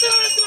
ಕಾಲಾಧಿಪತ್ಯ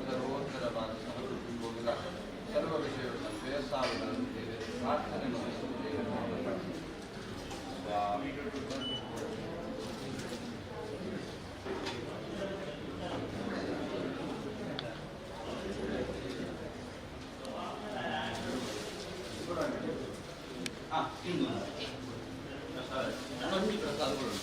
ಸರ್ವೋತ್ತರವಾದ ಸಮೃದ್ಧಿಗೋವಿದ ಸರ್ವ ವಿಷಯಗಳನ್ನು ಶ್ರೇಯಸ್ಸಾಗುವಂತೆ ಪ್ರಾರ್ಥನೆ ಮಾಡಿಸುತ್ತೇವೆ. ಪ್ರಸಾದಗಳು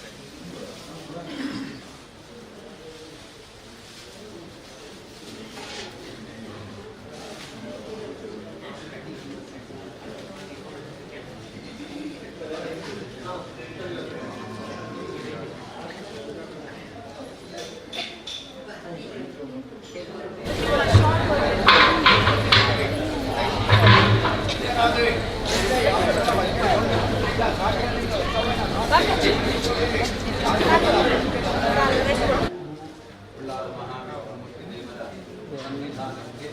ಸನ್ನಿಧಾನಕ್ಕೆ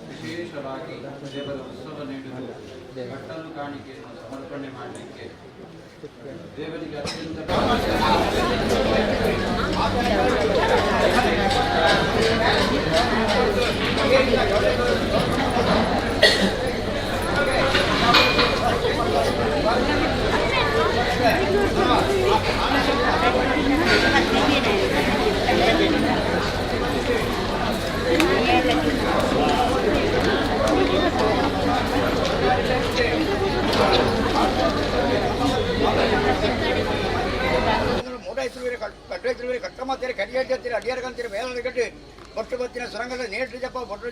ವಿಶೇಷವಾಗಿ ದೇವರ ಉತ್ಸವ ನೀಡುವುದು ಕಟ್ಟಲು ಕಾಣಿಕೆಯನ್ನು ಸಮರ್ಪಣೆ ಮಾಡಲಿಕ್ಕೆ ದೇವರಿಗೆ ಅತ್ಯಂತ ಕಟ್ಟಮತ್ತೀರಿ ಕಡಿಯಡ್ತೀರಿ ಅಡಿಯಾರ್ಗಂತೀರಿ ಮೇಲಲ್ಲಿ ಕಟ್ಟಿ ಬೊಟ್ಟು ಬತ್ತಿನ ಸರಂಗದ ನೇಟು ಜಪ ಬೊಟ್ಟು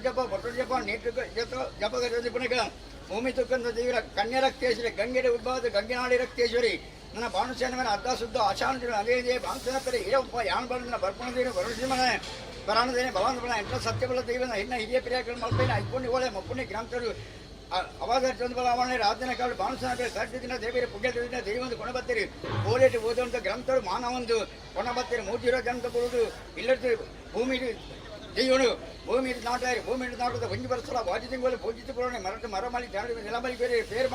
ಜಪ ನೇಟು ಜಪ ಭೂಮಿ ತುಕ್ಕಂದ ದೇವರ ಕನ್ಯಾ ರಕ್ತೇಶ್ವರಿ ಗಂಗೆಡೆ ಉದ್ಭವದ ಗಂಗೆನಾಡಿ ರಕ್ತೇಶ್ವರಿ ನನ್ನ ಬಾಣುಸೇನ ಮೇಲೆ ಅರ್ಧ ಶುದ್ಧ ಆಶಾಂತಿ ಅದೇ ಬಾಣಸೇನ ಪರಿ ಹಿರಪ್ಪ ಯಾನ್ ಬಂದ ಬರ್ಪಣದೇವಿ ವರುಷಮನೆ ಪರಾಣದೇನೆ ಭವಾನ ಎಂಟ ಸತ್ಯಬಲ ದೇವನ ಇನ್ನ ಹಿರಿಯ ಪ್ರಿಯಾಕರಣ ಮಲ್ಪೇನ ಐಕೊಂಡು ಓಳೆ ಮಪ್ಪುಣ್ಣಿ ಗ್ರಾಮತರು ಅವಾದ ಚಂದ್ರಬಲಾವಣೆ ರಾಧನೆ ಕಾಳು ಬಾಣಸನ ಕಟ್ಟಿದಿನ ದೇವಿಯ ಪುಗ್ಗೆದಿನ ದೇವಂದು ಕೊಣಬತ್ತೀರಿ ಓಲೇಟು ಓದುವಂಥ ಗ್ರಂಥರು ಮಾನವೊಂದು ಕೊಣಬತ್ತೀರಿ ಮೂಜಿರೋ ಜನ ಕೊಡುವುದು ಇಲ್ಲದ ಭೂಮಿ ದೈವನು ಭೂಮಿ ನಾಟಾರಿ ಭೂಮಿ ನಾಟದ ಒಂಜಿ ಬರಸಲ ವಾಜಿ ತಿಂಗಳು ಪೂಜಿತ ಪುರಾಣೆ ಮರಟ ಮರಮಲಿ ಜಾಡಿ ನೆಲಮಲಿ ಬೇರೆ ಬೇರೆ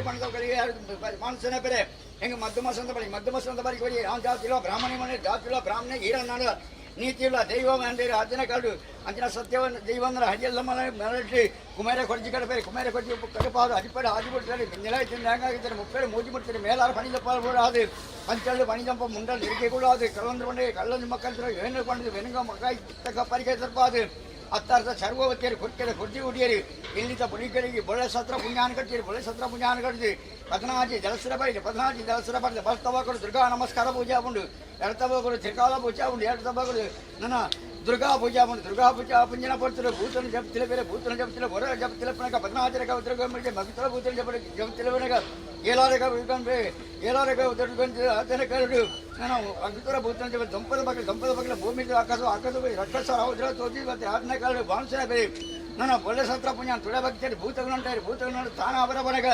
ಬಣ್ಣದವರಿಗೆ ಮಾನಸನ ಬೇರೆ ಹೆಂಗೆ ಮಧ್ಯಮಸಂತ ಬಳಿ ಬರೀ ಆ ಜಾತಿಲ್ಲ ಬ್ರಾಹ್ಮಣ ಮನೆ ಜಾತಿಲ್ಲ ಬ್ರಾಹ್ಮಣ ಈರನ್ನಾಡ ನೀತಿಯುಳ್ಳ ದೈವ ಅಂದರೆ ಅಜ್ಜನ ಕಾಡು ಅಂಚಿನ ಸತ್ಯವನ್ನು ದೈವ ಅಂದ್ರೆ ಹರಿಯಲ್ಲ ಮರಟಿ ಕುಮಾರ ಕೊಡ್ಜಿ ಕಡಪೇರಿ ಕುಮಾರ ಕೊಡ್ಜಿ ಕಡಪಾದು ಅಡಿಪಡೆ ಆದಿಬಿಡ್ತಾರೆ ನೆಲ ತಿಂದು ಹೆಂಗಾಗಿದ್ದಾರೆ ಮುಪ್ಪೇರು ಮೂಜಿ ಬಿಡ್ತಾರೆ ಮೇಲಾರು ಪಣಿಜಪ್ಪ ಕೂಡ ಅದು ಪಂಚಳ್ಳು ಪಣಿಜಂಪ ಮುಂಡಲ್ಲಿ ಇರಿಕೆ ಕೂಡ ಅದು ಕಲ್ಲೊಂದು ಬಂಡೆ ಕಲ್ಲೊಂದು ಮಕ್ಕಳು ಏನು ಕೊಂಡಿದ್ದು ವೆನುಗ ಮಕ್ಕ ತಕ್ಕ ಪರಿಕೆ ಸ್ವಲ್ಪ ಅದು ಅತ್ತಾರ್ಥ ಸರ್ವವತಿಯರು ಕೊಟ್ಟಿಗೆ ಕೊಡ್ಜಿ ಹುಡಿಯರಿ ಇಲ್ಲಿದ್ದ ಬುಳಿಗಳಿಗೆ ಬೊಳೆ ಸತ್ರ ಪುಣ್ಯಾನ ಕಟ್ಟಿರಿ ಬೊಳೆ ಸತ್ರ ಪುಣ್ಯಾನ ಕಟ್ಟಿದೆ ಪದ್ನಾಜಿ ಜಲಸರ ಬರೀರಿ ಪದ್ನಾಜಿ ಜಲಸರ ಬರೆದು ಬಸ್ತವಗಳು ದುರ್ಗಾ ನಮಸ್ಕಾರ ಪೂಜಾ ಉಂಡು ಎರಡು ತಬಗಳು ತ್ರಿಕಾಲ ಪೂಜಾ ಉಂಡು ಎರಡು ತಬಗಳು ನನ್ನ ದುರ್ಗಾ ಪೂಜಾ ಉಂಡು ದುರ್ಗಾ ಪೂಜಾ ಪುಂಜನ ಪಡ್ತಾರೆ ಭೂತನ ಜಪ್ತಿಲ ಬೇರೆ ಭೂತನ ಜಪ್ತಿಲ ಹೊರ ಜಪ್ತಿಲ ಪನಕ ಪದ್ನಾಜರಕ ಉದ್ರಗ ಮಳಿಗೆ ಮಗಿತಲ ಭೂತನ ಜಪ್ತಿಲ ಬನಕ ಏಲಾರಕ ಉಳ್ಕೊಂಡ್ರೆ ಏಲಾರಕ ಉದ್ರಗೊಂಡು ಅದನ್ನ ಕರಡು ನಾನು ಅಗಿತರ ಭೂತನ ಜಪ ದಂಪದ ಬಗ್ಗೆ ಭೂಮಿ ಆಕಾಶ ರಕ್ಷಸ ಹೌದ್ರ ತೋಜಿ ಮತ್ತೆ ಅದನ್ನ ಕರಡು ಬಾಣಸನ ಬೇರೆ ನಾನು ಒಳ್ಳೆ ಸತ್ರ ಪುಣ್ಯ ತುಳ ಭಕ್ತಿಯಲ್ಲಿ ಭೂತಗಳು ಭೂತಗಳು ತಾನ ಅವರ ಬನಗ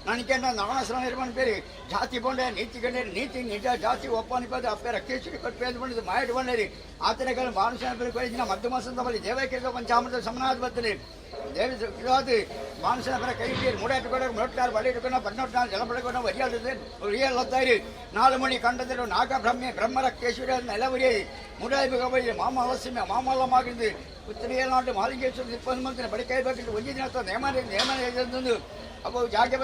ನನಗೆ ನಾವಣಸ್ರ ನಿರ್ಮಾಣ ಬೇರೆ ಜಾತಿ ಬಂಡೆ ನೀತಿ ಗಂಡೇರಿ ನೀತಿ ನಿಜ ಜಾತಿ ಒಪ್ಪ ನಿಪದ ಅಪ್ಪೆ ರಕ್ಕೇಶ್ವರಿ ಕಟ್ಟು ಪೇದ ಬಂದಿದ್ದು ಮಾಯಟ್ ಬಂಡೇರಿ ಆತನಗಳು ಮಾನುಷನ ಬೇರೆ ಕೊಯ್ದಿನ ಮಧ್ಯ ಮಾಸದ ಬಳಿ ದೇವಕ್ಕೆ ಪಂಚಾಮೃತ ಸಮನಾದ ಬರ್ತದೆ ದೇವಿ ಅದು ಮಾನುಷನ ಬೇರೆ ಕೈ ಮೂಡೆ ಇಟ್ಕೊಂಡಾಗ ಮುಟ್ಟಾರು ಬಳಿ ಇಟ್ಕೊಂಡು ಪನ್ನೊಟ್ಟು ಜಲ ಪಡ್ಕೊಂಡು ಒರಿಯಾದ ಒರಿಯಲ್ಲತ್ತಾಯಿರಿ 4 ಮಣಿ ಕಂಡದಿರು ನಾಗ ಬ್ರಹ್ಮ ರಕ್ಕೇಶ್ವರಿ ಅದನ್ನ ಎಲ್ಲ ಒರಿಯರಿ ಮುಡಾಯಿ ಮಾಮ ಅವಶ್ಯಮೆ ಮಾಮಲ್ಲಮಾಗಿದ್ದು ಉತ್ತರಿಯಲ್ನಾಡು ಮಾಲಿಂಗೇಶ್ವರ 20 ಮಂದಿನ ಬಡಿಕಾಯಿ ಬೇಕಿತ್ತು ಒಂದೇ ದಿನ ನೇಮನ ಅವು ಜಾಗೆ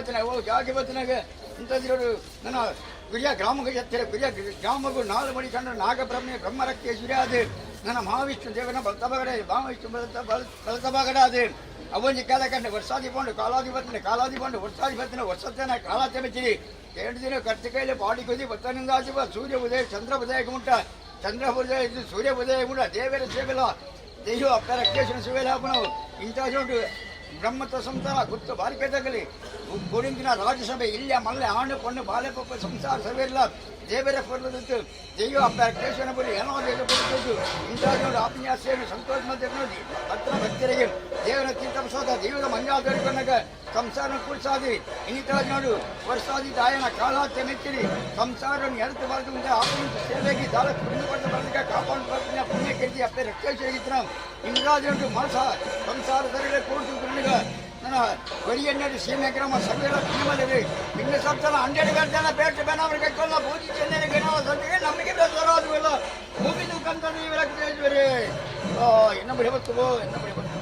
ಬತ್ತಿನಾಗ ಇಂಥದ್ದು ನನ್ನ ಗುರಿಯ ಗ್ರಾಮಕ್ಕೆ ಎತ್ತಿರ ಗುರಿಯ ಗ್ರಾಮಗೂ 4 ಮಣಿ ಕಂಡ ಬ್ರಹ್ಮ ರಕ್ಕೇಶ್ವರಿ ಅದು ನನ್ನ ಮಹಾವಿಷ್ಣು ದೇವನ ಬಲತಬಗಡೆ ಮಹಾವಿಷ್ಣು ಬಲತಬಗಡೆ ಅದು ಅವೊಂದು ಕಾಲ ಕಂಡು ವರ್ಷಾದಿ ಬಂಡು ಕಾಲಾದಿ ಬಂಡು ವರ್ಷತ್ತೇನ ಕಾಲಾತೆ ಬೆಚ್ಚಿರಿ 2 ದಿನ ಕರ್ತಿ ಕೈಲಿ ಪಾಡಿ ಕೊದಿ ಬತ್ತನಿಂದ ಆಚೆ ಸೂರ್ಯ ಉದಯ ಚಂದ್ರ ಉದಯಕ್ಕೆ ಮುಟ್ಟ ಚಂದ್ರ ಉದಯ ಇದು ಸೂರ್ಯ ಉದಯ ಮುಟ್ಟ ದೇವರ ಸೇವೆಲ್ಲ ದೇಹ ಅಪ್ಪ ರಕ್ಕೇಶ್ವರ ಸೇವೆಲ್ಲ ನಾವು ಇಂಥ ಜೋಡು ಬ್ರಹ್ಮತ್ವ ಸಂಸಾರ ಗುತ್ತು ಬಾರಿಕೆದಾಗಲಿ ಗೋಡಿಂದಿನ ರಾಜ್ಯಸಭೆ ಇಲ್ಲ ಮಲ್ಲೆ ಆಣು ಕೊಂಡು ಬಾಲೆ ಪಪ್ಪ ಸಂಸಾರ ಸಭೆಯಲ್ಲ ದೇವರ ಕೊಡಲಿತ್ತು ದೈವ ಅಪ್ಪ ರಕ್ಕೇಶ್ವರ ಬಳಿ ಏನೋ ದೇವ ಕೊಡ್ಬೋದು ಇಂಥ ನೋಡಿ ಆತ್ಮೀಯಾಸೆಯನ್ನು ಸಂತೋಷ ಮಧ್ಯೆ ನೋಡಿ ಭಕ್ತರ ಭಕ್ತರಿಗೆ ದೇವರ ತೀರ್ಥ ಪ್ರಸಾದ ದೇವರ ಮಂಜಾದರಿಕೊಂಡಾಗ ಸಂಸಾರ ಕುಡಿಸಾದಿ ಇನ್ನಿತರ ನೋಡು ವರ್ಷಾದಿ ದಾಯನ ಕಾಳಾತ್ಯ ಮೆಚ್ಚಿರಿ ಸಂಸಾರವನ್ನು ಎಡತು ಬರೆದು ಮುಂದೆ ಆಪನು ಸೇವೆಗೆ ದಾಳ ಕುಡಿದು ಪಡೆದ ಬರೆದ ಕಾಪಾಡು ಬರ್ತಿನ ಪುಣ್ಯ ಕೆತ್ತಿ ಅಪ್ಪೆ ರಕ್ಷಿಸಿರ ಇಂದ್ರಾಜು ಮನಸ ಸಂಸಾರದಲ್ಲಿ ಕೂಡಿತು ಕುರುಣಿಗ ನನ್ನ ಬರಿಯನ್ನಡಿ ಸೀಮೆ ಗ್ರಾಮ ಸಭೆಗಳ ಸಿನಿಮಲ್ಲಿ ಇನ್ನು ಸಪ್ತಲ 100 ಜನ ಪೇಟೆ ಬೆನಾವರಿ ಕಟ್ಟಲ್ಲ ಪೂಜಿ ಚೆನ್ನೈ ಗಣವ ಸಂತೆಗೆ ನಮಗೆ ಬೇಸರಾದುವಲ್ಲ ಮುಗಿದು ಕಂತನು ಇವರಕ್ಕೆ ತಿಳಿದ್ವರೆ ಇನ್ನೊಬ್ಬರು ಯಾವತ್ತು ಇನ್ನೊಬ್ಬರು ಯಾವತ್ತು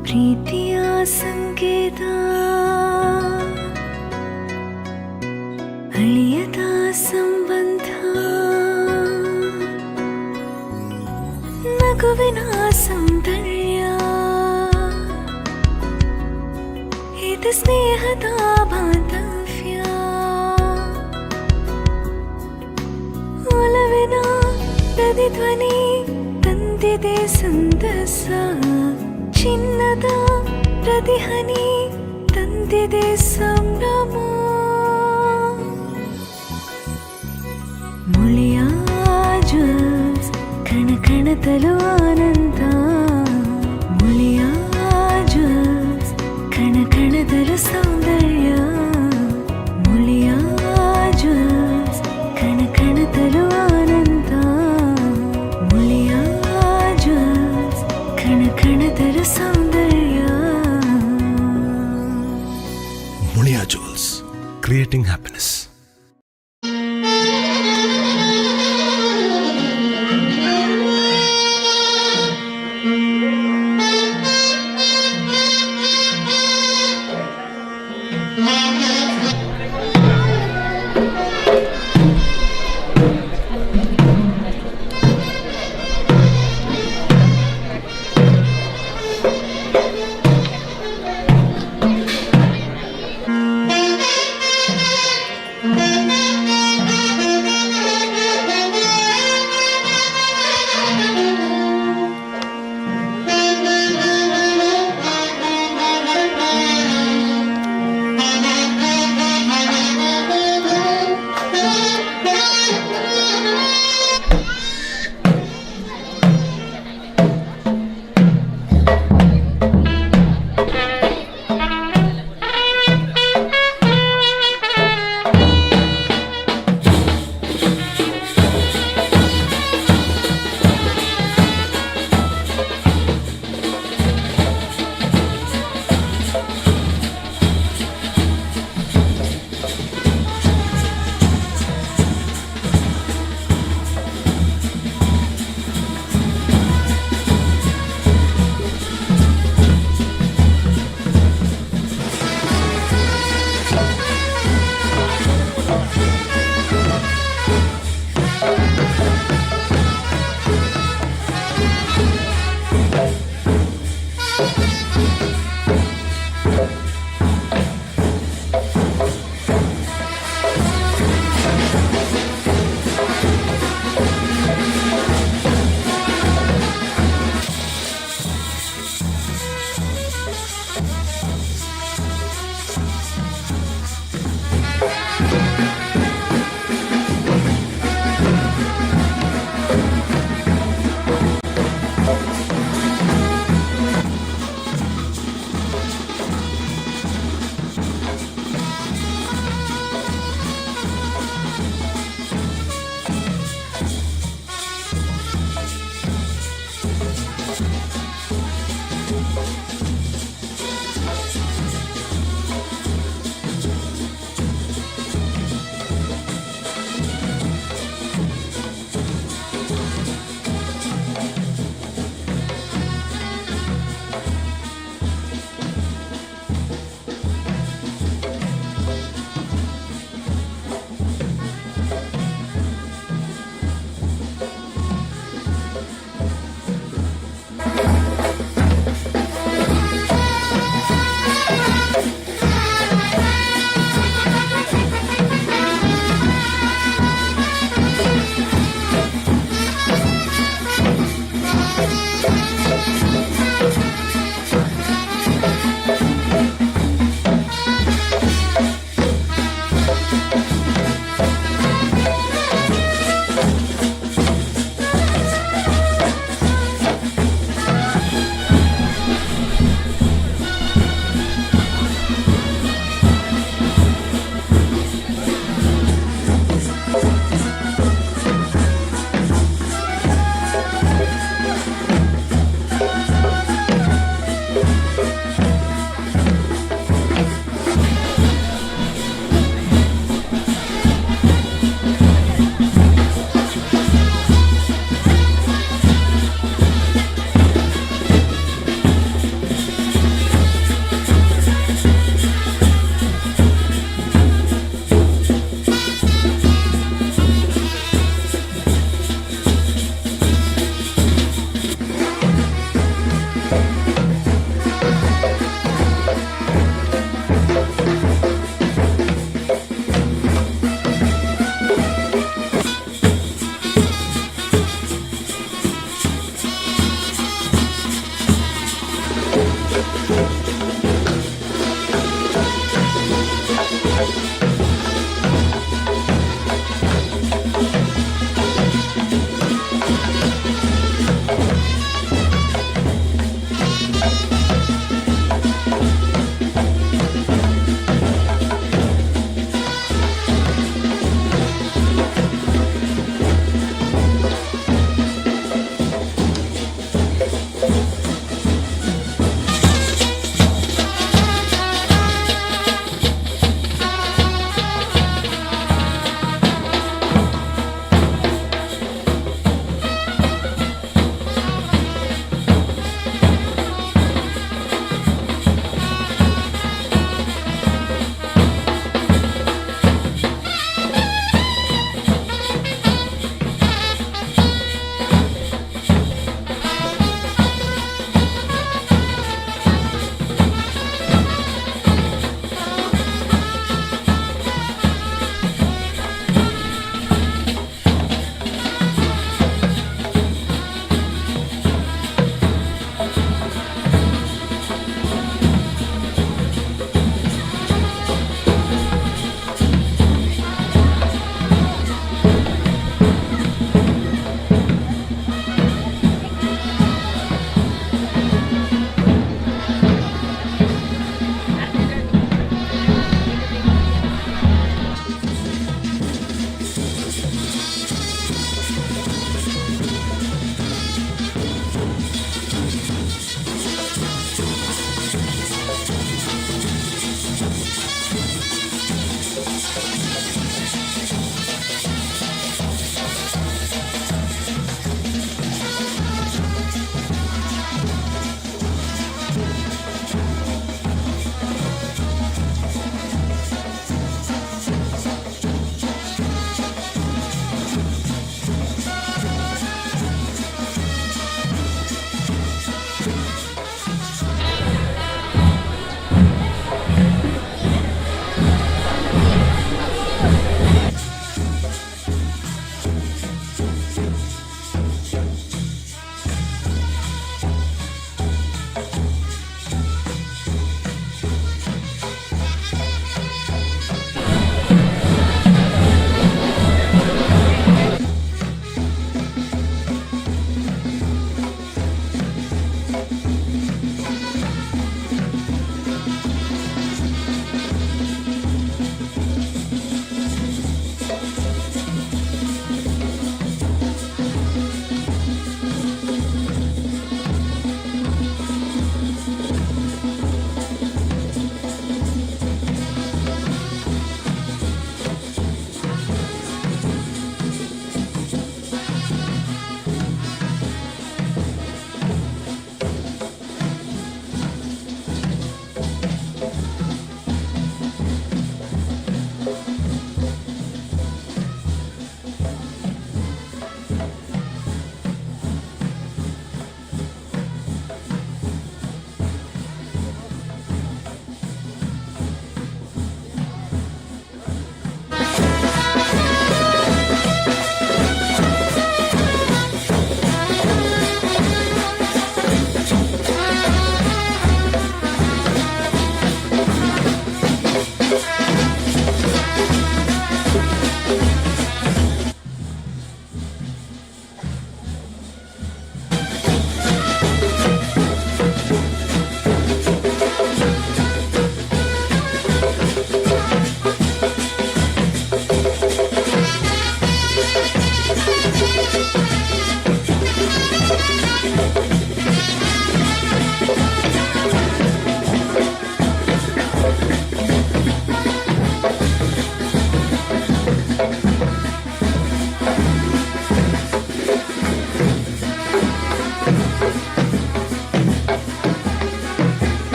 ಪ್ರೀತಿಯ ಸಂಕೇತ ಅಳಿಯದ ಸಂಬಂಧ ನಗುವಿನ ಸೌಂದರ್ಯ ಇದು ಸ್ನೇಹದ ಬಾಂಧವ್ಯ ಒಲವಿನ ಪ್ರತಿಧ್ವನಿ ತಂದಿದೆ ಸಂದಸ ಚಿನ್ನದ ಪ್ರತಿಹನಿ ತಂದಿದೆ ಸಂಭ್ರಮ ಮುಳಿಯ ಜ್ವಲ್ಸ್ ಕಣ ಕಣದಲು ಆನಂದ ಮುಳಿಯ ಜ್ವಲ್ಸ್ ಕಣ ಕಣದಲು ಸೌಂದರ್ಯ ಮುಳಿಯ ಜ್ವಲ್ಸ್ ಕಣ ಕಣದಲು ಆನಂದ ಮುಳಿಯ ಜ್ವಲ್ಸ್ ಕಣ ಕಣದಲು ಸೌಂದರ್ಯ Mulia Jewels, creating happiness.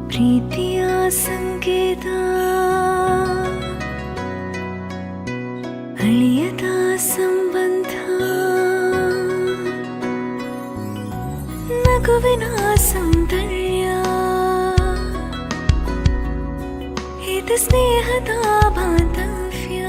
ಪ್ರೀತಿಯ ಸಂಕೇತ ಅಳಿಯದ ಸಂಬಂಧ ನಗುವಿನ ಸಂಬಂಧ स्नेहದ ಬಾಂಧವ್ಯ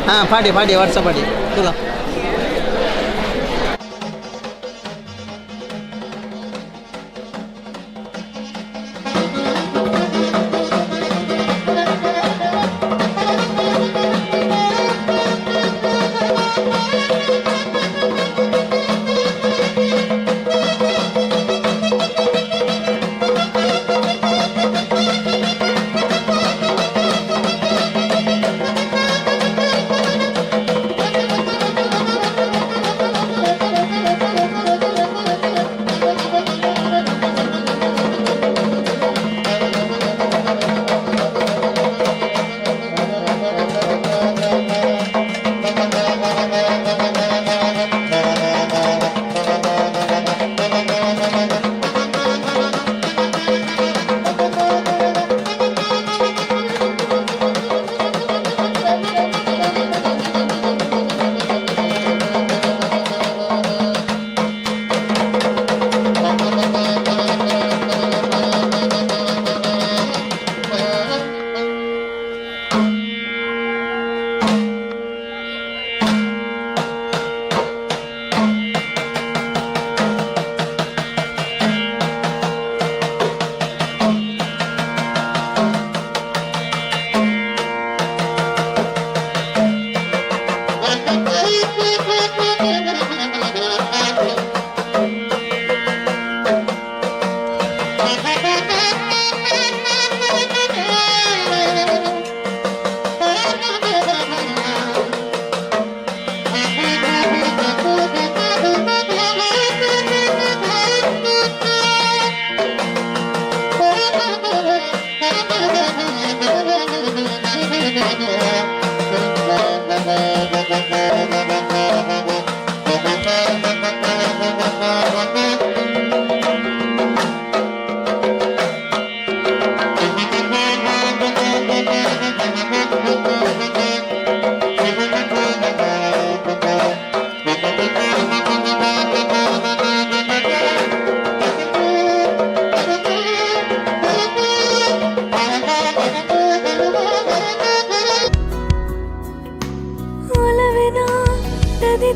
हां पाठी व्हॉट्सअप पाठी तुला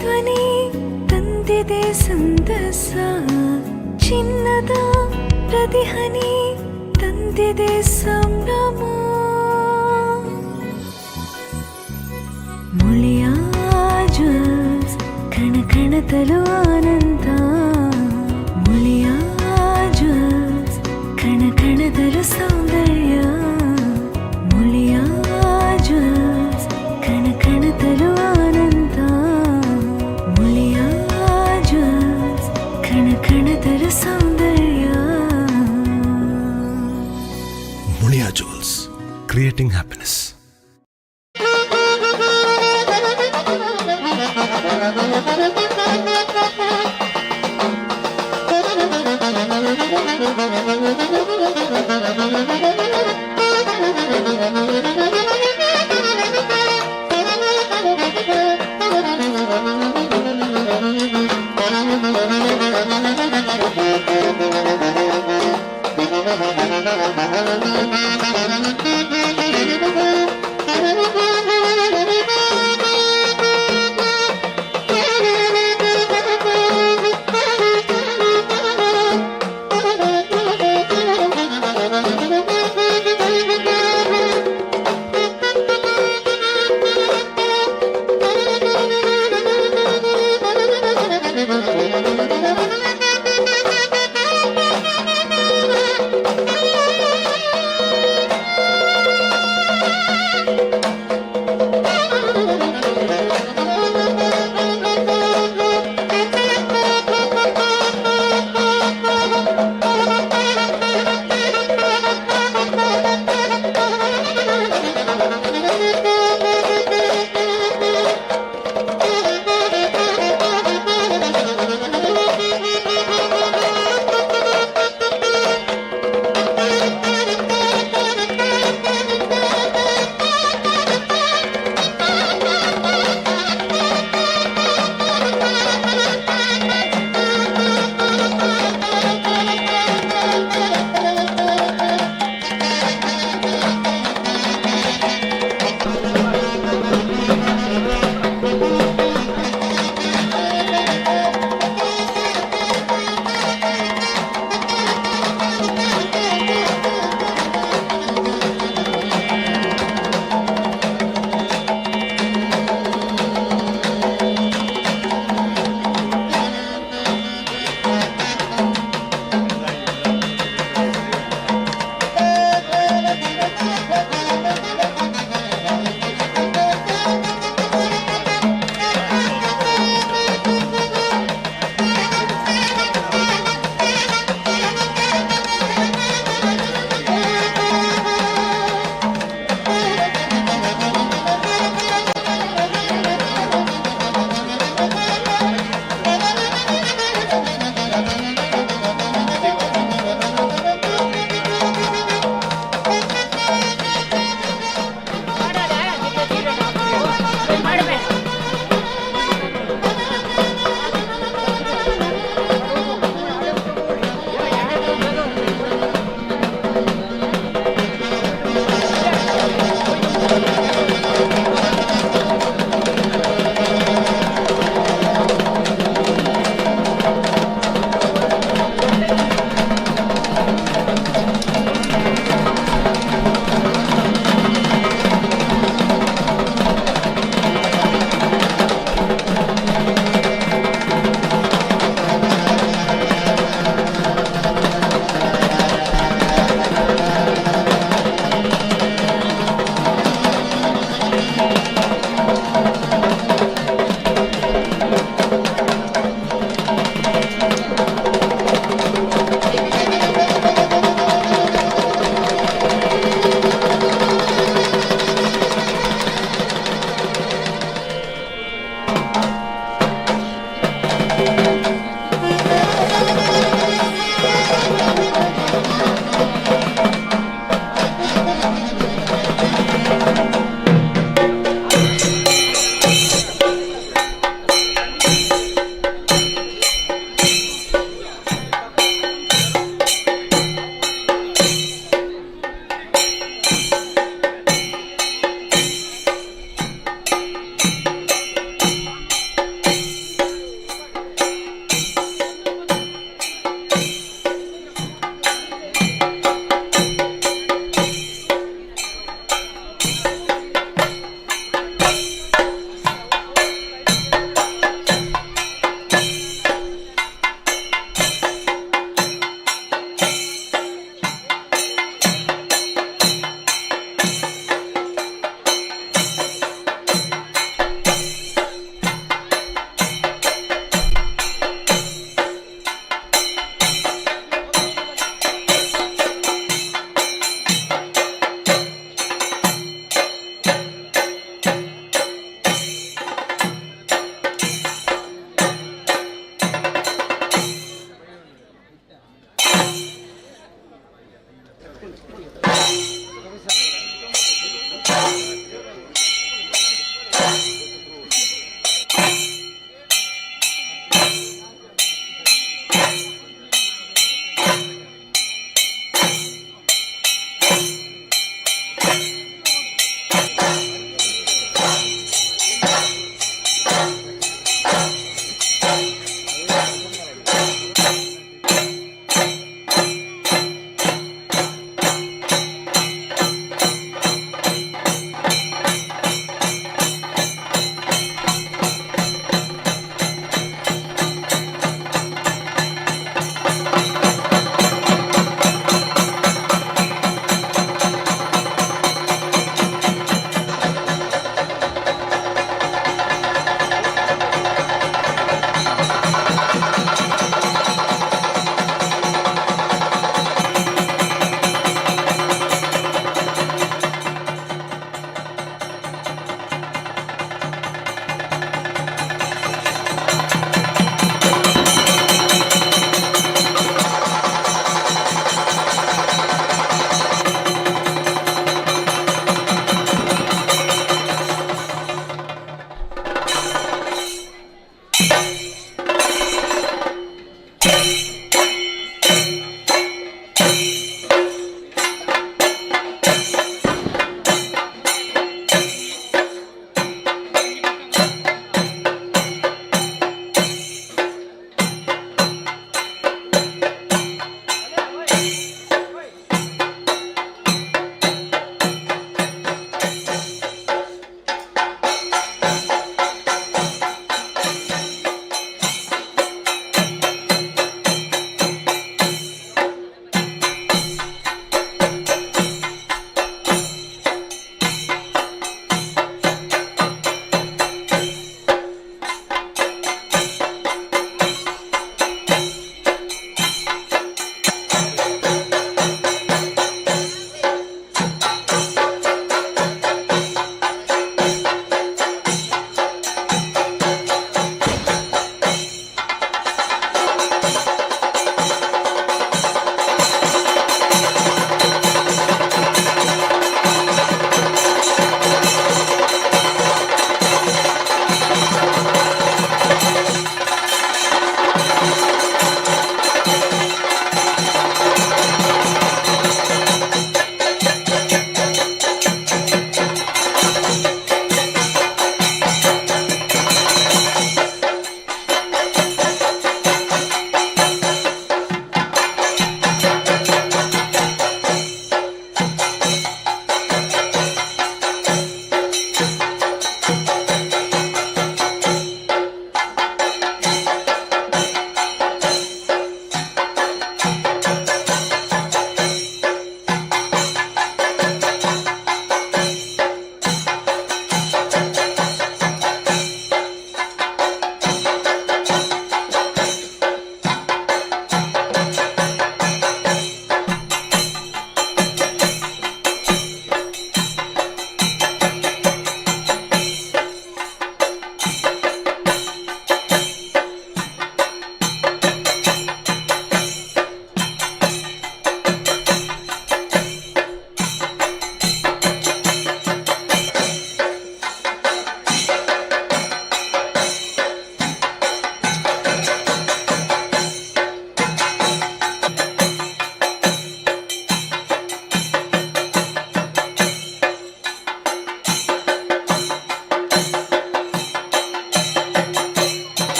ಧ್ವನಿ ತಂದಿದೆ ಸಂತಸ ಚಿನ್ನದ ಪ್ರತಿಹನಿ ತಂದಿದೆ ಸಂಭ್ರಮ ಮುಳಿಯ ಜ್ವಲ್ಸ್ ಕಣ ಕಣದಲು ಆನಂದ ಮುಳಿಯ ಜ್ವಲ್ಸ್ ಕಣ ಕಣದಲು ಸೌಂದರ್ಯ ಮುಳಿಯ ಜ್ವಲ್ಸ್ ಕಣ ಕಣದಲು ಆನಂದ ಮುಳಿಯ ಜ್ವಲ್ಸ್ ಕಣ ಕಣದಲು ಸೌಂದರ್ಯ Mulia Jewels, creating happiness. Thank you.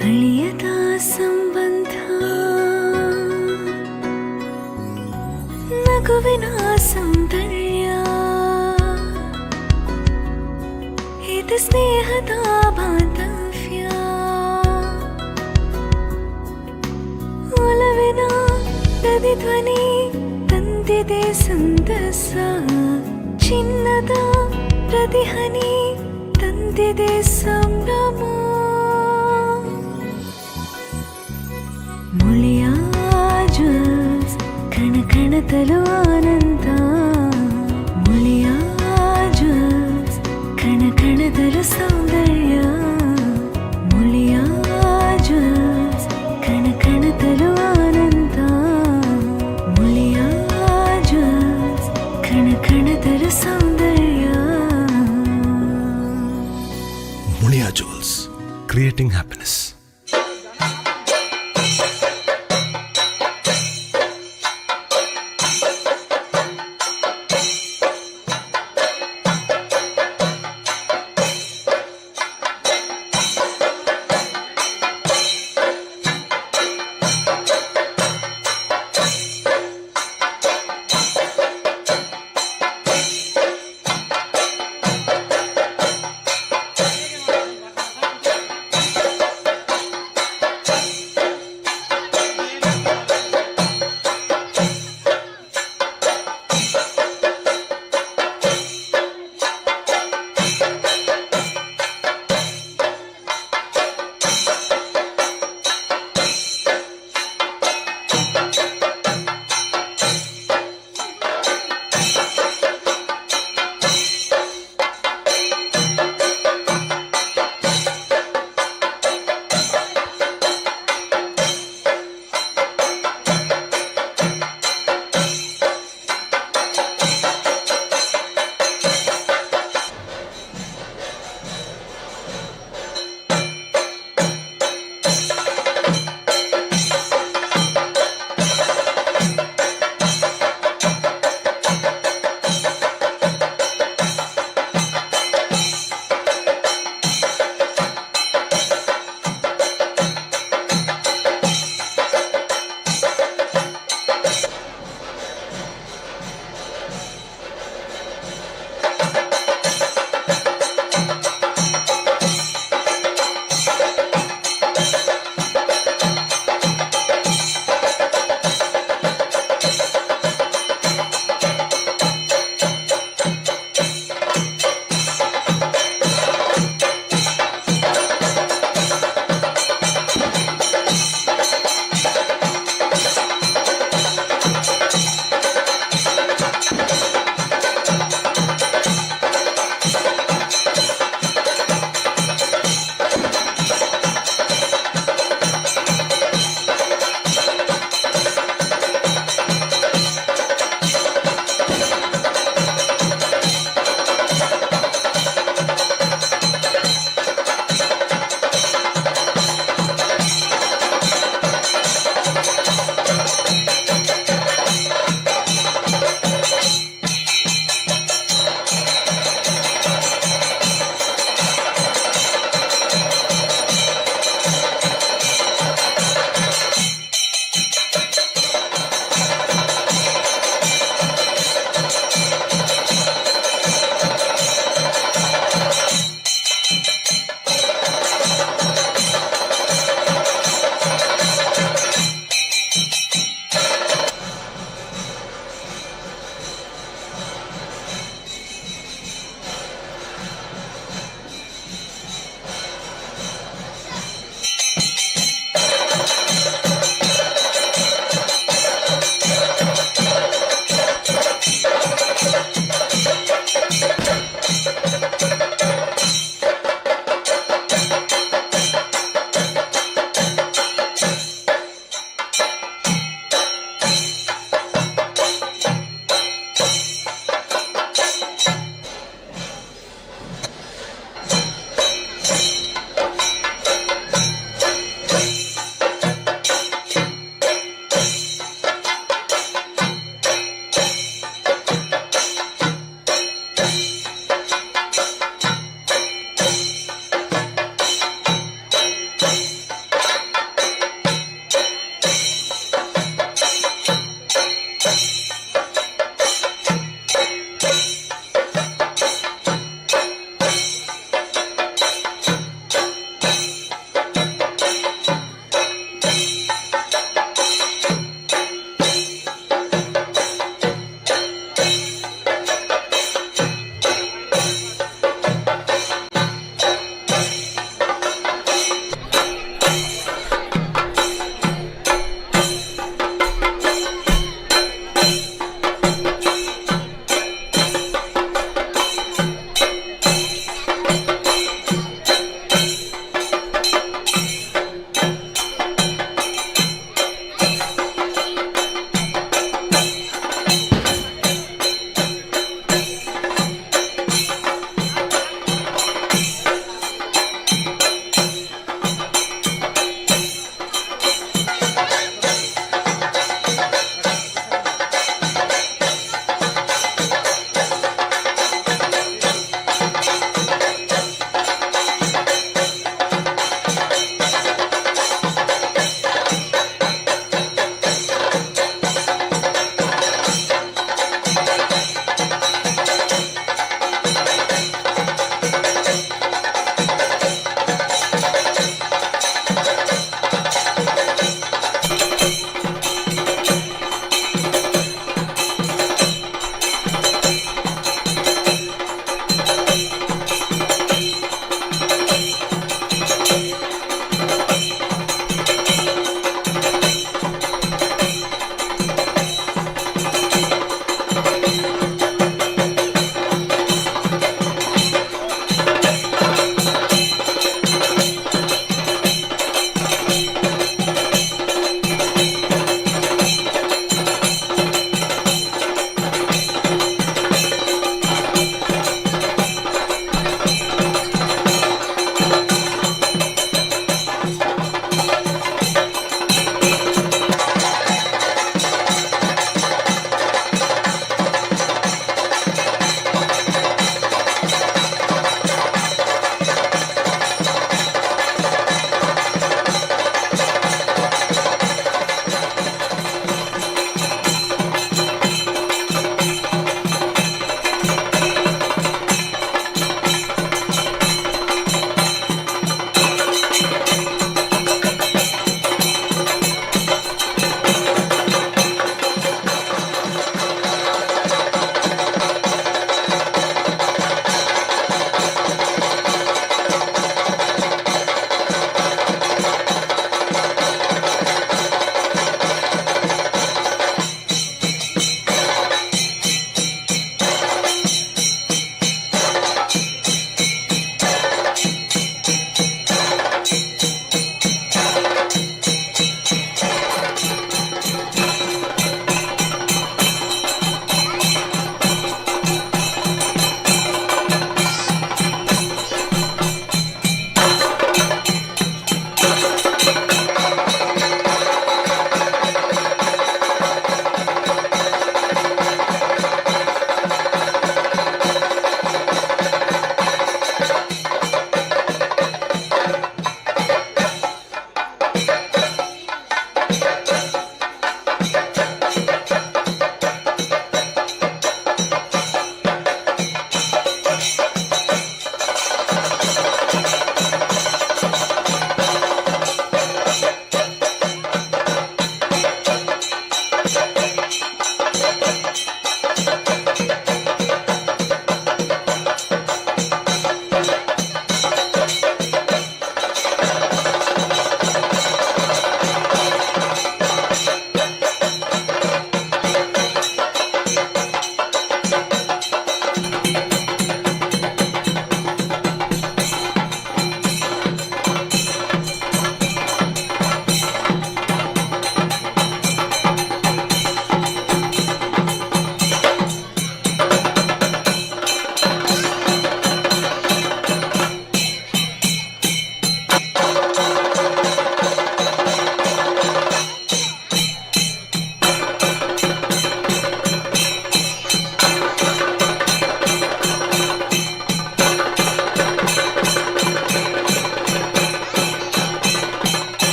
ಅಳಿಯದ ಸಂಬಂಧ ನಗುವಿನ ಸೌಂದರ್ಯ ಇದು ಸ್ನೇಹದ ಬಾಂಧವ್ಯ ಒಲವಿನ ಪ್ರತಿಧ್ವನಿ ತಂದಿದೆ ಸಂದಸ ಚಿನ್ನದ ಪ್ರತಿಹನಿ ತಂದಿದೆ ಸಂಭ್ರಮ ಮುಳಿಯ ಜ್ಯೂಸ್ ಕಣ ಕಣದಲು ಆನಂದ ಮುಳಿಯ ಜ್ಯೂಸ್ ಕಣ ಕಣದಲು ಸೌಂದರ್ಯ ಮುಳಿಯ ಜ್ಯೂಸ್ ಕಣ ಕಣದಲು ಆನಂದ ಮುಳಿಯ ಜ್ಯೂಸ್ ಕಣ ಕಣದಲು ಸೌಂದರ್ಯ Mulia Jewels, creating happiness.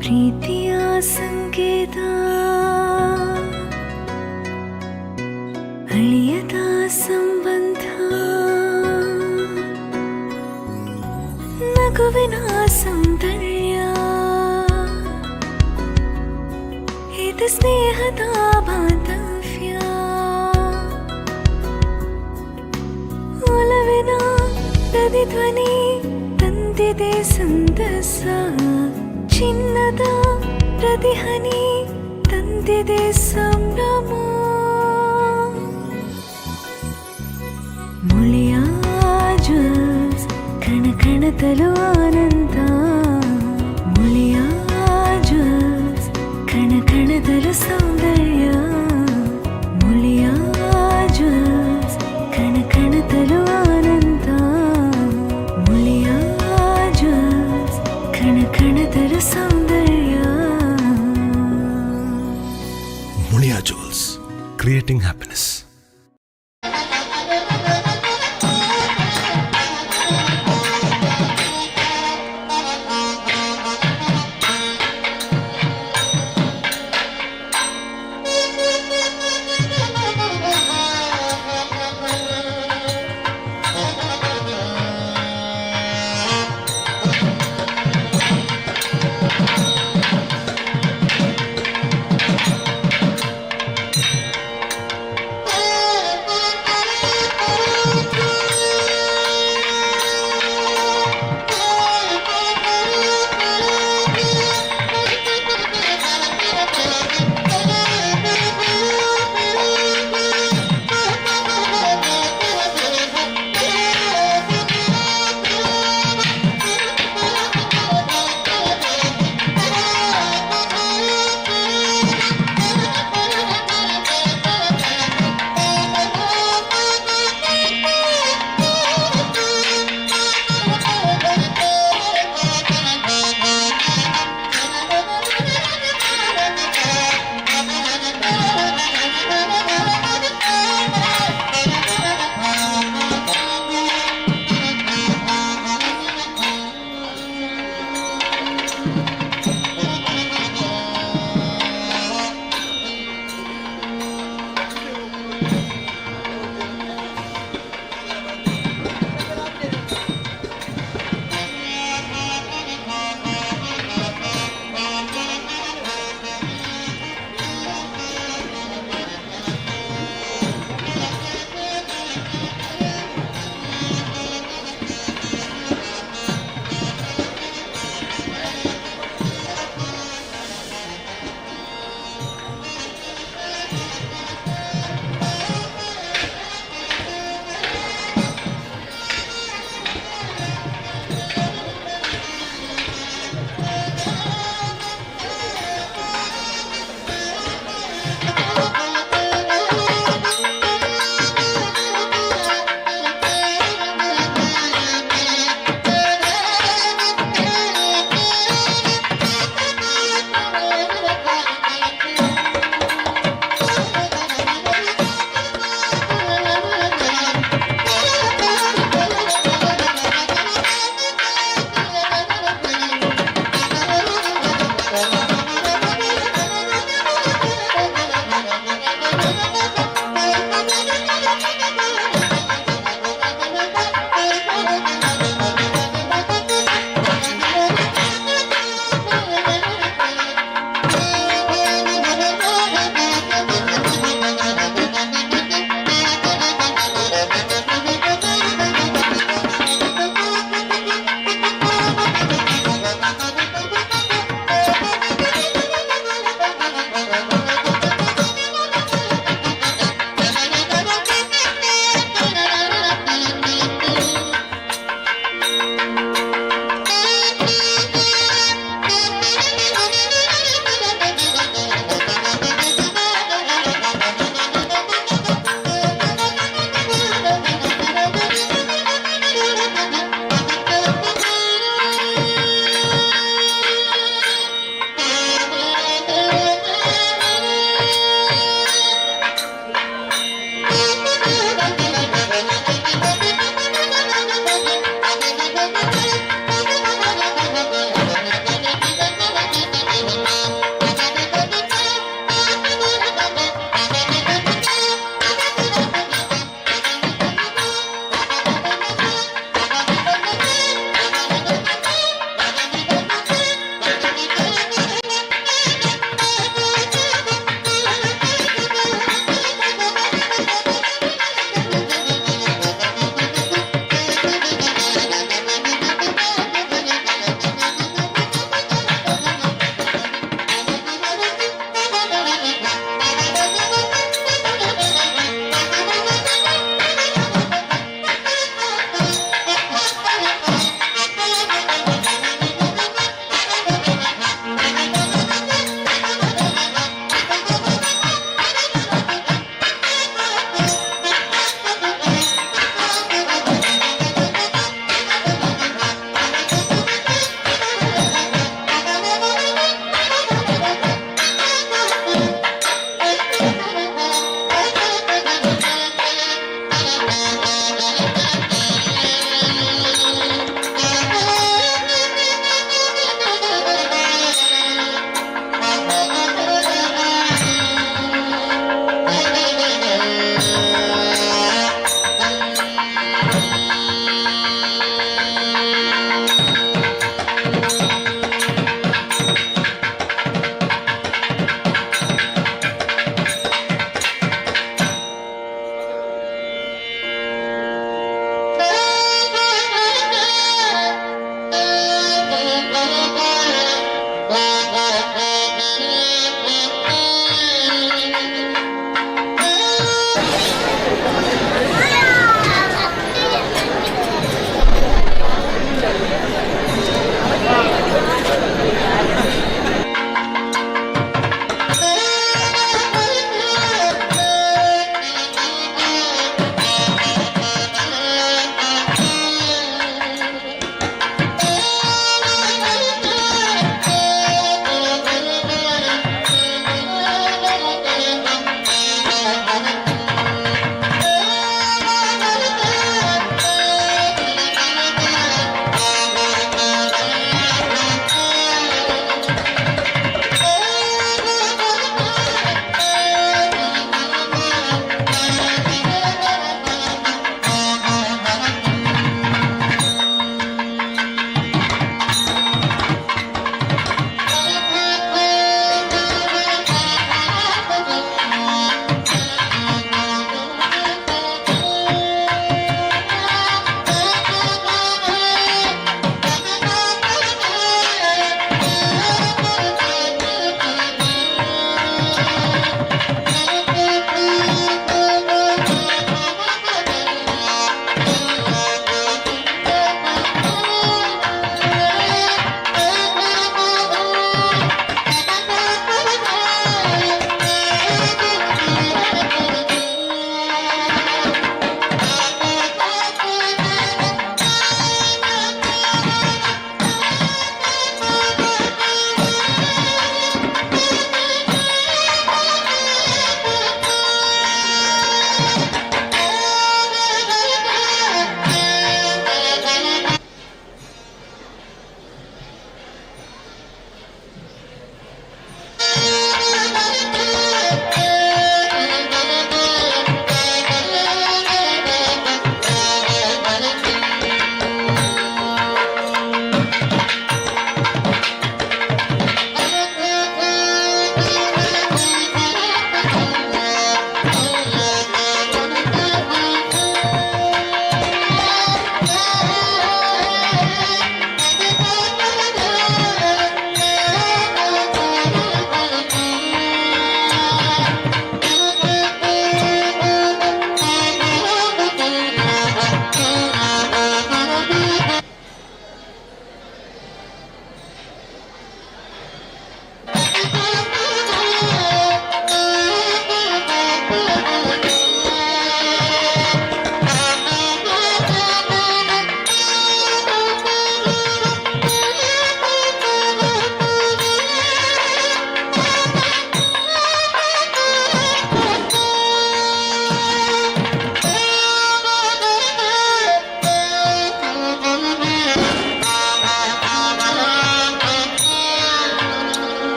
ಪ್ರೀತಿಯ ಸಂಕೇತ ಅಳಿಯದ ಸಂಬಂಧ ನಗುವಿನ ಸೌಂದರ್ಯ ಇದು ಸ್ನೇಹದ ಬಾಂಧವ್ಯ ಒಲವಿನ ಪ್ರತಿಧ್ವನಿ ತಂದಿದೆ ಸಂತಸ ಚಿನ್ನದ ಪ್ರತಿಹನಿ ತಂದಿದೆ ಸಂಭ್ರಮ ಮುಳಿಯ ಜ್ಯೂಸ್ ಕಣ ಕಣದಲು ಆನಂದ ಮುಳಿಯ ಜ್ಯೂಸ್ ಕಣ ಕಣದಲು ಸೌಂದರ್ಯ ಮುಳಿಯ ಜ್ಯೂಸ್ ಕಣ ಕಣದಲು ಆನಂದ ಮುಳಿಯ ಜ್ಯೂಸ್ ಕಣ ಕಣದಲು ಸೌಂದರ್ಯ Mulia Jewels, creating happiness.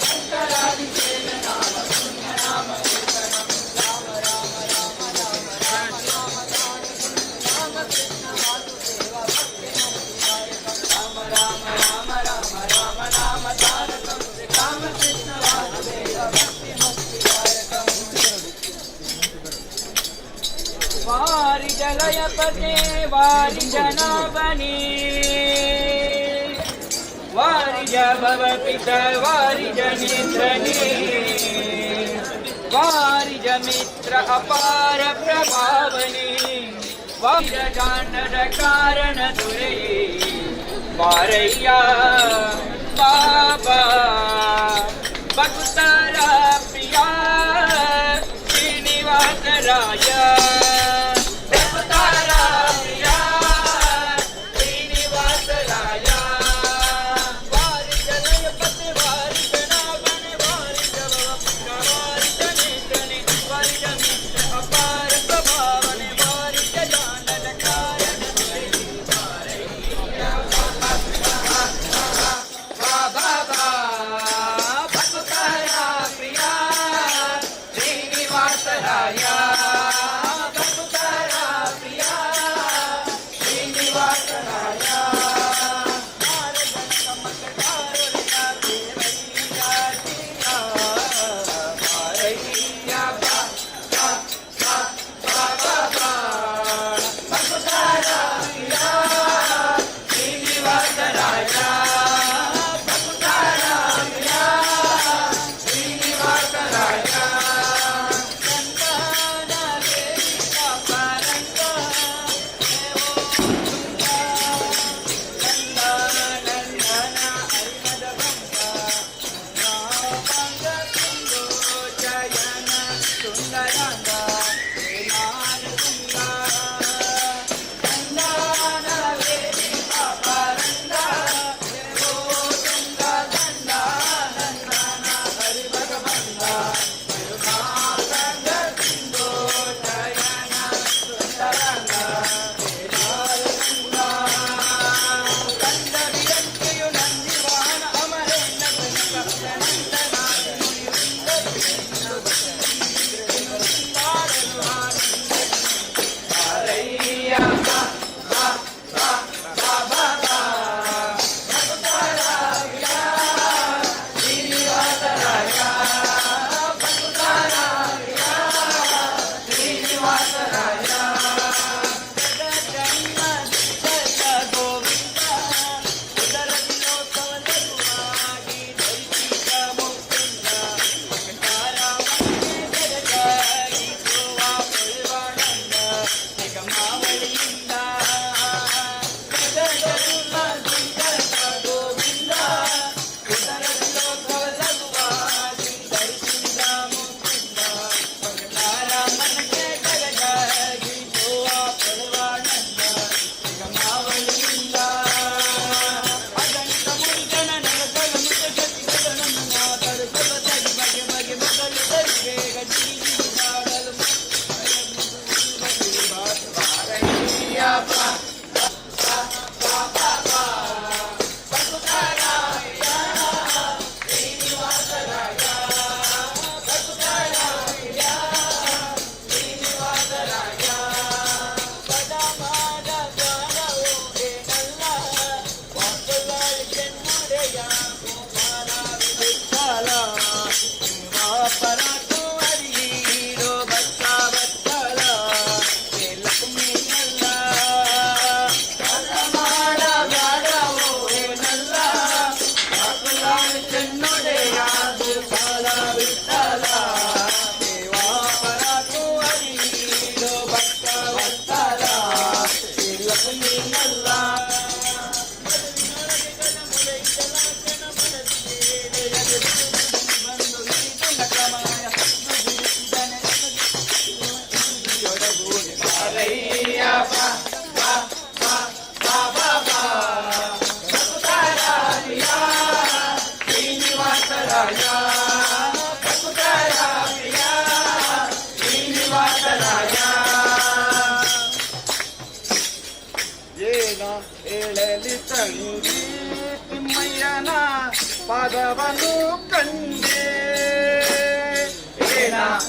शंकरादिसेव्यनाम ವಾರಿ ಜಲಯಪತೆ ವಾರಿ ಜನಾಭನಿ ವಾರಿ ಭವ ಪಿತ ವಾರಿ ನೇತ್ರನಿ ವಾರಿ ಮಿತ್ರ ಅಪಾರ ಪ್ರಭಾವನಿ ವಾರಿ ಜಾಂಡದ ಕಾರಣ ದೊರೆಯೇ ವಾರಯ್ಯ ಬಾಬಾ ಭಕ್ತರ ಪ್ರಿಯ ಶ್ರೀನಿವಾಸರಾಯ ಭಕ್ತರ ಪ್ರಿಯ ಶ್ರೀನಿವಾಸರಾಯ ವಾರಿ ಜಲಯಪತಿ ವಾರಿ ಜನಾಭನೆ ವಾರಿ ಜವಪುತ್ರ ವಾರಿ ಜನೇತ್ರನೆ ವಾರಿ ಮಿತ್ರ ಅಪಾರ ಪ್ರಭಾವನೆ ವಾರಿ ಜಾನದ ಕಾರಣ ಹೇಳಲಿ ತಂಗಿ ತಿಮ್ಮಯ್ಯನ ಪಾದವನ್ನು ಕಂಡೆ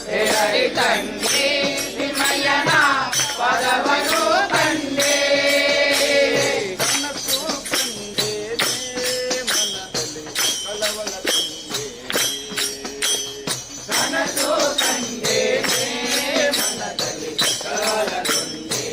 ಹೇಳಲಿ ತಂಗಿ ತಿಮ್ಮಯ್ಯನ ಪದವನ್ನು ಕಂಡೆ ಕನಸು ಕಂಡೆ ಮನದಲ್ಲಿ ಕಳವಳ ತಂದೆ ಕನಸು ಕಂಡೆ ಮನದಲ್ಲಿ ಕಳವಳ ಕಂಡೆ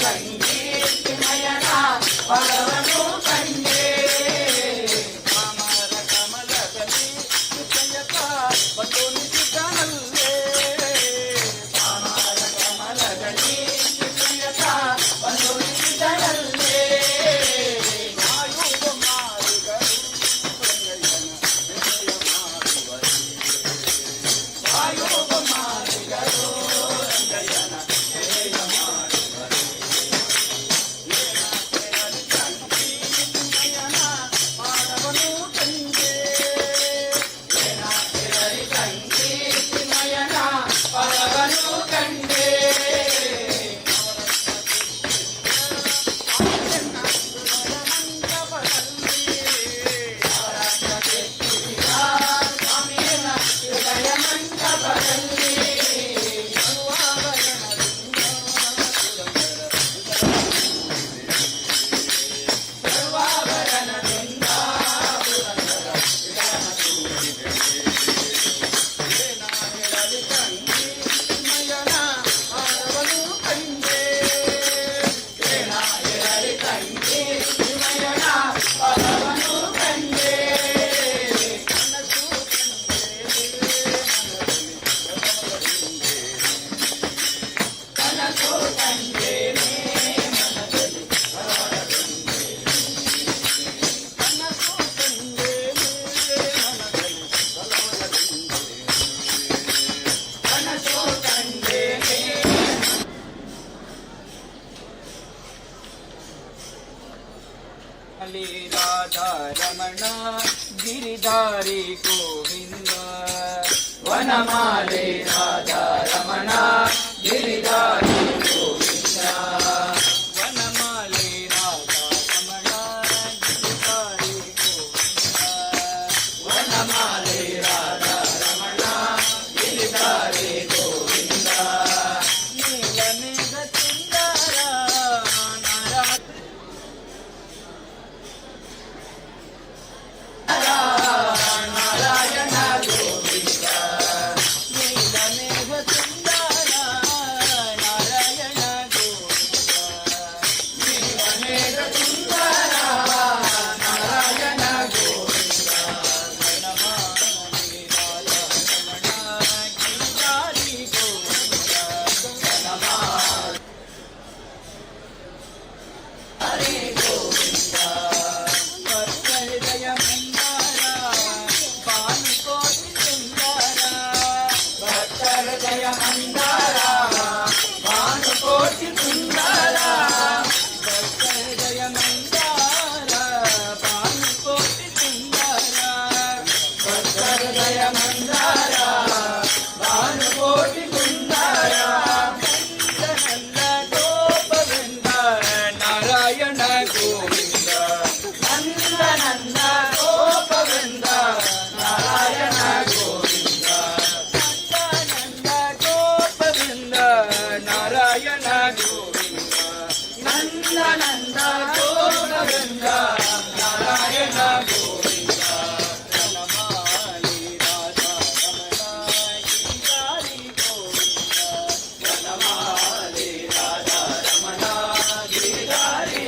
ಸಂಗೀತಮಯನ ಪದವನ್ನು ಕಂಡೆ ಅಮರ ಕಮಲದಲ್ಲಿ ನಿತ್ಯತ ಬಂದು ನಿಂತಿದ್ದಾನಲ್ಲೇ ಅಮರ ಕಮಲದಲ್ಲಿ ನಿತ್ಯತ ಬಂದು ನಿಂತಿದ್ದನಲ್ಲೇ ಆಯುಧ ಮಾರಿದರು ರಂಗಯ್ಯನ ಜಯ ಮಾಡುವರೇ ಆಯೋಗ ಮಾಡಿದರು ರಂಗಯ್ಯನ ಜಯ ಮಾಡುವರು ಸಂಗೀತಮಯನ ಪಾದವನ್ನು ಕಂಡೆ ಏನಾಗಿರಲಿ ಸಂಗೀತಮಯನ ಪದವನ್ನು ಕಂಡೆ ಸ್ವಾಮಿಯ ಹೃದಯ ಮಂಟಪದಲ್ಲಿ ಸರ್ವಾಭರಣದಿಂದ ಏನಾಗಿರಲಿ ಸಂಗೀತಮಯನ ಪದವನ್ನು ಕಂಡೆ ಕನಸು ಕಂಡೇನೆ ಮನದಲ್ಲಿ ಕನಸು ಕಂಡೇನೆ ರಾಧಾ ರಮಣ ಗಿರಿಧಾರಿ ಗೋವಿಂದ ವನಮಾಲೆ ರಾಧಾ ರಮಣ ಗಿರಿಧಾರಿ ಗೋವಿಂದ ವನಮಾಲೆ ರಾಧಾ ರಮಣ ಗಿರಿಧಾರಿ ಗೋವಿಂದ ವನಮಾಲೆ ರಾಧಾ ರಮಣ ಗಿರಿಧಾರಿ ಗೋವಿಂದ ನೀಲಮೇಘ ಸುಂದರ ನಾರಾಯಣ ಗೋವಿಂದ ನೀಲಮೇಘ ಸುಂದರ ನಾರಾಯಣ ಗೋವಿಂದ ನೀಲಮೇಘ ಸುಂದರ ನಾರಾಯಣ ಗೋವಿಂದ ವನಮಾಲೆ ರಾಧಾ ರಮಣ ಗಿರಿಧಾರಿ ಗೋವಿಂದ ಹರಿ ಗೋವಿಂದ ಭಕ್ತಹೃದಯ ಮಂದಾರ ಭಾನುಕೋಟಿ ಸುಂದರ ಭಕ್ತರ ಜಯ ಮಂದಾರ ಭಾನುಕೋಟಿ ಸುಂದರ ಭಕ್ತಹೃದಯ ಮಂದಾರ ಭಾನುಕೋಟಿ ಸುಂದರ ಭಕ್ತರ ಜಯ ಮಂದಾರ ಭಾನುಕೋಟಿ ಸುಂದರ ನಂದ ಗೋಪವೃಂದ ನಾರಾಯಣ ಗೋವಿಂದ ನಂದ ನಂದ ಗೋಪವೃಂದ ನಾರಾಯಣ ಗೋವಿಂದ ನಂದ ಗೋಪವೃಂದ ನಾರಾಯಣ ಗೋವಿಂದ ನಂದ ನಂದ ಗೋಪವೃಂದ ನಾರಾಯಣ ಗೋವಿಂದ ವನಮಾಲಿ ರಾಧಾ ರಮಣ ಗಿರಿಧಾರಿ ಗೋವಿಂದ ವನಮಾಲೆ ರಾಧಾ ರಮಣ ಗಿರಿಧಾರಿ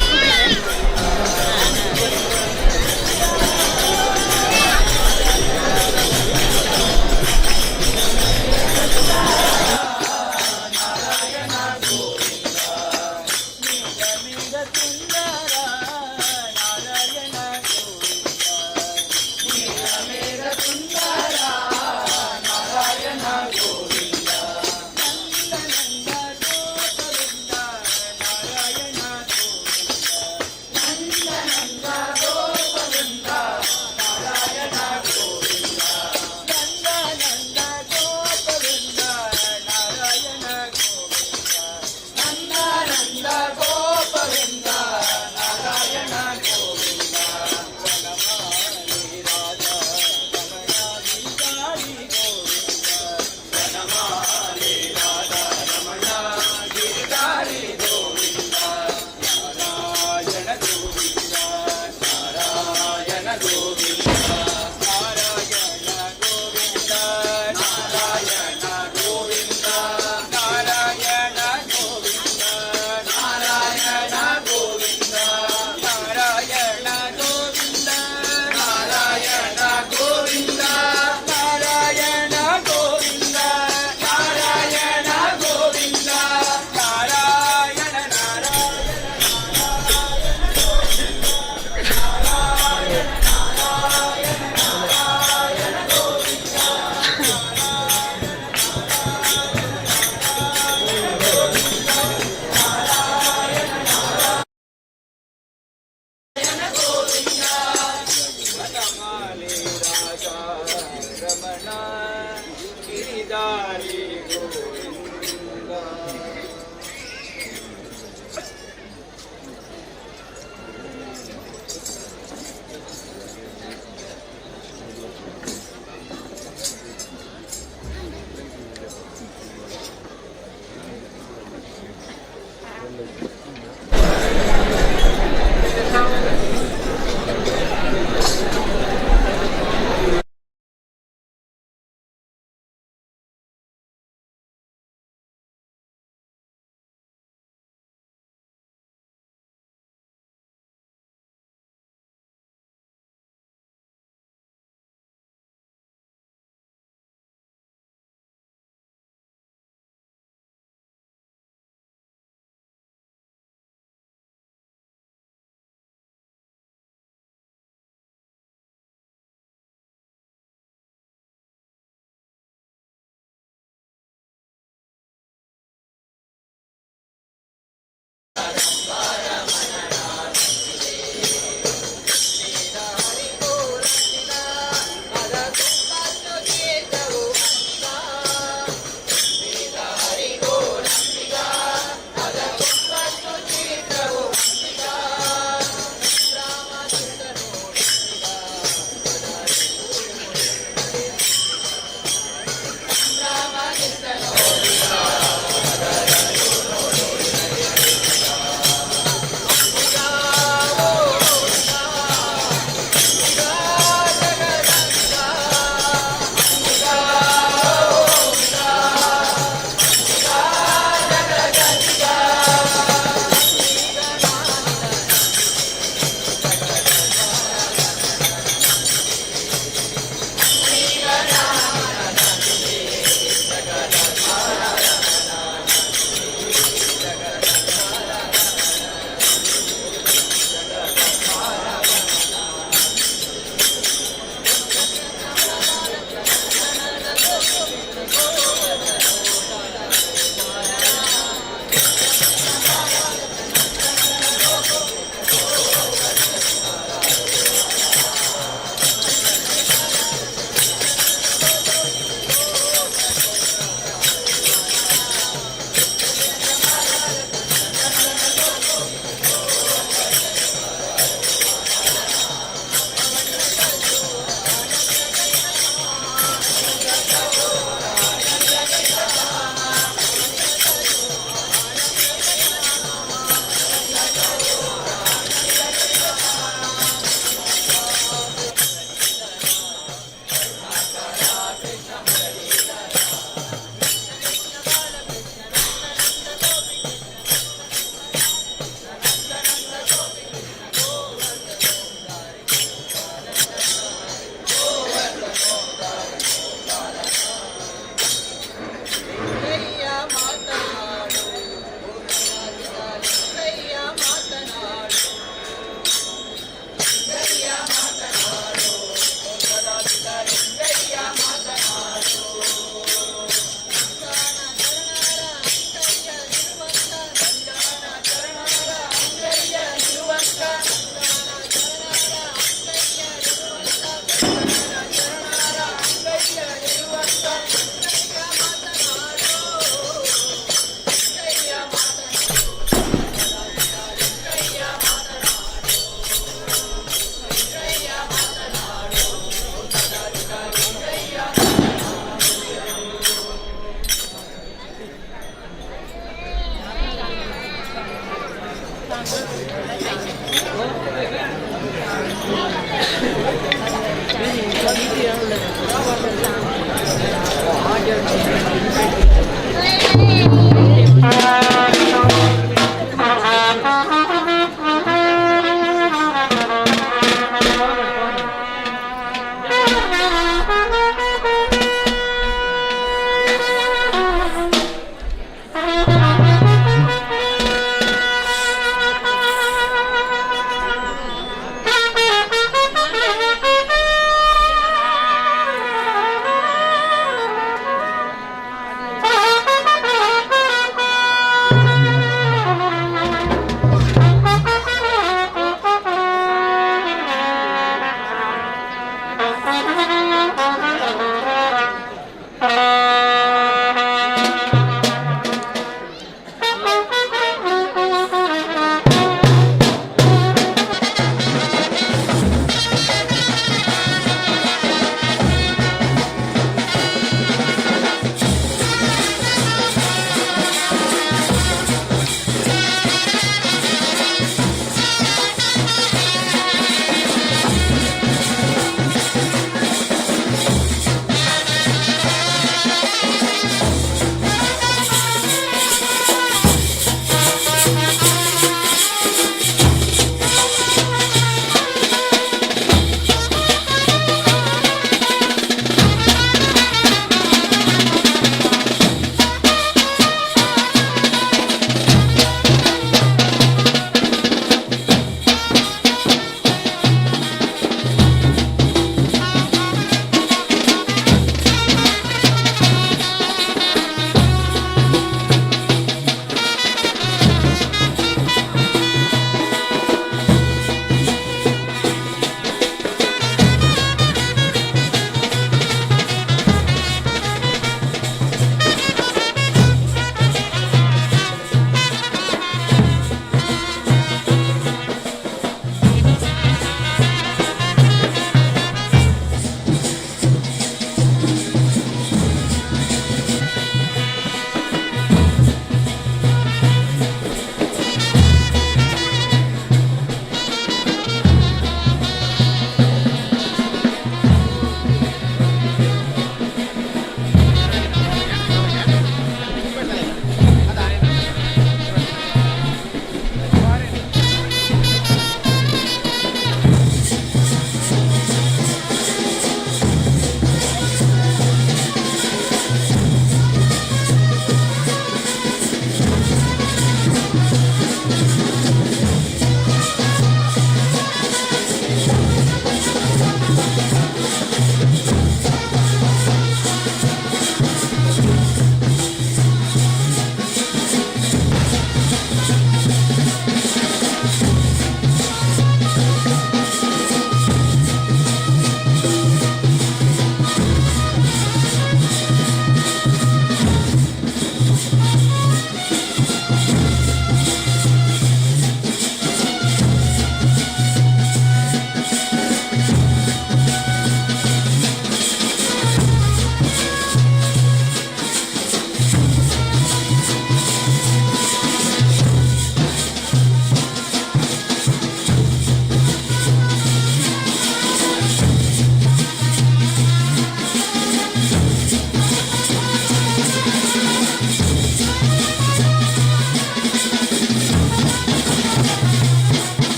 ನಾರಾಯಣ ಗೋವಿಂದ ನೀಲಮೇಘ ಸುಂದರ ನಾರಾಯಣ ಗೋವಿಂದ ನೀಲಮೇಘ ಸುಂದರ ನಾರಾಯಣ ಗೋವಿಂದ ನಂದ ಗೋಪವೃಂದ ನಾರಾಯಣ ಗೋವಿಂದ ನಂದ ನಂದ ಗೋಪವೃಂದ ನಾರಾಯಣ ಗೋವಿಂದ ನಂದ ಗೋಪವೃಂದ ನಾರಾಯಣ ಗೋವಿಂದ ನಂದ ನಂದ ಗೋಪವೃಂದ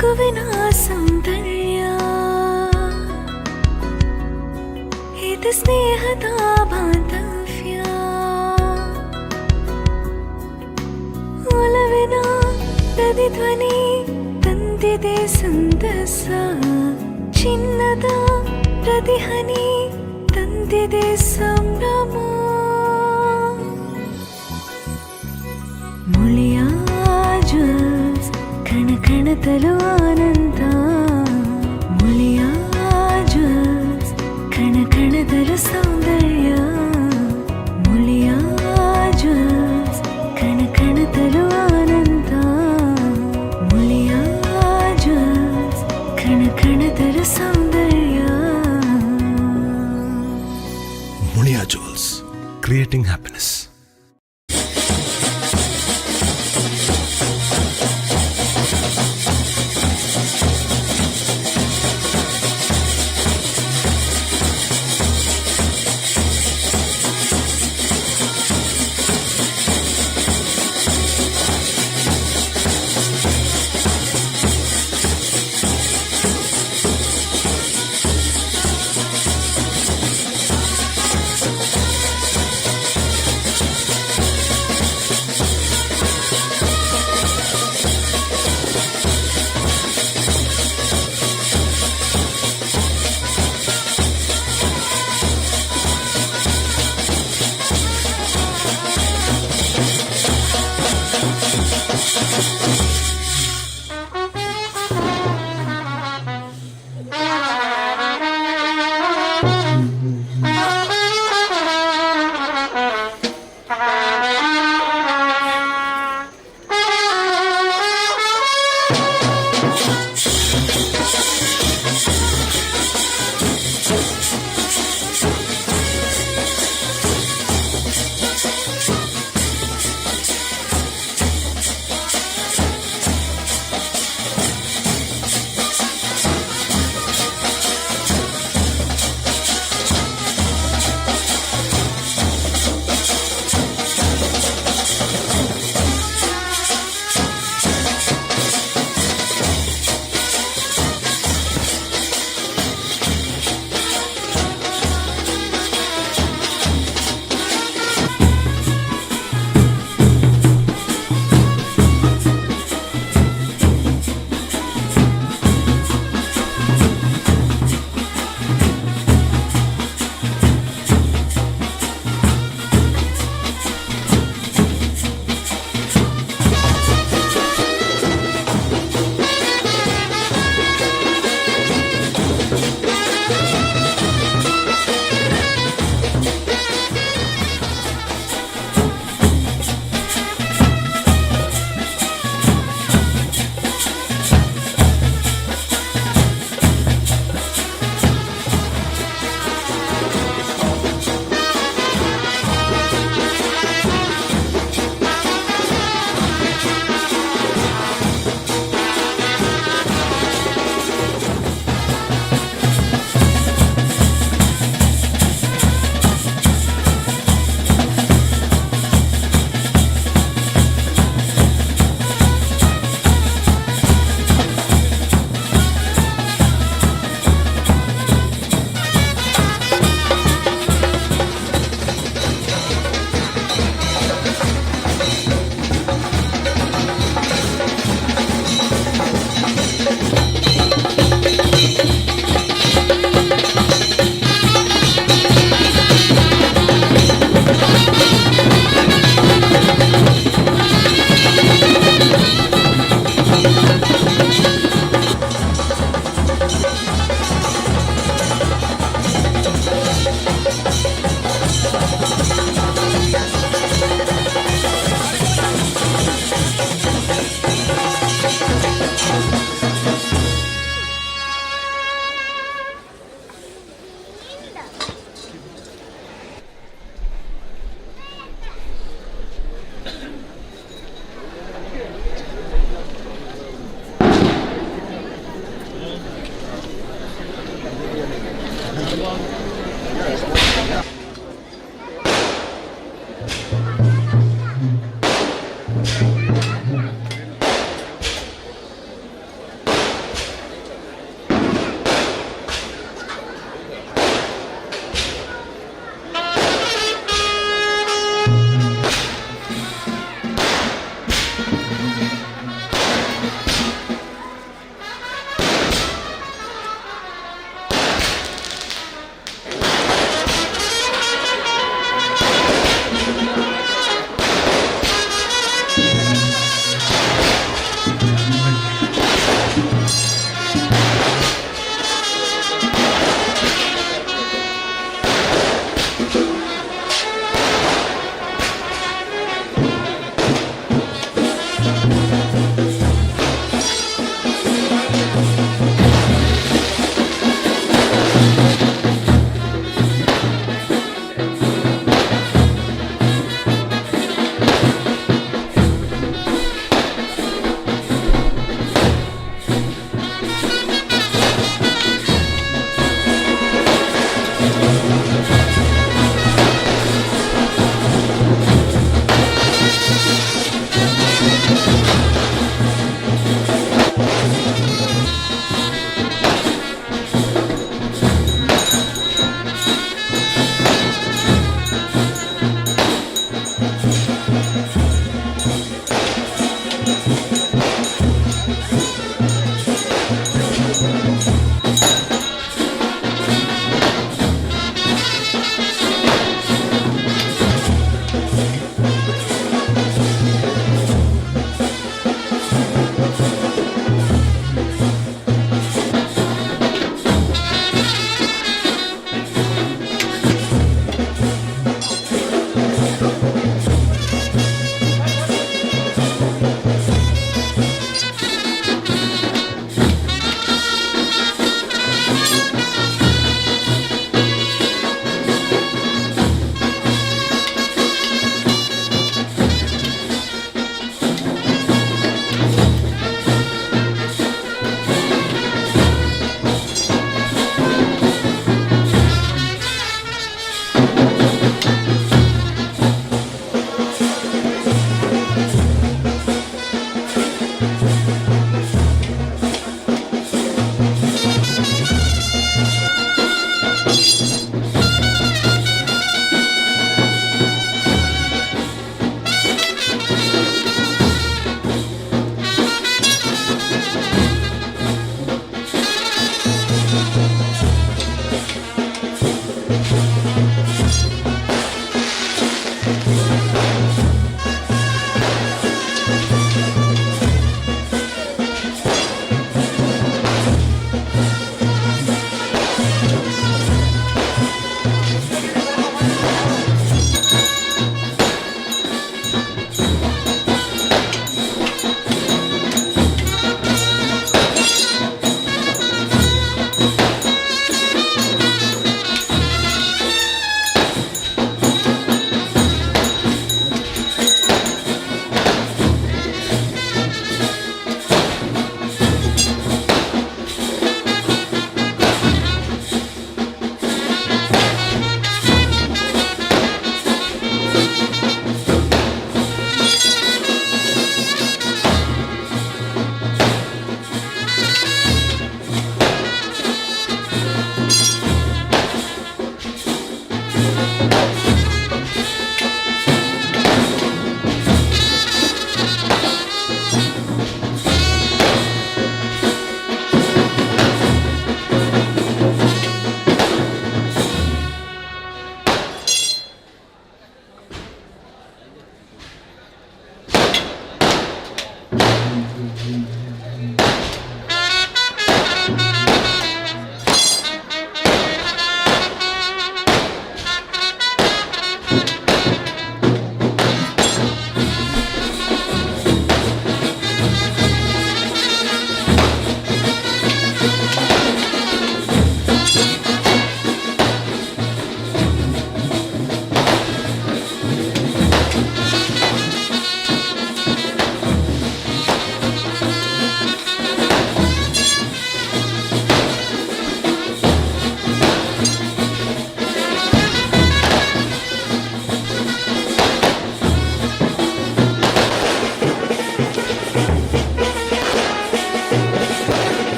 ನಗುವಿನ ಸೌಂದರ್ಯ ಇದು ಸ್ನೇಹದ ಬಾಂಧವ್ಯ ಒಲವಿನ ಪ್ರತಿಧ್ವನಿ ತಂದಿದೆ ಸಂತಸ ಚಿನ್ನದ ಪ್ರತಿಹನಿ ತಂದಿದೆ ಸಂಭ್ರಮ ಮುಳಿಯ ಜ್ಯೂಸ್ ಕಣ ಕಣದಲು ಆನಂದ ಮುಳಿಯ ಜ್ಯೂಸ್ ಕಣ ಕಣದಲು ಸೌಂದರ್ಯ ಮುಳಿಯ ಜ್ಯೂಸ್ ಕಣ ಕಣದಲು ಆನಂದ ಮುಳಿಯ ಜ್ಯೂಸ್ ಕಣ ಕಣದಲು ಸೌಂದರ್ಯ Mulia Jewels, creating happiness.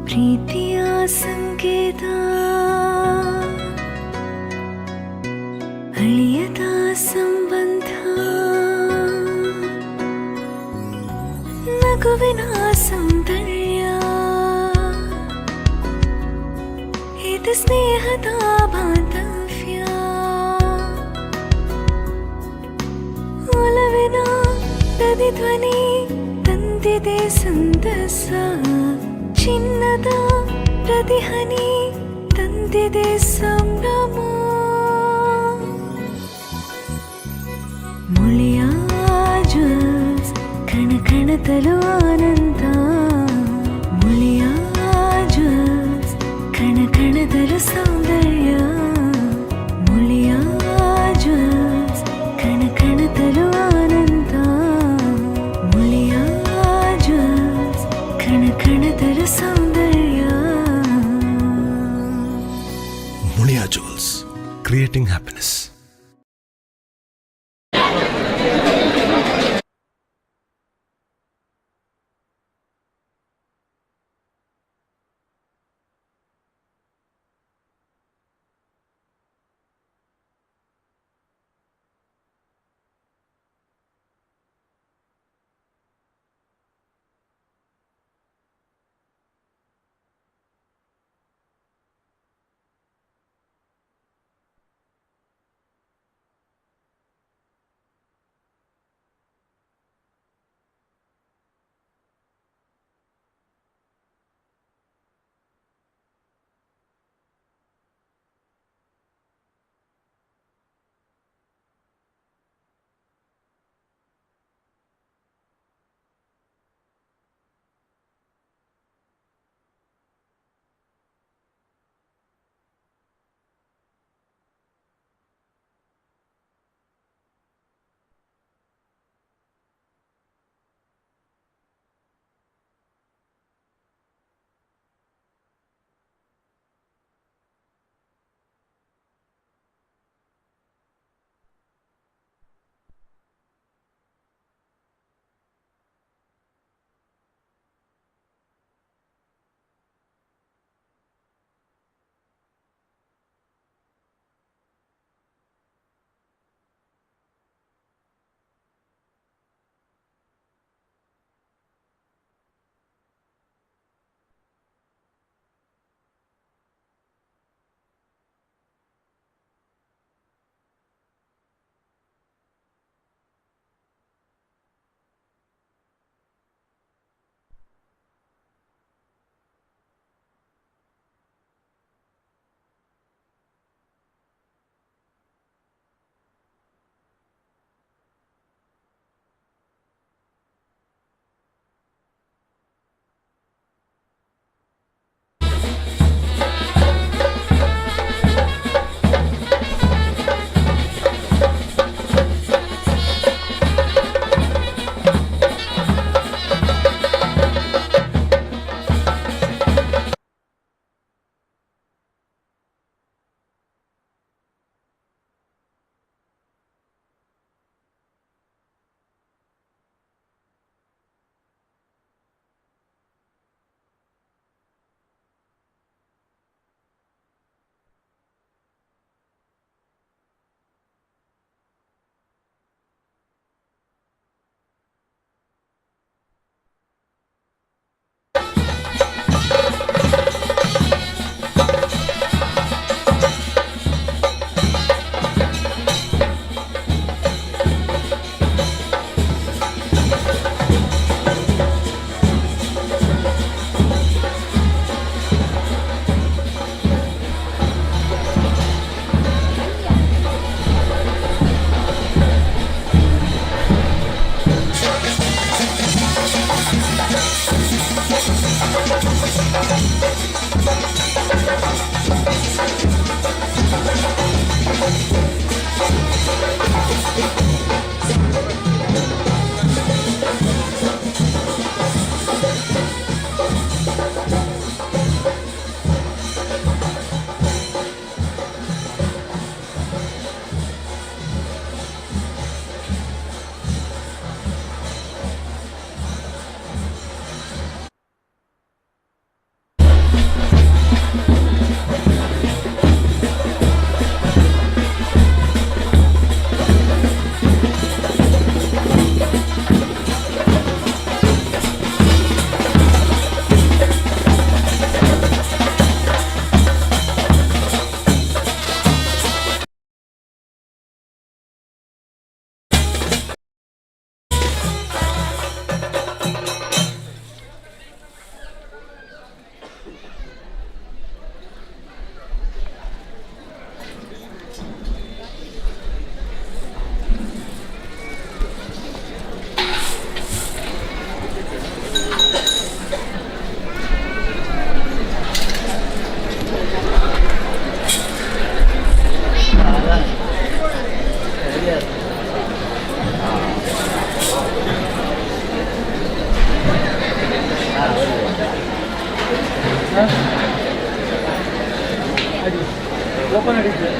ಪ್ರೀತಿಯ ಸಂಕೇತ ಅಳಿಯದ ಸಂಬಂಧ ನಗುವಿನ ಸೌಂದರ್ಯ ಇದು ಸ್ನೇಹದ ಬಾಂಧವ್ಯ ಒಲವಿನ ಪ್ರತಿಧ್ವನಿ ತಂದಿದೆ ಸಂತಸ ಚಿನ್ನದ ಪ್ರತಿಹನಿ ತಂದಿದೆ ಸಂಭ್ರಮ ಮುಳಿಯ ಜ್ಯೂಸ್ ಕಣ ಕಣದಲು ಆನಂದ ಮುಳಿಯ ಜ್ಯೂಸ್ ಕಣ ಕಣದಲು ಸೌಂದರ್ಯ ಮುಳಿಯ ಜ್ಯೂಸ್ ಕಣ ಕಣದಲು ಆನಂದ ಮುಳಿಯ ಜ್ಯೂಸ್ ಕಣ ಕಣದಲು ಸೌಂದರ್ಯ Muliya jewels creating happiness. Open ಅಡಿದ್ದೆ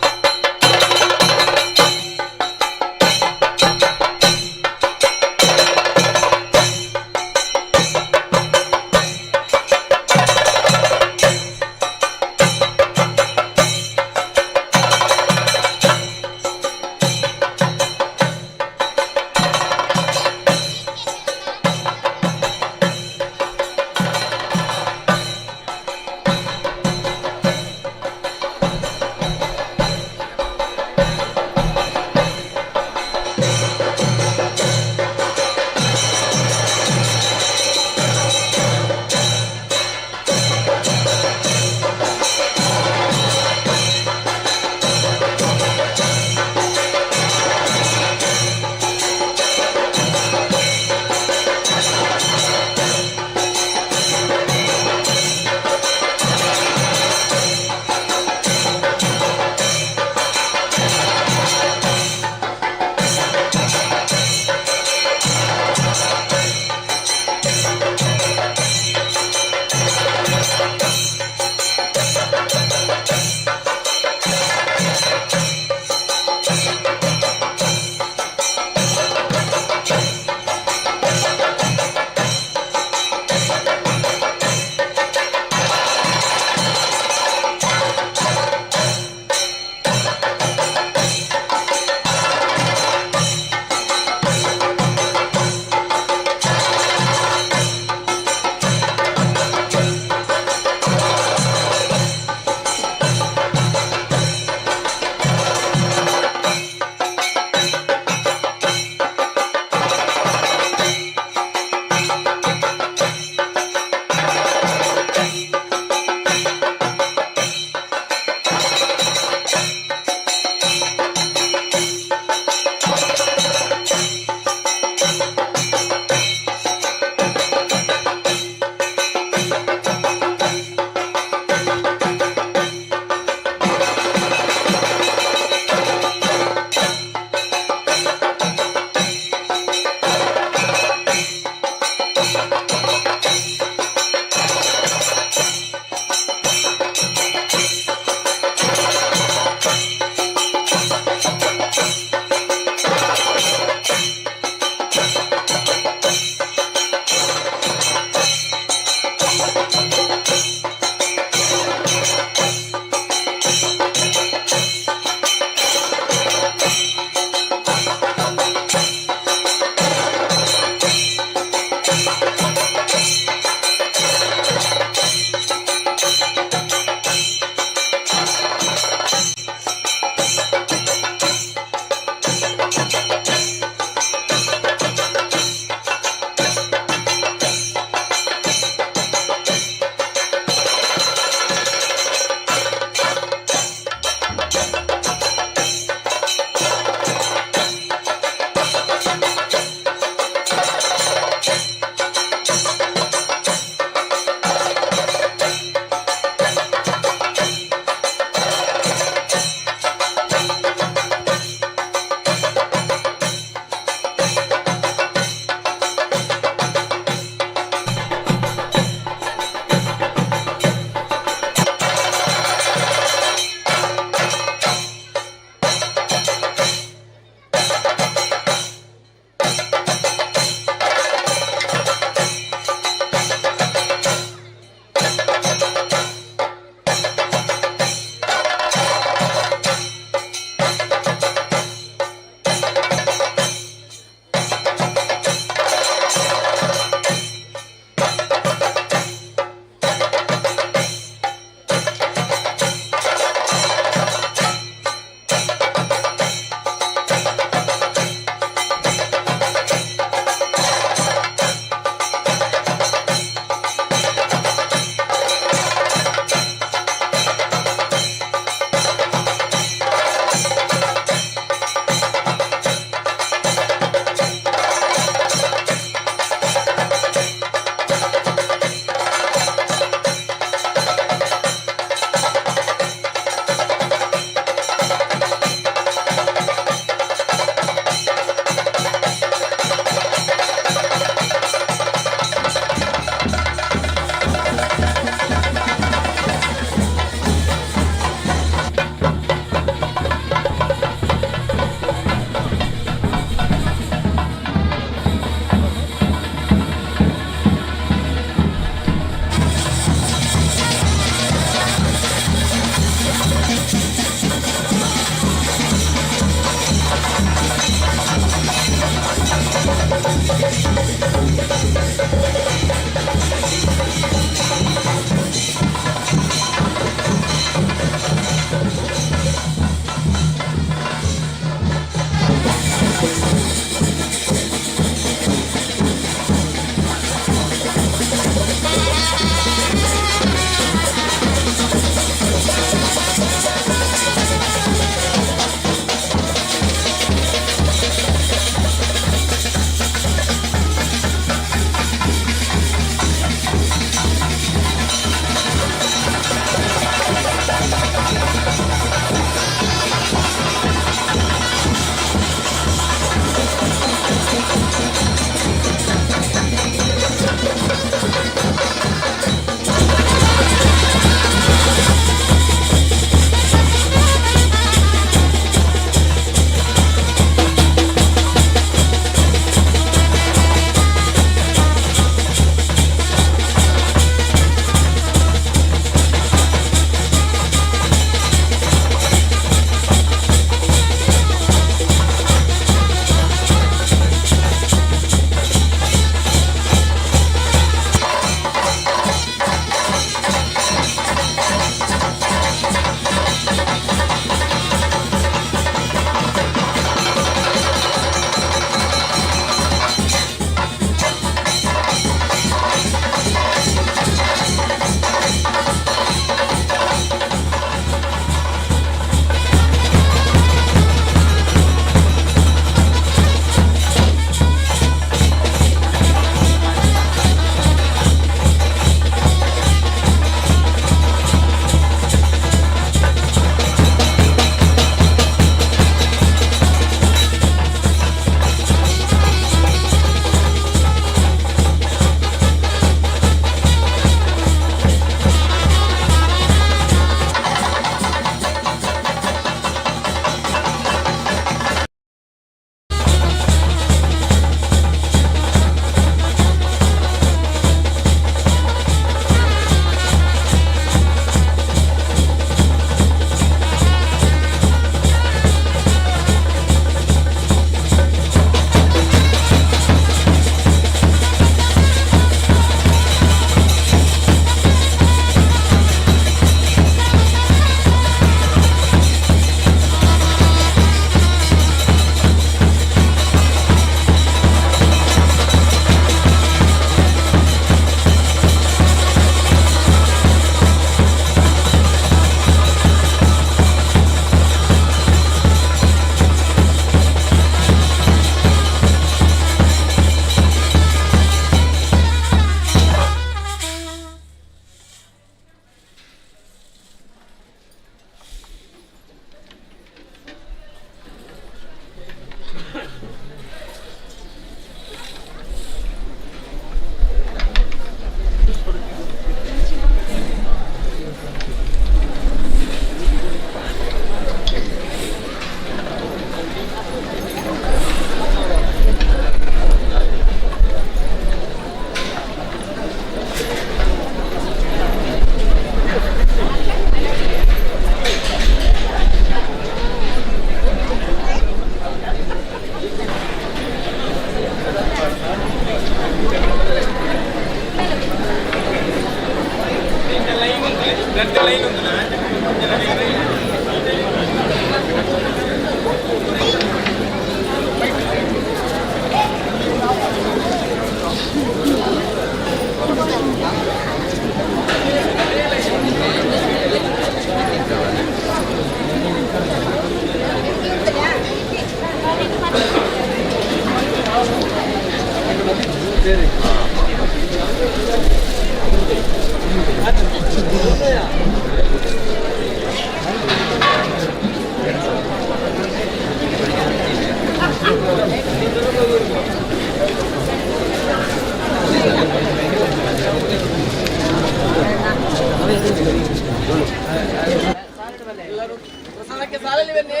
ಪ್ರಸಾದಕ್ಕೆ ಸಾಲಲ್ಲಿ ಬನ್ನಿ,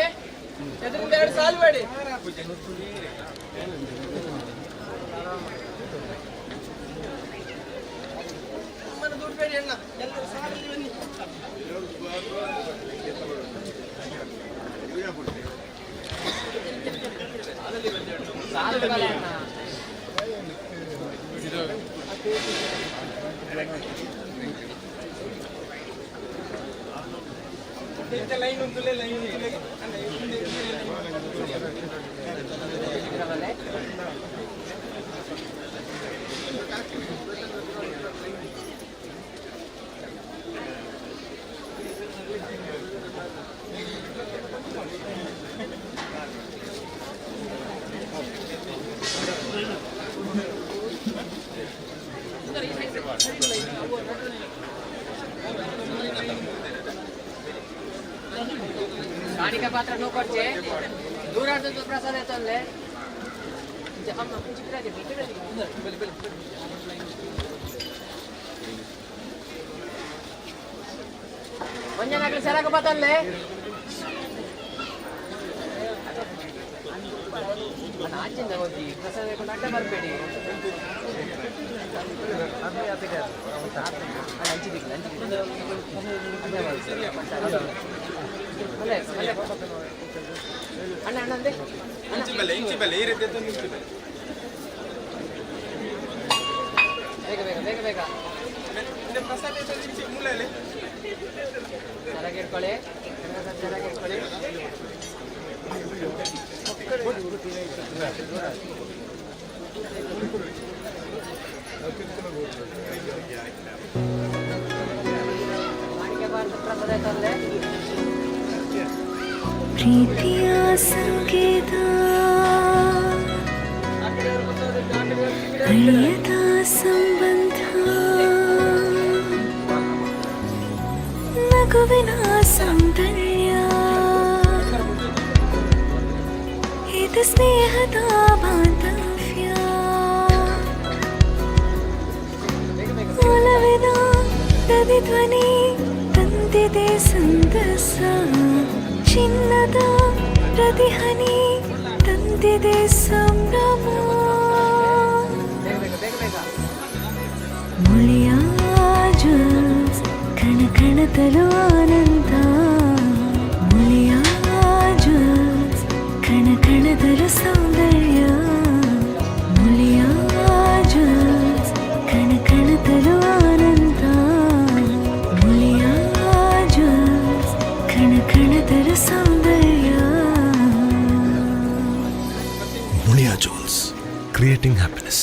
ಎದುರಿಂದ 2 ಸಾಲು ಬೇಡಿ. ನಮ್ಮನ್ನು ದುಡ್ಡು ಬೇಡಿ ಅಣ್ಣ, ಎಲ್ಲರೂ ಸಾಲಲ್ಲಿ ಬನ್ನಿ. ಲೈನ್ ಉಂಟು ಲೈನ್ गाड़ी पात्र नो करछे दूर आते तो प्रसाद येतले हम चिकरा के बेटे बिल्कुल वंजनाकले सराक पातले आचिंद होती प्रसाद को अड्ड बरಬೇಡಿ ಅಣ್ಣ ಅಣ್ಣ ಅಂದೆ ಇಂಚಿ ಬಲೆ ಈ ರೀತಿ ಇಂಚಿ ಬಲೆ ಬೇಗ ಬೇಗ ಪ್ರಸಾದ ಇಂಚಿ ಮುಳ್ಳೆ ಸರಾಗ ಇಟ್ಕೊಳ್ಳಿ ಸರಾಗ ಇಟ್ಕೊಳ್ಳಿ ಪ್ರೀತಿಯ ಸಂಕೇತ ಅಳಿಯದ ಸಂಬಂಧ ನಗುವಿನ ಸೌಂದರ್ಯ ಇದು ಸ್ನೇಹದ ಬಾಂಧವ್ಯ ಒಲವಿನ ಪ್ರತಿಧ್ವನಿ ತಂದಿದೆ ಸಂದಸ ಚಿನ್ನದ ಪ್ರತಿಹನಿ ತಂದಿದೆ ಸಂಭ್ರಮ ಮುಳಿಯ ಜ್ಯೂಸ್ ಕಣ ಕಣದಲು ಆನಂದ ಮುಳಿಯ ಜ್ಯೂಸ್ ಕಣ ಕಣದಲು ಸೌಂದರ್ಯ ಮುಳಿಯ ಜ್ಯೂಸ್ ಕಣ ಕಣದಲು ಆನಂದ ಮುಳಿಯ ಜ್ಯೂಸ್ ಕಣ ಕಣದಲು ಸೌಂದರ್ಯ Mulia Jewels, creating happiness.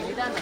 ನಿಧಾನ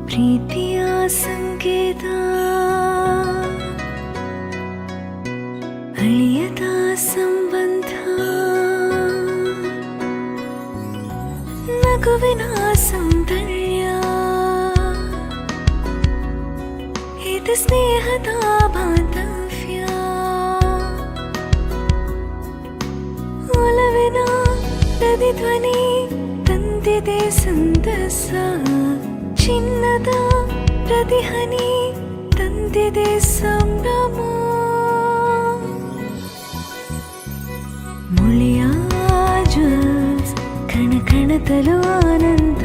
ಪ್ರೀತಿಯ ಸಂಕೇತ ಅಳಿಯದ ಸಂಬಂಧ ನಗುವಿನ ಸೌಂದರ್ಯ ಇದು ಸ್ನೇಹದ ಬಾಂಧವ್ಯ ಒಲವಿನ ಪ್ರತಿಧ್ವನಿ ತಂದಿದೆ ಸಂತಸ ಚಿನ್ನದ ಪ್ರತಿಹನಿ ತಂದಿದೆ ಸಂಭ್ರಮ ಮುಳಿಯ ಜ್ಯೂಸ್ ಕಣ ಕಣದಲು ಆನಂದ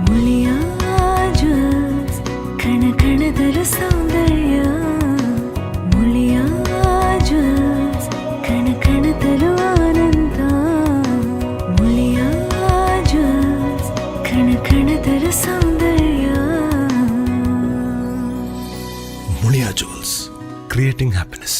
ಮುಳಿಯ ಜ್ಯೂಸ್ ಕಣ ಕಣದಲು ಸೌಂದರ್ಯ ಮುಳಿಯ ಜ್ಯೂಸ್ ಕಣ ಕಣದಲು ಆನಂದ ಮುಳಿಯ ಜ್ಯೂಸ್ ಕಣ ಕಣದಲು ಸೌಂದರ್ಯ Mulia Jewels, creating happiness.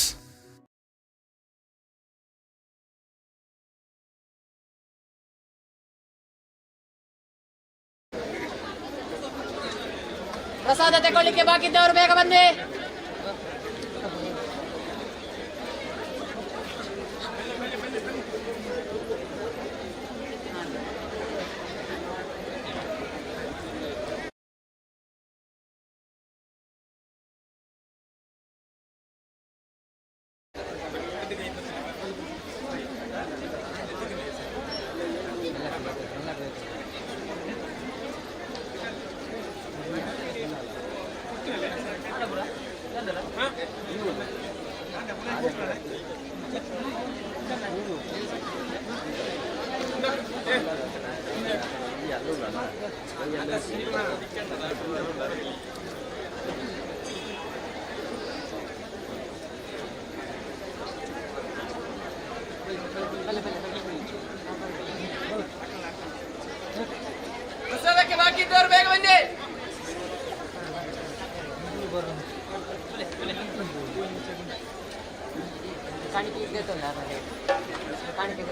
ಪ್ರಸಾದ ತಗೊಳ್ಳಿಕ್ಕೆ ಬಾಕಿದ್ದವರು ಬೇಗ ಬನ್ನಿ. ಪ್ರಸಾದಕ್ಕೆ ಬಾಕಿದ್ದವರು ಬೇಗ ಬನ್ನಿ. ಕಾಣಿಕೆ ಇದ್ದಲ್ಲ ಕಾಣಿಕೆ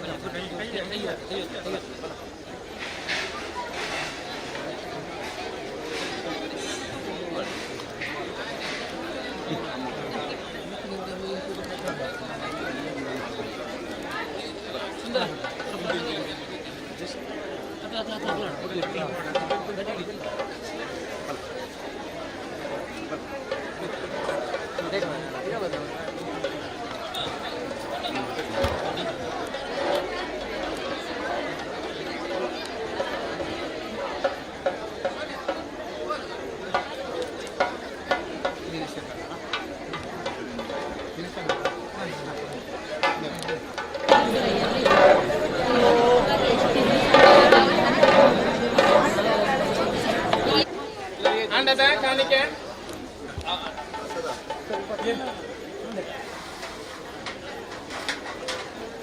ಅಂಡದ ಕಾಣಿಕೆ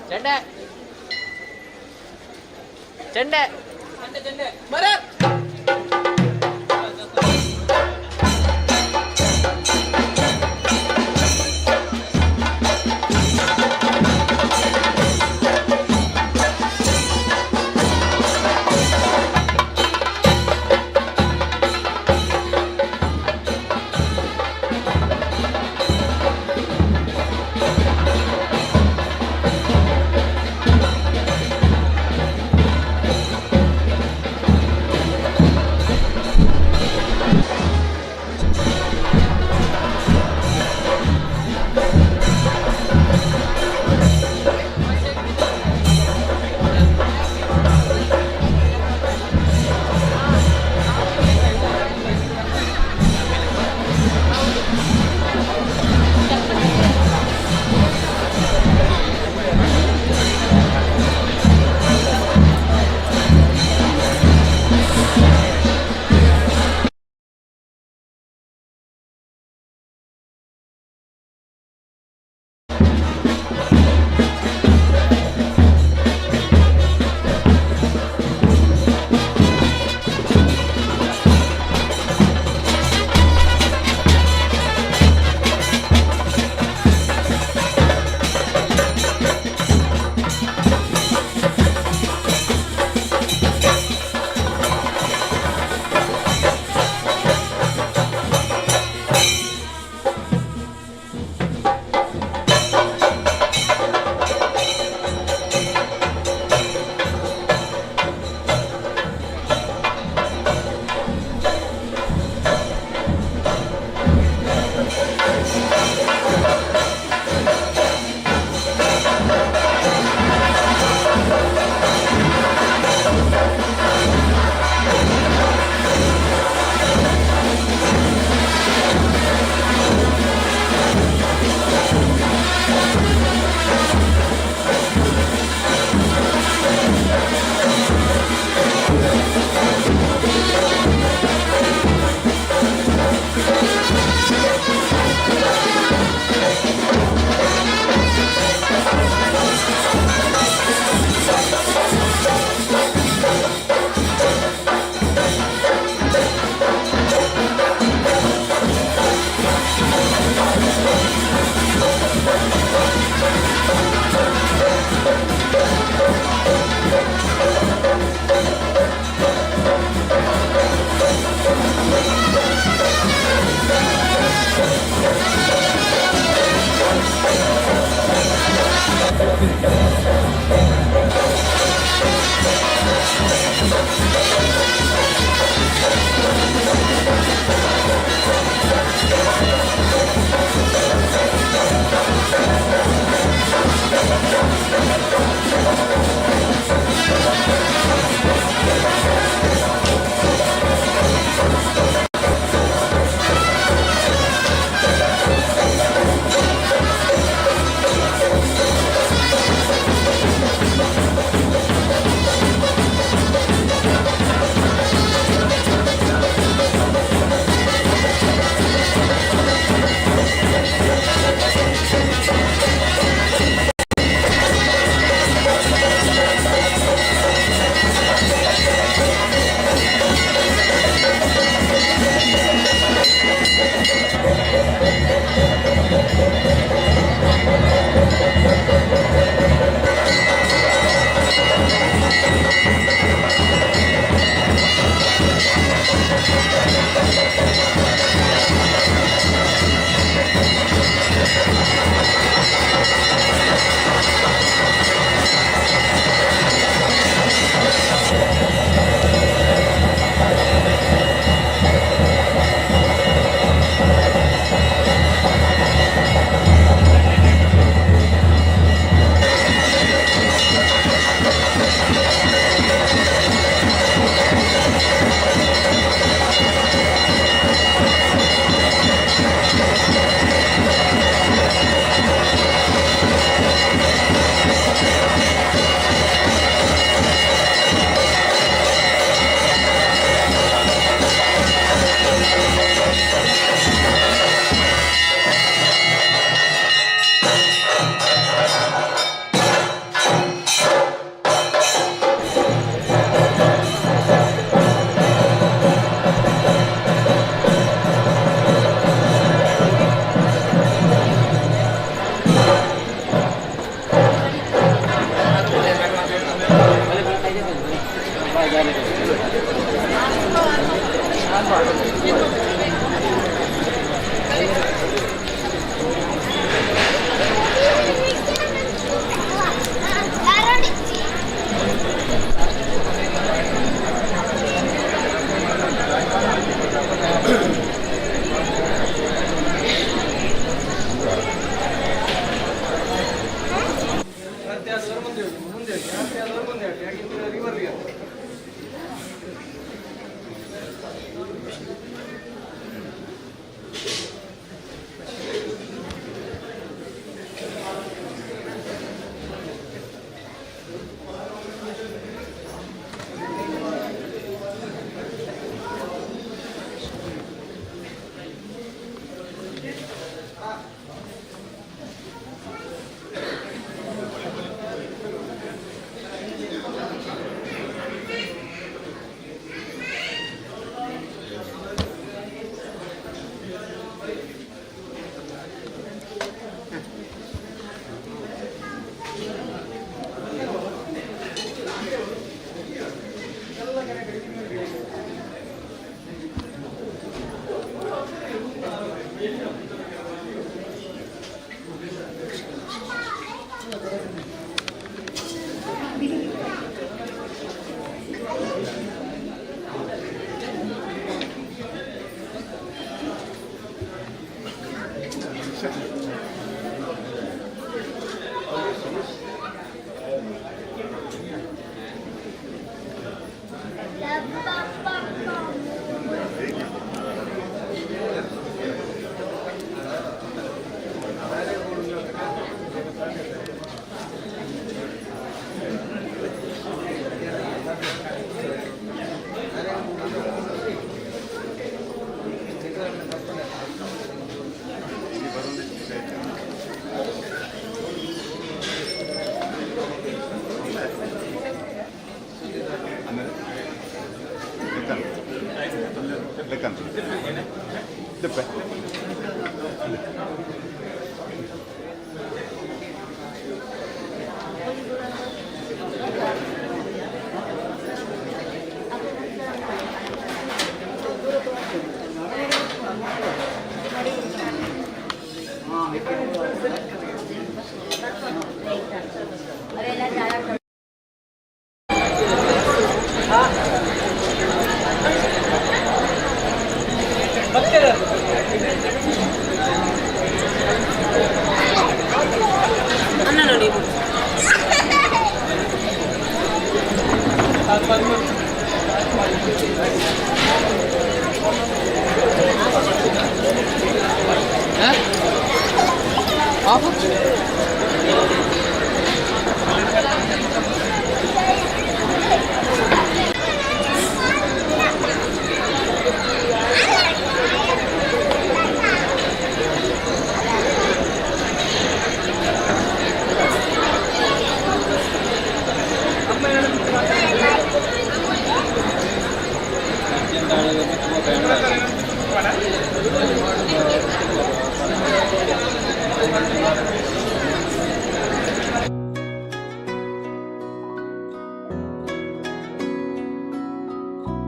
ಚೆಂಡೆ ಚೆಂಡೆ ಚೆಂಡೆ ಮರ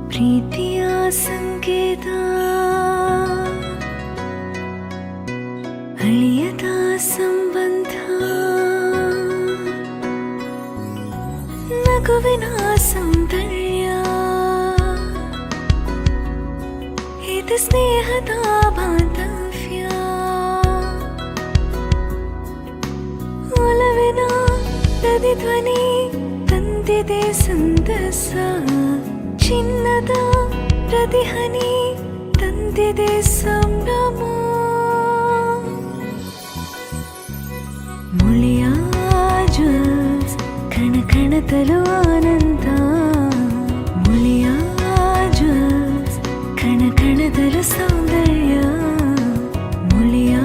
ಪ್ರೀತಿಯ ಸಂಕೇತ ಅಳಿಯದ ಸಂಬಂಧ ನಗುವಿನ ಸೌಂದರ್ಯ ಇದು ಸ್ನೇಹದ ಬಾಂಧವ್ಯ ಒಲವಿನ ಪ್ರತಿಧ್ವನಿ ತಂದಿದೆ ಸಂತಸ ಚಿನ್ನದ ಪ್ರತಿಹನಿ ತಂದಿದೆ ಸಂಭ್ರಮ ಮುಳಿಯ ಜ್ಯೂಸ್ ಕಣ ಕಣದಲು ಆನಂದ ಮುಳಿಯ ಜ್ಯೂಸ್ ಕಣ ಕಣದಲು ಸೌಂದರ್ಯ ಮುಳಿಯ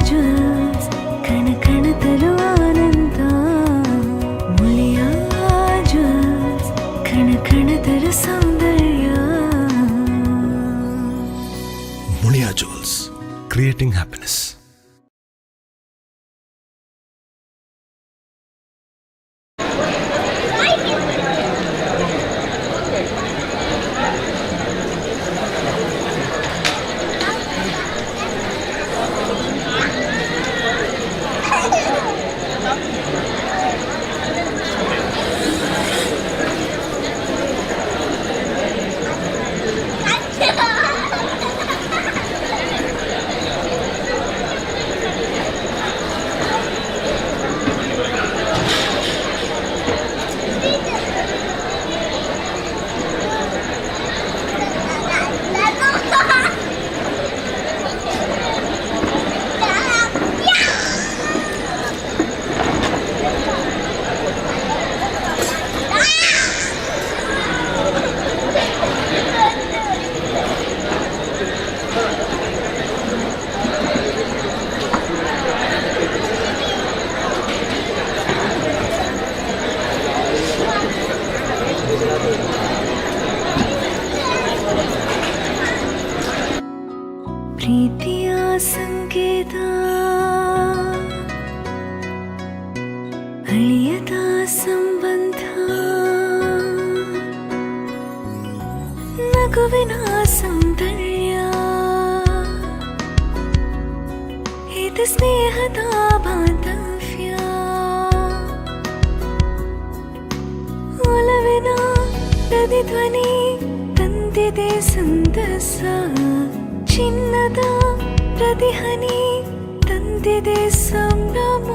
ಜ್ಯೂಸ್ ಕಣ ಕಣದಲು ಆನಂದ ಮುಳಿಯ ಜ್ಯೂಸ್ ಕಣ ಕಣದಲು ಸೌಂದರ್ಯ Mulia Jewels, creating happiness. ಪ್ರೀತಿಯ ಸಂಕೇತ ಅಳಿಯದ ಸಂಬಂಧ ನಗುವಿನ ಸೌಂದರ್ಯ ಇದು ಸ್ನೇಹದ ಬಾಂಧವ್ಯ ಒಲವಿನ ಪ್ರತಿಧ್ವನಿ ತಂದಿದೆ ಸಂತಸ ಚಿನ್ನದ ಪ್ರತಿಹನಿ ತಂದಿದೆ ಸಂಭ್ರಮ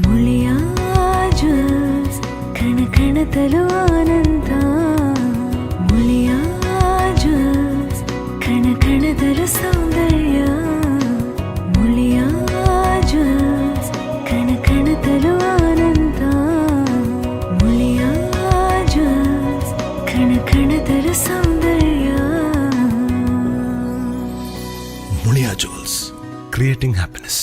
ಮುಳಿಯ ಜ್ಯೂಸ್ ಕಣ ಕಣದಲು ಆನಂದ ಮುಳಿಯ ಜ್ಯೂಸ್ ಕಣ ಕಣದಲು ಸೌಂದರ್ಯ ಮುಳಿಯ ಜ್ಯೂಸ್ ಕಣ ಕಣದಲು ಆನಂದ ಮುಳಿಯ ಜ್ಯೂಸ್ ಕಣ ಕಣದಲು ಸೌಂದರ್ಯ Mulia Jewels, creating happiness.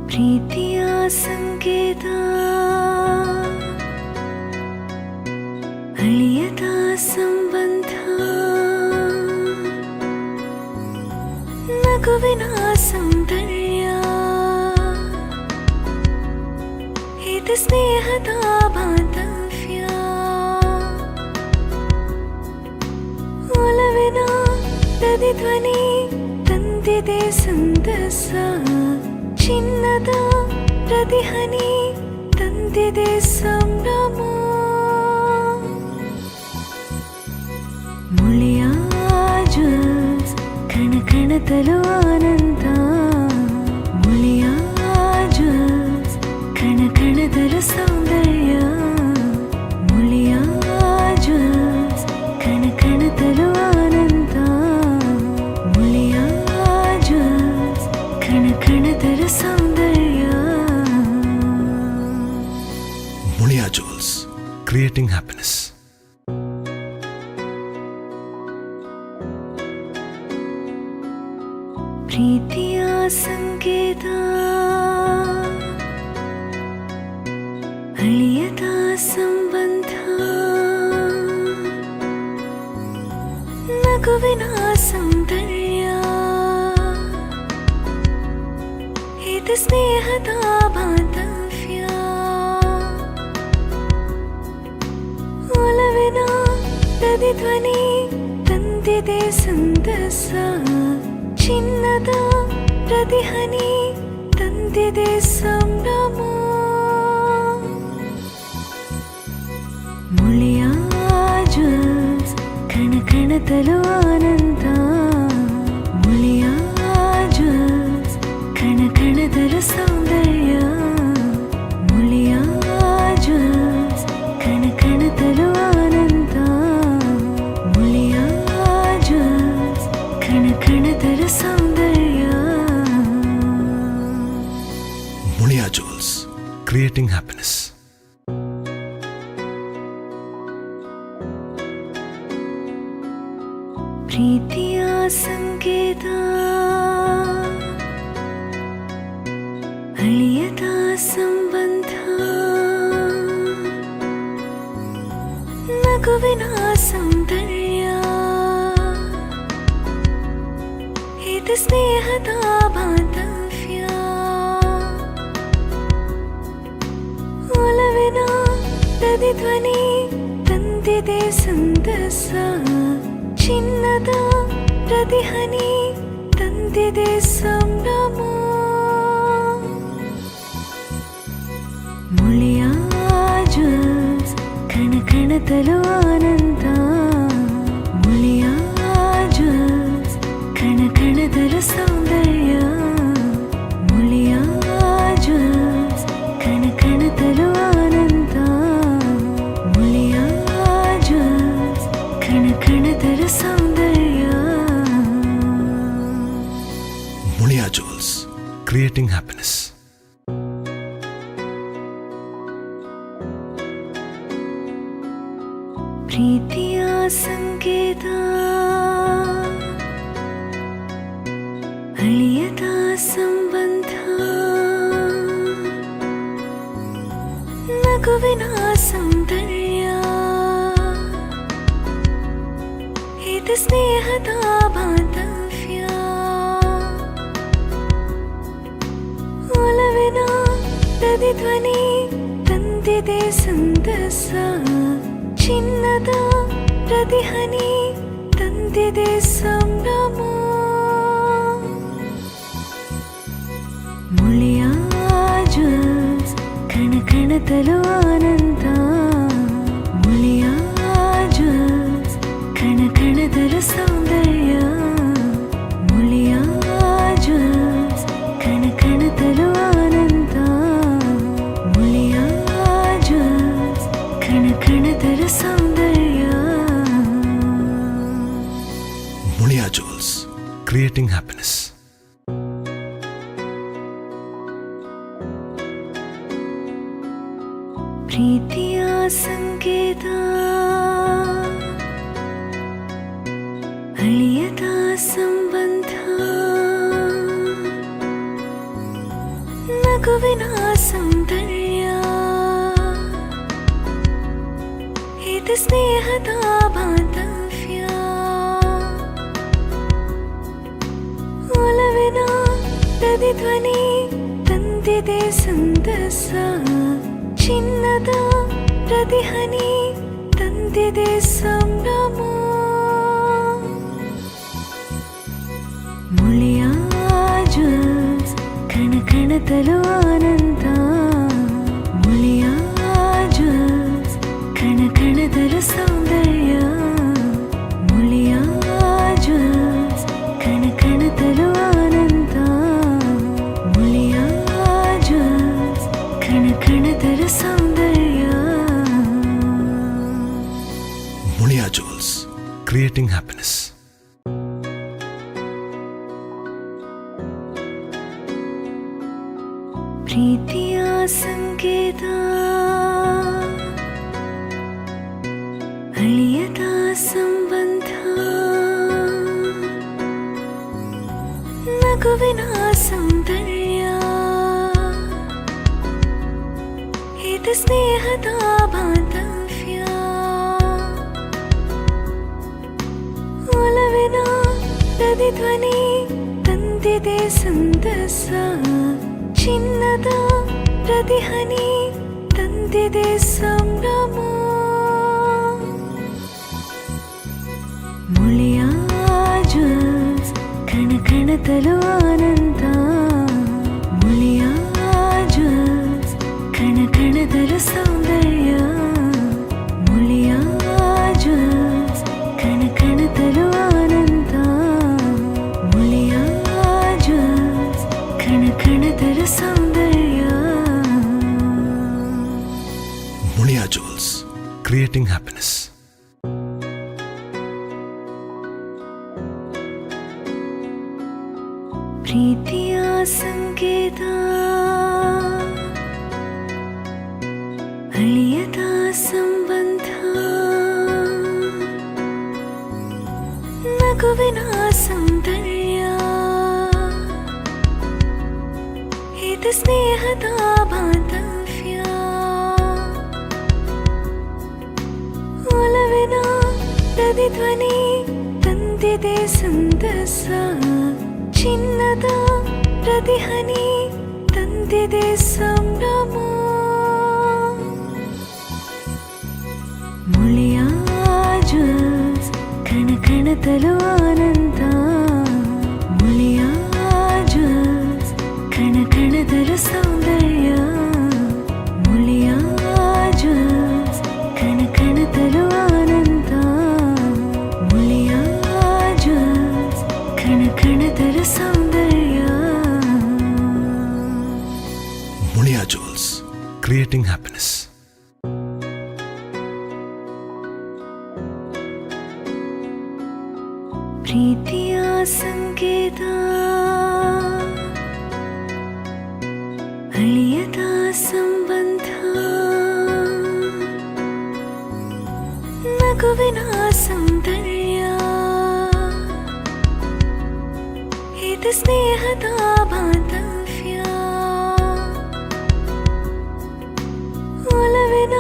ಪ್ರೀತಿಯ ಸಂಕೇತ ಅಳಿಯದ ಸಂಬಂಧ ನಗುವಿನ ಸೌಂದರ್ಯ ಇದು ಸ್ನೇಹದ ಬಾಂಧವ್ಯ ಒಲವಿನ ಪ್ರತಿಧ್ವನಿ ತಂದಿದೆ ತಂದಿದೆ ಸಂತಸ ಚಿನ್ನದ ಪ್ರತಿಹನಿ ತಂದಿದೆ ಸಂಭ್ರಮ ಮುಳಿಯ ಜ್ಯೂಸ್ ಕಣ ಕಣದಲು ಆನಂದ ಮುಳಿಯ ಜ್ಯೂಸ್ ಕಣ ಕಣದಲು ಸೌಂದರ್ಯ ಮುಳಿಯ ಜ್ಯೂಸ್ ಕಣ ಕಣದಲು ಆನಂದ ಮುಳಿಯ ಜ್ಯೂಸ್ ಕಣ ಕಣದಲು ಸೌಂದರ್ಯ Mulia Jewels, creating happiness. ಪ್ರೀತಿಯ ಸಂಕೇತ ಅಳಿಯದ ಸಂಬಂಧ ನಗುವಿನ ಸೌಂದರ್ಯ ಇದು ಸ್ನೇಹದ ಬಾಂಧವ್ಯ ಒಲವಿನ ಪ್ರತಿಧ್ವನಿ ತಂದಿದೆ ಸಂತಸ ಚಿನ್ನದ ಪ್ರತಿಹನಿ ತಂದಿದೆ ಸಂಭ್ರಮ ಮುಳಿಯ ಜ್ಯೂಸ್ ಕಣ ಕಣದಲು ಆನಂದ ಮುಳಿಯ ಜ್ಯೂಸ್ ಕಣ ಕಣದಲು ಸೌಂದರ್ಯ ಮುಳಿಯ ಜ್ಯೂಸ್ ಕಣ ಕಣದಲು ಆನಂದ ಮುಳಿಯ ಜ್ಯೂಸ್ ಕಣ ಕಣದಲು ಸೌಂದರ್ಯ Mulia Jewels, creating happiness. ಪ್ರೀತಿಯ ಸಂಕೇತ ಅಳಿಯದ ಸಂಬಂಧ ನಗುವಿನ ಸೌಂದರ್ಯ ಇದು ಸ್ನೇಹದ ಬಾಂಧವ್ಯ ಒಲವಿನ ಪ್ರತಿಧ್ವನಿ ತಂದಿದೆ ಸಂತಸ ಚಿನ್ನದ ಪ್ರತಿಹನಿ ತಂದಿದೆ ಸಂಭ್ರಮ ಮುಳಿಯ ಜ್ಯೂಸ್ ಕಣ ಕಣದಲು ಆನಂದ ಮುಳಿಯ ಜ್ಯೂಸ್ ಕಣ ಕಣದಲು ಸೌಂದರ್ಯ ಮುಳಿಯ ಜ್ಯೂಸ್ ಕಣ ಕಣದಲು ಆನಂದ ಮುಳಿಯ ಜ್ಯೂಸ್ ಕಣ ಕಣದಲು ಸೌಂದರ್ಯ Mulia Jewels, creating happiness. ಪ್ರೀತಿಯ ಸಂಕೇತ ಅಳಿಯದ ಸಂಬಂಧ ನಗುವಿನ ಸೌಂದರ್ಯ ಇದು ಸ್ನೇಹದ ಬಾಂಧವ್ಯ ಒಲವಿನ ಪ್ರತಿಧ್ವನಿ ತಂದಿದೆ ಸಂತಸ ಚಿನ್ನದ ಪ್ರತಿಹನಿ ತಂದಿದೆ ಸಂಭ್ರಮ ಮುಳಿಯ ಜ್ಯೂಸ್ ಕಣ ಕಣದಲು ಆನಂದ ಮುಳಿಯ ಜ್ಯೂಸ್ ಕಣ ಕಣದಲು ಸೌಂದರ್ಯ ಮುಳಿಯ ಜ್ಯೂಸ್ ಕಣ ಕಣದಲು ಆನಂದ ಮುಳಿಯ ಜ್ಯೂಸ್ ಕಣ ಕಣದಲು ಸೌಂದರ್ಯ Mulia Jewels, creating happiness. ಪ್ರೀತಿಯ ಸಂಕೇತ ಅಳಿಯದ ಸಂಬಂಧ ನಗುವಿನ ಸೌಂದರ್ಯ ಇದು ಸ್ನೇಹದ ಬಾಂಧವ್ಯ ಒಲವಿನ ಪ್ರತಿಧ್ವನಿ ತಂದಿದೆ ಸಂತಸ ಚಿನ್ನದ ಪ್ರತಿಹನಿ ತಂದಿದೆ ಸಂಭ್ರಮ ಮುಳಿಯ ಕಣಕಣದಲು ಆನಂದ ಮುಳಿಯ ಜ್ಯೂಸ್ ಕಣಕಣದಲು ಸೌಂದರ್ಯ ಮುಳಿಯ ಜ್ಯೂಸ್ ಕಣಕಣದಲು ಆನಂದ ಮುಳಿಯ ಜ್ಯೂಸ್ ಕಣಕಣದಲು ಸೌಂದರ್ಯ ಮುಳಿಯಾ ಜುವೆಲ್ಸ್ ಕ್ರಿಯೇಟಿಂಗ್ ಹ್ಯಾಪಿನೆಸ್. ಪ್ರೀತಿಯ ಸಂಕೇತ ಅಳಿಯದ ಸಂಬಂಧ ನಗುವಿನ ಸೌಂದರ್ಯ ಇದು ಸ್ನೇಹದ ಬಾಂಧವ್ಯ ಒಲವಿನ ಪ್ರತಿಧ್ವನಿ ತಂದಿದೆ ಸಂತಸ ಚಿನ್ನದ ಪ್ರತಿಹನಿ ತಂದಿದೆ ಸಂಭ್ರಮ ಮುಳಿಯ ಜ್ಯೂಸ್ ಕಣಕಣದಲು ಆನಂದ ಮುಳಿಯ ಜ್ಯೂಸ್ ಕಣಕಣದಲು ಸೌಂದರ್ಯ ಮುಳಿಯ ಜ್ಯೂಸ್ ಕಣಕಣದಲು ಆನಂದ ಮುಳಿಯ ಜ್ಯೂಸ್ ಕಣಕಣದಲು ಸೌಂದರ್ಯ ಮುಳಿಯಾ ಜುವೆಲ್ಸ್ ಕ್ರಿಯೇಟಿಂಗ್ ಹ್ಯಾಪಿನೆಸ್. ಪ್ರೀತಿಯ ಸಂಕೇತ ಅಳಿಯದ ಸಂಬಂಧ ನಗುವಿನ ಸೌಂದರ್ಯ ಇದು ಸ್ನೇಹದ ಬಾಂಧವ್ಯ ಒಲವಿನ ಪ್ರತಿಧ್ವನಿ ತಂದಿದೆ ಸಂತಸ ಚಿನ್ನದ ಪ್ರತಿಹನಿ ತಂದಿದೆ ಸಂಭ್ರಮ ಮುಳಿಯ ಜ್ಯೂಸ್ ಕಣಕಣದಲು ಆನಂದ ಮುಳಿಯ ಜ್ಯೂಸ್ ಕಣಕಣದಲು ಸೌಂದರ್ಯ ಮುಳಿಯ ಜ್ಯೂಸ್ ಕಣಕಣದಲು ಆನಂದ ಮುಳಿಯ ಜ್ಯೂಸ್ ಕಣಕಣದಲು ಸೌಂದರ್ಯ ಮುಳಿಯಾ ಜುವೆಲ್ಸ್ ಕ್ರಿಯೇಟಿಂಗ್ ಹ್ಯಾಪಿನೆಸ್. ಪ್ರೀತಿಯ ಸಂಕೇತ ಅಳಿಯದ ಸಂಬಂಧ ನಗುವಿನ ಸೌಂದರ್ಯ ಇದು ಸ್ನೇಹದ ಬಾಂಧವ್ಯ ಒಲವಿನ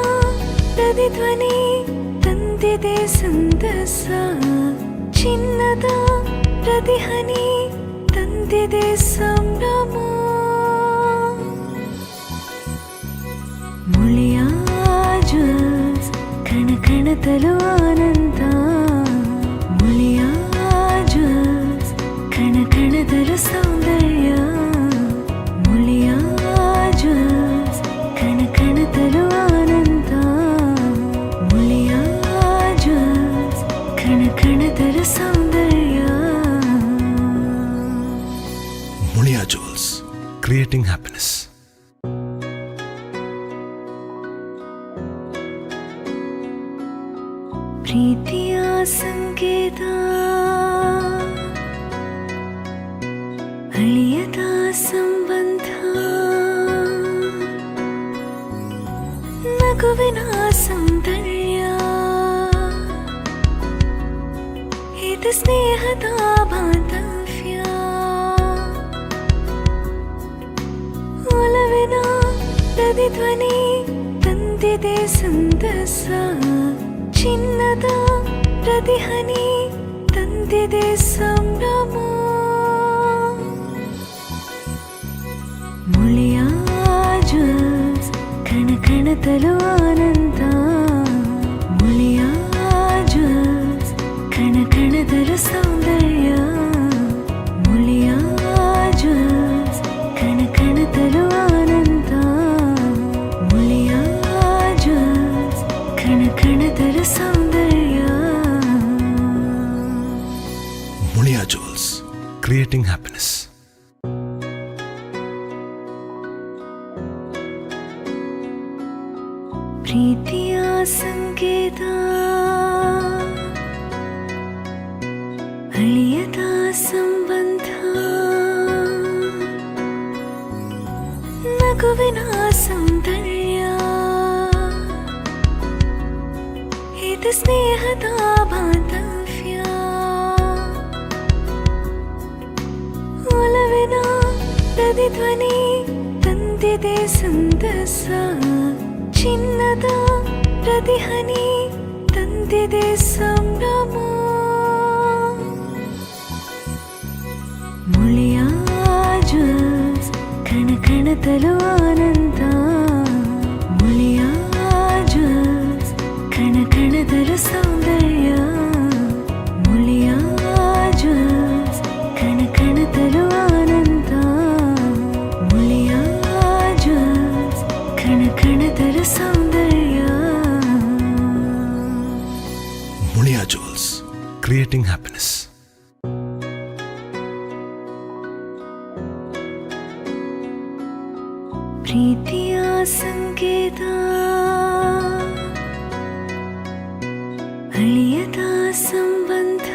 ಪ್ರತಿಧ್ವನಿ ತಂದಿದೆ ಸಂತಸ ಚಿನ್ನದ ಪ್ರತಿಹನಿ ತಂದಿದೆ ಸಂಭ್ರಮ ಮುಳಿಯ ಜ್ಯೂಸ್ ಕಣಕಣದಲು ಆನಂದ ಮುಳಿಯ ಜ್ಯೂಸ್ ಕಣಕಣದಲು ಸೌಂದರ್ಯ ಮುಳಿಯ ಜ್ಯೂಸ್ ಕಣಕಣದಲು ಆನಂದ ಮುಳಿಯ ಜ್ಯೂಸ್ ಕಣಕಣದಲು ಸೌಂದರ್ಯ ಮುಳಿಯಾ ಜುವೆಲ್ಸ್ ಕ್ರಿಯೇಟಿಂಗ್ ಹ್ಯಾಪಿನೆಸ್. ಪ್ರೀತಿಯ ಸಂಕೇತ ಅಳಿಯದ ಸಂಬಂಧ ನಗುವಿನ ಸೌಂದರ್ಯ ಇದು ಸ್ನೇಹದ ಬಾಂಧವ್ಯ ಒಲವಿನ ಪ್ರತಿಧ್ವನಿ ತಂದಿದೆ ಸಂತಸ ಚಿನ್ನದ ಪ್ರತಿಹನಿ ತಂದಿದೆ ಸಂಭ್ರಮ ಮುಳಿಯ ಜ್ಯೂಸ್ ಕಣಕಣದಲು ಆನಂದ ಮುಳಿಯ ಜ್ಯೂಸ್ ಕಣಕಣದಲು ಸೌಂದರ್ಯ ಮುಳಿಯ ಜ್ಯೂಸ್ ಕಣಕಣದಲು ಕಣಕಣದಲು ಆನಂದ ಮುಳಿಯ ಜ್ಯೂಸ್ ಕಣಕಣದಲು ಸೌಂದರ್ಯ ಮುಳಿಯಾ ಜ್ಯೂಲ್ಸ್ ಕ್ರಿಯೇಟಿಂಗ್ ಹ್ಯಾಪಿನೆಸ್. ಪ್ರೀತಿಯ ಸಂಕೇತ ಅಳಿಯದ ಸಂಬಂಧ ನಗುವಿನ ಸೌಂದರ್ಯ ಇದು ಸ್ನೇಹದ ಬಾಂಧವ್ಯ ಒಲವಿನ ಪ್ರತಿಧ್ವನಿ ತಂದಿದೆ ಸಂತಸ ಚಿನ್ನದ ಪ್ರತಿಹನಿ ತಂದಿದೆ ಸಂಭ್ರಮ ಮುಳಿಯ ಜ್ಯೂಸ್ ಕಣಕಣದಲು ಆನಂದ ಮುಳಿಯ ಜ್ಯೂಸ್ ಕಣಕಣದಲು ಸೌಂದರ್ಯ ಮುಳಿಯ ಜ್ಯೂಸ್ ಕಣಕಣದಲು ಆನಂದ ಮುಳಿಯ ಜ್ಯೂಸ್ ಕಣಕಣದಲು ಸೌಂದರ್ಯ ಮುಳಿಯಾ ಜ್ಯೂಲ್ಸ್ ಕ್ರಿಯೇಟಿಂಗ್ ಹ್ಯಾಪಿನೆಸ್. ಪ್ರೀತಿಯ ಸಂಕೇತ ಅಳಿಯದ ಸಂಬಂಧ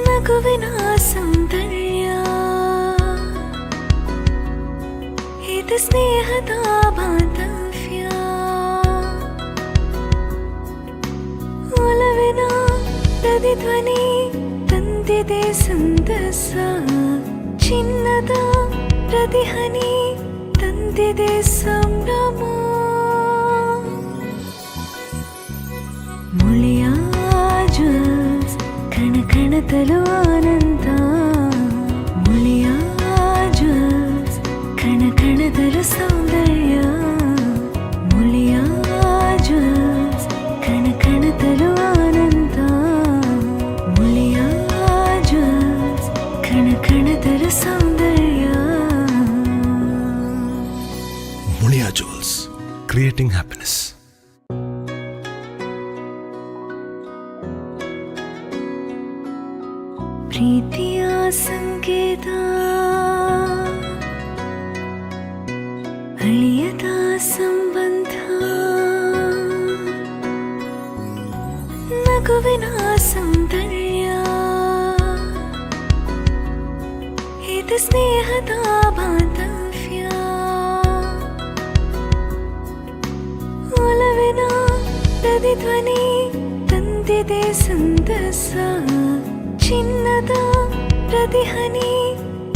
ನಗುವಿನ ಸೌಂದರ್ಯ ಇದು ಸ್ನೇಹದ ಬಾಂಧವ್ಯ ಒಲವಿನ ಪ್ರತಿಧ್ವನಿ ತಂದಿದೆ ಸಂತಸ ಚಿನ್ನದ ಪ್ರತಿಹನಿ ತಂದಿದೆ ಸಂಭ್ರಮ ಮುಳಿಯ ಜ್ಯೂಸ್ ಕಣಕಣದಲು ಆನಂದ ಮುಳಿಯ ಜ್ಯೂಸ್ ಕಣಕಣದಲು ಸೌಂದರ್ಯ ಮುಳಿಯ ಜ್ಯೂಸ್ ಕಣಕಣದಲು ಆನಂದ ಮುಳಿಯ ಜ್ಯೂಸ್ ಕಣಕಣದಲು ಸೌಂದರ್ಯ ಮುಳಿಯಾ ಜ್ಯೂಲ್ಸ್ ಕ್ರಿಯೇಟಿಂಗ್ ಹ್ಯಾಪಿನೆಸ್. ಪ್ರೀತಿಯ ಸಂಕೇತ ಅಳಿಯದ ಸಂಬಂಧ ನಗುವಿನ ಸೌಂದರ್ಯ ಇದು ಸ್ನೇಹದ ಬಾಂಧವ್ಯ ಒಲವಿನ ಪ್ರತಿಧ್ವನಿ ತಂದಿದೆ ಸಂತಸ ಚಿನ್ನದ ಪ್ರತಿಹನಿ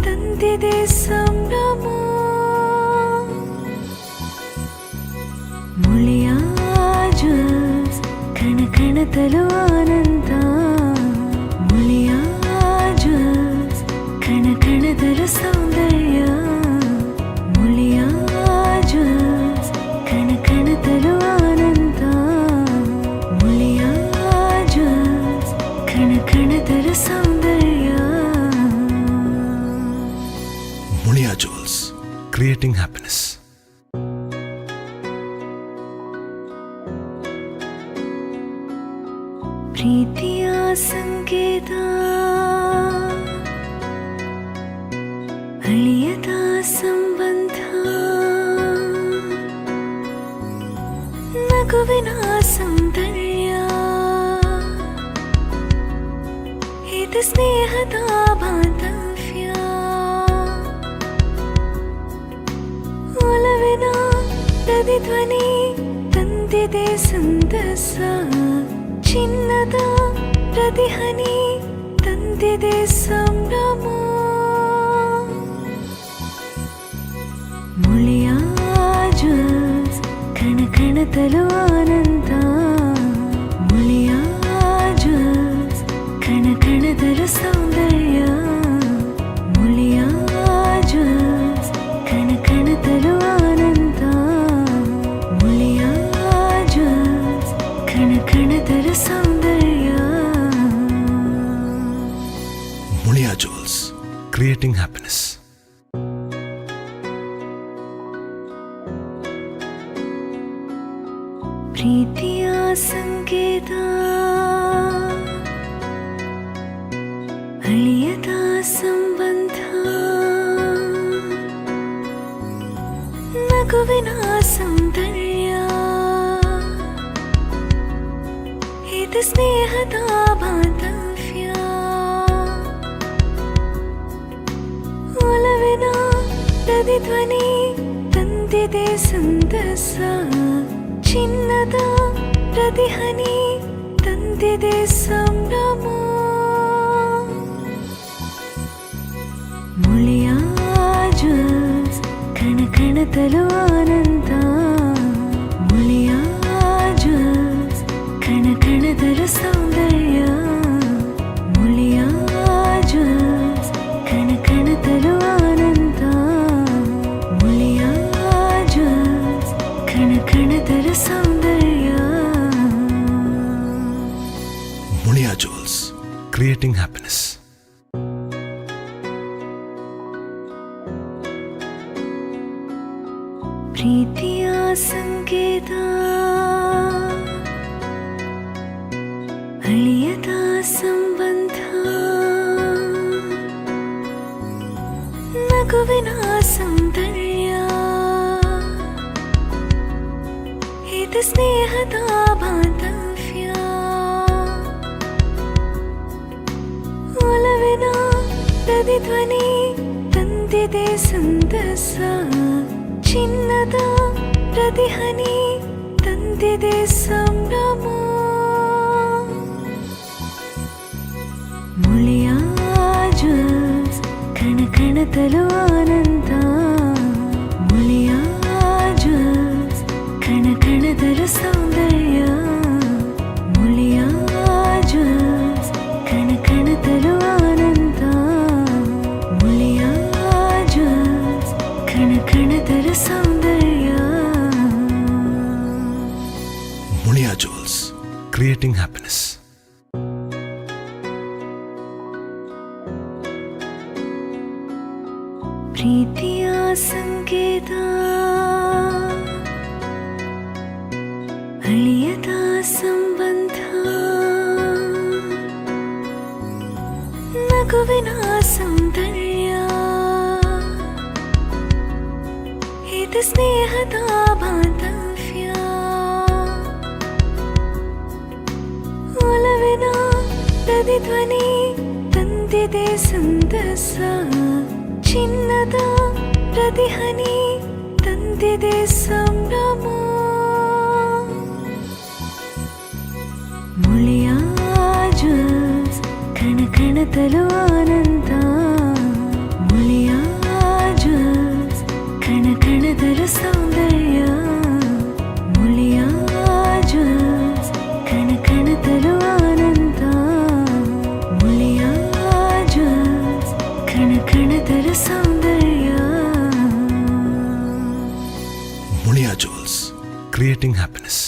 ತಂದಿದೆ ಸಂಭ್ರಮ ಮುಳಿಯ ಜ್ಯೂಸ್ ಕಣಕಣದಲು ಆನಂದ ಮುಳಿಯ ಜ್ಯೂಸ್ ಕಣಕಣದಲು ಸೌಂದರ್ಯ ಮುಳಿಯ ಜ್ಯೂಸ್ ಕಣಕಣದಲು ಆನಂದ ಮುಳಿಯ ಜ್ಯೂಸ್ ಕಣಕಣದಲು ಸೌಂದರ್ಯ ಮುಳಿಯಾ ಜ್ಯೂಲ್ಸ್ ಕ್ರಿಯೇಟಿಂಗ್ ಹ್ಯಾಪಿನೆಸ್. ಪ್ರೀತಿಯ ಸಂಕೇತ ಅಳಿಯದ ಸಂಬಂಧ ನಗುವಿನ ಸೌಂದರ್ಯ ಇದು ಸ್ನೇಹದ ಬಾಂಧವ್ಯ ಒಲವಿನ ಪ್ರತಿಧ್ವನಿ ತಂದಿದೆ ಸಂತಸ ಚಿನ್ನದ ಪ್ರತಿಹನಿ ತಂದಿದೆ ಸಂಭ್ರಮ ಮುಳಿಯ ಜ್ಯೂಸ್ ಕಣಕಣದಲು ಆನಂದ ಮುಳಿಯ ಜ್ಯೂಸ್ ಕಣಕಣದಲು ಸೌಂದರ್ಯ ಮುಳಿಯ ಜ್ಯೂಸ್ ಕಣಕಣದಲು ಆನಂದ ಮುಳಿಯ ಜ್ಯೂಸ್ ಕಣಕಣದಲು ಸೌಂದರ್ಯ ಮುಳಿಯಾ ಜ್ಯೂಲ್ಸ್ creating happiness. ಪ್ರೀತಿಯ ಸಂಕೇತ ಅಳಿಯದ ಸಂಬಂಧ ನಗುವಿನ ಸೌಂದರ್ಯ ಇದು ಸ್ನೇಹದ ಬಾಂಧವ್ಯ ಒಲವಿನ ಪ್ರತಿಧ್ವನಿ ತಂದಿದೆ ಸಂತಸ ಚಿನ್ನದ ಪ್ರತಿಹನಿ ತಂದಿದೆ ಸಂಭ್ರಮ ಮುಳಿಯ ಜ್ಯೂಸ್ ಕಣ ಕಣದಲು ಆನಂದ ಮುಳಿಯ ಜ್ಯೂಸ್ ಕಣ ಕಣದಲು ಸೌಂದರ್ಯ ಮುಳಿಯ ಜ್ಯೂಸ್ ಕಣ ಕಣದಲು ಆನಂದ ಮುಳಿಯ ಜ್ಯೂಸ್ ಕಣ ಕಣದಲು ಸೌಂದರ್ಯ Mulia Jewels, creating happiness. ಪ್ರೀತಿಯ ಸಂಕೇತ ಅಳಿಯದ ಸಂಬಂಧ ನಗುವಿನ ಸೌಂದರ್ಯ ಇದು ಸ್ನೇಹದ ಬಾಂಧವ್ಯ ಒಲವಿನ ಪ್ರತಿಧ್ವನಿ ತಂದಿದೆ ಸಂತಸ ಚಿನ್ನದ ಪ್ರತಿಹನಿ ತಂದಿದೆ ಸಂಭ್ರಮ ಮುಳಿಯ ಜ್ಯೂಸ್ ಕಣ ಕಣದಲು ಆನಂದ ಮುಳಿಯ ಜ್ಯೂಸ್ ಕಣ ಕಣದಲು ಸೌಂದರ್ಯ ಮುಳಿಯ ಜ್ಯೂಸ್ ಕಣ ಕಣದಲು ಆನಂದ ಮುಳಿಯ ಜ್ಯೂಸ್ ಕಣ ಕಣದಲು ಸೌಂದರ್ಯ Mulia Jewels, creating happiness. ಪ್ರೀತಿಯ ಸಂಕೇತ ಅಳಿಯದ ಸಂಬಂಧ ನಗುವಿನ ಸೌಂದರ್ಯ ಇದು ಸ್ನೇಹದ ಬಾಂಧವ್ಯ ಒಲವಿನ ಪ್ರತಿಧ್ವನಿ ತಂದಿದೆ ಸಂತಸ ಚಿನ್ನದ ಪ್ರತಿಹನಿ ತಂದಿದೆ ಸಂಭ್ರಮ ಮುಳಿಯ ಜ್ಯೂಸ್ ಕಣ ಕಣದಲು ಆನಂದ ಮುಳಿಯ ಜ್ಯೂಸ್ ಕಣ ಕಣದಲು ಸೌಂದರ್ಯ ಮುಳಿಯ ಜ್ಯೂಸ್ ಕಣ ಕಣದಲು ಆನಂದ ಮುಳಿಯ ಜ್ಯೂಸ್ ಕಣ ಕಣದಲು ಸೌಂದರ್ಯ Mulia Jewels, creating happiness.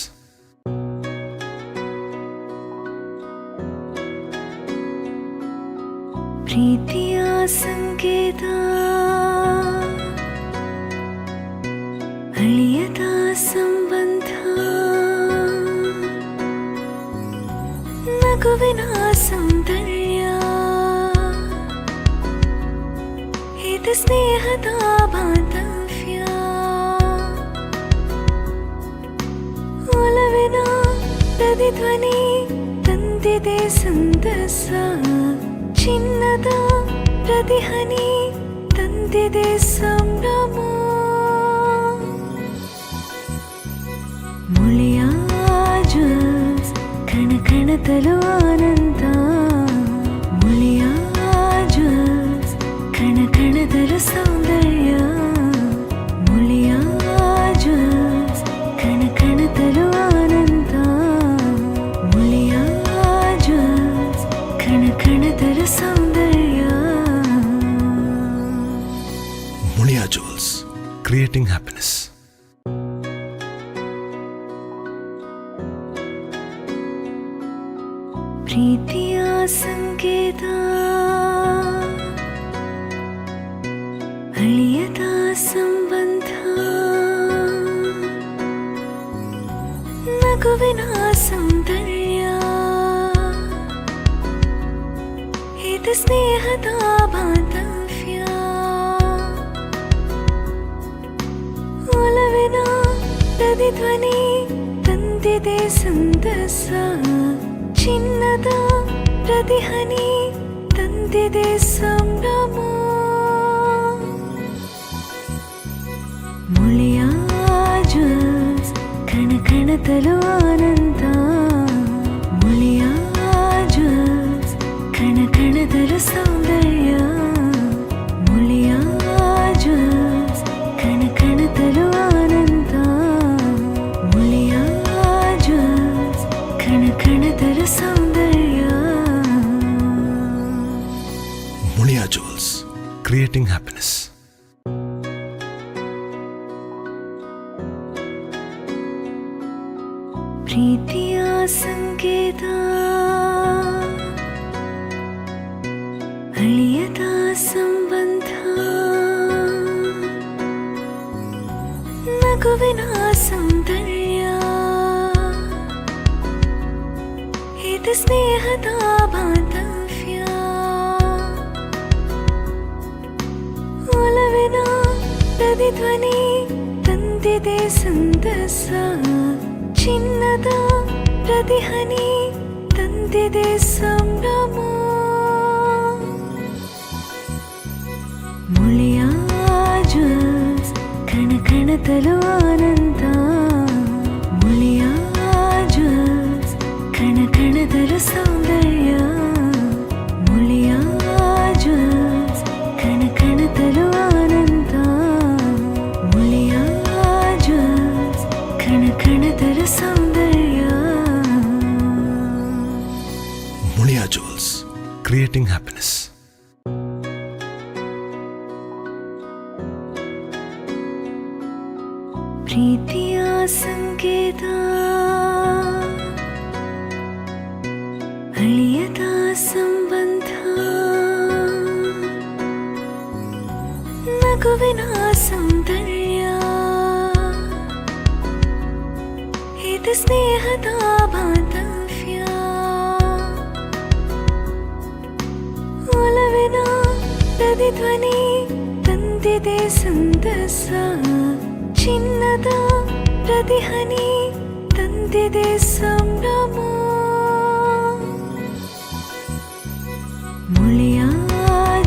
ಪ್ರೀತಿಯ ಸಂಕೇತ ಅಳಿಯದ ಸಂಬಂಧ ನಗುವಿನ ಸೌಂದರ್ಯ ಇದು ಸ್ನೇಹದ ಬಾಂಧವ್ಯ ಒಲವಿನ ಪ್ರತಿಧ್ವನಿ ತಂದಿದೆ ಸಂತಸ ಚಿನ್ನದ ಪ್ರತಿಹನಿ ತಂದಿದೆ ಸಂಭ್ರಮ ಮುಳಿಯ ಜ್ಯೂಸ್ ಕಣ ಕಣದಲು ಆನಂದ ಮುಳಿಯ ಜ್ಯೂಸ್ ಕಣ ಕಣದಲು ಸೌಂದರ್ಯ ಮುಳಿಯ ಜ್ಯೂಸ್ ಕಣ ಕಣದಲು ಆನಂದ ಮುಳಿಯ ಜ್ಯೂಸ್ ಕಣ ಕಣದಲು ಸೌಂದರ್ಯ Mulia Jewels, creating happiness. ಪ್ರೀತಿಯ ಸಂಕೇತ ಇದು ಸ್ನೇಹದ ಬಾಂಧವ್ಯ ಒಲವಿನ ಪ್ರತಿಧ್ವನಿ ತಂದಿದೆ ಸಂತಸ ಚಿನ್ನದ ಪ್ರತಿಹನಿ ತಂದಿದೆ ಸಂಭ್ರಮ ಮುಳಿಯ ಜ್ಯೂಸ್ ಕಣ ಕಣದಲು ಆನಂದ ಮುಳಿಯ ಜ್ಯೂಸ್ ಕಣ ಕಣದಲು ಸೌಂದರ್ಯ ಮುಳಿಯ ಜ್ಯೂಸ್ ಕಣ ಕಣದಲು ಆನಂದ ಮುಳಿಯ ಜ್ಯೂಸ್ ಕಣ ಕಣದಲು ಸೌಂದರ್ಯ ಮುಳಿಯಾ ಜುವೆಲ್ಸ್ ಕ್ರಿಯೇಟಿಂಗ್ ಹ್ಯಾಪಿನೆಸ್. ಪ್ರೀತಿಯ ಸಂಕೇತ ಅಳಿಯದ ಸಂಬಂಧ ನಗುವಿನ ಸೌಂದರ್ಯ ಇದು ಸ್ನೇಹದ ಬಾಂಧವ್ಯ ಒಲವಿನ ಪ್ರತಿಧ್ವನಿ ತಂದಿದೆ ಸಂತಸ ಚಿನ್ನದ ಪ್ರತಿಹನಿ ತಂದಿದೆ ಸಂಭ್ರಮ ಮುಳಿಯ ಜ್ಯೂಸ್ ಕಣ ಕಣದಲು ಆನಂದ ಮುಳಿಯ ಜ್ಯೂಸ್ ಕಣ ಕಣದಲು ಸೌಂದರ್ಯ ಮುಳಿಯ ಜ್ಯೂಸ್ ಕಣ ಕಣದಲು ಆನಂದ ಮುಳಿಯ ಜ್ಯೂಸ್ ಕಣ ಕಣದಲು ಸೌಂದರ್ಯ ಮುಳಿಯಾ ಜುವೆಲ್ಸ್ ಕ್ರಿಯೇಟಿಂಗ್ ಹ್ಯಾಪಿನೆಸ್. ಪ್ರೀತಿಯ ಸಂಕೇತ ಅಳಿಯದ ಸಂಬಂಧ ನಗುವಿನ ಸೌಂದರ್ಯ ಇದು ಸ್ನೇಹದ ಬಾಂಧವ್ಯ ಒಲವಿನ ಪ್ರತಿಧ್ವನಿ ತಂದಿದೆ ಸಂತಸ ಚಿನ್ನದ ಪ್ರತಿಹನಿ ತಂದಿದೆ ಸಂಭ್ರಮ ಮುಳಿಯ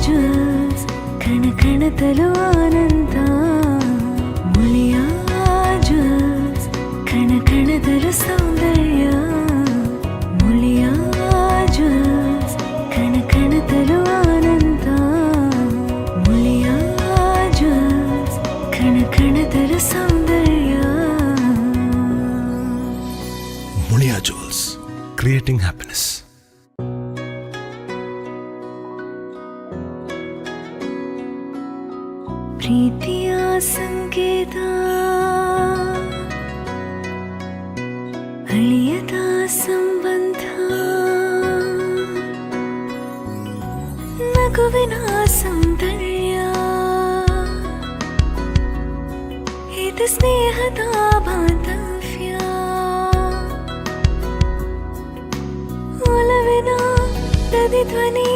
ಜ್ಯೂಸ್ ಕಣ ಕಣದಲು ಆನಂದ ಮುಳಿಯ ಜ್ಯೂಸ್ ಕಣ ಕಣದಲು ಸೌಂದರ್ಯ ಮುಳಿಯ ಜ್ಯೂಸ್ ಕಣ ಕಣದಲು ಆನಂದ ಮುಳಿಯ ಜ್ಯೂಸ್ ಕಣ ಕಣದಲು ಸೌಂದರ್ಯ ಮುಳಿಯಾ ಜುವೆಲ್ಸ್ ಕ್ರಿಯೇಟಿಂಗ್ ಹ್ಯಾಪಿನೆಸ್. ಪ್ರೀತಿಯ ಸಂಕೇತ ಅಳಿಯದ ಸಂಬಂಧ ನಗುವಿನ ಸೌಂದರ್ಯ ಇದು ಸ್ನೇಹದ ಬಾಂಧವ್ಯ ಒಲವಿನ ಪ್ರತಿಧ್ವನಿ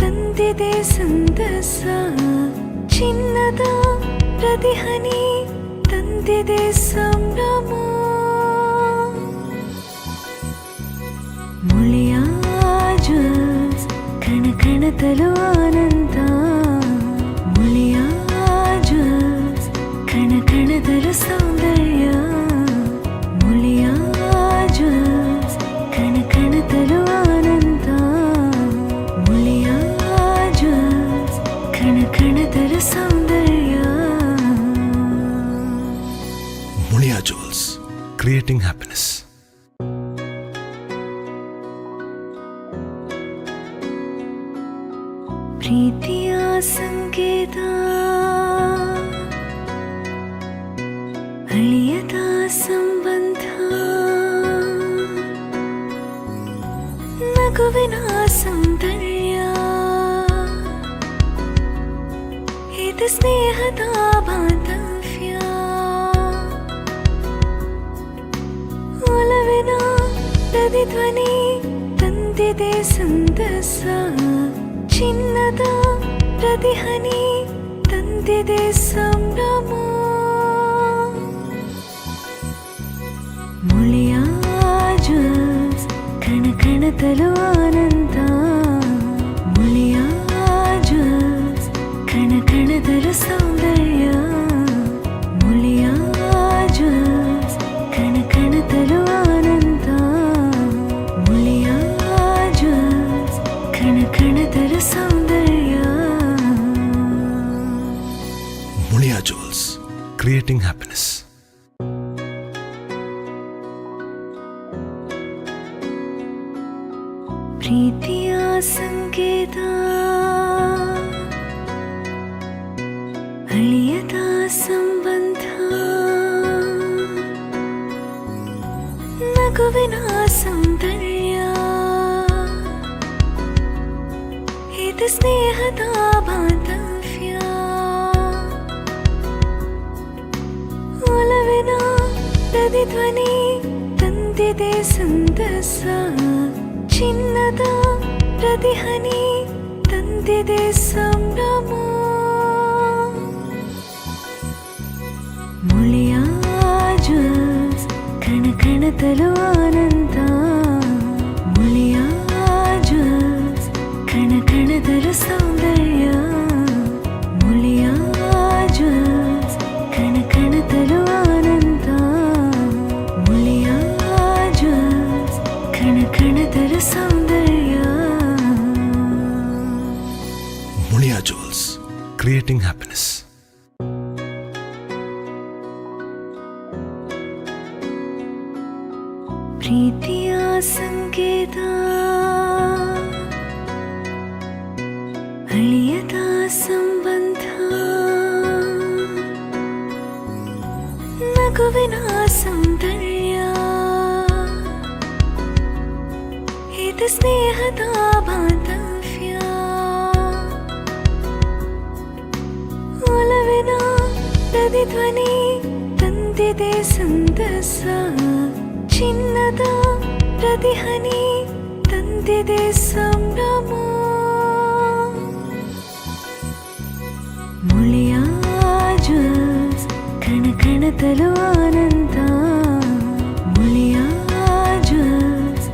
ತಂದಿದೆ ಸಂತಸ ಚಿನ್ನದ ಪ್ರತಿಹನಿ ತಂದಿದೆ ಸಂಭ್ರಮ ಮುಳಿಯ ಜ್ಯೂಸ್ ಕಣ ಕಣದಲು ಆನಂದ ಮುಳಿಯ ಜ್ಯೂಸ್ ಕಣ ಕಣದಲು ಸೌಂದರ್ಯ ಮುಳಿಯ ಜ್ಯೂಸ್ ಕಣ ಕಣದಲು ಆನಂದ ಮುಳಿಯ ಜ್ಯೂಸ್ ಕಣ ಕಣದಲು ಸೌಂದರ್ಯ ಮುಳಿಯಾ ಜುವೆಲ್ಸ್ ಕ್ರಿಯೇಟಿಂಗ್ ಹ್ಯಾಪಿನೆಸ್. ಪ್ರೀತಿಯ ಸಂಕೇತ ಅಳಿಯದ ಸಂಬಂಧ ನಗುವಿನ ಸೌಂದರ್ಯ ಇದು ಸ್ನೇಹದ ಬಾಂಧವ್ಯ ಒಲವಿನ ಪ್ರತಿಧ್ವನಿ ತಂದಿದೆ ಸಂತಸ ಚಿನ್ನದ ಪ್ರತಿಹನಿ ತಂದಿದೆ ಸಂಭ್ರಮ ಮುಳಿಯ ಜ್ಯೂಸ್ ಕಣ ಕಣದಲು ಆನಂದ ಮುಳಿಯ ಜ್ಯೂಸ್ ಕಣ ಕಣದಲು ಸೌಂದರ್ಯ ಮುಳಿಯ ಜ್ಯೂಸ್ ಕಣ ಕಣದಲು ಆನಂದ ಮುಳಿಯ ಜ್ಯೂಸ್ ಕಣ ಕಣದಲು ಸೌಂದರ್ಯ ಮುಳಿಯಾ ಜುವೆಲ್ಸ್ ಕ್ರಿಯೇಟಿಂಗ್ ಹ್ಯಾಪಿನೆಸ್. ಪ್ರೀತಿಯ ಸಂಕೇತ ಅಳಿಯದ ಸಂಬಂಧ ನಗುವಿನ ಸೌಂದರ್ಯ ಇದು ಸ್ನೇಹದ ಬಾಂಧವ್ಯ ಒಲವಿನ ಪ್ರತಿಧ್ವನಿ ತಂದಿದೆ ಸಂತಸ ಚಿನ್ನದ ಪ್ರತಿಹನಿ ತಂದಿದೆ ಸಂಭ್ರಮ ಮುಳಿಯ ಜ್ಯೂಸ್ ಕಣ ಕಣದಲು ಆನಂದ ಮುಳಿಯ ಜ್ಯೂಸ್ ಕಣ ಕಣದಲು ಸೌಂದರ್ಯ ಮುಳಿಯ ಜ್ಯೂಸ್ ಕಣ ಕಣದಲು ಆನಂದ ಮುಳಿಯ ಜ್ಯೂಸ್ ಕಣ ಕಣದಲು ಸೌಂದರ್ಯ ಮುಳಿಯಾ ಜುವೆಲ್ಸ್ ಕ್ರಿಯೇಟಿಂಗ್ ಹ್ಯಾಪಿನೆಸ್. ಪ್ರೀತಿಯ ಸಂಕೇತ ಅಳಿಯದ ಸಂಬಂಧ ನಗುವಿನ ಸೌಂದರ್ಯ ಇದು ಸ್ನೇಹದ ಬಾಂಧವ್ಯ ಒಲವಿನ ಪ್ರತಿಧ್ವನಿ ತಂದಿದೆ ಸಂತಸ ಚಿನ್ನದ ಪ್ರತಿಹನಿ ತಂದಿದೆ ಸಂಭ್ರಮ ಮುಳಿಯ ಜ್ಯೂಸ್ ಕಣ ಕಣದಲು ಆನಂದ ಮುಳಿಯ ಜ್ಯೂಸ್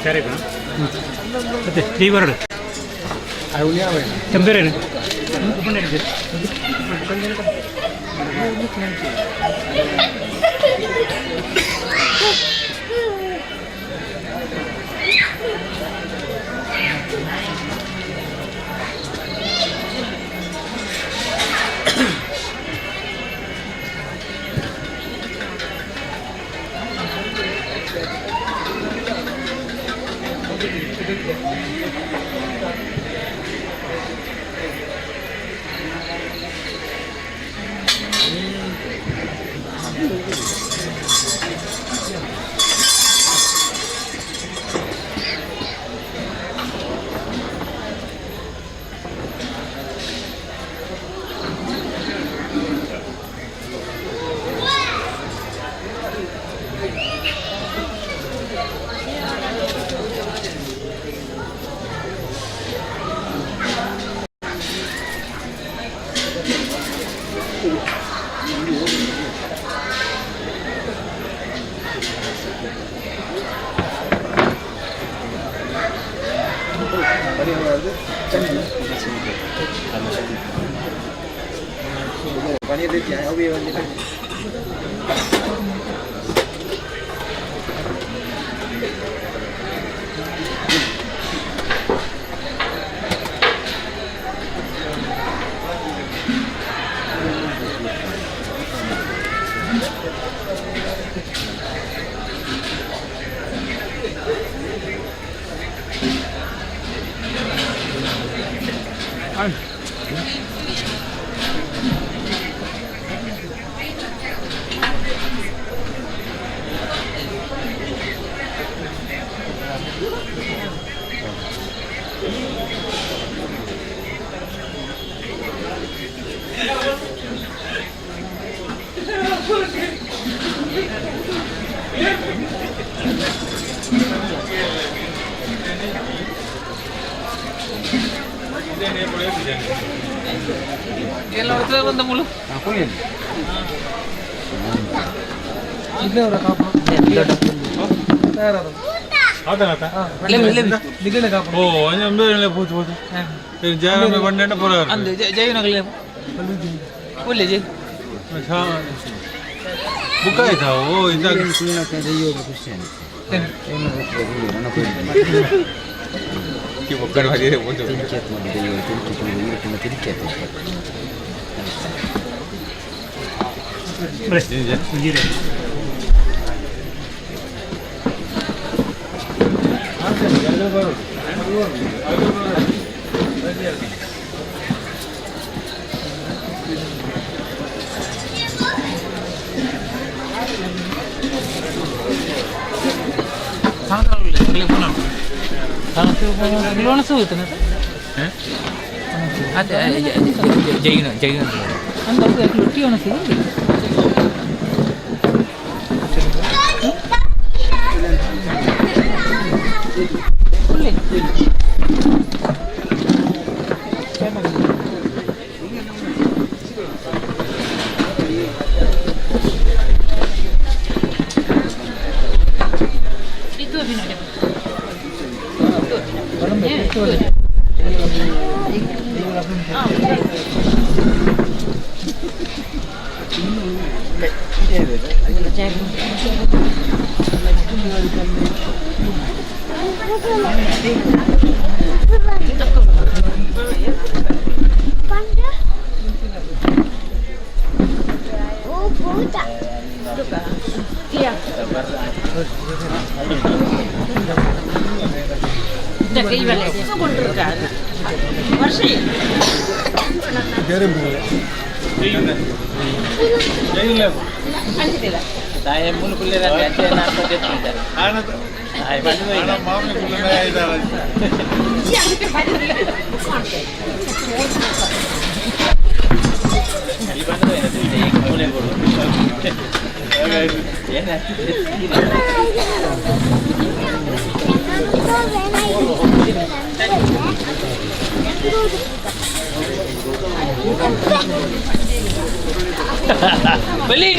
ಸರಿ ಮತ್ತೆ ಟೀ ಬರೋದು ಕೆಂಪೇರೇನು Beli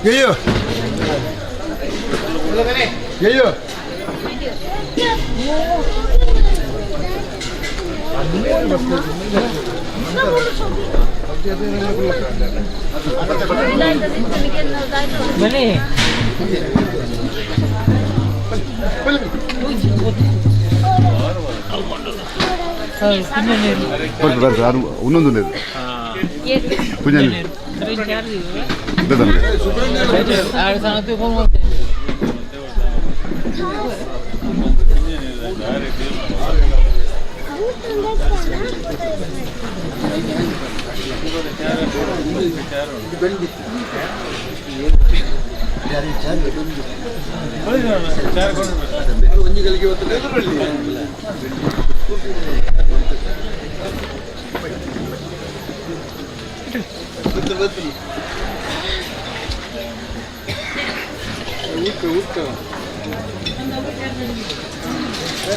Yayo. Yayo. Beli. ಇನ್ನೊಂದು ಪೂಜೆ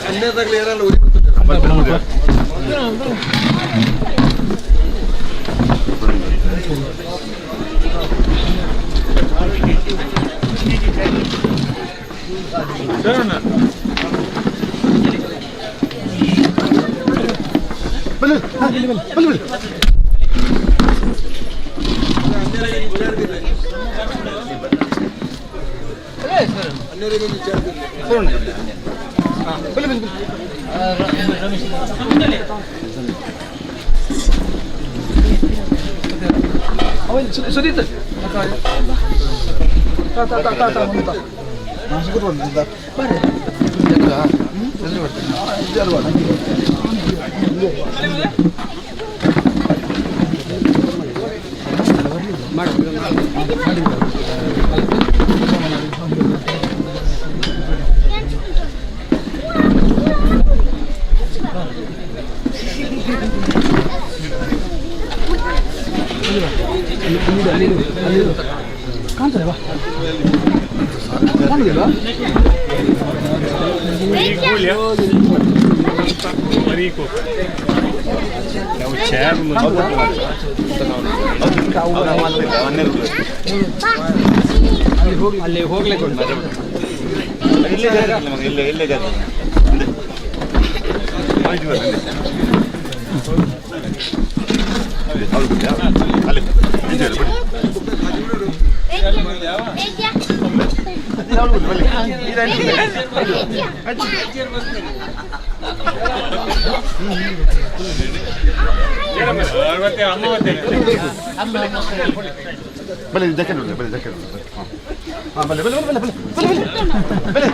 ಅನ್ನದಾಗಲಿ ಯಾರಲ್ಲ ಉರಿ ಸುದೀತ್ ಕಾಣ್ತದೆ ಬಾ ಕಾಣುದಿಲ್ಲ ಅಲ್ಲಿ ಹೋಗ್ಲಿಕ್ಕೆ ಬಲೆ ಜಾಕೆಟ್ ಬಲೆ ಜಾಕೆಟ್ ಬಲೆ ಬಲೆ ಬಲೆ ಬಲೆ ಬಲೆ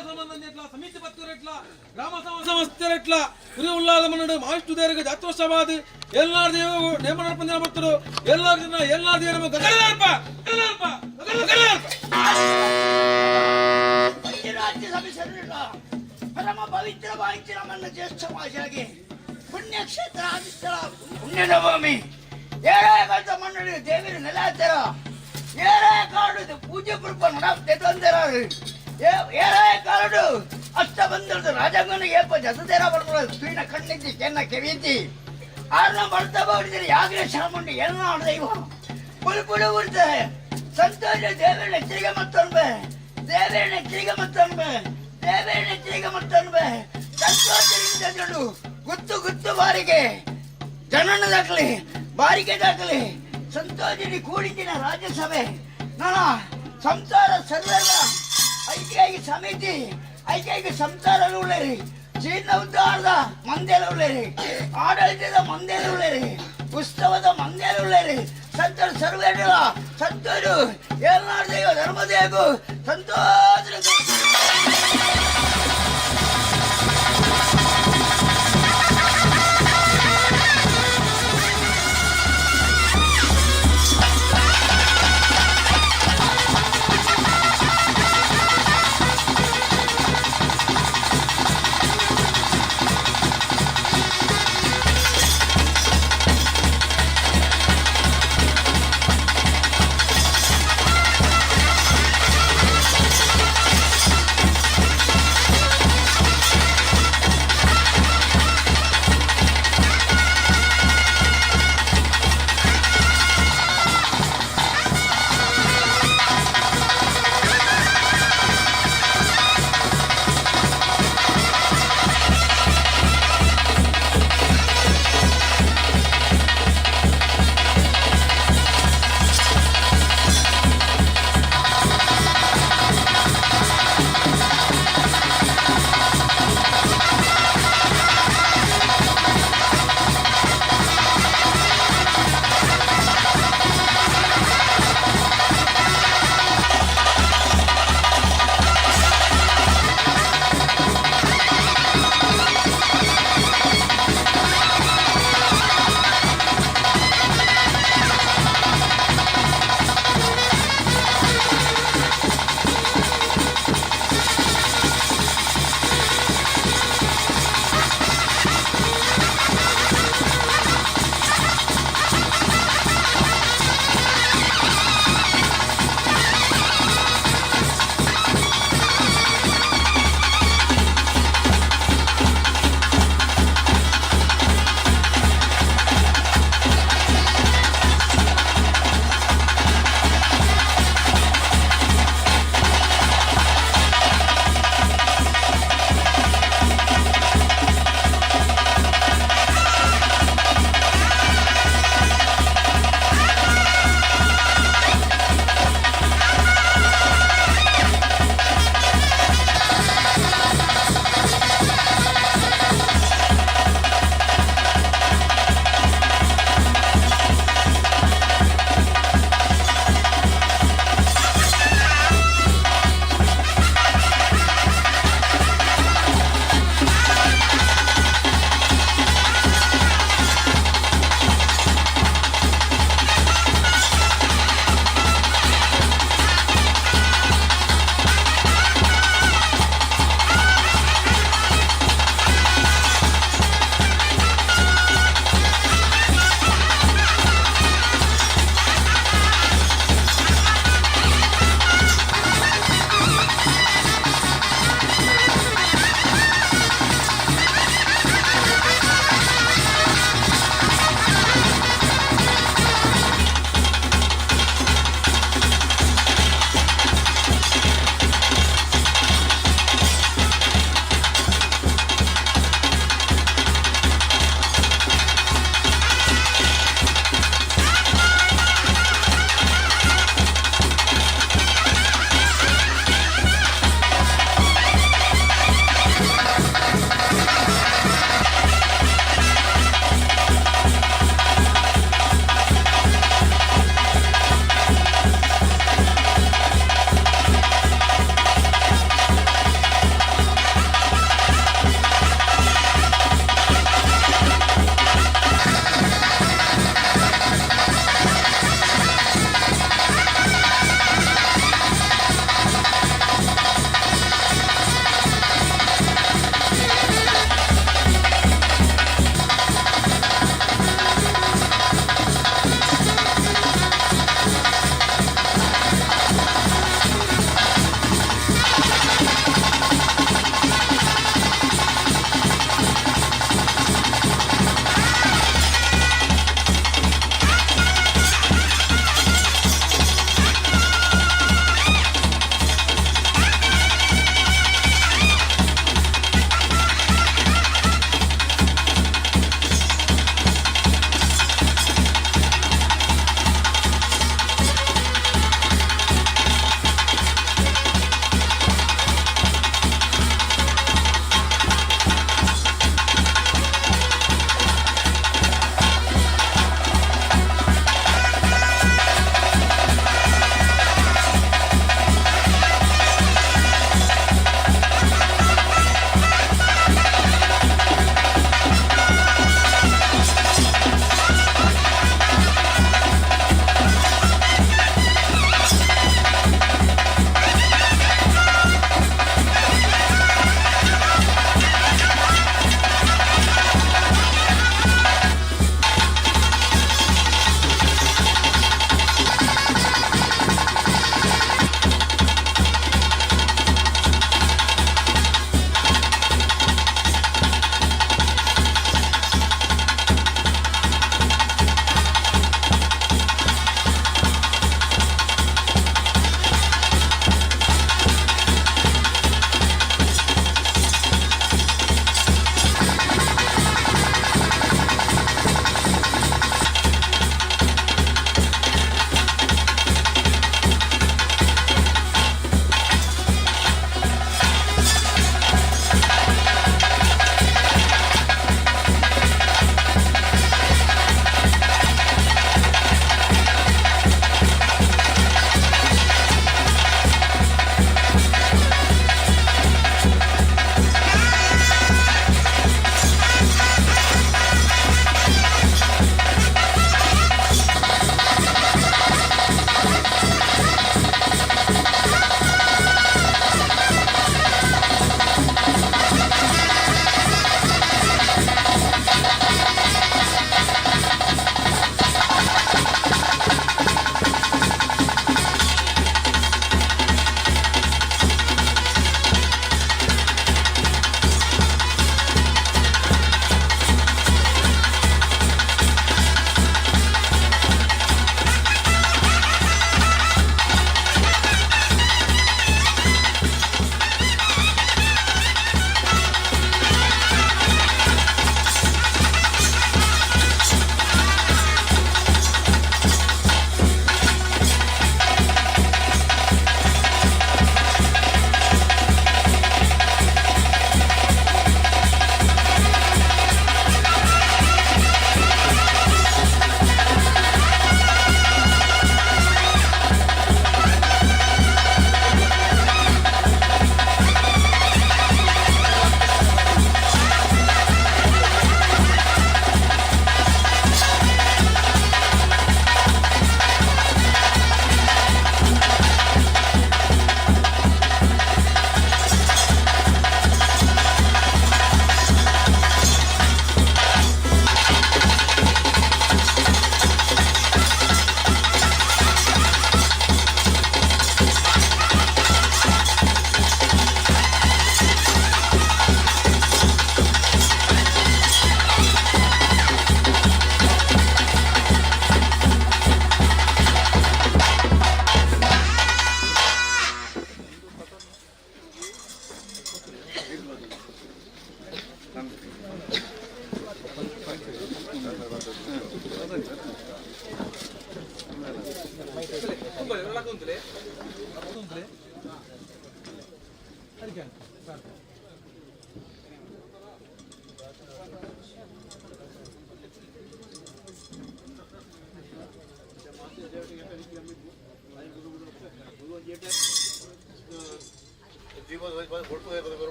సంబంధం ఎట్లా సమితి పత్తులు ఎట్లా గ్రామ సమస్యలు ఎట్లా గురి ఉల్లాదమనుడు మావిష్ణు దేవరికి జాతోత్సవాది ఏల్నాడు దేవ నేమన పొందిన భక్తుడు ఏల్నాడు దేవ గగనర్ప ರಾಜ್ಯ ಸಭೆ ಪರಮ ಪವಿತ್ರ ಭಾವಿಂచిన మన జ్యేష్ఠ మాసాగి పుణ్యక్షేత్ర ఆదిత్య పుಣ್ಯನವಮಿ ಏರೇ ಗಂಟ ಮಣ್ಣು ದೇವಿರ ನೆಲಾತರ ಏರೇ ಕಾಡು ಪೂಜೆ ಕೃಪ ನಡಾಪ್ತೆ ತಂದರಾರು ಏರೇ ಕಾಡು ಅಷ್ಟ ಬಂದಿರದ ರಾಜಂಗನ ಏಪ ಜಸದೇರ ಬರ್ತಾರೆ ಸುಯಿನ ಕಣ್ಣಿದ್ದಿ ಕೆನ್ನ ಕೆವಿದ್ದಿ ಆರ್ನ ಬರ್ತಾ ಬಡಿದ್ರೆ ಯಾಗಲೇ ಚಾಮುಂಡಿ ಎಲ್ಲ ದೈವ ಪುಲ್ಪುಳು ಉರ್ತಾರೆ ಸಂತೋಷ ದೇವರನ್ನ ಎಚ್ಚರಿಕೆ ಮತ್ತೊಂಬೆ ದೇವರನ್ನ ಎಚ್ಚರಿಕೆ ಮತ್ತೊಂಬೆ ದೇವರನ್ನ ಎಚ್ಚರಿಕೆ ಮತ್ತೊಂಬೆ ಸಂತೋಷದಿಂದ ಜಡು ಗುತ್ತು ಗುತ್ತು ಬಾರಿಗೆ ಜನನ ದಾಖಲೆ ಬಾರಿಗೆ ದಾಖಲೆ ಸಂತೋಷಿನಿ ಕೂಡಿದ್ದಿನ ರಾಜ್ಯಸಭೆ ನನ್ನ ಸಂಸಾರ ಸರ್ವೆಲ್ಲ ಐಕ್ಯಾಗಿ ಸಮಿತಿ ಐಕ್ಯಾಗಿ ಸಂಸಾರ ಉಳ್ಳೇರಿ ಜೀರ್ಣ ಉದ್ಧಾರದ ಮಂದೇಲ ಉಳ್ಳೇರಿ ಆಡಳಿತದ ಮಂದೇಲ ಉಳ್ಳೇರಿ ಉತ್ಸವದ ಮಂದೇಲ ಉಳ್ಳೇರಿ ಸಂತರ ಸರ್ವೇಡಲ ಸಂತರು ಏಳ್ನಾಡು ದೈವ ಧರ್ಮದೇಗು ಸಂತೋಷ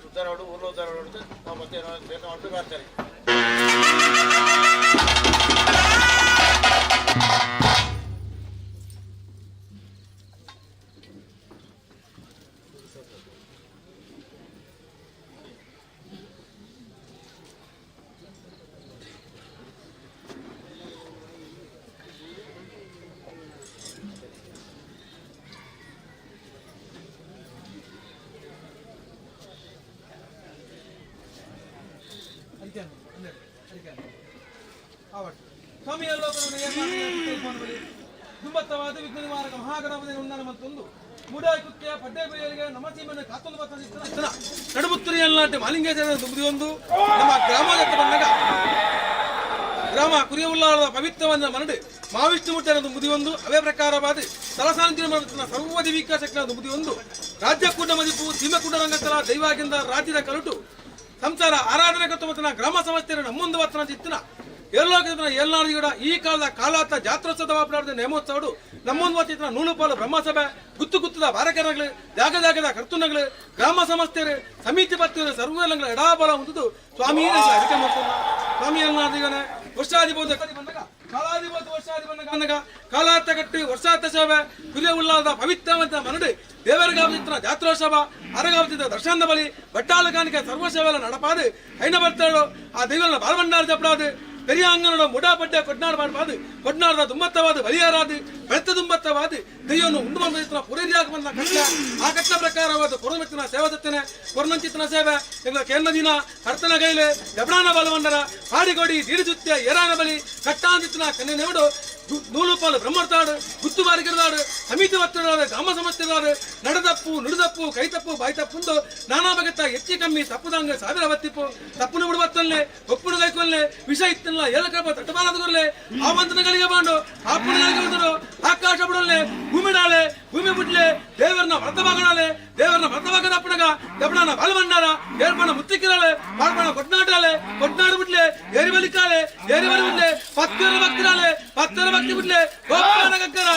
ಉದ್ದಾರ ಊರ್లో ಉದ್ದಾರ ನಾವು ಮತ್ತೆ ಪ್ರಯತ್ನ ಮಾಡ್ತಾ ಮಾಡ್ತಾರೆ. ಸ್ವಾಮಿ ದುಂಬತ್ತವಾದ ವಿಘ್ನ ನಿವಾರಕ ಮಹಾಗಣಪತಿ ಉನ್ನನ ಮತ್ತೊಂದು ಮೂಡಾಯಿ ಕುತ್ತಿಯ ಪಡ್ಡೆ ಬೆಳೆಯಲಿಗೆ ನಮಸೀಮನ್ನು ಕಾತೊಂದು ಬತ್ತ ನಡುಬುತ್ತರಿಯಲ್ಲಾಂಟಿ ಮಾಲಿಂಗೇಶ್ವರ ದುಂಬಿದೊಂದು ನಮ್ಮ ಗ್ರಾಮಕ್ಕೆ ಬಂದಾಗ ಗ್ರಾಮ ಕುರಿಯುಳ್ಳಾರದ ಪವಿತ್ರವನ್ನ ಮನಡು ಮಾವಿಷ್ಣು ಮುಟ್ಟೆನದು ಮುದಿಯೊಂದು ಅವೇ ಪ್ರಕಾರವಾದ ತಲಸಾಂತಿನ ಮಾಡುತ್ತಿನ ಸರ್ವದಿ ವಿಕಾಸಕ್ಕೆ ಮುದಿಯೊಂದು ರಾಜ್ಯ ಕೂಟ ಮದಿಪು ಸೀಮಕೂಟ ರಂಗತಲ ದೈವಾಗಿಂದ ರಾಜ್ಯದ ಕಲಟು ಸಂಸಾರ ಆರಾಧನೆ ಕತ್ತುವತ್ತನ ಗ್ರಾಮ ಸಂಸ್ಥೆಯ ನಮ್ಮೊಂದು ವತ್ತನ ಚಿತ್ತನ ಏರ್ಲೋಕದ ಏಳ್ನಾಡಿಗಡ ಈ ಕಾಲದ ಕಾಲಾತ ಜಾತ್ರೋತ್ಸವ ಪ್ರಾರಂಭ ನೇಮೋತ್ಸವಡು ನಮ್ಮೊಂದು ವತ್ತಿನ ನೂಲುಪಾಲು ಬ್ರಹ್ಮಸಭೆ ಗುತ್ತುದ ಬಾರಕರಗಳು ಜಾಗದ ಕರ್ತುನಗಳು ಗ್ರಾಮ ಸಂಸ್ಥೆಯರು ಸಮಿತಿ ಪತ್ತಿರ ಸರ್ವಗಳ ಎಡಾಬಲ ಹೊಂದುದು ಸ್ವಾಮಿ ಅರಿಕೆ ಮಾಡ್ತಾನ ಸ್ವಾಮಿ ಏಳ್ನಾಡಿಗನೆ ವರ್ಷಾಧಿಪತಿ ಬಂದಾಗ ಕಾಲಾಧಿಪತಿ ವರ್ಷಾಧಿ ಬಂದಾಗ ಕಾಲಾತ ಕಟ್ಟಿ ವರ್ಷಾತ ಸೇವೆ ಕುರಿಯ ಉಳ್ಳಾದ ಪವಿತ್ರವಂತ ಮನಡು ದೇವರಿಗಾವತಿನ ಜಾತ್ರೋತ್ಸವ ಅರಗಾವತಿದ ದರ್ಶನದ ಬಲಿ ಬಟ್ಟಾಲ ಕಾಣಿಕೆ ಸರ್ವಸೇವೆಲ್ಲ ನಡಪಾದು ಐನ ಬರ್ತಾಳು ಆ ದೈವನ ಬಾಲಭಂಡಾರ ಜಪಡಾದು பெரியாங்கனோட முடாப்பட்ட கொட்நாடு பாடு கொட்நாடு தும்பத்தவாது வலியாராது ಬೆಳತ ದುಂಬತ್ತವಾದ ದೈವನು ಉಂಡು ಬಂದಿನ ಪುರೇರಿಯಾಗ ಬಂದ ಕಟ್ಟ ಆ ಕಟ್ಟ ಪ್ರಕಾರವಾದ ಪುರಮೆತ್ತಿನ ಸೇವದತ್ತನೆ ಪುರನಂಚಿತನ ಸೇವೆ ಎಂಗ ಕೇಂದ್ರ ದಿನ ಕರ್ತನ ಗೈಲೆ ಜಬಡಾನ ಬಲವಂಡರ ಪಾಡಿಗೋಡಿ ದೀರ್ಜುತ್ಯ ಏರಾನ ಬಲಿ ಕಟ್ಟಾಂತಿನ ಕನ್ನೆ ನೆವಡು ನೂಲುಪಾಲು ಬ್ರಹ್ಮರ್ತಾಡು ಗುತ್ತು ಬಾರಿಗಿರದಾಡು ಸಮಿತಿ ಒತ್ತಡಾಡು ಗ್ರಾಮ ಸಮಸ್ಯೆದಾಡು ನಡೆದಪ್ಪು ನುಡಿದಪ್ಪು ಕೈತಪ್ಪು ಬಾಯ್ತಪ್ಪುಂದು ನಾನಾ ಬಗೆತ್ತ ಹೆಚ್ಚಿ ಕಮ್ಮಿ ತಪ್ಪುದಂಗ ಸಾವಿರ ಬತ್ತಿಪ್ಪು ತಪ್ಪುನು ಬಿಡುವತ್ತಲ್ಲೇ ಒಪ್ಪುನು ಕೈಕೊಲ್ಲೇ ವಿಷ ಇತ್ತಲ್ಲ ಏಳಕ್ರಪ ತಟ್ಟಬಾರದಗೊಲ್ಲೇ ಆ ವಂತನಗಳಿಗೆ ಬಾಂಡು ಆ ಪುಣ್ಯಗಳಿಗೆ ಬಂದರು ಆಕಾಶ ಬಿಡಲೆ ಭೂಮಿ ಬಿಡ್ಲೆ ದೇವರನ್ನ ವ್ರತಭಾಗನಾಲೆ ದೇವರನ್ನ ವ್ರತಭಾಗದ ಅಪ್ಪಣಗ ದಪ್ಪಣನ ಬಾಲಭಂಡಾರ ಏರ್ಪಣ ಮುತ್ತಿಕ್ಕಿರಾಳೆ ಬಾಳ್ಪಣ ಕೊಟ್ನಾಟಾಲೆ ಕೊಟ್ನಾಡು ಬಿಡ್ಲೆ ಏರಿ ಬಲಿಕಾಲೆ ಏರಿ ಬಲಿ ಬಿಡ್ಲೆ ಪತ್ತರ ಭಕ್ತಿರಾಲೆ ಪತ್ತರ ಭಕ್ತಿ ಬಿಡ್ಲೆ ಗೋಪಾಲ ಗಕ್ಕರ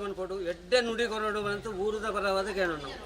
ಮನ್ ಕೊಡು ಎಡ್ಡೆ ನುಡಿ ಕೊರಡು ಬಂತು ಊರದ ಬರವಾದ ಕೇಳೋಣ ನಾವು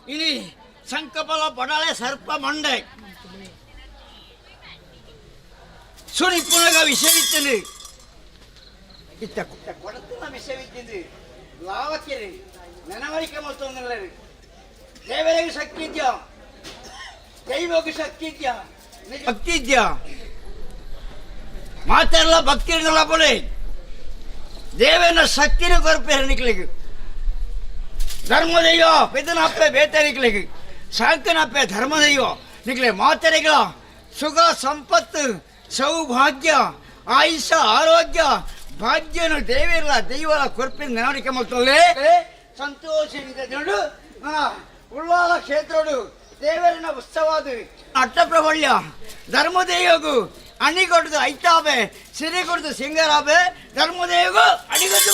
ini sang kepala padale sarpa mandai suni punaga ವಿಷಯವಿತ್ತನೆ ಇತ್ತ ಕೊಡತ್ತಿನ ವಿಷಯವಿತ್ತಿಂದು ಲಾವಕ್ಕಿರಿ ನೆನವರಿಕೆ ಮತ್ತೊಂದಲ್ಲರಿ ದೇವರಿಗೆ ಶಕ್ತಿ ಇದೆಯಾ ದೈವಕ್ಕೆ ಶಕ್ತಿ ಇದೆಯಾ ಭಕ್ತಿ ಇದೆಯಾ ಮಾತೆಲ್ಲ ಭಕ್ತಿ ಇರಲ್ಲ ಬೋಲೆ ದೇವನ ಶಕ್ತಿನ ಕೊರಪೆ ನಿಕ್ಲಿಗೆ धर्मदैव पितन पे बेटे निकले शांकन पे धर्मदैव निकले मातरेगा सुख संपत् सौभाग्य आयुष आरोग्य भाग्य देवर दैवला ಕೊರಪೆ ನೆನವರಿಕೆ ಮತ್ತೊಳ್ಳೆ ಸಂತೋಷದಿಂದ ನೋಡು ಉಳ್ಳಾಲ ಕ್ಷೇತ್ರಡು ದೇವರಿನ ಉತ್ಸವದು ಅಟ್ಟಪ್ರಬಳ್ಯ ಧರ್ಮದೇವಗು ಅಣಿ ಕೊಡುದು ಐತಾಬೆ ಸಿರಿ ಕೊಡುದು ಸಿಂಗರಾಬೆ ಧರ್ಮದೇವಿಗೂ ಅಣಿಗಟ್ಟು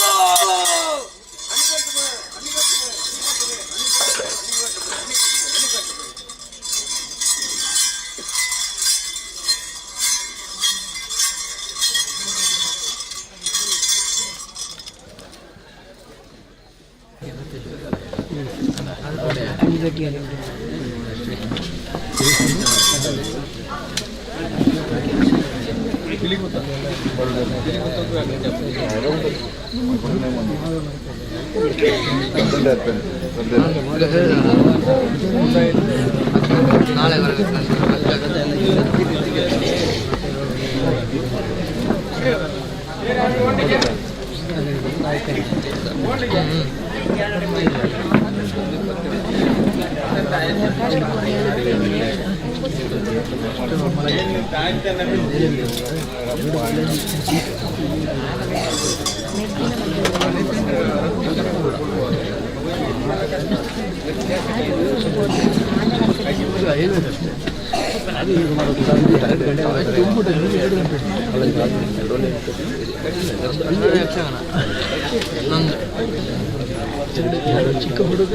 ನಾಳೆ ಚಿಕ್ಕ ಹುಡುಗ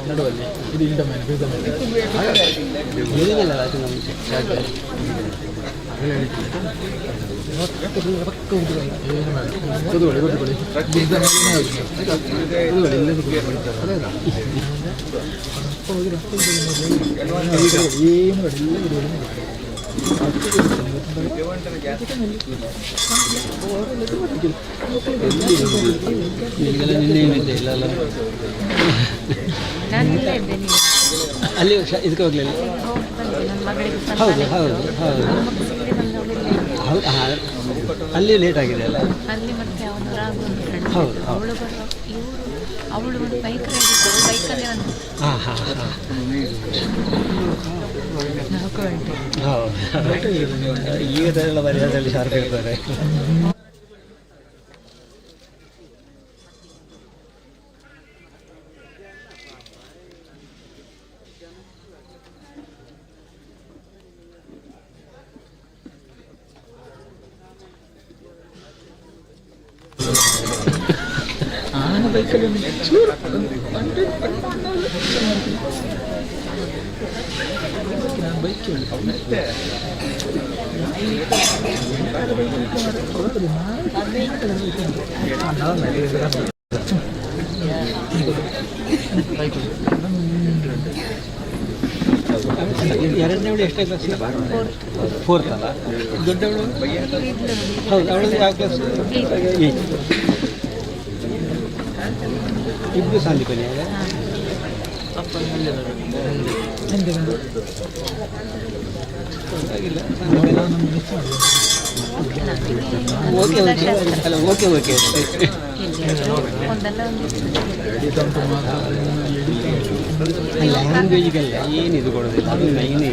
ನಡುವಲ್ಲಿ ಇದು ಇಂಡ ಮೇಲೆ ಬೀಜ ಮೇಲೆ ಏನಿಲ್ಲ ಅದು ನಮಗೆ ಅಲ್ಲಿ ಇದಕ್ಕೆ ಹೋಗ್ಲಿಲ್ಲ. ಹೌದು ಹೌದು ಹೌದು ಹೌದು ಅಲ್ಲಿ ಲೇಟ್ ಆಗಿದೆ ಅಲ್ಲ. ಅಲ್ಲಿ ಮತ್ತೆ ಅವನು ರಾಘು ಹೌದು ಅವಳು ಅವಳು ಒಂದು ಬೈಕ್ ರೈಡ್ ಇತ್ತು, ಬೈಕಲ್ಲಿ ಒಂದು ಹಾಂ ಹಾಂ ಹಾಂ 4 ಗಂಟೆ. ಹೌದು ಈಗ ಮರ್ಯಾದೆಯಲ್ಲಿ ಶಾರ್ಪ್ ಇರ್ತಾರೆ. ಆನ ಬೈಕಲ್ಲಿ ಚೂರು ನಾನು ಬೈಕ್ ಎರಡನೇ ಎಷ್ಟೇ ಕ್ಲಾಸ್? 4th ಅಲ್ಲ. ದೊಡ್ಡವಳು ಹೌದು ಅವಳು ಯಾವ ಕ್ಲಾಸ್? 8. ಇಬ್ಬರು ಸಾಂದೀಪನಿ ಅಲ್ಲ. ಓಕೆ ಓಕೆ ಅಲ್ಲ ಓಕೆ ಓಕೆ ಲ್ಯಾಂಗ್ವೇಜ್ಗೆಲ್ಲ ಏನಿದು ಕೊಡೋದಿಲ್ಲ, ಏನೇ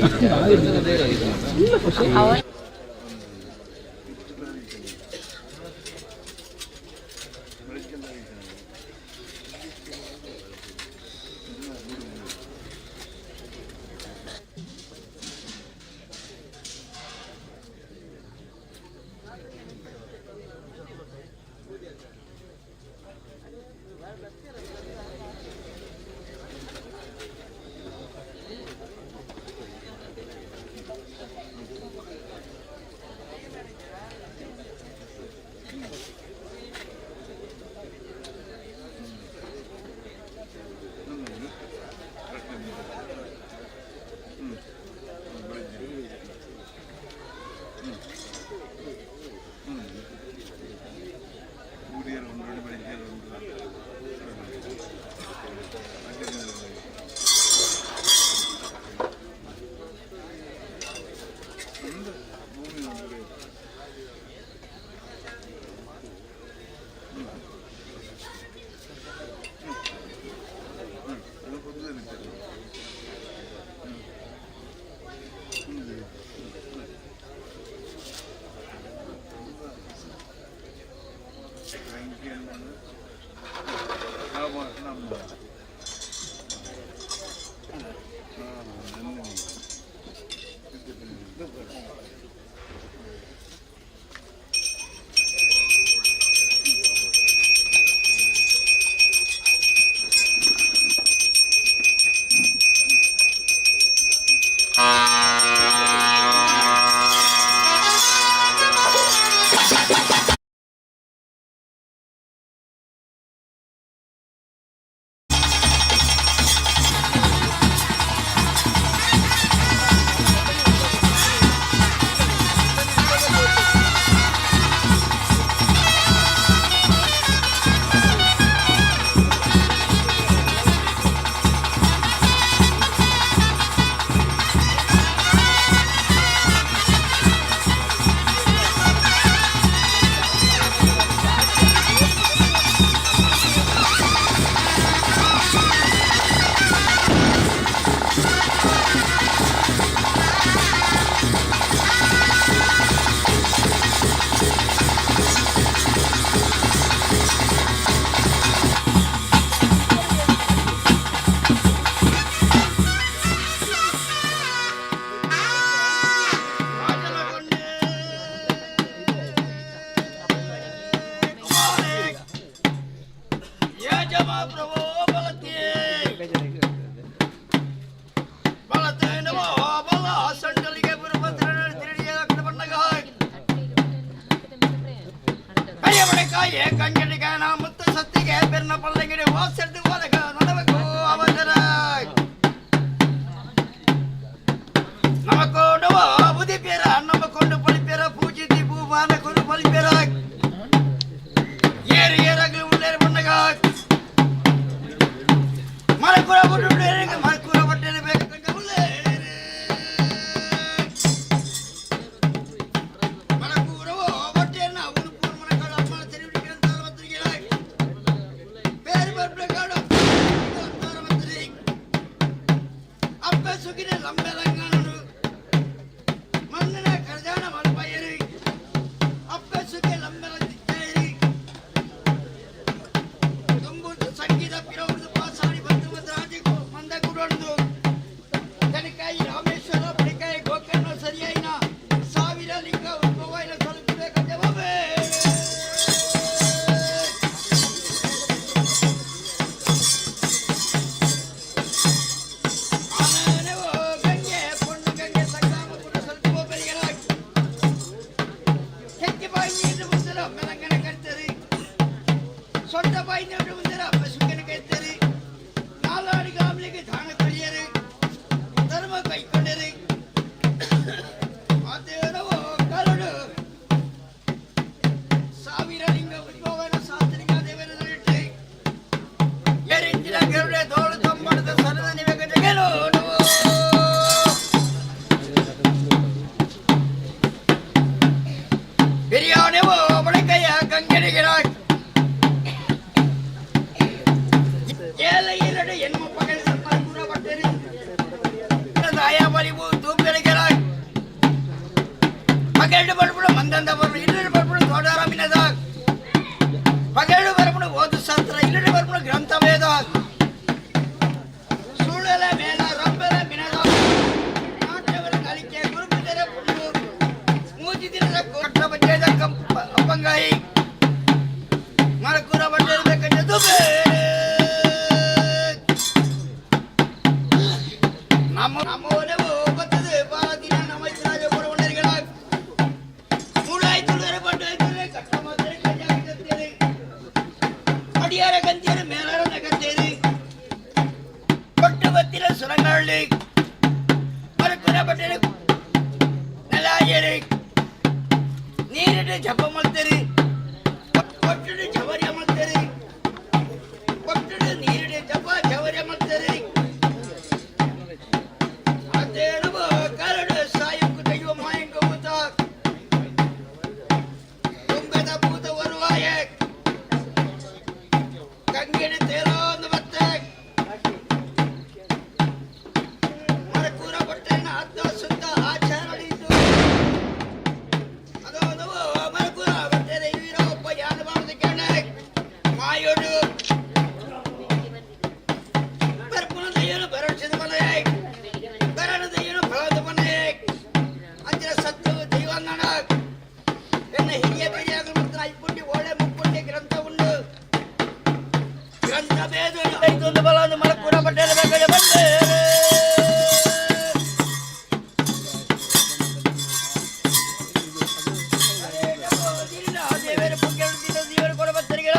ಬಲತೇನವೋ ಬಲ ಸಂಡಲಿಗೆ ತಿರುಡಿಯ ಬಣ್ಣಗಾಯ್ ಕೈಯ ಕಂಗಡಿಗೆ ನಾ ಮುತ್ತ ಸತ್ತಿಗೆ ಬೆನ್ನ ಪಲ್ಲಂಗಿಡಿ ವಾಸೆಡ್ದು ಒಳಗ ನಡಬೇಕು ಅವಸರ நமக்கோடுவ புதி பேர நம்ம கொண்டு பழிப்பேர பூஜித்தி பூபான கொண்டு பழிப்பேர ஏறு ஏறாக உள்ளே பண்ணக மரக்குற போட்டு மரக்குற பட்டேன்னு பேக்க உள்ளே மரக்குறவோ பட்டேன்னா அவனு போன மனக்காடு அம்மா தெரிவிக்கிறேன் தார வந்திருக்கிறாய் பேர் பட்டு காடு தார வந்திரி அப்ப சுகின லம்பலங்கான மன்னன கரஜான மல்பயரு அப்ப சுகே லம்பலத்திச்சேரி தும்புட்டு ಸಂಗೀತ ಪಿರೋದು ಪಾಸಾಡಿ ಬಂದು ರಾಜಿ ಮಂದ ಕುಡೊಂದು ತನಿಕಾಯಿ ರಾಮೇಶ್ವರ ಬಡಿಕಾಯಿ ಗೋಕರ್ಣ ಸರಿಯಾಯಿನ ಸಾವಿರ ಲಿಂಗ ಉದ್ಭವೈನ ತಲುಪಬೇಕಂತೆ ಬಾಬೇ ಆನನೆವೋ ಗಂಗೆ ಪೊಣ್ಣು ಗಂಗೆ ಸಂಗ್ರಾಮ ಕೂಡ ಸ್ವಲ್ಪ ಬೆರಿಗಳಾಗಿ ಹೆಚ್ಚು ಬಾಯಿ ನೀರು ಮುಂದರ ಮೆಲಂಗನ ಕರ್ತರಿ ಸೊಂಟ ಬಾಯಿ ನೀರು ಮುಂದರ ಪಶುಕನ ಕರ್ತರಿ ನಾಲಾಡಿ ಗಾಮಲಿಗೆ ದಾನ ಕಳಿಯರಿ ಧರ್ಮ ಕೈಕೊಂಡರಿ ಅದೇನವೋ ಕರುಡು ಸಾವಿರ ಲಿಂಗ ಉದ್ಭವನ ಶಾಸ್ತ್ರಿಕ ದೇವರ ಇಟ್ಟೆ ಎರಿಂಚಿನ ಗರುಡೆ ದೋಳು ತೊಂಬಡದ ಸರದ ನಿವೇಗ ಗೆಲೋಡು ಬಿರಿಯಾನಿವೋ ಬಳಿಕಯ್ಯ ಗಂಗೆಡಿಗಿರಾಕ್ ஏழை இரடு என்ம பகல் சப்பல் கூறப்பட்டது தாயா பலிபு தூக்கெடுக்கிறாய் பகேடு பரப்புடு மந்தந்த பரப்புடு இல்லடு பரப்புடு தோடாராமினதா பகேடு பரப்புடு ஓது சாஸ்திர இல்லடு பரப்புடு கிரந்த வேதா சூழல மேல ரம்பல மினதா நாட்டவர கலிக்கே குறுப்பு தெர புண்டு மூஜி தினத கோட்ட பச்சேத அப்பங்காய் மரக்கூற பட்டேது கஞ்சது நமோனவோ பத்தது பாதின நமச்சிராஜ புரவண்டர்களாய் மூடாய் துளர பட்டது கட்டமதரை கஞ்சாகிதத்தேரு அடியார கஞ்சேரு மேலார நகத்தேரு பட்டுவத்தில சுரங்காளி மரக்குற பட்டது நலாயரு நீரிட்டு ஜப்பமல்தரு பட்டுடு ஜவரியமல்தரு பட்டுடு நீரிட்டு ஜப்பா ஜவரியமல்தரு ಅದೇನವ ಕರಡು ಸಾಯಂಕು ದೈವ ಮಾಯಂಕ ಭೂತ ತುಂಗದ ಭೂತ ವರುವಾಯ ಗಂಗೆಡೆ ತೇಲೋಂದು ಮತ್ತೆ ಮರಕೂರ ಬಟ್ಟೆನ ಅದ್ದ ಸುತ್ತ ಆಚಾರಣಿದ್ದು ಅದೋನವ ಮರಕೂರ ಬಟ್ಟೆ ವೀರಪ್ಪ ಯಾನ ಬಾರದು ಕೇಳ ಮಾಯೋಡು ಬರ್ಪುನ ದಯ್ಯನು ಭರವಸೆದ ಮನೆಯ ಅಂಜನ ಸತ್ತು ದೈವಾಂಗಣ ಎನ್ನ ಹಿರಿಯ ಬೇಡಿಯಾಗಲು ಮತ್ತು ಐಪುಂಡಿ ಓಳೆ ಮುಪ್ಪುಂಡಿ ಗ್ರಂಥ ಉಂಡು ಗ್ರಂಥ ಭೇದ ಇದೊಂದು ಬಲ ಮಲಕೂರ ಬಟ್ಟೆಯ ಬೇಕಾದ ಬಂದೆ ದೇವರ ಪುಣ್ಯ ದೇವರ ಕೊಡ ಬತ್ತರಿಗೆ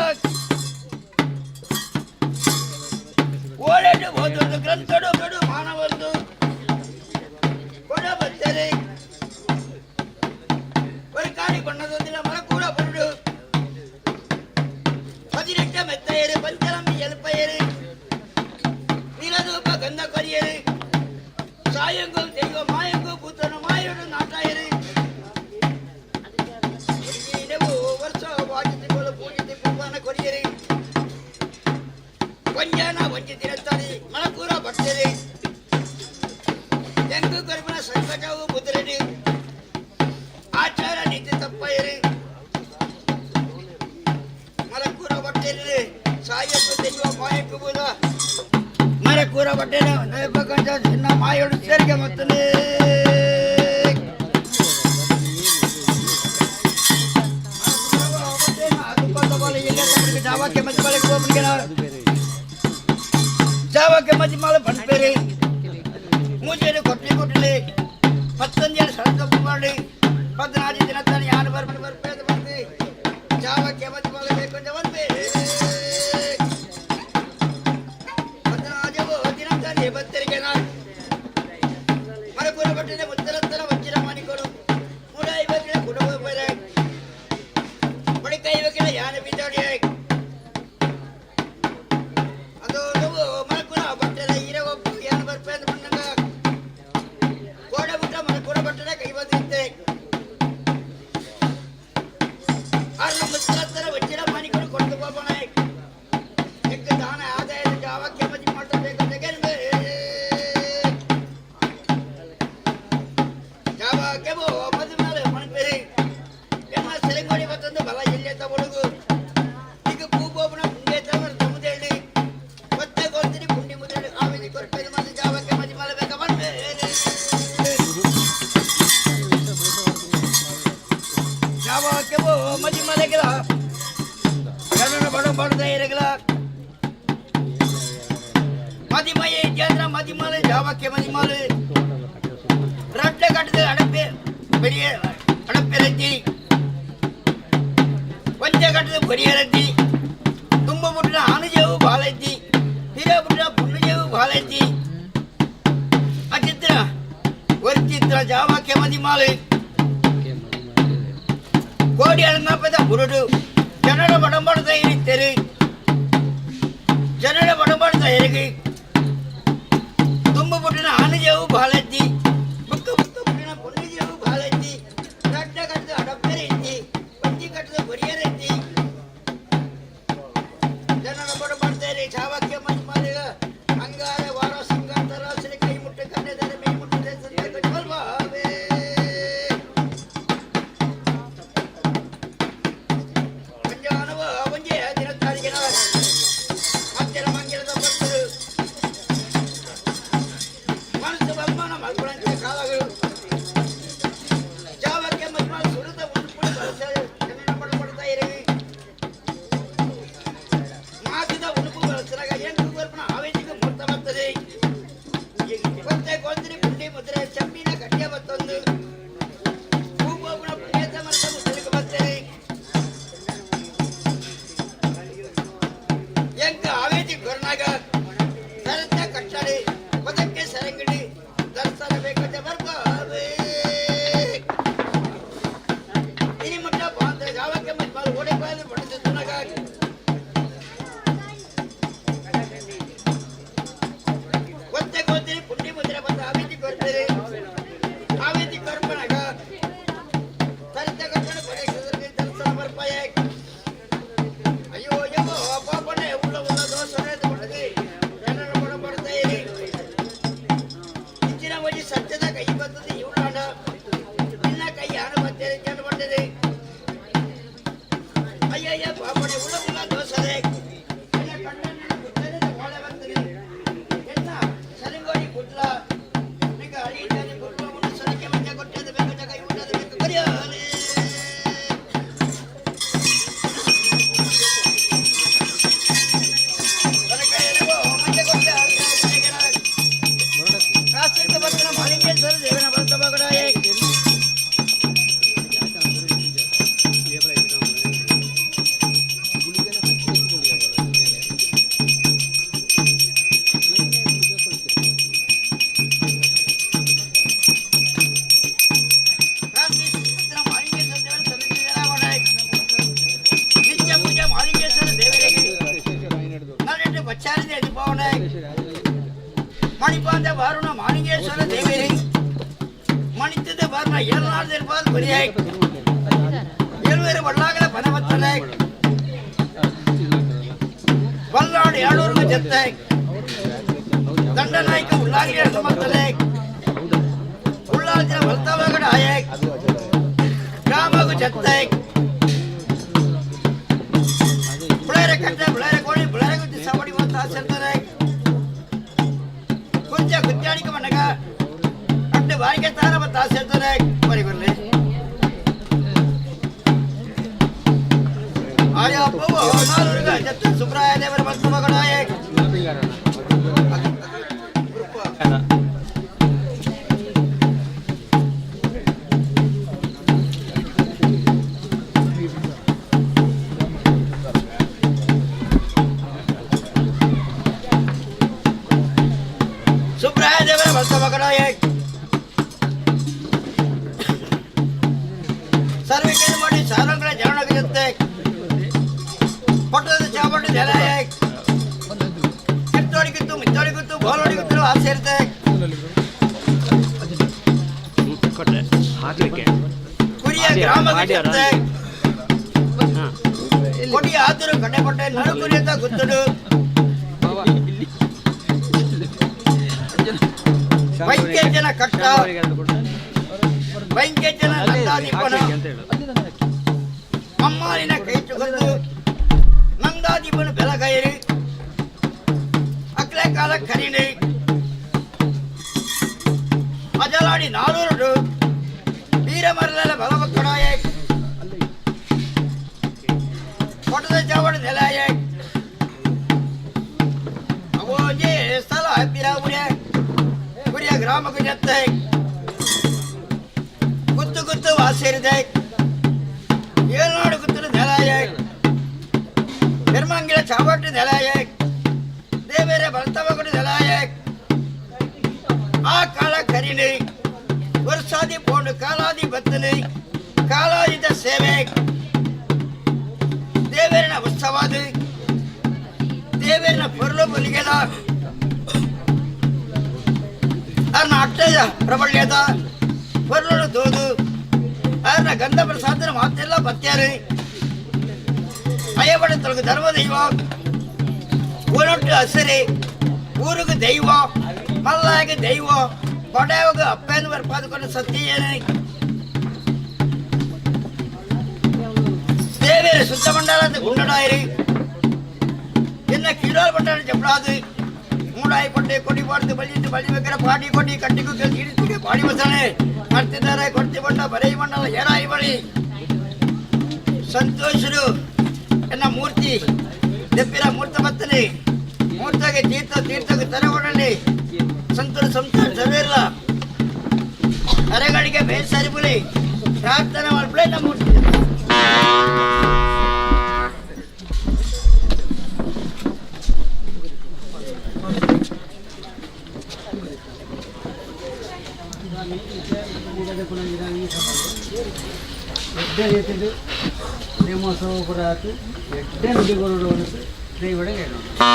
ಓಳೆಡು ಓದೊಂದು ಗ್ರಂಥಡು ಗಡು ಮಾನವೊಂದು ಕೊಡಬತ್ತರೆ ஒரு காடி கொண்டதில மரக்கூட பொருடு 18 மெத்தையரு பஞ்சலம்பி எழுப்பையரு நீலதூப கந்த கொரியரு சாயங்கல் தெய்வ மாயங்கு பூத்தன மாயோடு நாட்டாயரு ವರ್ಷ ವಾಜಿಸಿಕೊಳ್ಳ ಪೂಜಿಸಿ ಪೂವನ ಕೊರಿಯರು ಕೊಂಜನ ವಂಚಿತಿರುತ್ತಾರೆ ಮರಕೂರ ಬರ್ತರೆ ಎಂಗು ಕರ್ಮನ ಸಂಕಟವು ಮುದ್ರಡಿ ಆಚಾರ ನೀತಿ ತಪ್ಪಯರು ಮರಕೂರ ಬಟ್ಟೆರು ಸಾಯಕ್ಕೂ ದೈವ ಮಾಯಕ್ಕೂ ಬೂದ ಮರಕೂರ ಬಟ್ಟೆನ ನಯಪಕಂಜ ಚಿನ್ನ ಮಾಯೋಡು ಸೇರಿಗೆ ಮತ್ತನೇ ಜಾವಕ್ಕೆ ಮತ್ತೆ ಬಳಿಕ ಹೋಗ್ಬಿಡ್ತೀರ ಜಾವಕ್ಕೆ ಮಜ್ಮಾಲ ಪಂಪೇರಿ ಮೂಜೆರು ಕೊಟ್ಲಿ ಕೊಟ್ಲಿ 15 ಸಡಕ ಮಾಡಿ 14 ದಿನ ತಾನೆ ಯಾರು ಬರ್ಪೇದ ಬಂದು ಜಾವಕ್ಕೆ ಮಜ್ಮಾಲ ಬೇಕು ಅಂತ ಬಂದೆ 14 ದಿನ ತಾನೆ ಬತ್ತರಿಗೆ ನಾ ಮರಪುರ ಬಟ್ಟೆ ಮುತ್ತರತ್ತರ ವಜ್ರ ಮಾಡಿಕೊಡು 150 ಕುಟುಂಬ ಬೇರೆ ಬಡಿ ಕೈ ಬೇಕಿಲ್ಲ ಯಾನ ಬಿದ್ದಾಡಿ ಅದು ಮರಪುರ ಬಟ್ಟೆ ಹೀರೋ ಯಾನ ಬರ್ಪೇದ ಬಂದಾಗ ಗೋಡೆ ಬಿಟ್ಟ ಮರಪುರ ಬಟ್ಟೆ ಕೈ ಬಂದಿದ್ದೆ ಆರು ಮುತ್ತರತ್ತರ ವಜ್ರ ಮಾಡಿಕೊಡು ಕೊಟ್ಟು ಹೋಗೋಣ ಎಕ್ಕ ದಾನ ಆದಾಯದ ಜಾವಕ್ಕೆ ಮಜ್ಜಿ ಮಾಡ್ತಬೇಕು ಜಾವಕ್ಕೆ ಮದುವೆ ಮಣಪೇರಿ ಎಮ್ಮ ಸೆಲೆಗೋಡಿ ಮತ್ತೊಂದು ಬಲ ಎಲ್ಲಿ ತಗೊಳುಗು ಈಗ ಪೂಬೋಪನ ಪುಂಡೆ ತಮ್ಮ ತಮ್ಮದೇಳಿ ಮತ್ತೆ ಗೋಲ್ತಿನಿ ಪುಂಡಿ ಮುದ್ದೆ ಆಮೇಲೆ ಕೊರಪೇದು ಮತ್ತೆ ಜಾವಕ್ಕೆ ಮಜ್ಜಿ ಮಾಡಬೇಕ ಬಂದೆ ಜಾವಕ್ಕೆ ಮಜ್ಜಿ ಮಾಡಲಿಲ್ಲ ಕನ್ನಡ ಬಡದ ಇರಗಿಲ್ಲ ಮದಿಮಯ ಕೇಂದ್ರ ಮದಿಮಾಲೆ ಜಾವಕ್ಕೆ ಮದಿಮಾಲೆ ರಡ್ಡ ಕಟ್ಟದ ಅಡಪೆ ಬೆಳೆಯ ಅಡಪೆ ರದ್ದಿ ಪಂಚ ಕಟ್ಟದ ಬರಿಯ ರದ್ದಿ ತುಂಬ ಬಿಟ್ಟಿನ ಆನುಜವು ಭಾಳ ಐತಿ ಹಿರ ಬಿಟ್ಟಿನ ಪುಣ್ಯಜವು ಭಾಳ ಐತಿ ಆ ಚಿತ್ರ ஒரு ಚಿತ್ರ ಜಾವಕ್ಕೆ ಮದಿಮಾಲೆ ಕೋಡಿ ಅಳಂಗಪ್ಪದ ಬುರುಡು ಜನರ ಬಡಂಬಡದ ಇರಿತ್ತೇರಿ ಜನರ ಬಡಂಬಡದ ಎರಿಗೆ ತುಂಬ ಬಿಟ್ಟಿನ ಆನುಜವು ಭಾಳ ಐತಿ ಬುಕ್ಕ ಬಿಟ್ಟಿನ ಪುಣ್ಯಜವು ಭಾಳ ಐತಿ ರಡ್ಡ ಕಟ್ಟದ ಅಡಪ್ಪೆರೆ ಐತಿ ಪಂಚಿ ಕಟ್ಟದ ಬರಿಯರ ಐತಿ ಜನರ ಬಡಂಬಡದ ಜಾವಕ್ಕೆ ಮಜ್ಮಾಲಿಗ ಅಂಗಾರ ವಾರ ಸಿಂಗಾರ ತರಾಸರಿ ಕೈ ಮುಟ್ಟ ಕಣ್ಣೆದರೆ ಮೈ ಮುಟ್ಟದೆ ಸಂತೆ ಕಚ್ಚಲ್ವಾವೆ ಮಂಜಾನವ ಅವಂಜೆ ದಿನ ತಾಳಿಗೆ ಮಧ್ಯರ ಮಂಗಿರದ ಭಕ್ತರು ಮನಸ್ಸು ಬಲ್ಮಾನ ಮಲ್ಕೊಳಂತೆ ಕಾಲಗಳು ಜಾವಕ್ಕೆ ಮಜ್ಮಾಲ ಸುರಿದ ಉಂಟುಪುಡಿ ಬಳಸ ಜನರ ಬಡಬಡ್ತಾ ಇರಿ ಮಾಸಿದ ಉಡುಪು ಬಳಸಿದಾಗ ಎಂಟು ಬರ್ಪಣ ಆವೇಶಕ್ಕೆ ಮುರ್ತ ಬರ್ತದೆ ಮತ್ತೆ ಗೊಂದಿರಿ ಪುಂಡಿ ಮುದ್ರೆ ಚಮ್ಮಿನ ಕಟ್ಟಿಯ ಬತ್ತೊಂದು ಹೂಗೋಪುಣ ಪುಣ್ಯತ ಮರ್ತ ಮುಸಲಿಗೆ ಬರ್ತದೆ ಎಂಕ ಆವೇಶಿ ಕೊರನಾಗ ಸರತ ಕಟ್ಟಡಿ ಪದಕ್ಕೆ ಸರಂಗಡಿ ದರ್ಶನ ಬೇಕಂತ ಬರ್ಬಾವೆ ಇನಿ ಮುಟ್ಟ ಬಾಂಧ ಜಾವಕ್ಕೆ ಮಜ್ಮಾಲ ಓಡೆ ಬಾಯಲ್ಲಿ ಬಡದ ತುನಗ ಒತ್ತೆ ಗೋತಿರಿ ಪುಂಡಿ ಮುದ್ರೆ ಬಂದ ಆವೇಶಿ ಕೊರ್ತಾರೆ ಆವೇಶಿ ಕೊರ್ಪನಾಗ ಸರತ ಕಟ್ಟಡ ಪದಕ್ಕೆ ದರ್ಶನ ಬರ್ಪಾಯ ಅಯ್ಯೋ ಯವ್ವ ಪಾಪನೆ ಉಳ್ಳ ದೋಷನೆ ಬಡದೆ ಜನರ ಬಡಬಡ್ತಾ ಇರಿ ಹೆಚ್ಚಿನ ವಜಿ ಸತ್ಯದ ಕೈ ಬರ್ತದೆ ಇವನಾಡ ನಿನ್ನ ಕೈ ಹಣ ಬರ್ತದೆ ಜನ ಬರ್ತದೆ ಅಯ್ಯಯ್ಯ ಪಾಪನೆ ಉಳ್ಳ ದೋಷದೆ ನಿನ್ನ ಕಣ್ಣನ್ನು ಗುದ್ದದೆ ಒಳೆ ಬರ್ತದೆ ಎನ್ನ ಸಲಿಂಗೋಡಿ ಗುಡ್ಲ ನಿಗ ಅಳಿತಾನೆ ಗುಡ್ಲ ಉಂಡು ಸಲಿಗೆ ಮಧ್ಯ ಕೊಟ್ಟದ ಬೇಕಾದ ಕೈ ಉಂಟದ ಬೇಕು ಕರಿಯಾಲೆ ರಾಷ್ಟ್ರೀಯ ಭಕ್ತನ ಮಾಲಿಂಗೇಶ್ವರ ದೇವನ ಭಕ್ತ ಭಗಡಾಯ ನಿತ್ಯ ಪೂಜೆ ಮಾಲಿಂಗೇಶ್ವರ ದೇವರಿಗೆ ನಾನೆಂಟು ಬಚ್ಚಾರಿದೆ ಅಧಿಪವನ ಮಣಿಪಾದ ಬಾರುಣ ಮಾಲಿಂಗೇಶ್ವರ ದೇವರೇ ಮಣಿತದ ಬಾರುಣ ಏಳನಾಳದ ಬಾಲ್ ಬರಿಯಾಯ ಏಳುವೇರು ಬಳ್ಳಾಗಲ ಬನವತ್ತಲೆ ಬಲ್ಲಾಡು ಏಳೂರು ಜತ್ತೆ ದಂಡನಾಯಕ ಉಳ್ಳಾಗಿರಿ ಹನುಮಂತಲೆ ಉಳ್ಳಾಲ್ಜಿನ ಬಲ್ತಾವಗಡ ಆಯಕ್ ಗ್ರಾಮಗು ಜತ್ತೆ ಬುಳೇರೆ ಕಟ್ಟೆ ಬುಳೇರೆ ಕೋಳಿ ಬುಳೇರೆ ದಿಸ ಬಡಿ ಬಂತ ಸೇರ್ತಾರೆ ಕೊಂಚ ಗುದ್ದಾಣಿಕ ಮಣ್ಣಗ ಅಡ್ಡ ಬಾಯಿಗೆ ತಾರ ಬತ್ತ ಸೇರ್ತಾರೆ ಬರಿ ಬರಲಿ ಆಯಾ ಪವ ನಾಲುರ್ಗ ಜತ್ತ ಸುಬ್ರಾಯ ದೇವರ ಭಕ್ತ ಮಗನಾಯ ಸುಬ್ರಾಯ ದೇವರ ಬಸವ ಕಡಾಯ ಸರ್ವಿಕೆ ಮಾಡಿ ಸಾರಂಗಳ ಜರಣಗಿರುತ್ತೆ ಪಟ್ಟದ ಚಾಪಟ್ಟು ಜಲಾಯ ಕಿತ್ತೋಡಿಗಿತ್ತು ಮಿತ್ತೋಡಿಗಿತ್ತು ಗೋಲೋಡಿಗಿತ್ತು ಆಸೆ ಇರುತ್ತೆ ಕುರಿಯ ಗ್ರಾಮಕ್ಕೆ ಕೊಡಿ ಆತರು ಕಡೆ ಪಟ್ಟೆ ನಡು ಕುರಿ ಅಂತ ಗೊತ್ತಡು ವೈಂಕ್ಯಜನ ಕಟ್ಟ ವೈಂಕ್ಯಜನ ನಂದಾದೀಪನ ಅಮ್ಮಾಲಿನ ಕೈ ಚುಗದು ನಂದಾದೀಪನ ಬೆಲಗೈರಿ ಅಕ್ಲೆ ಕಾಲ ಕರಿಣಿ ಅಜಲಾಡಿ ನಾನೂರು ವೀರಮರಲ ಬಲವಕ್ಕಡಾಯ ಕೊಟ್ಟದ ಚಾವಡ ನೆಲಾಯ ಅವೋಜೆ ಸ್ಥಳ ಹತ್ತಿರ ಕುರಿಯ ಗ್ರಾಮಕ್ಕೆ ಜತ್ತೆ ಗುತ್ತು ಗುತ್ತು ವಾಸೇರಿದೆ ಏಳ್ನಾಡು ಗುತ್ತು ನೆಲಾಯ ನಿರ್ಮಂಗಿಲ ಚಾವಟ್ಟು ನೆಲಾಯ ದೇವೇರೆ ಬಲತವಗಡು ನೆಲಾಯ ಆ ಕಾಲ ಕರಿಣಿ ವರ್ಷಾದಿ ಪೋಂಡು ಕಾಲಾದಿ ಬತ್ತನೆ ಕಾಲಾದಿತ ಸೇವೆ ದೇವೇರಿನ ಉತ್ಸವಾದ ದೇವೇರಿನ ಪೊರ್ಲು ಬಲಿಗೆದ ಅರ್ನ ಅಟ್ಟದ ಪ್ರಬಲ್ಯದ ಪೊರ್ಲು ದೋದು ಅರ್ನ ಗಂಧ ಪ್ರಸಾದನ ಮಾತೆಲ್ಲ ಬತ್ಯಾರಿ ಅಯ್ಯಬಡ ತೊಳಗು ಧರ್ಮ ದೈವ ಊರೊಟ್ಟು ಹಸಿರಿ ಊರಿಗೆ ದೈವ ಮಲ್ಲಾಗೆ ದೈವ ಬಡವಾಗ ಅಪ್ಪನ ಬರ್ಪಾದುಕೊಂಡು ಸತ್ಯೇನೆ ದೇವೇರು ಶುದ್ಧ ಮಂಡಲ ಅಂತ ಗುಂಡಾಯಿರಿ ಇನ್ನ ಕೀಡಾಲ್ ಪಟ್ಟ ಜಪಡಾದು ಮೂಡಾಯಿ ಕೊಟ್ಟೆ ಕೊಡಿ ಬಾರ್ದು ಬಳಿಬೇಕಾರೆ ಪಾಡಿ ಕೊಡಿ ಕಟ್ಟಿಗೂ ಹಿಡಿತಿಗೆ ಪಾಡಿ ಬಸಣೆ ಮಾಡ್ತಿದ್ದಾರೆ ಕೊಡ್ತಿ ಬಂಡ ಬರೈ ಮಂಡಲ ಏರಾಯಿ ಬಳಿ ಸಂತೋಷರು ಎನ್ನ ಮೂರ್ತಿ ದೆಪ್ಪಿರ ಮೂರ್ತ ಬತ್ತಲಿ ಮೂರ್ತಗೆ ತೀರ್ಥಕ್ಕೆ ತೆರಗೊಡಲಿ ಸಂತರು ಸಂತಾನ ಸರ್ವೇಲ್ಲ ಅರೆಗಳಿಗೆ ಬೇಸರಿಬುಲಿ ಪ್ರಾರ್ಥನೆ ಮಾಡ್ಬಿಳೆ ನಮ್ಮ ಮೂರ್ತಿ ಎಡ್ಡೆ ರೀತಿದು ನೇಮೋತ್ಸವ ಕೂಡ ಆಯ್ತು ಎಡ್ಡೆ ನುಡಿಗಳು ದೈವಡೆ ಹೇಳೋಣ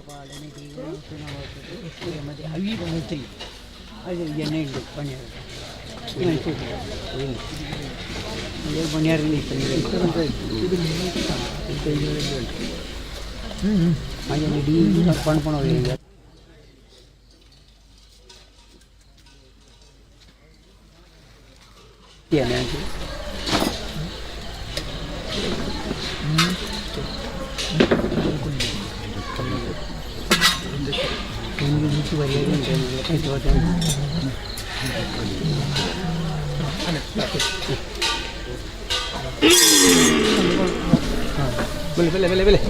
ಪಾಲನೆ ದೇವರ ಮತ್ತೆ ಅವಿಗ ಮುತ್ತಿ ಅದು ಎಣ್ಣೆ ಇಟ್ಟು ಪನ್ನೀರ್ ಇದು ಪನ್ನೀರ್ ಹಾಗೆ D ಪಣ್ಪಣ nanti ini itu varian itu ada boleh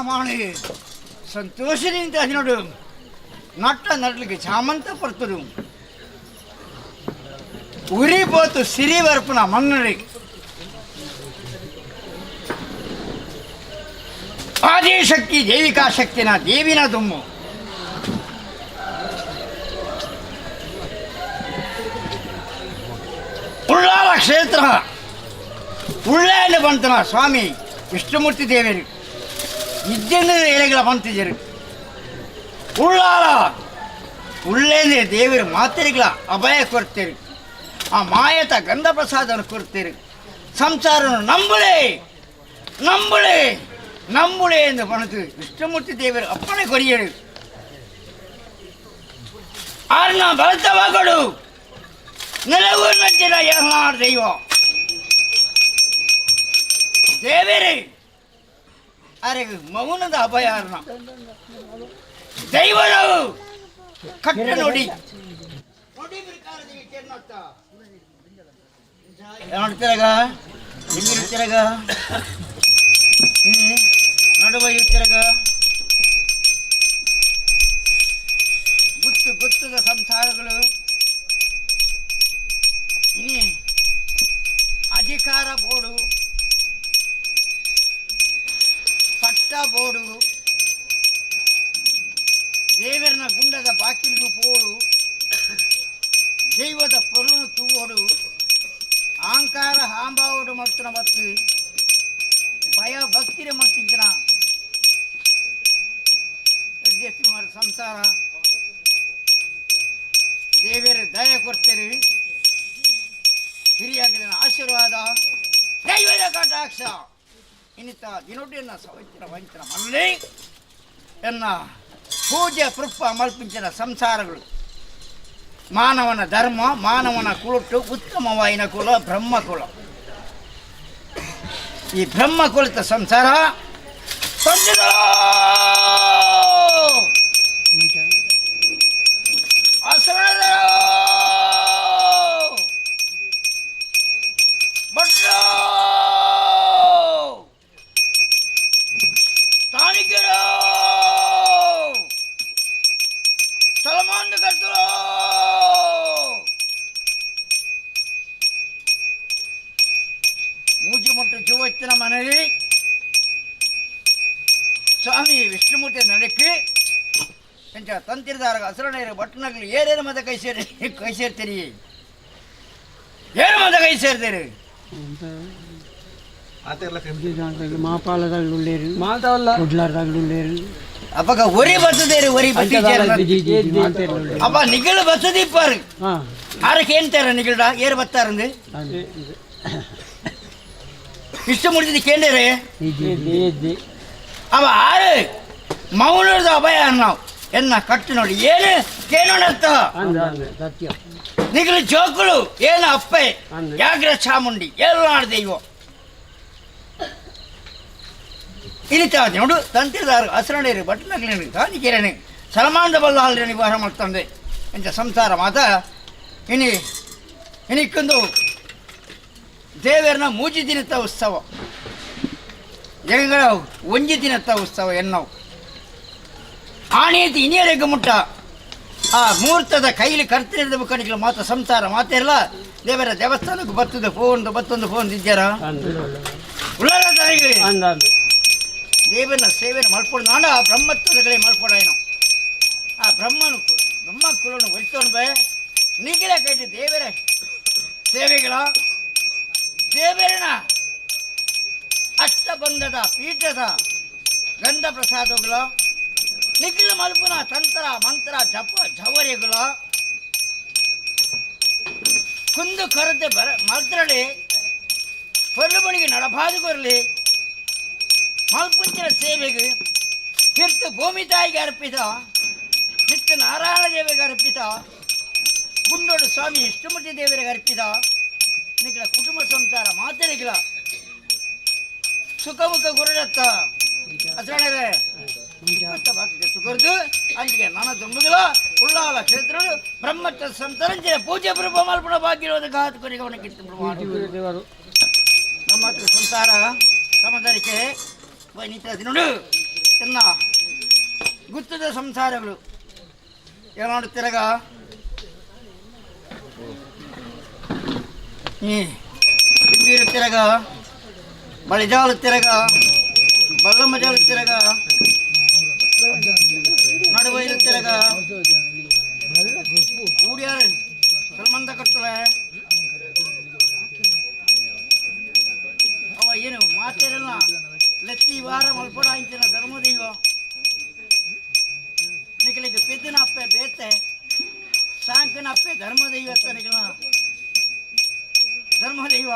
ಮಾಡಿ ಸಂತೋಷದಿಂದ ನೋಡು ನಟ್ಟ ನಡ್ಲಿಕ್ಕೆ ಚಾಮಂತ ಪಡ್ತರು ಉರಿಬೋತು ಸಿರಿ ಬರ್ಪುನ ಮನ್ನಡಿ ಆದಿಶಕ್ತಿ ದೇವಿಕಾ ಶಕ್ತಿನ ದೇವಿನ ದುಮ್ಮು ಉಳ್ಳಾಲ ಕ್ಷೇತ್ರ ಉಳ್ಳೆಯಲ್ಲಿ ಬಂತನ ಸ್ವಾಮಿ ವಿಷ್ಣುಮೂರ್ತಿ ದೇವರು ಇದ್ದೆಂದು ಎಲೆಗಳ ಬಂತಿದ್ದರು ಉಳ್ಳಾಲ ಉಳ್ಳೇಂದ್ರೆ ದೇವರು ಮಾತರಿಗಳ ಅಭಯ ಕೊಡ್ತೀರಿ ಆ ಮಾಯತ ಗಂಧ ಪ್ರಸಾದವನ್ನು ಕೊಡ್ತೀರಿ ಸಂಸಾರವನ್ನು ನಂಬುಳೆ ಎಂದು ಬಂತು ವಿಷ್ಣುಮೂರ್ತಿ ದೇವರು ಅಪ್ಪಣೆ ಕೊರಿಯರು ಆರ್ನ ಬಲತವಾಗಡು ನೆಲವೂರು ನಂಚಿನ ಎಲ್ಲಾರು ದೈವ ದೇವರೇ ಅರೆ ಮೌನದ ಅಭಯಾರ್ಣ ದೈವರವು ಕಟ್ಟ ನೋಡಿ ನೋಡ್ತಿರಾಗ ಹಿಂಗಿರ್ತಿರಾಗ ನಡುವ ಇರ್ತಿರಾಗ ಗುತ್ತದ ಸಂಸಾರಗಳು ಅಧಿಕಾರ ಬೋಡು ಪಟ್ಟ ಬೋಡು ದೇವರನ ಗುಂಡದ ಬಾಕಿಲಿಗೂ ಪೋಡು ದೈವದ ಪೊರುಳು ತೂವೋಡು ಅಹಂಕಾರ ಹಾಂಬಾವೋಡು ಮತ್ತು ಭಯ ಭಕ್ತಿರ ಮತ್ತಿಂಚನ ಸುಮಾರು ಸಂಸಾರ ದೇವರ ದಯ ಕೊಡ್ತೀರಿ ಹಿರಿಯಾಗಿನ ಆಶೀರ್ವಾದ ದೈವದ ಕಟಾಕ್ಷ ಇನ್ನಿತ ದಿನೊಡ್ಡಿಯನ್ನ ಸವೈತಿನ ವಂಚನ ಮಲ್ಲಿ ಎನ್ನ ಪೂಜೆ ಪೃಪ್ಪ ಮಲ್ಪಿಂಚಿನ ಸಂಸಾರಗಳು ಮಾನವನ ಧರ್ಮ ಮಾನವನ ಕುಲಟ್ಟು ಉತ್ತಮವಾಯಿನ ಕುಲ ಬ್ರಹ್ಮಕುಲ ಈ ಬ್ರಹ್ಮಕುಲಿತ ಸಂಸಾರ ಮೂಜಿಮುಟ್ಟು ಜೀವತ್ತಿನ ಮನೆಯಲ್ಲಿ ಸ್ವಾಮಿ ವಿಷ್ಣುಮೂರ್ತಿ ನಡೆಕ್ಕೆ ಎಂಚ ತಂತಿರದಾರ ಹಸರಣೆಯರ ಬಟ್ಟನಗಲಿ ಏನೇನು ಮತ ಕೈ ಸೇರ್ತೀರಿ ಏನು ಮತ ಕೈ ಸೇರ್ತೀರಿ ಅಪ್ಪಗ ಒರಿ ಬರ್ತದೇರಿ ಒರಿ ಅಪ್ಪ ನಿಗಳು ಬರ್ತದಿಪ್ಪಾರು ಆರಕ್ಕೆ ಏನ್ತಾರ ನಿಗಳ್ಡ ಏರು ಬತ್ತಾರಂದು ವಿಷ್ಣುಮೂರ್ತಿ ಕೇಂದ್ರೇ ಅವ ಆರು ಮೌನದ ಅಭಯ ನಾವು ಎನ್ನ ಕಟ್ಟು ನೋಡಿ ಏನು ಕೇಳೋಣತ್ತ ನಿಗಲು ಜೋಕುಳು ಏನು ಅಪ್ಪೆ ಯಾಗ್ರ ಚಾಮುಂಡಿ ಎಲ್ಲ ದೈವ ಇನಿತ ನೋಡು ತಂತಿರದಾರು ಹಸರಣೇರಿ ಬಟ್ಟನಗಲಿ ತಾನಿಕೆರಣೆ ಸಲಮಾನದ ಬಲ್ಲ ಹಾಲ್ರಿ ನಿವಾರ ಮಾಡ್ತಂದೆ ಎಂತ ಸಂಸಾರ ಮಾತ ಇನಿಕ್ಕೊಂದು ದೇವರನ ಮೂಜಿ ದಿನದ ಉತ್ಸವ ಜಗಗಳ ಒಂಜಿ ದಿನದ ಉತ್ಸವ ಎನ್ನವು ಆಣೀತಿ ಇನಿಯರೆಗೆ ಮುಟ್ಟ ಆ ಮುಹೂರ್ತದ ಕೈಲಿ ಕರ್ತನಿರದ ಮುಖಂಡಿಗಳು ಮಾತ್ರ ಸಂಸಾರ ಮಾತೆಲ್ಲ ದೇವರ ದೇವಸ್ಥಾನಕ್ಕೆ ಬತ್ತೊಂದು ಫೋನ್ ಇದ್ದಾರ ಉಳ್ಳಾರ ತಾಯಿಗೆ ದೇವನ ಸೇವೆನ ಮಲ್ಪೊಂಡು ನಾಡ ಬ್ರಹ್ಮತ್ವದಗಳೇ ಮಲ್ಪೊಡಾಯನು ಆ ಬ್ರಹ್ಮ ಕುಲನು ಒಲಿತೋಣ ಬೇ ನಿಗಿಲ ಕೈಟಿ ದೇವರ ಸೇವೆಗಳ ದೇವರನ ಅಷ್ಟಬಂಧದ ಪೀಠದ ಗಂಧ ಪ್ರಸಾದಗಳ ನಿಖಿಲ ಮಲ್ಪುನ ತಂತ್ರ ಮಂತ್ರ ಜಪ ಜವರಿಗಳ ಕುಂದು ಕೊರತೆ ಮಲ್ತ್ರಳಿ ಪೊರ್ಲುಬಳಿಗೆ ನಡಬಾದುಗೊರಲಿ ಮಲ್ಪುಂಚಿನ ಸೇವೆಗೆ ತೀರ್ಥ ಭೂಮಿ ತಾಯಿಗೆ ಅರ್ಪಿತ ನಿತ್ಯ ನಾರಾಯಣ ದೇವಿಗೆ ಅರ್ಪಿತ ಗುಂಡೋಡು ಸ್ವಾಮಿ ವಿಷ್ಣುಮೂರ್ತಿ ದೇವರಿಗೆ ಅರ್ಪಿತ ನಿಖಿಲ ಕುಟುಂಬ ಸಂಸಾರ ಮಾತರಿಗಳ ಸುಖಮುಖ ಗುರುಡತ್ತ ಹಸರಣೆ ತುಕರ್ದು ಅಂತಿಗೆ ನನ್ನ ತುಂಬುಗಳ ಉಳ್ಳಾಲ ಕ್ಷೇತ್ರ ಬ್ರಹ್ಮತ್ವ ಸಂತರಂಜಿನ ಪೂಜೆ ಪ್ರಭ ಮಲ್ಪಣ ಭಾಗ್ಯವಾದ ಘಾತ ಕೊನೆಗೆ ಅವನಿಗಿತ್ತು ಬ್ರಹ್ಮತ್ವ ಸಂಸಾರ ಸಮದರಿಕೆ ವೈನಿತ ನೋಡು ತಿನ್ನ ಗುತ್ತದ ಸಂಸಾರಗಳು ಏನಾಡು ತಿರಗ ನೀರು ತಿರಗ ಬಳಿಜಾಲು ತಿರಗ ಬಲ್ಲಮ್ಮ ಜಾಲು ತಿರಗ ನಡುವೈಲು ತಿರಗ ಊಡ್ಯಾರು ಸಲ್ಮಂದ ಕಟ್ಟಲೆ ಅವ ಏನು ಮಾತೇರಲ್ಲ ಲೆತ್ತಿ ವಾರ ಮಲ್ಪಡ ಇಂಚಿನ ಧರ್ಮದೈವ ನಿಖಲಿಗೆ ಪೆದ್ದಿನ ಅಪ್ಪೆ ಬೇತೆ ಸಾಂಕನ ಅಪ್ಪೆ ಧರ್ಮದೈವ ನಿಖಲ ಧರ್ಮದೈವ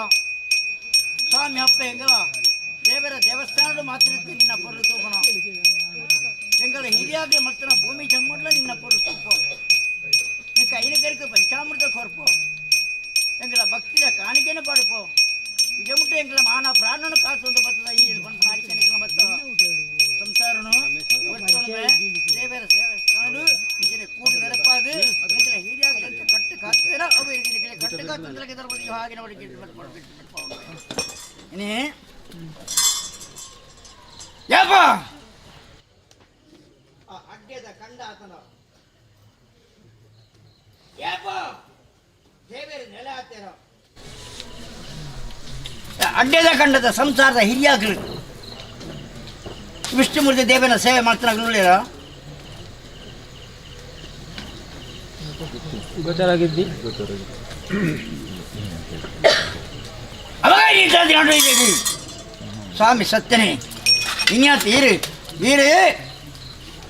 ಸ್ವಾಮಿ ಅಪ್ಪೆ ಎಂಗಲ ದೇವರ ದೇವಸ್ಥಾನದ ಮಾತ್ರ ನಿನ್ನ ಪೊರು ತೂಕಣ ಎಂಗಳ ಹಿರಿಯಾಗಿ ಮತ್ತನ ಭೂಮಿ ಜಮ್ಮಡ್ಲ ನಿನ್ನ ಪೊರು ತೂಪ ನಿಕ್ಕ ಐನಗರಿಗೆ ಪಂಚಾಮೃತ ಕೊರ್ಪೋ ಎಂಗಳ ಭಕ್ತಿಯ ಕಾಣಿಕೆನ ಪಡ್ಪೋ ಇದೇ ಮುಟ್ಟ ಎಂಗಳ ಮಾನ ಪ್ರಾಣನು ಕಾಸೊಂದು ಬರ್ತದ ಈ ಬಂದು ಮಾರಿಕೆ ನಿಖಲ ಬತ್ತ ಸಂಸಾರನು ದೇವರ ದೇವಸ್ಥಾನ ನಿಜನೆ ಕೂಡಿ ನೆರಪಾದು ನಿಖಲ ಹಿರಿಯಾಗಿ ಅಂತ ಕಟ್ಟು ಕಾಗ್ತೀರ ಅವು ನಿಖಲ ಕಟ್ಟು ಕಾಗ್ತಂದ್ರೆ ಧರ್ಮದ ಹಾಗೆ ನೋಡಿ ಇನ್ನೇ ಯಾಪ ಅಡ್ಡದ ಕಂಡ ಆತನ ಯಾಪ ದೇವರ ನೆಲೆ ಆತೇನೋ ಅಡ್ಡದ ಕಂಡದ ಸಂಸಾರದ ಹಿರಿಯಾಗಲಿ ವಿಷ್ಣುಮೂರ್ತಿ ದೇವನ ಸೇವೆ ಮಾಡ್ತಾನಾಗಲಿಲ್ಲ ಗೊತ್ತಾಗಿದ್ದಿ ಅವಾಗ ಸ್ವಾಮಿ ಸತ್ಯನೇ ಇನ್ಯಾತ ಈರು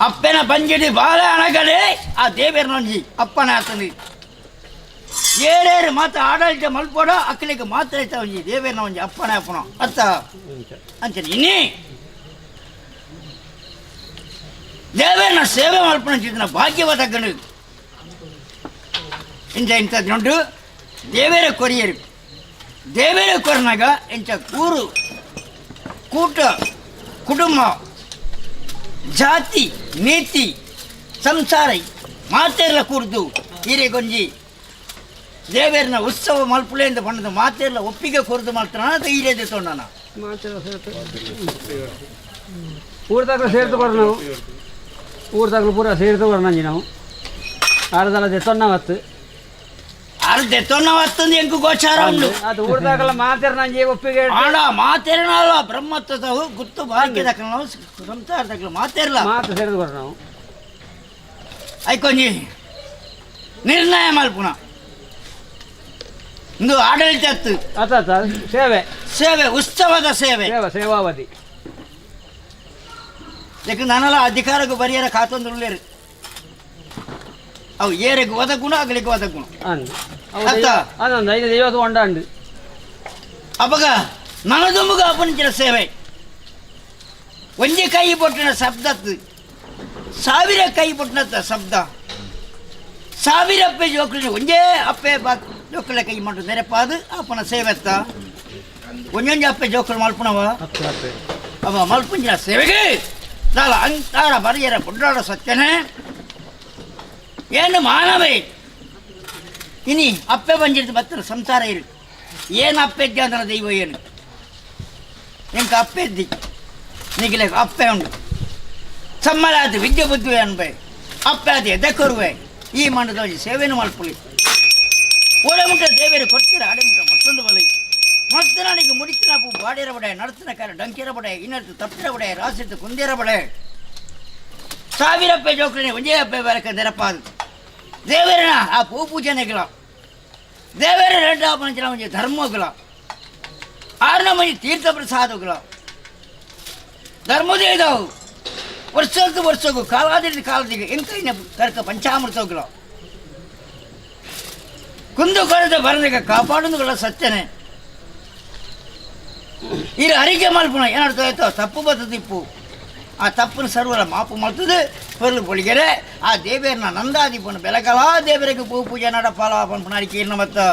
ಅಪ್ಪನ ಬಂಜಿಡಿ ಬಾಲ ಅಣಗಡೆ ಆ ದೇವೇರ ನೊಂಜಿ ಅಪ್ಪನ ಆತನಿ ಏಳೇರು ಮಾತು ಆಡಳಿತ ಮಲ್ಪೋಡ ಅಕ್ಕಲಿಗೆ ಮಾತ್ರ ಐತ ಒಂಜಿ ದೇವೇರನ ಒಂಜಿ ಅಪ್ಪನ ಅಪ್ಪನ ಅತ್ತ ಅಂಚನೆ ಇನ್ನೇ ದೇವೇರನ ಸೇವೆ ಮಲ್ಪನ ಚಿತ್ರ ಭಾಗ್ಯವಾದ ಗಣು ಇಂಥದ್ದು ನೋಡು ದೇವೇರ ಕೊರಿಯರು ದೇವೇರ ಕೊರನಾಗ ಇಂಥ ಕೂಟ ಕುಟುಂಬ ಜಾತಿ ನೀತಿ ಸಂಸಾರ ಮಾತೆಲ್ಲ ಕೂರ್ದು ಹೀರೆಗೊಂಜಿ ದೇವೇರನ ಉತ್ಸವ ಮಲ್ಪುಳೆಯಿಂದ ಬಣ್ಣದ ಮಾತೆಲ್ಲ ಒಪ್ಪಿಗೆ ಕೊರದು ಮಾಡ್ತಾನ ಅಂತ ಹೀರೇದೆ ತೊಂಡನ ಊರ್ದಾಗಲೂ ಸೇರ್ತು ಬರ ನಾವು ಊರ್ದಾಗಲೂ ಪೂರ ಸೇರ್ತು ಬರ ನಂಜಿ ನಾವು ಆರದಲ್ಲ ದೆತ್ತೊನ್ನವತ್ತು ಅರ್ಧೆತ್ತೊನ್ನವತ್ತೊಂದು ಎಂಕು ಗೋಚಾರ ಉಂಟು ಅದು ಊರ್ದಾಗಲ್ಲ ಮಾತೆರ ನಂಜಿ ಒಪ್ಪಿಗೆ ಆಡ ಮಾತೆರನಲ್ಲ ಬ್ರಹ್ಮತ್ವವು ಗುತ್ತು ಭಾಗ್ಯದ ನಾವು ಸಂಸಾರದಾಗಲು ಮಾತೆರಲ್ಲ ಮಾತು ಸೇರಿದು ಬರ ನಾವು ಐಕೊಂಜಿ ನಿರ್ಣಯ ಮಲ್ಪುನ ಇಂದು ಆಡಳಿತ ಸೇವೆ ಸೇವೆ ಉತ್ಸವದ ಸೇವೆ ಸೇವಾವಧಿ ಯಾಕಂದ್ರೆ ನಾನೆಲ್ಲ ಅಧಿಕಾರಕ್ಕೆ ಬರಿಯರ ಕಾತೊಂದು ಉಳ್ಳೇರು ಅವು ಏರಿಗೆ ಹೋದ ಗುಣ ಅಗಲಿಗೆ ಹೋದ ಗುಣ ಅದೊಂದು 5-50 ಉಂಡು ಅವಾಗ ನನದುಂಬುಗ ಅಪ್ಪನಿಂಚಿನ ಸೇವೆ ಒಂಜಿ ಕೈ ಪೊಟ್ಟಿನ ಶಬ್ದತ್ತು 1000 ಕೈ ಪೊಟ್ಟಿನ ಶಬ್ದ 1000 ಅಪ್ಪೆ ಜೋಕುಲಿನ ಒಂಜೇ ಅಪ್ಪೆ ಜೋಕುಲ ಕೈ ಮಾಡು ನೆರಪಾದು ಅಪ್ಪನ ಸೇವೆತ್ತ ಒಂಜೊಂಜಿ ಅಪ್ಪೆ ಜೋಕುಲು ಮಲ್ಪನವ ಅವ ಮಲ್ಪಂಜಿನ ಸೇವೆಗೆ ನಾಲ ಅಂತಾರ ಬರಿಯರ ಪುಡ್ಡಾಡ ಸತ್ಯನೇ ಏನು ಮಾನವೇ ಇನಿ ಅಪ್ಪೆ ಬಂದಿರ್ತು ಬತ್ತರ ಸಂಸಾರ ಇರು ಏನು ಅಪ್ಪೆದ್ದೆ ಅಂದ್ರೆ ದೈವ ಏನು ಎಂಕ ಅಪ್ಪೆದ್ದಿ ನಿಗಿಲೆ ಅಪ್ಪೆ ಉಂಡು ಸಮ್ಮಲ ಅದು ವಿದ್ಯೆ ಬುದ್ಧಿ ಅನ್ಬೆ ಅಪ್ಪೆ ಅದು ಎದೆಕೊರುವೆ ಈ ಮಂಡದಲ್ಲಿ ಸೇವೆಯನ್ನು ಮಲ್ಪುಲಿ ಓಡೆ ಮುಟ್ಟ ದೇವೇರು ಕೊಡ್ತೀರ ಆಡೆ ಮುಟ್ಟ ಮತ್ತೊಂದು ಬಲಿ ಮತ್ತೆ ನನಗೆ ಮುಡಿತಿನ ಪೂ ಬಾಡಿರ ಬಡೆ ನಡ್ತಿನ ಕಾಲ ಡಂಕಿರ ಬಡೆ ಇನ್ನರ್ತು ತಪ್ಪಿರ ಬಡೆ ರಾಸಿರ್ತು ಕುಂದಿರ ಬಡೆ 1000 ಅಪ್ಪೆ ಜೋಕುಲಿನ ಒಂಜೇ ಅಪ್ಪೆ ಬರಕ ನೆರಪಾದು ದೇವರನ ಆ ಪೂಜನೆಗಳ ದೇವರ ರೆಡ್ಡಾಪನ ಒಂಜಿ ಧರ್ಮಗಳ 6ನೇ ಮಂದಿ ತೀರ್ಥ ಪ್ರಸಾದಗಳ ಧರ್ಮದೇ ಇದಾವು ವರ್ಷಕ್ಕೂ ಕಾಲದಿಗೆ ಎಂಕೈನ ಕರ್ಕ ಪಂಚಾಮೃತಗಳ ಕುಂದು ಕೊರತೆ ಬರದಿಗೆ ಕಾಪಾಡುವುಗಳ ಸತ್ಯನೇ ಇದು ಅರಿಕೆ ಮಲ್ಪುಣ ಏನಾಡ್ತಾ ಆಯ್ತೋ ತಪ್ಪು ಬತ್ತದಿಪ್ಪು ಆ ತಪ್ಪನ್ನು ಸರ್ವರ ಮಾಪು ಮಾಡ್ತದೆ ಹೊರಲು ಪೊಳಿಗೆರೆ ಆ ದೇವೇರನ ನಂದಾದೀಪನ ಬೆಳಕಲ ದೇವರಿಗೆ ಪೂಜೆ ನಡಪಾಲ ಪಣಾಡಿಕೆ ಇನ್ನು ಮತ್ತು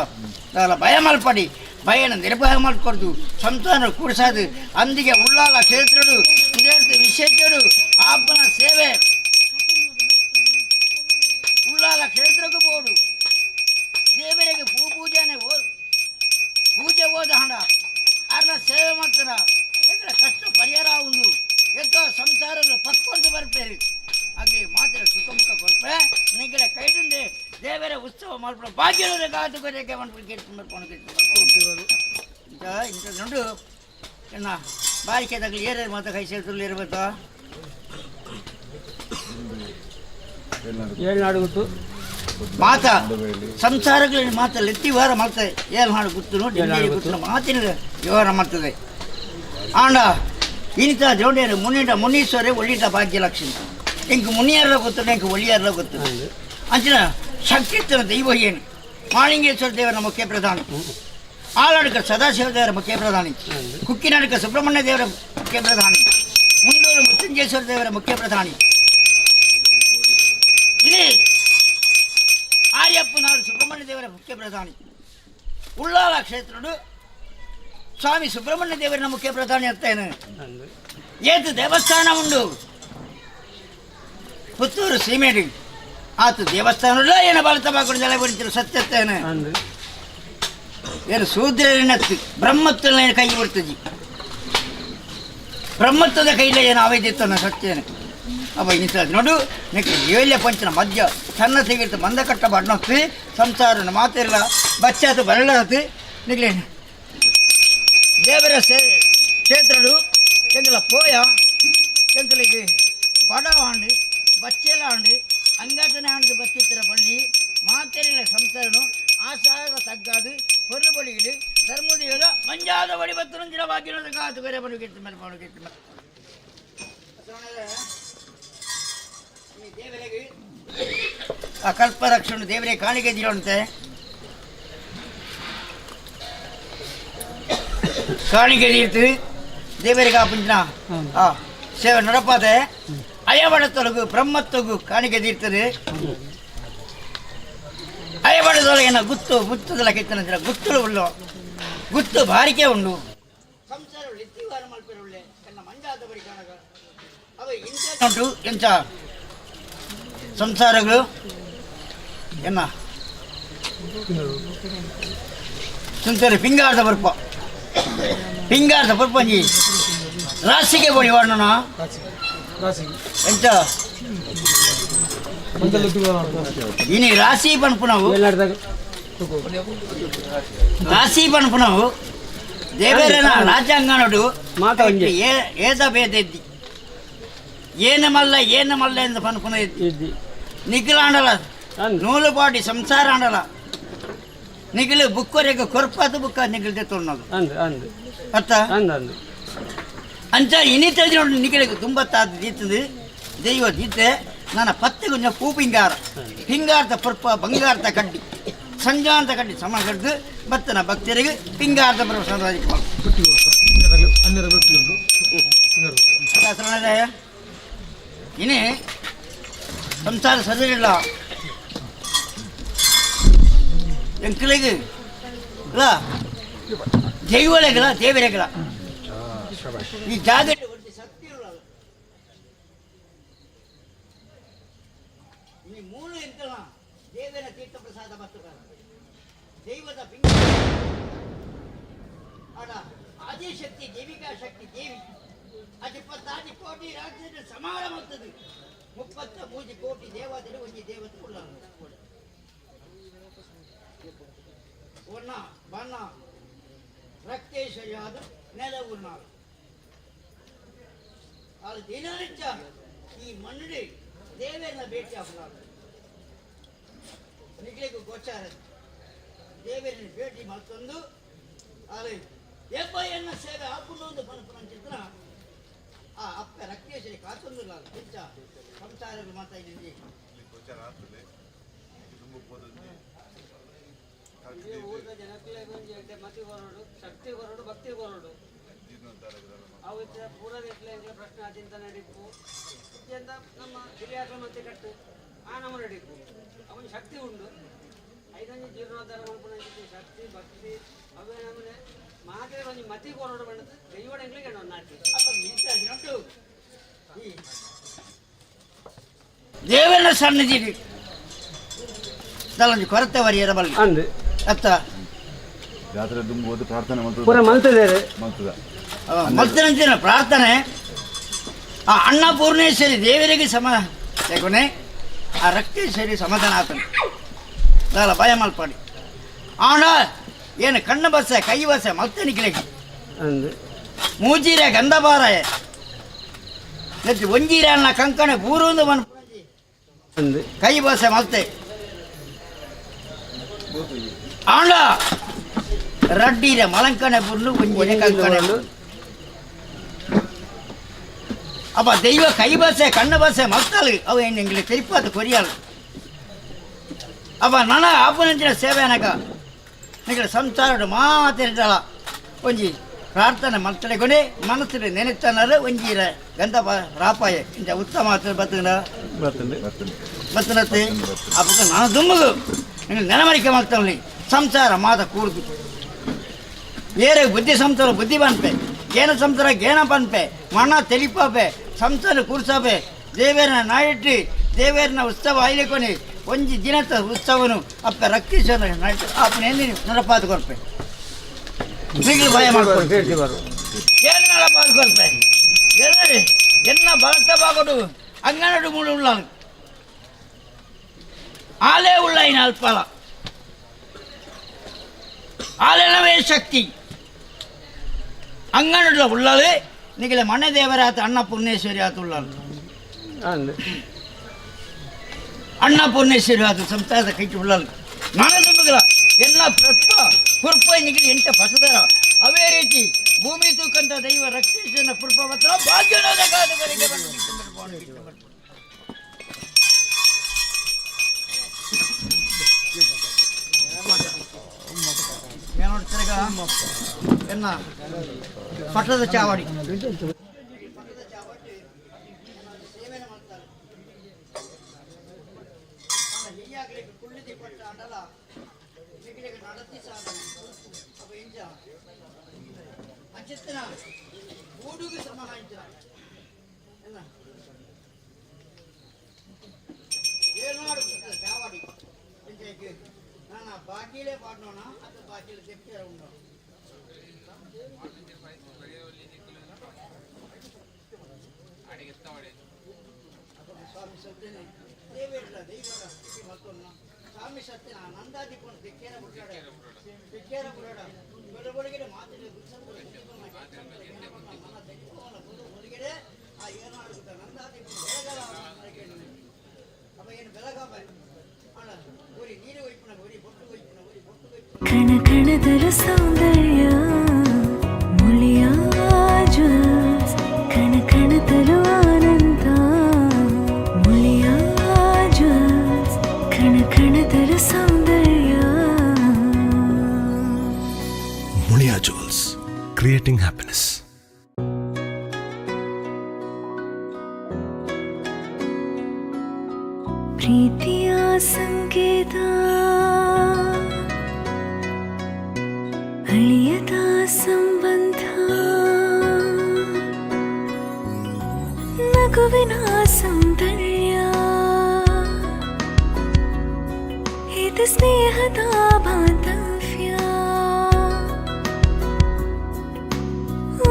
ಭಯ ಮಲ್ಪಡಿ ಭಯನ ನಿರ್ಭಯ ಮಾಡಿಕೊಡ್ದು ಸಂತಾನ ಕೂಡಿಸೋದು ಅಂದಿಗೆ ಉಳ್ಳಾಲ ಕ್ಷೇತ್ರಡು ವಿಶೇಷರು ಅಪ್ಪನ ಸೇವೆ ಉಳ್ಳಾಲ ಕ್ಷೇತ್ರಕ್ಕೂ ಬೋಡು ದೇವರಿಗೆ ಪೂಜೆನೇ ಪೂಜೆ ಹೋದ ಹಣ ಅವ್ರನ್ನ ಸೇವೆ ಮಾಡ್ತಾರ ಯಾಕಂದ್ರೆ ಕಷ್ಟ ಪರಿಹಾರ ಒಂದು ಎಂತ ಸಂಸಾರದ ಪಕ್ಕೊಂಡು ಬರ್ಪೇರಿ ಹಾಗೆ ಮಾತ್ರ ಸುಖಮುಖ ಕೊಡ್ಪೆ ನಿಂಗೆ ಕೈಟಿಂದ ದೇವರ ಉತ್ಸವ ಮಾಡ್ಬಿಡ ಭಾಗ್ಯದ ಕಾದು ಬರೆಯಕ್ಕೆ ಮಾಡ್ಬಿಟ್ಟು ಕೇಳ್ಕೊಂಡು ಇಂಥ ನೋಡು ಎನ್ನ ಬಾರಿಕೆ ತಗಲಿ ಏರ್ಯಾರು ಮಾತ್ರ ಕೈ ಸೇರ್ತಲ್ಲಿ ಇರ್ಬೇಕು ಏಳ್ನಾಡು ಗೊತ್ತು ಮಾತ ಸಂಸಾರಗಳಲ್ಲಿ ಮಾತ ಲೆತ್ತಿ ವ್ಯವಹಾರ ಮಾಡ್ತದೆ ಏಳ್ನಾಡು ಗೊತ್ತು ಗೊತ್ತು ಮಾತಿನ ವ್ಯವಹಾರ ಮಾಡ್ತದೆ ಆಂಡ ಇಂಥ ಜೋಡಿಯರು ಮುನೀಶ್ವರೇ ಒಳ್ಳಿಟ ಭಾಗ್ಯಲಕ್ಷ್ಮಿ ಇಂಕ ಮುನಿಯರ ಗೊತ್ತು ಇಂಕ ಒಳ್ಳಿಯರ ಗೊತ್ತು ಅಂಚಿನ ಶಕ್ತಿತ್ವನ ದೈವ ಏನು ಮಾಳಿಂಗೇಶ್ವರ ದೇವರ ಮುಖ್ಯ ಪ್ರಧಾನಿ ಆಲಾಡಕ ಸದಾಶಿವ ದೇವರ ಮುಖ್ಯ ಪ್ರಧಾನಿ ಕುಕ್ಕಿನಾಡಕ ಸುಬ್ರಹ್ಮಣ್ಯ ದೇವರ ಮುಖ್ಯ ಪ್ರಧಾನಿ ಮುಂಡೂರು ಮೃತ್ಯುಂಜೇಶ್ವರ ದೇವರ ಮುಖ್ಯ ಪ್ರಧಾನಿ ಇಲ್ಲಿ ಆರ್ಯಪ್ಪನಾಡು ಸುಬ್ರಹ್ಮಣ್ಯ ದೇವರ ಮುಖ್ಯ ಪ್ರಧಾನಿ ಉಳ್ಳಾಲ ಕ್ಷೇತ್ರಡು ಸ್ವಾಮಿ ಸುಬ್ರಹ್ಮಣ್ಯ ದೇವರ ಮುಖ್ಯ ಪ್ರಧಾನಿ ಅಂತೇನು ಏತು ದೇವಸ್ಥಾನ ಉಂಡು ಪುತ್ತೂರು ಸೀಮೆಡಿ ಆತು ದೇವಸ್ಥಾನ ಏನು ಬಾಲತ ಬಾಕೊಂಡು ಜಲ ಬಡಿತಿರು ಸತ್ಯತ್ತೇನು ಏನು ಶೂದ್ರನತ್ತು ಬ್ರಹ್ಮತ್ವನ ಕೈ ಬರ್ತದೆ ಬ್ರಹ್ಮತ್ವದ ಕೈಲ ಏನು ಅವೈದ್ಯತ್ವನ ಸತ್ಯನು ಅವ ಇನಿಸ್ತದೆ ನೋಡು ನೆಕ್ಸ್ಟ್ ಏಳ್ಯ ಪಂಚನ ಮಧ್ಯ ಸಣ್ಣ ತೆಗಿರ್ತ ಮಂದ ಕಟ್ಟ ಬಣ್ಣತ್ತು ಸಂಸಾರನ ಮಾತಿರಲ್ಲ ಬಚ್ಚಾತು ಬರಳತ್ತು ನಿಗ್ಲೇನು ದೇವರ ಕ್ಷೇತ್ರಡು ಎಂಗಲ ಪೋಯ ಎಂಗಲಿಗೆ ಬಡ ಆಂಡು ಬಚ್ಚೆಲ ಆಂಡು ಅಂಗಾಟನೆ ಆಂಡು ಬತ್ತಿತ್ತರ பள்ளி ಮಾತೆರಿನ ಸಂಸಾರನು ಆಸಾರ ತಗ್ಗಾದು பொருள் பொழியிடு ಧರ್ಮದಿಗಳ ಮಂಜಾದ ವಡಿಬತ್ತುಂಜಿನ ಭಾಗ್ಯದ ಕಾತು ಬೇರೆ ಬರು ಕೆಟ್ಟ ಮೇಲೆ ಮಾಡು ಕೆಟ್ಟ ಮೇಲೆ ದೇವರಿಗೆ ಆ ಕಲ್ಪರಕ್ಷಣೆ ದೇವರೇ ಕಾಣಿಕೆ ದಿರೋಂತೆ ಕಾಣಿಕೆ ದೀರ್ತು ದೇವರಿಗೆ ಆ ಪುಂಜಿನ ಆ ಸೇವೆ ನಡಪಾದೆ ಅಯಬಡತೊಳಗು ಬ್ರಹ್ಮತ್ವಗೂ ಕಾಣಿಕೆ ದೀರ್ತದೆ ಅಯಬಡದೊಳಗಿನ ಗುತ್ತು ಗುತ್ತದಲ್ಲ ಕೆತ್ತನ ಗುತ್ತುಳು ಉಳ್ಳು ಗುತ್ತು ಬಾರಿಕೆ ಉಂಡು ಸಂಸಾರ ಲೆತ್ತಿವಾರ ಮಲ್ಪೆರ ಉಳ್ಳೆ ಕನ್ನ ಮಂಜಾದ ಬರಿ ಕಾಣಗ ಅವ ಇಂಥ ಉಂಟು ಎಂಚ ಸಂಸಾರಗಳು ಎನ್ನ ಸಂಸಾರ ಪಿಂಗಾರದ ಬರ್ಪಂಜಿ ರಾಶಿಗೆ ಬೋಡಿ ವರ್ಣನ ಎಂತ ಇನಿ ರಾಶಿ ಪನ್ಪುನವು ದೇವರನ ರಾಜ್ಯಾಂಗನಡು ಏದ ಭೇದ ಇದ್ದಿ ಏನು ಮಲ್ಲ ಎಂದು ಪನ್ಪುನ ಇದ್ದಿ ನಿಖಿಲ ಆಂಡಲ ನೂಲು ಪಾಟಿ ಸಂಸಾರ ಆಂಡಲ ನಿಖಿಲು ಬುಕ್ಕೊರೆಗೆ ಕೊರ್ಪಾತು ಬುಕ್ಕ ನಿಖಿಲ್ದೆ ತೊನ್ನೋದು ಅರ್ಥ ಅಂಚ ಇನಿತದಿ ನೋಡಿ ನಿಖಿಲಿಗೆ ತುಂಬತ್ತಾದ ದೀತದು ದೈವ ದೀತೆ ನನ್ನ ಪತ್ತೆ ಕೊಂಚ ಪೂ ಪಿಂಗಾರ್ಥ ಪರ್ಪ ಬಂಗಾರ್ಥ ಕಡ್ಡಿ ಸಂಜಾಂತ ಕಡ್ಡಿ ಸಮ ಕಡ್ದು ಬತ್ತನ ಭಕ್ತರಿಗೆ ಪಿಂಗಾರ್ಥ ಪರ್ಪ ಇನ್ನೇ ಸಂಸಾರ ಸದರಿಲ್ಲ ಎಂಕಲಿಗೆ ಇಲ್ಲ ಜೈವಳೆಗಳ ದೇವರೆಗಳ ಈ ಜಾಗ ಮೂಲ ಎಂತಲ್ಲ ದೇವರ ತೀರ್ಥ ಪ್ರಸಾದ ಬರ್ತುಕಾರ ದೈವದ ಪಿಂಗ ಆಡ ಆದಿಶಕ್ತಿ ದೇವಿಕಾ ಶಕ್ತಿ ದೇವಿ 26 ಕೋಟಿ ರಾಜ್ಯದ ಸಮಾನ ಮೊತ್ತದು 33 ಕೋಟಿ ದೇವತೆಗಳು ಒಂದು ದೇವತೆ ಉಳ್ಳ ಒನ್ನ ಬಣ್ಣ ರಕ್ತೇಶ್ವರಿಯಾದ ನೆಲ ಉನ್ನಾಳು ಅದು ದಿನನಿತ್ಯ ಈ ಮಣ್ಣು ದೇವರನ್ನ ಭೇಟಿ ಆಗ್ಲಾರ್ದು ನಿಗ್ಲಿಗೂ ಗೋಚಾರ ದೇವರನ್ನ ಭೇಟಿ ಮಾಡ್ಕೊಂಡು ಅಲ್ಲಿ ಎನ್ನ ಸೇವೆ ಹಾಕೊಂಡು ಒಂದು ಪನಪನ ಚಿತ್ರ ಆ ಅಪ್ಪ ರಕ್ತೇಶ್ವರಿ ಕಾತೊಂದಿಲ್ಲ ಹೆಚ್ಚ ಸಂಸಾರಗಳು ಮಾತಾ ಇದ್ದೀನಿ ಊರದ ಜನಕ್ಕೆ ಮತಿ ಹೊರಡು ಶಕ್ತಿ ಹೊರಡು ಭಕ್ತಿ ಹೊರಡು ಅವು ಪೂರದ ಎಟ್ಲ ಪ್ರಶ್ನೆ ಆದಿಂತ ನಡೀಕು ಅಂತ ನಮ್ಮ ಹಿರಿಯಾಕ್ಳ ಮತ್ತೆ ಕಟ್ಟು ಆ ನಮ್ಮ ನಡೀಕು ಅವನ ಶಕ್ತಿ ಉಂಡು ಐದನೇ ಜೀರ್ಣೋದ್ಧಾರ ಮಾಡ್ಕೊಂಡು ಶಕ್ತಿ ಭಕ್ತಿ ಅವೇ ನಮ್ಮನೆ ಮಾತ್ರ ಒಂದು ಮತಿ ಹೊರಡು ಬಂದದ್ದು ದೈವಡ ಎಂಗ್ಲಿಗೆ ನಾಟಿ ಅಪ್ಪ ದೇವನ ಸನ್ನಿಧಿ ತಲೊಂದು ಕೊರತೆ ವರಿಯರ ಬಲ್ಲ ಅಂದು ಅತ್ತ ಜಾತ್ರೆ ತುಂಬುವುದು ಪ್ರಾರ್ಥನೆ ಪೂರ ಮಲ್ತಿದ್ದಾರೆ ಮಾಡ್ತದ ಮಲ್ತಿನ ಪ್ರಾರ್ಥನೆ ಆ ಅನ್ನಪೂರ್ಣೇಶ್ವರಿ ದೇವರಿಗೆ ಕೊನೆ ಆ ರಕ್ತೇಶ್ವರಿ ಸಮಾಧಾನ ಆತನು ದಾಲ ಭಯ ಮಲ್ಪಾಡಿ ಆಂಡ ಏನು ಕಣ್ಣು ಬಸ್ಸೆ ಕೈ ಬಸ್ಸೆ ಮತ್ತೆ ನಿಕ್ಲಿಕ್ಕೆ ಮೂಜೀರೆ ಗಂಧಬಾರಾಯ ನೆತ್ತಿ ಒಂಜೀರೆ ಅನ್ನ ಕಂಕಣೆ ಬೂರುಂದು ಮನ್ ಕೈ ಬಸ್ಸೆ ಮತ್ತೆ ಆಂಡ ರಡ್ಡೀರೆ ಮಲಂಕಣೆ ಬುರ್ಲು ಒಂಜೀರೆ ಕಂಕಣೆ ಅಪ್ಪ ದೈವ ಕೈ ಬಸ್ಸೆ ಕಣ್ಣು ಬಸ್ಸೆ ಮಕ್ಕಳು ಅವು ಏನು ಎಂಗ್ಲಿಗೆ ತಿರುಪತಿ ಕೊರಿಯಲ್ ಅಪ್ಪ ನನ್ನ ಆಪನಂಚಿನ ಸೇವೆ ಅನಕ ನಿಗಳ ಸಂಸಾರ ಮಾತಿರಲ್ಲ ಒಂಜಿ ಪ್ರಾರ್ಥನೆ ಮಕ್ಕಳಿಗೊನೆ ಮನಸ್ಸಿನ ನೆನೆತನರು ಒಂಜೀರ ಗಂಧ ರಾಪಾಯ ಇಂಚ ಉತ್ತಮ ಬತ್ತನತ್ತೆ ಅಪ್ಪ ನಾನು ದುಮ್ಮಗು നിങ്ങൾ ನೆನಮರಿಕೆ ಮಾಡ್ತಾವಲ್ಲಿ ಸಂಸಾರ ಮಾತ ಕೂಡುದು ಬೇರೆ ಬುದ್ಧಿ ಸಂಸಾರ ಬುದ್ಧಿ ಬನ್ಪೆ ಗೇನ ಸಂಸಾರ ಗೇನ ಬನ್ಪೆ ಮಣ್ಣ ತೆಲಿಪಾಪೆ ಸಂಸಾರ ಕೂರ್ಸಾಪೆ ದೇವೇರನ ನಾಯಿಟ್ಟಿ ದೇವೇರನ ಉತ್ಸವ ಆಯ್ಲಿಕೊನಿ ಒಂಜಿ ದಿನದ ಉತ್ಸವನು ಅಪ್ಪ ರಕ್ತೀಶ್ವರ ಅಪ್ಪನ ಎಂದಿನ ನರಪಾತು ಕೊಡ್ಪೆ ನಿಗಲು ಭಯ ಮಾಡ್ಕೊಳ್ಪೆ ಏನು ನರಪಾತು ಕೊಡ್ಪೆ ಎನ್ನ ಭರತ ಬಾಗೋಡು ಅಂಗನಡು ಮೂಳು ಉಳ್ಳ ಆಲೇ ಉಳ್ಳ ಇನ್ನು ಅಲ್ಪಲ ಆಲೆನವೇ ಶಕ್ತಿ ಅಂಗನಡುಲ ಉಳ್ಳಲು ನಿಗಲೆ ಮನೆ ದೇವರಾತ ಅನ್ನಪೂರ್ಣೇಶ್ವರಿ ಆತ ಉಳ್ಳಲು ಅನ್ನಪೂರ್ಣೇಶ್ವರಿ ಆತ ಸಂಸಾರದ ಕೈಟಿ ಉಳ್ಳಲು ನಾನು ತುಂಬಗಲ ಎಲ್ಲ ಪ್ರಸ್ಪ ಪುರ್ಪ ನಿಗಲಿ ಎಂಟ ಫಸದರ ಅವೇ ರೀತಿ ಭೂಮಿ ತೂಕಂತ ದೈವ ರಕ್ಷೇಶನ ಪುರ್ಪವತ್ರ ಭಾಗ್ಯನಾದ ಕಾದುವರೆಗೆ ಬಂದು ನೋಡ್ತಿರಗ ಎನ್ನ ಪಟ್ಟದ ಚಾವಡಿ బాకీలే పాడినోనా అంత బాకీలు చెప్తే ఉండవు స్వామి సత్యనే దేవేట్ల దైవర మತ್ತೊನ್ನ ಸ್ವಾಮಿ ಸತ್ಯನ ನಂದಾದಿಕೊಂಡು ಬೆಕ್ಕೇರ ಬುಡಾಡ ಬೆಳಗೊಳಗಡೆ ಮಾತಿನ ಮನ ತೆಗೆದುಕೊಂಡ ಹೊರಗಡೆ ಆ ಏನಾಡುತ್ತ ನಂದಾದಿಕೊಂಡು ಬೆಳಗಲ ಅಪ್ಪ ಏನು ಬೆಳಗಾಪ ಅಣ್ಣ ಗೋರಿ ನೀರು ಒಯ್ಪುಣ ಗೋರಿ ಬೊಟ್ಟು ಒಯ್ಪುಣ ಗೋರಿ ಬೊಟ್ಟು ಒಯ್ಪುಣ ಕಣ ಕಣದರ ಸೌಂದರ್ಯ ಮುಳಿಯ ಜ್ಯೂಸ್ ಕಣ ಕಣದಲು ಆನಂದ ಮುಳಿಯ ಜ್ಯೂಸ್ ಕಣ ಕಣದರ ಸೌಂದರ್ಯ ಮುಳಿಯಾ ಜ್ಯೂಸ್ ಕ್ರಿಯೇಟಿಂಗ್ ಹ್ಯಾಪಿನೆಸ್. ಪ್ರೀತಿಯ ಸಂಕೇತ ಅಳಿಯದ ಸಂಬಂಧ ನಗುವಿನ ಸೌಂದರ್ಯ ಇದು ಸ್ನೇಹದ ಬಾಂಧವ್ಯ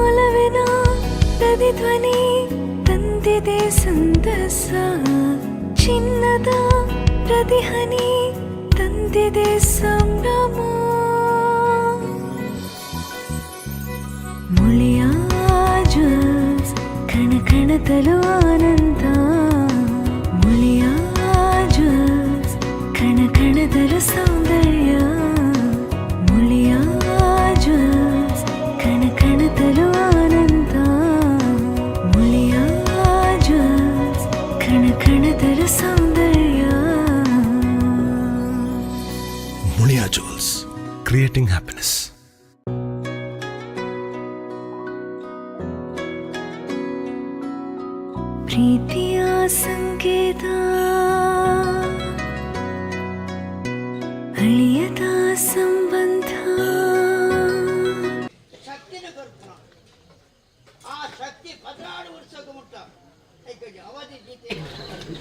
ಒಲವಿನ ಪ್ರತಿಧ್ವನಿ ತಂದಿದೆ ಸಂದಸ ಚಿನ್ನದ ಪ್ರತಿಹನಿ ತಂದಿದೆ ಸಂಭ್ರಮ ಮುಳಿಯ ಜ್ಯೂಸ್ ಕಣ ಕಣದಲು ಆನಂದ ಮುಳಿಯ ಜ್ಯೂಸ್ ಕಣ ಕಣದಲು ಸೌಂದರ್ಯ ಮುಳಿಯ ಜ್ಯೂಸ್ ಕಣ ಕಣದಲು ಆನಂದ ಮುಳಿಯ ಜ್ಯೂಸ್ ಕಣ ಕಣದರ ಸೌಂದರ್ಯ. ಮುಳಿಯಾ ಜ್ಯೂಸ್ ಕ್ರಿಯೇಟಿಂಗ್ ಹ್ಯಾಪಿನೆಸ್. ಪ್ರೀತಿಯ ಸಂಕೇತ ಅಳಿಯದ ಸಂಬಂಧ ಶಕ್ತಿನ ಕರ್ಪುಣ ಆ ಶಕ್ತಿ 16 ವರ್ಷಕ್ಕೆ ಮುಟ್ಟ ಅವಧಿ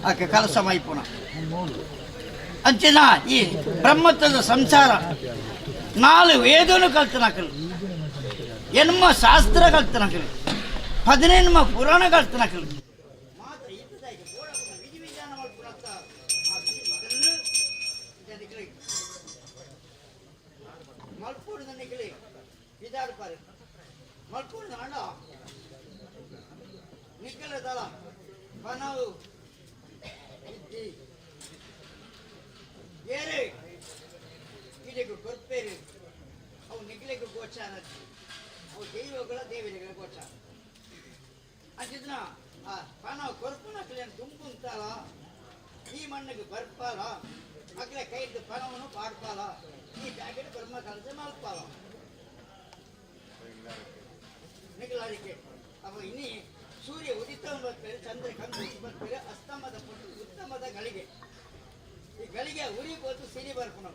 ಆಕೆ ಕಲಸ ಮೈಪುಣ ಅಂಚಿನ ಈ ಬ್ರಹ್ಮತ್ವದ ಸಂಸಾರ 4 ವೇದನು ಕಲ್ತನಕಲು ಎನ್ಮ ಶಾಸ್ತ್ರ ಕಲ್ತನಕಲು 15 ಪುರಾಣಗಳ ತನಕ ಮಾತ್ರ ಇದ್ದದಾಗಿ ಬೋಡಪ್ಪನ ವಿಧಿವಿಧಾನ ಮಾಡ್ಕೊಳತ್ತ ಮಲ್ಪೂರಿನ ನಿಖಲಿ ಇದಾಡ್ಪಾರೆ ಮಲ್ಪೂರಿನ ಅಣ್ಣ ನಿಖಲ ದಳ ಬನವು ಇದ್ದಿ ಏರೆ ಇದಕ್ಕೆ ಕೊರ್ಪೇರು ಅವು ನಿಖಲಿಗೆ ಗೋಚಾರ ಅವು ದೈವಗಳ ದೇವರಿಗೆ ಗೋಚಾರ ಅಂಚಿದ್ನ ಆ ಪಣವು ಕೊರ್ಪು ನಕಲೇನು ತುಂಬುಂತಾಲ ಈ ಮಣ್ಣಿಗೆ ಬರ್ಪಾಲ ಮಕ್ಕಳ ಕೈದು ಪಣವನ್ನು ಪಾಡ್ಪಾಲ ಈ ಜಾಕೆಟ್ ಬ್ರಹ್ಮ ಕಲಸ ಮಲ್ಪಾಲ ನಿಖಲಾಡಿಕೆ ಅವ ಇನ್ನಿ ಸೂರ್ಯ ಉದಿತ ಬರ್ತಾರೆ ಚಂದ್ರ ಕಂದು ಬರ್ತಾರೆ ಅಸ್ತಮದ ಪಟ್ಟು ಉತ್ತಮದ ಗಳಿಗೆ ಈ ಗಳಿಗೆ ಉರಿ ಹೋತು ಸಿರಿ ಬರ್ಪುಣ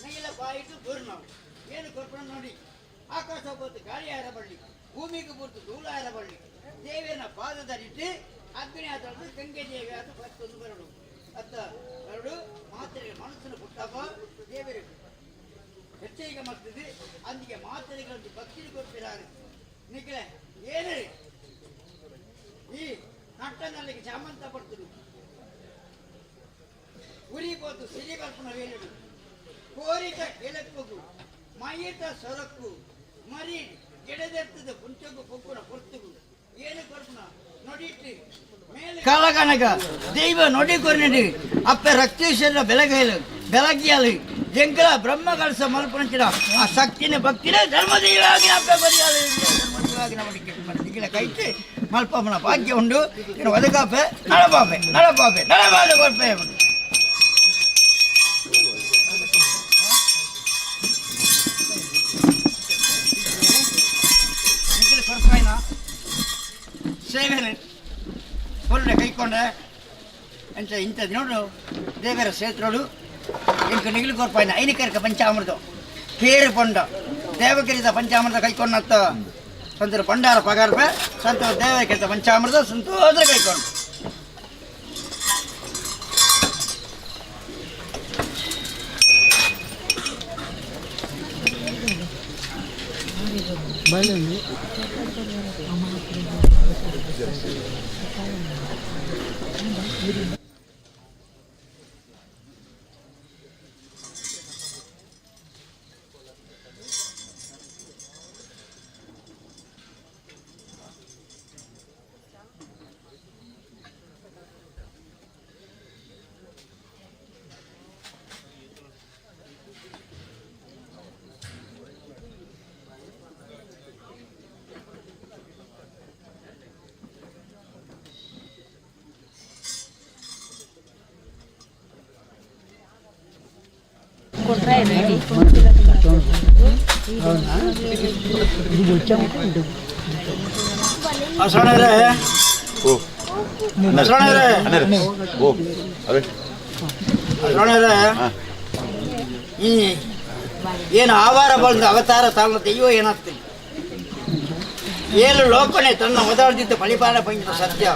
ನೈಲ ಬಾಯಿಟ್ಟು ದೂರ ನಾವು ಏನು ಕೊರ್ಪಣ ನೋಡಿ ಆಕಾಶ ಹೋಗ್ಬೋದು ಗಾಳಿ ಬಳ್ಳಿ ಭೂಮಿಗೆ ಬೂರ್ತು ಧೂಳ ಬಳ್ಳಿ ದೇವಿಯನ್ನ ಪಾದದಲ್ಲಿಟ್ಟು ಅಗ್ನಿ ಆತಳದು ಗಂಗೆ ದೇವಿ ಆತ ಮತ್ತೊಂದು ಬರಡು ಅತ್ತ ಬರಡು ಮಾತ್ರೆಗೆ ಮನಸ್ಸನ್ನು ಕೊಟ್ಟಪ್ಪ ದೇವರು ಹೆಚ್ಚಿಗೆ ಮಾಡ್ತಿದ್ವಿ ಅಂದಿಗೆ ಮಾತ್ರೆಗಳಂತ ಭಕ್ತಿ ಕೊಡ್ತಿದ್ದಾರೆ ನಿಖಲೆ ಏನೇ ಈ ನಟ್ಟನಲ್ಲಿಗೆ ಚಾಮಂತ ಪಡ್ತಿರು ಉರಿಬೋದು ಸಿರಿ ಕಲ್ಪನ ವೇಳುಡು ಕೋರಿತ ಕೆಳಕ್ಕು ಮೈಯಿತ ಸೊರಕ್ಕು ಮರಿ ಗಿಡದೆತ್ತದ ಪುಂಚಗು ಪೊಕ್ಕುನ ಪೊರ್ತುಗು ಏನು ಕೊರ್ಪುನ ನೋಡಿಟ್ಟು ಕಾಲಗನಗ ದೈವ ನೋಡಿ ಕೊರ್ನಿಡಿ ಅಪ್ಪ ರಕ್ತೇಶ್ವರ ಬೆಳಗಿಯಲು ಜಂಕಲ ಬ್ರಹ್ಮ ಕಳಸ ಮಲ್ಪಂಚಿನ ಆ ಶಕ್ತಿನ ಭಕ್ತಿನ ಧರ್ಮದೈವಾಗಿ ಅಪ್ಪ ಬರಿಯಾలి ಧರ್ಮದೈವಾಗಿ ನಮಗೆ ಕೈತೆ ಮಲ್ಪಮ್ಮನ ಭಾಗ್ಯ ಉಂಡು ಇನ್ನು ಒದಗಾಪೆ ನಳಬಾಬೆ ಕೊರ್ಪೆ ಕೊರ್ಪಾಯಿನ ಸೇವೆನೆ ಹೊರಡೆ ಕೈಕೊಂಡೆ ಅಂತ ಇಂಥದ್ದು ನೋಡು ದೇವರ ಕ್ಷೇತ್ರಗಳು ಇಂಕ ನಿಗಿಲು ಕೊರ್ಪಾಯಿನ ಐನಿಕರ್ಕ ಪಂಚಾಮೃತ ಕೇರು ಪೊಂಡ ದೇವಗಿರಿದ ಪಂಚಾಮೃತ ಕೈಕೊಂಡತ್ತ ಸಂತರ ಭಂಡಾರ ಪಗಾರ್ಪೆ ಸಂತ ದೇವಕಿರಿದ ಪಂಚಾಮೃತ ಸಂತೋದ್ರ ಕೈಕೊಂಡು ಕೊಟ್ರೆ ರೆಡಿ ಈ ಏನು ಆವಾರ ಬಂದ ಅವತಾರ ತಾಳ ದೈವ ಏನಾಗ್ತದೆ ಏಳು ಲೋಕನೆ ತನ್ನ ಒದಾಡ್ದಿದ್ದ ಫಲಿಪಾಲ ಪಂಚ ಸತ್ಯ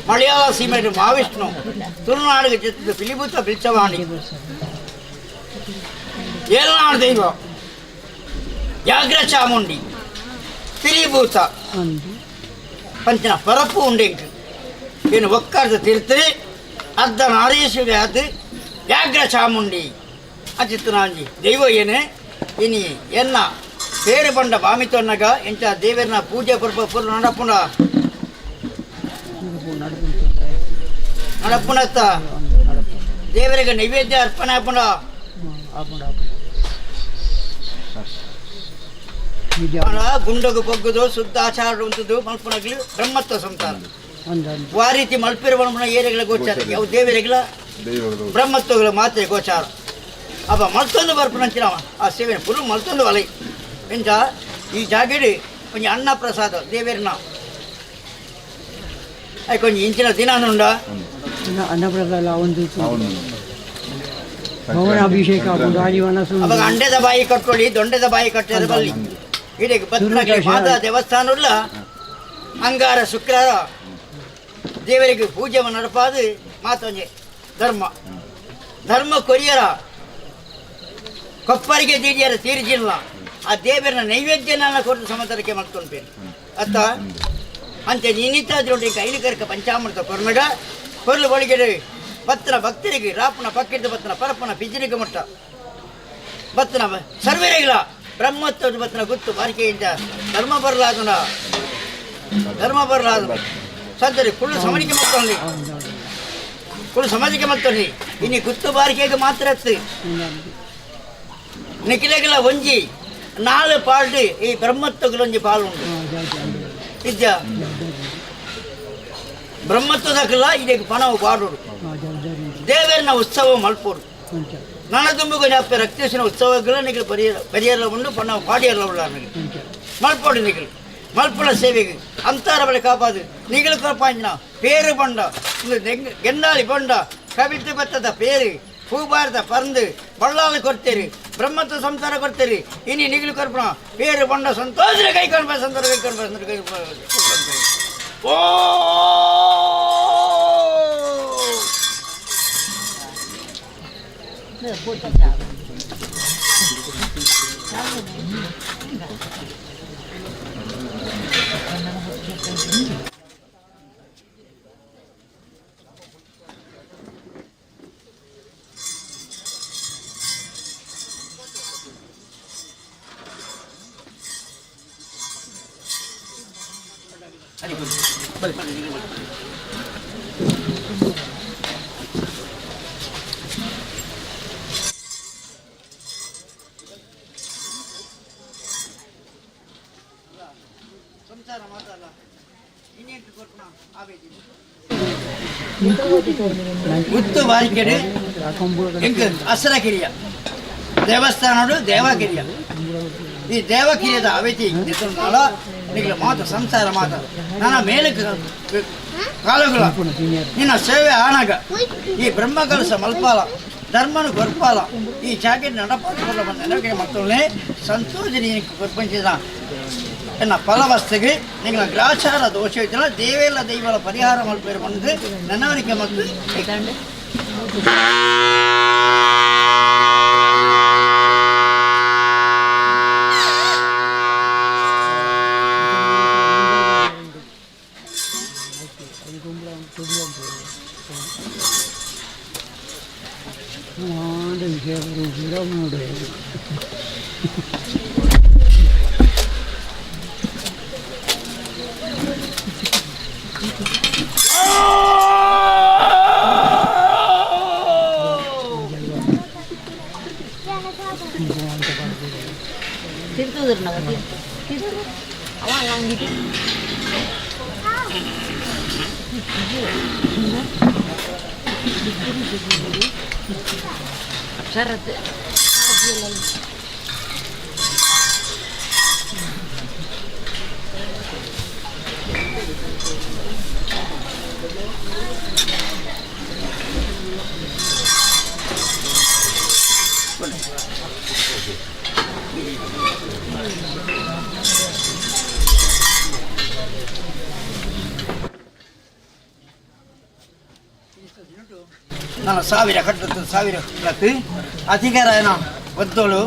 ಮಲಯಾಳ ಸೀಮೆ ಮಹಾವಿಷ್ಣು ತುಳುನಾಡಿಗೆ ಚಿತ್ರದ ಫಿಲಿಭೂತ ಬಿಲ್ಚವಾಣಿ ಏಳನಾಡು ದೈವ ಯಾಗ್ರ ಚಾಮುಂಡಿ ಫಿಲಿಭೂತ ಪಂಚನ ಪರಪ್ಪು ಉಂಡೆಂಟು ಏನು ಒಕ್ಕರ್ದ ತಿರ್ತಿ ಅರ್ಧ ನಾರೀಶ್ವರಿ ಆತು ವ್ಯಾಘ್ರ ಚಾಮುಂಡಿ ಅಚಿತ್ತನಾಂಜಿ ದೈವ ಏನೇ ಇನಿ ಎನ್ನ పేరు పండ బామితోన్నగా ఇంత దేవరన పూజ పర్పూర్ నడపునత్త ದೇವರಿಗೆ ನೈವೇದ್ಯ ಅರ್ಪಣೆ ಆಪುಂಡ ಗುಂಡಗು ಪೊಗ್ಗುದು ಶುದ್ಧ ಆಚಾರ ಉಂಟುದು ಮಲ್ಪುನಗ್ಲು ಬ್ರಹ್ಮತ್ವ ಸಂಸಾರ ಆ ರೀತಿ ಮಲ್ಪಿರ ಮಲ್ಪುನ ಏರಿಗಳ ಗೋಚಾರ ಯಾವ ದೇವರಿಗಳ ಬ್ರಹ್ಮತ್ವಗಳ ಮಾತೆ ಗೋಚಾರ ಅಪ್ಪ ಮಲ್ತೊಂದು ಬರ್ಪುನಂಚಿನ ಆ ಸೇವೆ ಪುರು ಮಲ್ತೊಂದು ವಲೈ ಎಂಚ ಈ ಜಾಗಡಿ ಕೊಂಚ ಅನ್ನ ಪ್ರಸಾದ ದೇವೇರ್ನ ಕೊಂಚ ಇಂಚಿನ ದಿನ ಉಂಡ ಅನ್ನಪ್ರಸಾದ ಒಂದು ಭವನಾಭಿಷೇಕ ಅವಾಗ ಅಂಡೆದ ಬಾಯಿ ಕಟ್ಕೊಳ್ಳಿ ದೊಂಡೆದ ಬಾಯಿ ಕಟ್ಟದ ಬಲ್ಲಿ ಇದಕ್ಕೆ ಪತ್ನಕ್ಕೆ ಮಾತಾ ದೇವಸ್ಥಾನ ಅಂಗಾರ ಶುಕ್ರವಾರ ದೇವರಿಗೆ ಪೂಜೆ ನಡಪಾದು ಮಾತೊಂಜೆ ಧರ್ಮ ಕೊರಿಯರ ಕೊಪ್ಪರಿಗೆ ದೀಡಿಯರ ತೀರ್ಜಿಲ್ಲ ಆ ದೇವರನ್ನ ನೈವೇದ್ಯ ನಾನು ಕೊಟ್ಟು ಸಮತರಕ್ಕೆ ಮಾಡ್ಕೊಂಡ್ಬೇನೆ ಅತ್ತ ಅಂತೆ ನೀನಿತ್ತಾದ್ರೊಂದು ಐನಕರ್ಕ ಪಂಚಾಮೃತ ಕೊರ್ನಗ ಕೊರ್ಲು ಬಳಿಗೆಡು ಬತ್ತನ ಭಕ್ತರಿಗೆ ರಾಪನ ಪಕ್ಕಿಡ್ದು ಬತ್ತನ ಪರಪನ ಪಿಜಿನಿಗೆ ಮುಟ್ಟ ಬತ್ತನ ಸರ್ವರಿಗಿಲ್ಲ ಬ್ರಹ್ಮತ್ವದ ಬತ್ತನ ಗುತ್ತು ಬಾರಿಕೆಯಿಂದ ಧರ್ಮ ಬರಲಾದನು ಸಂತರಿ ಕುಳ್ಳು ಸಮನಿಕೆ ಮತ್ತೊಂದು ಕುಳ್ಳು ಸಮಾಜಕ್ಕೆ ಮತ್ತೊಂದು ಇನ್ನು ಗುತ್ತು ಬಾರಿಕೆಗೆ ಮಾತ್ರ ನಿಖಿಲೆಗಳ ಒಂಜಿ ನಾಳೆ ಪಾಲ್ಡು ಈ ಬ್ರಹ್ಮತ್ವಗಳೊಂಜಿ ಪಾಲು ಉಂಟು ಇದ್ದ ಬ್ರಹ್ಮತ್ವದಕ್ಕೆಲ್ಲ ಇದಕ್ಕೆ ಪಣವು ಪಾಡೋಡು ದೇವರನ್ನ ಉತ್ಸವ ಮಲ್ಪೋಡು ನನ್ನ ತುಂಬು ಜಾಸ್ತಿ ರಕ್ತೇಶನ ಉತ್ಸವಗಳ ನಿಖಿಲು ಪರಿಹಾರ ಉಂಡು ಪಣ ಪಾಡಿಯಲ್ಲ ಉಳ್ಳ ನನಗೆ ಮಲ್ಪೋಡು ನಿಖಿಲು ಮಲ್ಪುಳ ಸೇವೆಗೆ ಅಂತಾರ ಬಳಿ ಕಾಪಾದು ನಿಖಿಲು ಕೊರಪಾಂಜಿನ ಪೇರು ಬಂಡ ಗೆನ್ನಾಳಿ ಬಂಡ ಕವಿತೆ ಬತ್ತದ ಪೇರು பூபாரத பறந்து பல்லாளு கொடுத்தேரு பிரம்மத்து சம்சார கொடுத்தேரு இனி நிகழ் கற்பனா பேரு பண்ண சந்தோஷ கை காண்பா சந்தோஷ கை காண்பா கை ஓ ಗುತ್ತು ಬಾರಿಕೆಡು ಎಂಕ ಅಸರಕಿರಿಯ ದೇವಸ್ಥಾನಡು ದೇವಕಿರಿಯ ಈ ದೇವಕಿರಿಯದ ಅವಧಿ ನಿಲ್ಲ ನಿಖಿಲ ಮಾತು ಸಂಸಾರ ಮಾತ ನನ್ನ ಮೇಲಕ್ಕೆ ಕಾಲುಗಳ ನಿನ್ನ ಸೇವೆ ಆನಾಗ ಈ ಬ್ರಹ್ಮಕಲಸ ಮಲ್ಪಾಲ ಧರ್ಮನು ಗೊರ್ಪಾಲ ಈ ಜಾಕೆಟ್ ನಡಪಾಲ ಬಂದ ನನಗೆ ಮತ್ತೊಮ್ಮೆ ಸಂತೋಷನಿ ಪ್ರಪಂಚದ ಎನ್ನ ಫಲವಸ್ತೆಗೆ ನಿಗಳ ಗ್ರಾಚಾರ ದೋಷ ಇದ್ದಿಲ್ಲ ದೇವೆಲ್ಲ ದೈವಲ ಪರಿಹಾರ ಮಲ್ಪೇರು ಬಂದು ನನವರಿಕೆ ಮತ್ತು ನಾನು ಸಾವಿರ ಕಟ್ಟುತ್ತ ಸಾವಿರ ಕಟ್ಟಕ್ಕೆ ಅಧಿಕಾರ ಏನೋ ಒದ್ದೋಳು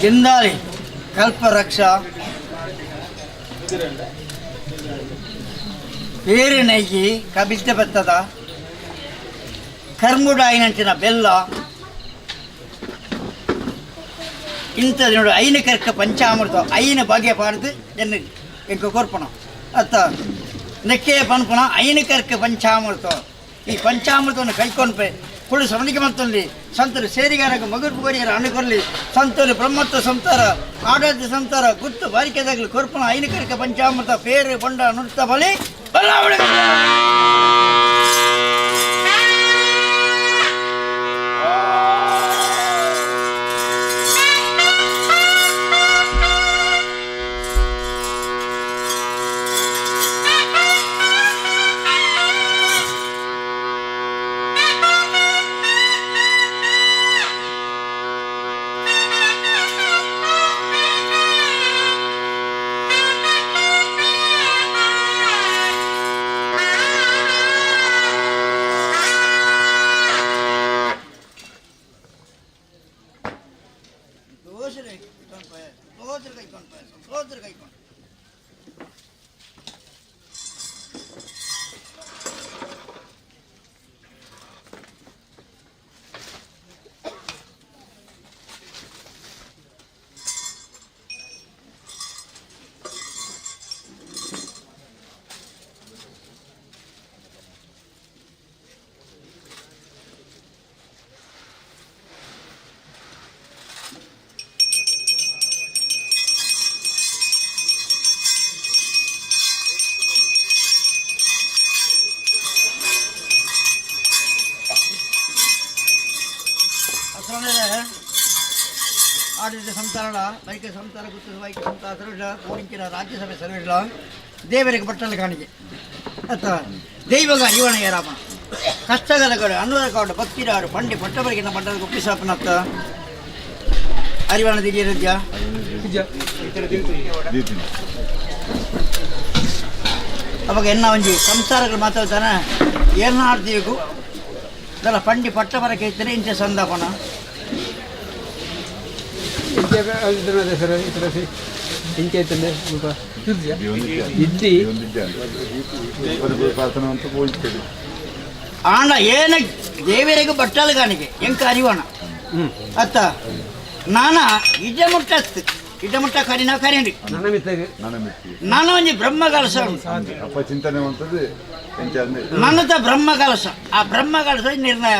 ಗೆಂದಾಳಿ ಕಲ್ಪರಕ್ಷ ಬೇರೆ ನೈಗಿ ಕಬಿದ್ದೆ ಬತ್ತದ ಕರ್ಮುಡಾಯಿನಂಚಿನ ಬೆಲ್ಲ ಇಂಥದ್ದು ನೋಡು ಐನ ಕರ್ಕ ಪಂಚಾಮೃತ ಐನ ಬಗೆ ಪಾಡ್ದು ಎನ್ನ ಎಂಕ ಕೊರ್ಪಣ ಅತ್ತ ನೆಕ್ಕೆ ಪನ್ಪುಣ ಐನ ಕರ್ಕ ಪಂಚಾಮೃತ ಈ ಪಂಚಾಮೃತವನ್ನು ಕೈಕೊಂಡ್ಪೆ ಕುಳು ಶ್ರವಣಿಕೆ ಮತ್ತಲ್ಲಿ ಸಂತರು ಸೇರಿಗಾರಕ್ಕೆ ಮಗುರು ಬರಿಯರ ಅಣುಕೊಲ್ಲಿ ಸಂತರು ಬ್ರಹ್ಮತ್ವ ಸಂತಾರ ಆಡಳಿತ ಸಂತಾರ ಗುತ್ತು ಬಾರಿಕೆದಾಗಲಿ ಕೊರ್ಪಣ ಐನ ಕರ್ಕ ಪಂಚಾಮೃತ ಪೇರು ಬಂಡ ನುಡ್ತ ಬಲಿ ಸಂತೋಷರೇ ಸಂತೋಷ ಕೈಕೊಂಡು ಆಡಳಿತ ಸಂಸ್ಥಾನಗಳ ಬೈಕ ಸಂಸ್ಥಾನ ಗುರುತಿಸುವ ಬೈಕ ಸಂಸ್ಥಾನ ಸರ್ವಿಸ್ಲ ಕೋರಿಂಕಿನ ರಾಜ್ಯಸಭೆ ಸರ್ವಿಸ್ಲ ದೇವರಿಗೆ ಬಟ್ಟಲು ಕಾಣಿಕೆ ಅಥವಾ ದೈವಗ ಇವನ ಏರಾಪಣ ಕಷ್ಟಗಲಗಳು ಅನ್ನೂರ ಕಾಡು ಭಕ್ತಿರಾರು ಪಂಡಿ ಪಟ್ಟವರಿಗಿನ ಬಟ್ಟಲು ಒಪ್ಪಿಸಾಪನತ್ತ ಅರಿವಣ ದಿಗಿರದ್ಯ ಅವಾಗ ಎನ್ನ ಒಂಜಿ ಸಂಸಾರಗಳು ಮಾತಾಡ್ತಾನೆ ಏನಾಡ್ತೀಗೂ ಇದೆಲ್ಲ ಪಂಡಿ ಪಟ್ಟವರಕ್ಕೆ ಇದ್ದರೆ ಇಂಚೆ ಸಂದಾಪನ ಆಂಡ ಏನ ದೇವರಿಗೆ ಬಟ್ಟಲು ಕಾಣಿಕೆ ಎಂಕ ಅರಿವಣ ಅತ್ತ ನಾನ ಇಡಮುಟ್ಟ ಕರಿನ ಕರೀರಿ ನಾನು ಒಂಜಿ ಬ್ರಹ್ಮ ಕಲಶ ಚಿಂತನೆ ನನ್ನದ ಬ್ರಹ್ಮ ಕಲಶ ಆ ಬ್ರಹ್ಮ ಕಲಶ ನಿರ್ಣಯ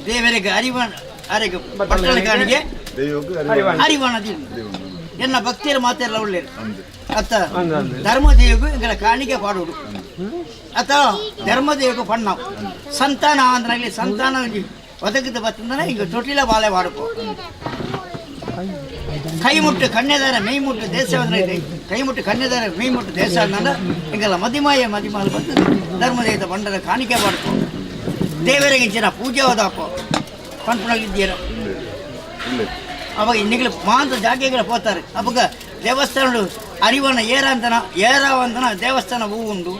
ದೇವರಿಗೆ ಅರಿವಣ ಅರೆಗೆ ಬಟ್ಟಲು ಕಾಣಿಕೆ ಅರಿವಣದಿಂದ ಎನ್ನ ಭಕ್ತಿಯರ ಮಾತೆಲ್ಲ ಒಳ್ಳೆಯದು ಅತ್ತ ಧರ್ಮದೇವಿಗೂ ಎಂಗಳ ಕಾಣಿಕೆ ಪಾಡುವುದು ಅಥವಾ ಧರ್ಮದೇವಿಗೂ ಪಣ್ಣವು ಸಂತಾನ ಅಂದ್ರಾಗಲಿ ಸಂತಾನ ಒದಗಿದ ಬತ್ತಂದ್ರೆ ಈಗ ತೊಟ್ಟಿಲ ಬಾಳೆ ಪಾಡುಕೋ ಕೈ ಮುಟ್ಟು ಕನ್ಯದಾರ ಮೈ ಮುಟ್ಟು ದೇಶ ಅಂದ್ರೆ ಇದೆ ಕೈ ಮುಟ್ಟು ಕನ್ಯದಾರ ಮೈ ಮುಟ್ಟು ದೇಶ ಅಂದ್ರೆ ಹಿಂಗೆಲ್ಲ ಮದಿಮಾಯ ಬಂದು ಧರ್ಮದೇವದ ಬಂಡದ ಕಾಣಿಕೆ ಪಾಡ್ಕೋ ದೇವರಿಗೆ ಇಂಚಿನ ಪೂಜೆ ಹೋದಾಕೋ ಪಂಪನಾಗಿದ್ದೀರ ಅವಾಗ ಇನ್ನಿಗಳು ಮಾಂತ ಜಾಗೆಗಳು ಹೋಗ್ತಾರೆ ಅವಾಗ ದೇವಸ್ಥಾನ ಅರಿವನ ಏರಾವಂತನ ದೇವಸ್ಥಾನ ಹೂ ಉಂಡು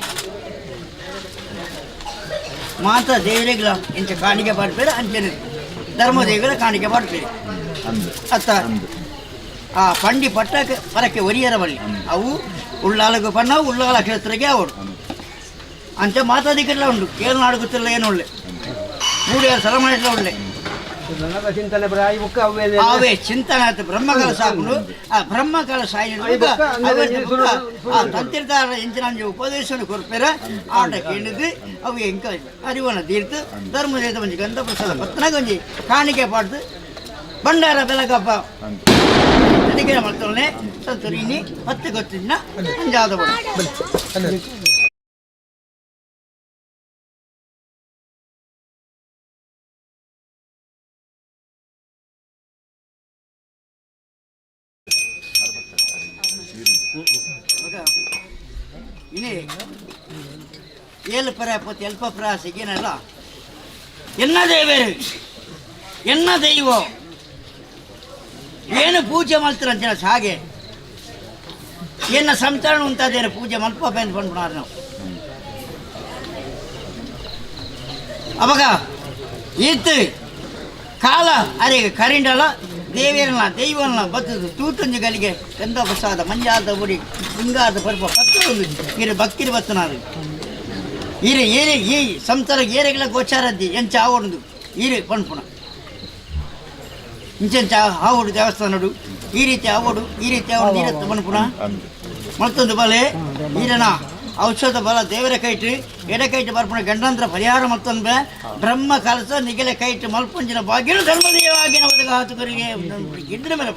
ಮಾತ ದೇವರಿಗಳ ಇಂಚ ಕಾಣಿಕೆ ಪಾಡ್ಬೇಡ ಅಂಚನೆ ಧರ್ಮದೇವಿಗಳ ಕಾಣಿಕೆ ಪಾಡ್ಬೇಡಿ ಅತ್ತ ಆ ಪಂಡಿ ಪಟ್ಟಕ್ಕೆ ಪರಕ್ಕೆ ಒರಿಯರ ಬಳಿ ಅವು ಉಳ್ಳಾಲಗೂ ಪಣ್ಣ ಉಳ್ಳಾಲ ಕ್ಷೇತ್ರಕ್ಕೆ ಅವಡು ಅಂಚ ಮಾತಾದಿಗೆಲ್ಲ ಉಂಟು ಕೇರನಾಡು ಗೊತ್ತಿಲ್ಲ ಏನು ಒಳ್ಳೆ ಮೂಡಿಯಾರ ಸಲಮಾಡಿಲ್ಲ ಒಳ್ಳೆ ಚಿಂತನೆ ಅವೇ ಚಿಂತನೆ ಆಯ್ತು ಬ್ರಹ್ಮಕಾಲ ಸಾಕು ಆ ಬ್ರಹ್ಮಕಾಲ ಆ ತಂತಿರ್ತಾರ ಎಂಚಿನ ಉಪದೇಶ ಕೊರ್ಪೆರ ಆಟ ಕೇಳಿದ್ದು ಅವು ಎಂಕ ಅರಿವನ ತೀರ್ತು ಧರ್ಮದೇತ ಒಂಜಿ ಗಂಧ ಪ್ರಸಾದ ಪತ್ತನಾಗ ಒಂಜಿ ಕಾಣಿಕೆ ಪಾಡ್ದು ಬಂಡಾರ ಬೆಳಗಪ್ಪ ಅಡಿಗೆ ಮಾಡ್ತಾನೆ ಸಂತುರಿನಿ 10 ಗೊತ್ತಿನ ಅಂಜಾದ ಇನಿ ಏಳು ಪರಾಪತಿ ಅಲ್ಪ ಪ್ರಾಸಿಗೇನಲ್ಲ ಎನ್ನ ದೇವರು ಎನ್ನ ದೈವ ಏನು ಪೂಜೆ ಮಾಡ್ತಾರಂತ ಹಾಗೆ ಏನ ಸಂತರಣ ಉಂಟಾದೇನು ಪೂಜೆ ಮಲ್ಪ ಅಂದ್ಕೊಂಡ್ಬಿಡಾರ ನಾವು ಅವಾಗ ಇತ್ತು ಕಾಲ ಅರೆ ಕರಿಂಡಲ್ಲ ದೇವೇರಲ್ಲ ದೈವಲ್ಲ ಬತ್ತದು ತೂತಂಜು ಗಲಿಗೆ ಗಂಧ ಪ್ರಸಾದ ಮಂಜಾದ ಉಡಿ ಸಿಂಗಾದ ಪರ್ಪ ಪತ್ತೊಂದು ಇರು ಭಕ್ತಿರು ಬತ್ತನಾರು ಇರು ಏರಿ ಈ ಸಂತರ ಏರೆಗಳ ಗೋಚಾರದ್ದಿ ಎಂಚ ಆವೊಂದು ಈರು ಪಣ್ಪುಣ ಇಂಚೆಂಚ ಆವಡು ದೇವಸ್ಥಾನಡು ಈ ರೀತಿ ಆವಡು ಈ ರೀತಿ ಆವಡು ನೀರತ್ತು ಪಣ್ಪುಣ ಮತ್ತೊಂದು ಬಲೆ ಈರನ ಔಷಧ ಬಲ ದೇವರ ಕೈಟು ಎಡಕೈಟು ಬರ್ಪಣ ಗಂಡಂತ್ರ ಪರಿಹಾರ ಮತ್ತೊಂದು ಬ್ರಹ್ಮ ಕಲಸ ನಿಗಲೆ ಕೈಟು ಮಲ್ಪುಂಜಿನ ಭಾಗ್ಯ ಧರ್ಮದೇವಾಗಿನ ಒದಗ ಹಾತುಕರಿಗೆ ಗಿಡ್ಡ ಮೇಲೆ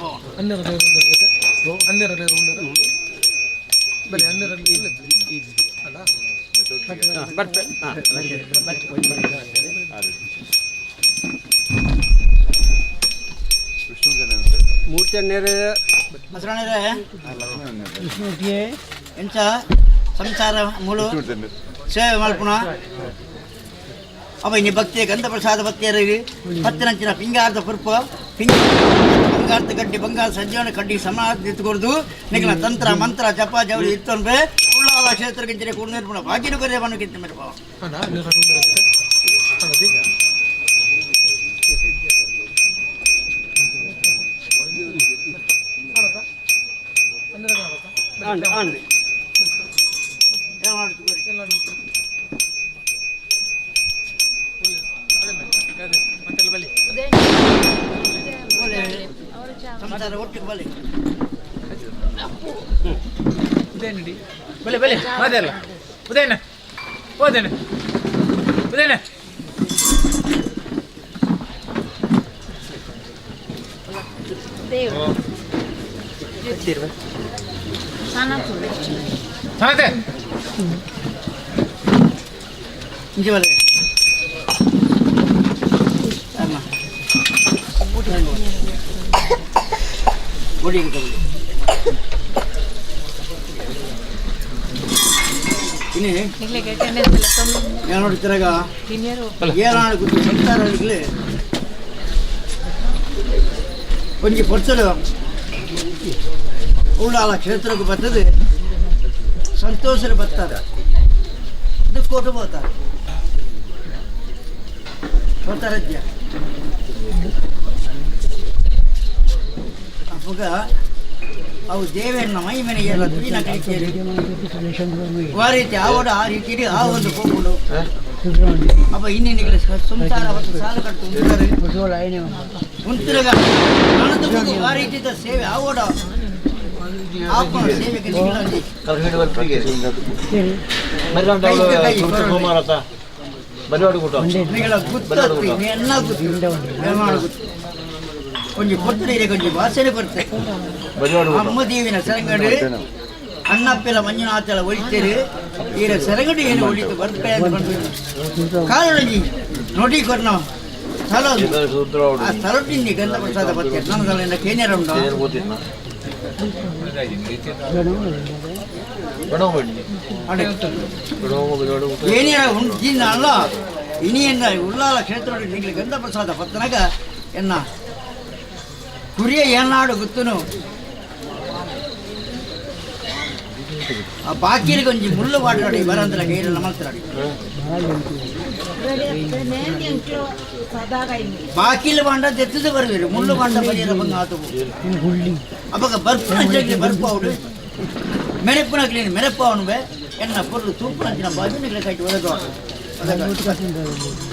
ಎಂಚ ಸಂಸಾರ ಮುಳು ಸೇವೆ ಮಲ್ಪುಣ ಅವ ಇನ್ನು ಭಕ್ತಿಯ ಗಂಧ ಪ್ರಸಾದ ಭಕ್ತಿಯರಿಗೆ 10 ನಂಚಿನ ಪಿಂಗಾರ್ಧ ಪುರ್ಪ ಬಂಗಾರದ ಗಡ್ಡಿ ಬಂಗಾರ ಸಂಜೀವನ ಕಡ್ಡಿ ಸಮಾಧ ಇತ್ತುಕೊಡ್ದು ನಿಗಲ ತಂತ್ರ ಮಂತ್ರ ಜಪ ಜವಳಿ ಇತ್ತು ಅಂದ್ರೆ ಉಳ್ಳಾಲ ಕ್ಷೇತ್ರ ಗಿಂಚನೆ ಕೂಡ ನಿರ್ಪುಣ ಭಾಗ್ಯನು ಕರೆ ಬಣ್ಣ ಗಿಂತ ಮೇಲೆ ಆಣ್ರಿ ಏನು ಮಾಡ್ತೀವಿ ಮತ್ತೆಲ್ಲ ಬಲಿ ಸಂಸಾರ ಒಟ್ಟಿಗೆ ಬಲಿ ಉದಯನಡಿ ಬಲೆ ಬಲೆ ಮಾದಲ್ಲ ಉದಯನ ಉದಯನ ಉದಯನ ಸಾನತೆ ಇಂಚೆ ಬಲೆ ಒಡಿಗೆ నేను తిరగా ఏనాడు సంసారానికి కొంచెం పొచ్చలు ఉండాల క్షేత్రకు బతుంది సంతోషలు బతారు దుక్కోటు పోతారు పోతారద్య ಅಪ್ಪಗ ಅವು ದೇವೇನ ಮೈಮನೆ ಎಲ್ಲ ತುಯಿನ ಕಳಿಕೇರಿ ಆ ರೀತಿ ಆವಡ ಆ ರೀತಿ ಆ ಒಂದು ಹೋಗುಡು ಅಪ್ಪ ಇನ್ನೇನಿಗಳ ಸಂಸಾರ ಅವತ್ತು ಸಾಲ ಕಟ್ಟು ಉಂತಿರಗ ನನ್ನದು ಆ ರೀತಿಯ ಸೇವೆ ಆವಡ ಆಪನ ಸೇವೆಗೆ కొంచెం పొత్తులు కొంచెం వాసన పడతాయి అమ్మ దీవిన సెరంగడు అన్నప్పిల మంజునాథల ఒడితేరు ఈయన సెరంగడు ಏನು ಒಳಿತು ಬರ್ತಾ ಕಾಲೊಳಗಿ ನೋಡಿ ಕೊರ್ನ ಸ್ಥಳ ಆ ಸ್ಥಳದಿಂದ ಗಂಧ ಪ್ರಸಾದ ಬರ್ತಾರೆ ನನ್ನದಲ್ಲ ಕೇನ್ಯಾರ ಉಂಟು ಏನಿಯಾರ ಉಂಟಿನ ಅಲ್ಲ ಇನಿಯಿಂದ ಉಳ್ಳಾಲ ಕ್ಷೇತ್ರ ಗಂಧ ಪ್ರಸಾದ ಪತ್ತನಾಗ ಎನ್ನ ಕುರಿಯ ಏನಾಡು ಗೊತ್ತುನು ಆ ಬಾಕಿಲಿ ಕೊಂಚ ಮುಳ್ಳು ಮಾట్లాಡಿ ಬರಂದ್ರ ಗೈರಲ್ಲ ಮಾತಾಡಿ ಬಾಕಿಲು ಬಾಂಡ ತೆತ್ತದು ಬರುವಿರು ಮುಳ್ಳು ಬಾಂಡ ಬರಿಯಲ್ಲ ಬಂದು ಆತವು ಅವಾಗ ಬರ್ಪುನ ಬರ್ಪು ಅವಡು ಮೆರೆಪ್ಪುನ ಕ್ಲೀನ್ ಮೆರೆಪ್ಪ ಅವನುವೆ ಎನ್ನ ಪೊರ್ಲು ತೂಪುನ ಬಾಜುನಿಗಳ ಕಟ್ಟಿ ಒದಗ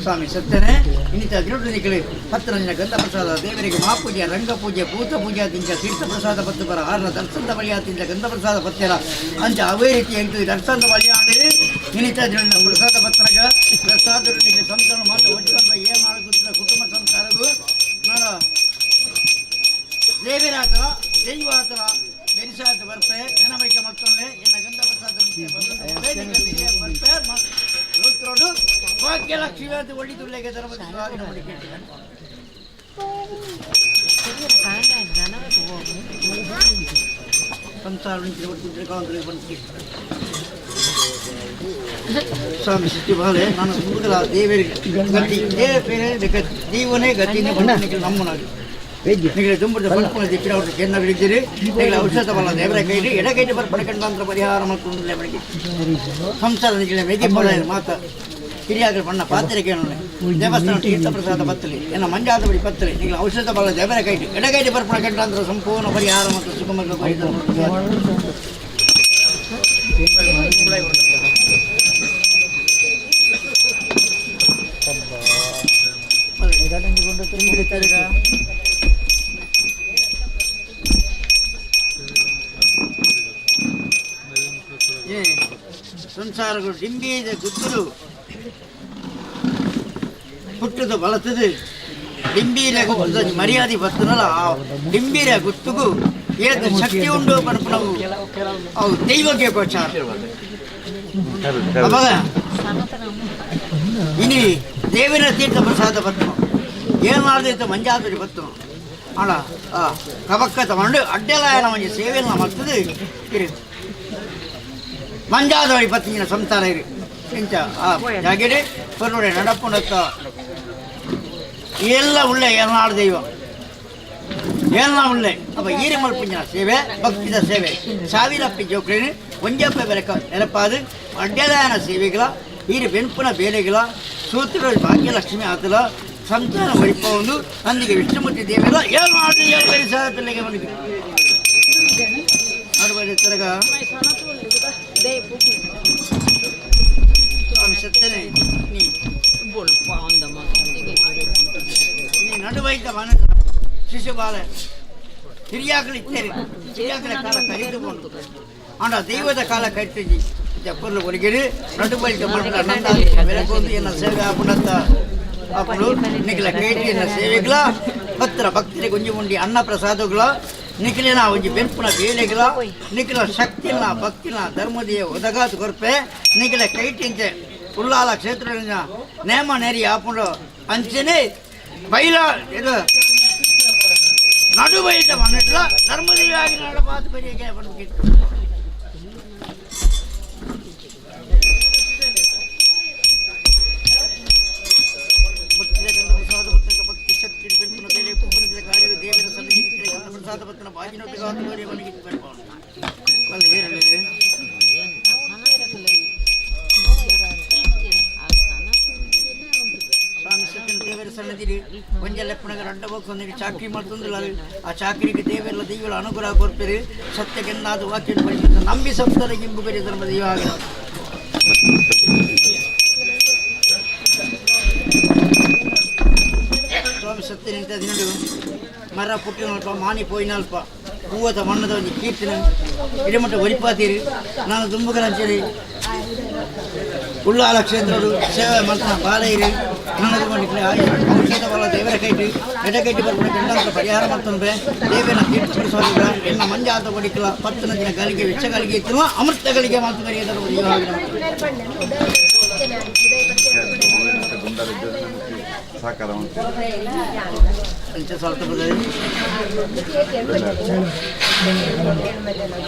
ಸ್ವಾಮಿ ಸತ್ತನೆ ಇನ್ನಿತ ಗಿರುಡಿನಿಗಳು 10 ದಿನ ಗಂಧ ಪ್ರಸಾದ ದೇವರಿಗೆ ಮಹಾಪೂಜೆ ರಂಗಪೂಜೆ ಭೂತ ಪೂಜಾದಿಂದ ತೀರ್ಥ ಪ್ರಸಾದ ಪತ್ತು ಬರ ಆರನ ದರ್ಶನದ ಬಲಿಯಾದಿಂದ ಗಂಧ ಪ್ರಸಾದ ಪತ್ತೆರ ಅಂಚ ಅವೇ ರೀತಿ ಎಂಟು ದರ್ಶನದ ಬಲಿಯಾಡಿ ಇನ್ನಿತ ಪ್ರಸಾದ ಪತ್ರಗ ಪ್ರಸಾದರಿಗೆ ಸಂತಾನ ಮಾತ್ರ ಒಟ್ಟಿಕೊಂಡು ಏನು ಮಾಡುತ್ತಿಲ್ಲ ಕುಟುಂಬ ಸಂಸಾರಗೂ ನಾನು ದೇವಿರಾತರ ದೈವಾತರ ಬೆರಿಸಾದ ಬರ್ಪೆ ನೆನಬೈಕೆ ಮಕ್ಕಳೇ ಇನ್ನು ಗಂಧ ಪ್ರಸಾದ ಬರ್ಪೆ ಭಾಗ್ಯಲಕ್ಷ್ಮಿ ಒಳ್ಳಿದುಳ್ಳೆಗೆ ಸಂಸಾರ ಸ್ವಾಮಿ ಸಿಟ್ಟಿ ಬಾಳೆ ನಾನು ಹುಡುಗರ ದೇವರಿಗೆ ಗತಿ ಜೀವನೇ ಗತಿನೇ ಬಂದ ನಮ್ಮನಾಗಿ ನಿಮಗೆ ತುಂಬದ ಬರ್ಪುನ ದಿಕ್ಕಿನ ಅವರು ಚೆನ್ನಾಗಿದ್ದೀರಿ ನಿಮಗೆ ಔಷಧ ಬಲ್ಲ ದೇವರ ಕೈಲಿ ಎಡಗೈಲಿ ಬರ್ಪಡ್ಕೊಂಡಂತ ಪರಿಹಾರ ಮತ್ತು ಬೆಳಗ್ಗೆ ಸಂಸಾರ ನಿಖಿಲ ಮೇಗೆ ಬಳ ಮಾತ ಹಿರಿಯಾಗಲು ಬಣ್ಣ ಪಾತ್ರೆ ಕೇಳೋಣ ದೇವಸ್ಥಾನ ತೀರ್ಥ ಪ್ರಸಾದ ಪತ್ತಲಿ ಏನ ಮಂಜಾದ ಬಳಿ ಪತ್ತಲಿ ನಿಖಿಲ ಔಷಧ ಬಲ್ಲ ದೇವರ ಕೈಲಿ ಎಡಗೈಲಿ ಬರ್ಪಡ್ಕೊಂಡಂತ ಸಂಪೂರ್ಣ ಪರಿಹಾರ ಮತ್ತು ಸುಗಮಗ ಸಂಸಾರಗಳು ಡಿಂಬಿದ ಗುತ್ತಲು ಹುಟ್ಟದ ಬಳತದು ಡಿಂಬೀರ ಗುತ್ತದ ಮರ್ಯಾದೆ ಬರ್ತನಲ್ಲ ಆ ಡಿಂಬೀರ ಗುತ್ತುಗೂ ಏದು ಶಕ್ತಿ ಉಂಡು ನಾವು ಅವು ದೈವಕ್ಕೆ ಗೋಚಾರ ಅವಾಗ ಇನಿ ದೇವಿನ ತೀರ್ಥ ಪ್ರಸಾದ ಬತ್ತು ಏನು ಮಾಡಿದ ಮಂಜಾತರಿ ಬತ್ತು ಅಣ್ಣ ಕಬಕ್ಕ ತಗೊಂಡು ಅಡ್ಡೆಲಾಯನ ಮಂಜ ಸೇವೆಯನ್ನು ಮಾಡ್ತದೆ ಇರಿ ಮಂಜಾದವಳಿ ಪತ್ತಿನ ಸಂಸಾರ ಇರಿ ಇಂಚ ಜಾಗಿಡೆ ಪರ್ನೋಡೆ ನಡಪುಂಡತ್ತ ಎಲ್ಲ ಒಳ್ಳೆ ಏನಾಡು ದೈವ ಎಲ್ಲ ಒಳ್ಳೆ ಅಪ್ಪ ಈರಿ ಮಲ್ಪುಂಜಿನ ಸೇವೆ ಭಕ್ತಿದ ಸೇವೆ ಸಾವಿರಪ್ಪಿ ಜೋಕ್ರೇನು ಒಂಜಪ್ಪ ಬೆರಕ ನೆನಪಾದು ಅಡ್ಡೆಲಾಯನ ಸೇವೆಗಳ ಈರಿ ಬೆನ್ಪುನ ಬೇಲೆಗಳ ಸೂತ್ರಗಳು ಭಾಗ್ಯಲಕ್ಷ್ಮಿ ಆತಲ ಸಂತಾನ ವೈಭವನು ಅಂದಿಗೆ ವಿಷ್ಣುಮೂರ್ತಿ ದೇವಿಗಳ ಏನು ಮಾಡಿದ ಬೆರಿಸಾದ ಪಿಲ್ಲೆಗೆ ಬಂದಿದೆ ನಡುವೆ ತಿರಗ ಸ್ವಾಮಿ ಸತ್ತನೆ ನೀ ನಡುವೈತ ಮನ ಶಿಶುಬಾಲ ಹಿರಿಯಾಗಲಿದ್ದೇನೆ ಹಿರಿಯಾಗಲ ಕಾಲ ಕರೆದುಕೊಂಡು ಆಂಡ ದೈವದ ಕಾಲ ಕಟ್ಟಿದ್ದಿ ಜಪ್ಪರ್ಲು ಒಳಗಿರಿ ನಡುವೈತ ಮನ ನಂದ ಬೆಳಗೊಂದು ಎನ್ನ ಸೇವೆ ಆಪುಣಂತ ಅಪ್ಪಳು ನಿಖಿಲ ಕೇಟಿ ಎನ್ನ ಸೇವೆಗಳ ಭಕ್ತರ ಭಕ್ತರಿಗೆ ಗುಂಜಿ ಉಂಡಿ ಅನ್ನ ಪ್ರಸಾದಗಳ ನಿಖಿಲಿನ ಒಂಜಿ ಬೆಂಪುನ ಬೇಳೆಗಳ ನಿಖಿಲ ಶಕ್ತಿನ ಭಕ್ತಿನ ಧರ್ಮದಿಯ ಒದಗಾತು ಕೊರ್ಪೆ ನಿಖಿಲ ಕೈಟಿಂಚೆ ಉಳ್ಳಾಲ ಕ್ಷೇತ್ರ ನೇಮ ನೇರಿ ಆಪುಂಡು ಅಂಚನೆ ಬೈಲ ಇದು ನಡುವೈತ ಮನಟ್ಲ ಧರ್ಮದಿಯಾಗಿ ನಡಪಾತು ಬರಿಯಗೆ ಬಂದ್ಬಿಟ್ಟು ಭಕ್ತಿ ಶಕ್ತಿ ಬೆಂಪುನ ಬೇಳೆ ಕುಂಬರಿಸಿದ ಕಾರ್ಯ ದೇವರ ಸನ್ನಿಧಿ ಪ್ರಸಾದ ಪತ್ರ ಬಾಗಿನೊಟ್ಟಿಗಾತು ಬರಿಯ ಮನೆಗಿಟ್ಟು ಬೆಂಪವನು ಅಲ್ಲಿ ಹೇರಲಿದೆ ಸ್ವಾಮಿ ಸತ್ಯನ ದೇವರ ಸನ್ನದಿರಿ ಒಂಜೆಲ್ಲೆಪ್ಪಣಗ ರಂಡ ಹೋಗಿ ಚಾಕ್ರಿ ಮಾಡ್ತಂದಿಲ್ಲ ಆ ಚಾಕ್ರಿಗೆ ದೇವರೆಲ್ಲ ದೈವಗಳ ಅನುಗ್ರಹ ಕೊಡ್ತೀರಿ ಸತ್ಯಕ್ಕೆನ್ನಾದ ವಾಕ್ಯ ಪಡಿಸಿದ ನಂಬಿ ಸಂಸ್ಥರ ಗಿಂಬು ಬೇರೆ ಧರ್ಮ ದೈವ ಆಗ ಸ್ವಾಮಿ ಸತ್ಯ ನಿಂತದ್ದು ನೋಡು ಮರ ಪುಟ್ಟಿನಲ್ಪ ಮಾನಿ ಪೋಯಿನಲ್ಪ ಹೂವದ ಮಣ್ಣದ ಒಂದು ಕೀರ್ತಿನ ಇಡಮಟ್ಟ ಒರಿಪಾತೀರಿ ನಾನು ದುಂಬುಗರಂಚೇರಿ ಉಳ್ಳಾಲ ಕ್ಷೇತ್ರರು ಸೇವೆ ಮಾಡ್ತಾನೆ ಬಾಲೈರಿ ನನಗೆ ಮಾಡಿದ್ರೆ ಔಷಧ ಬಲ ದೇವರ ಕೈಟಿ ಎಡಗೈಟಿ ಬರ್ಕೊಂಡು ಗಂಡಂತ ಪರಿಹಾರ ಮಾಡ್ತಂದ್ರೆ ದೇವನ ತೀರ್ಥಪಡಿಸೋದಿಲ್ಲ ಎನ್ನ ಮಂಜಾತ ಬಡಿಕಲ 10 ದಿನ ಗಳಿಗೆ ವೆಚ್ಚ ಗಳಿಗೆ ಇತ್ತು ಅಮೃತಗಳಿಗೆ ಮಾತು ಕರೆಯದರು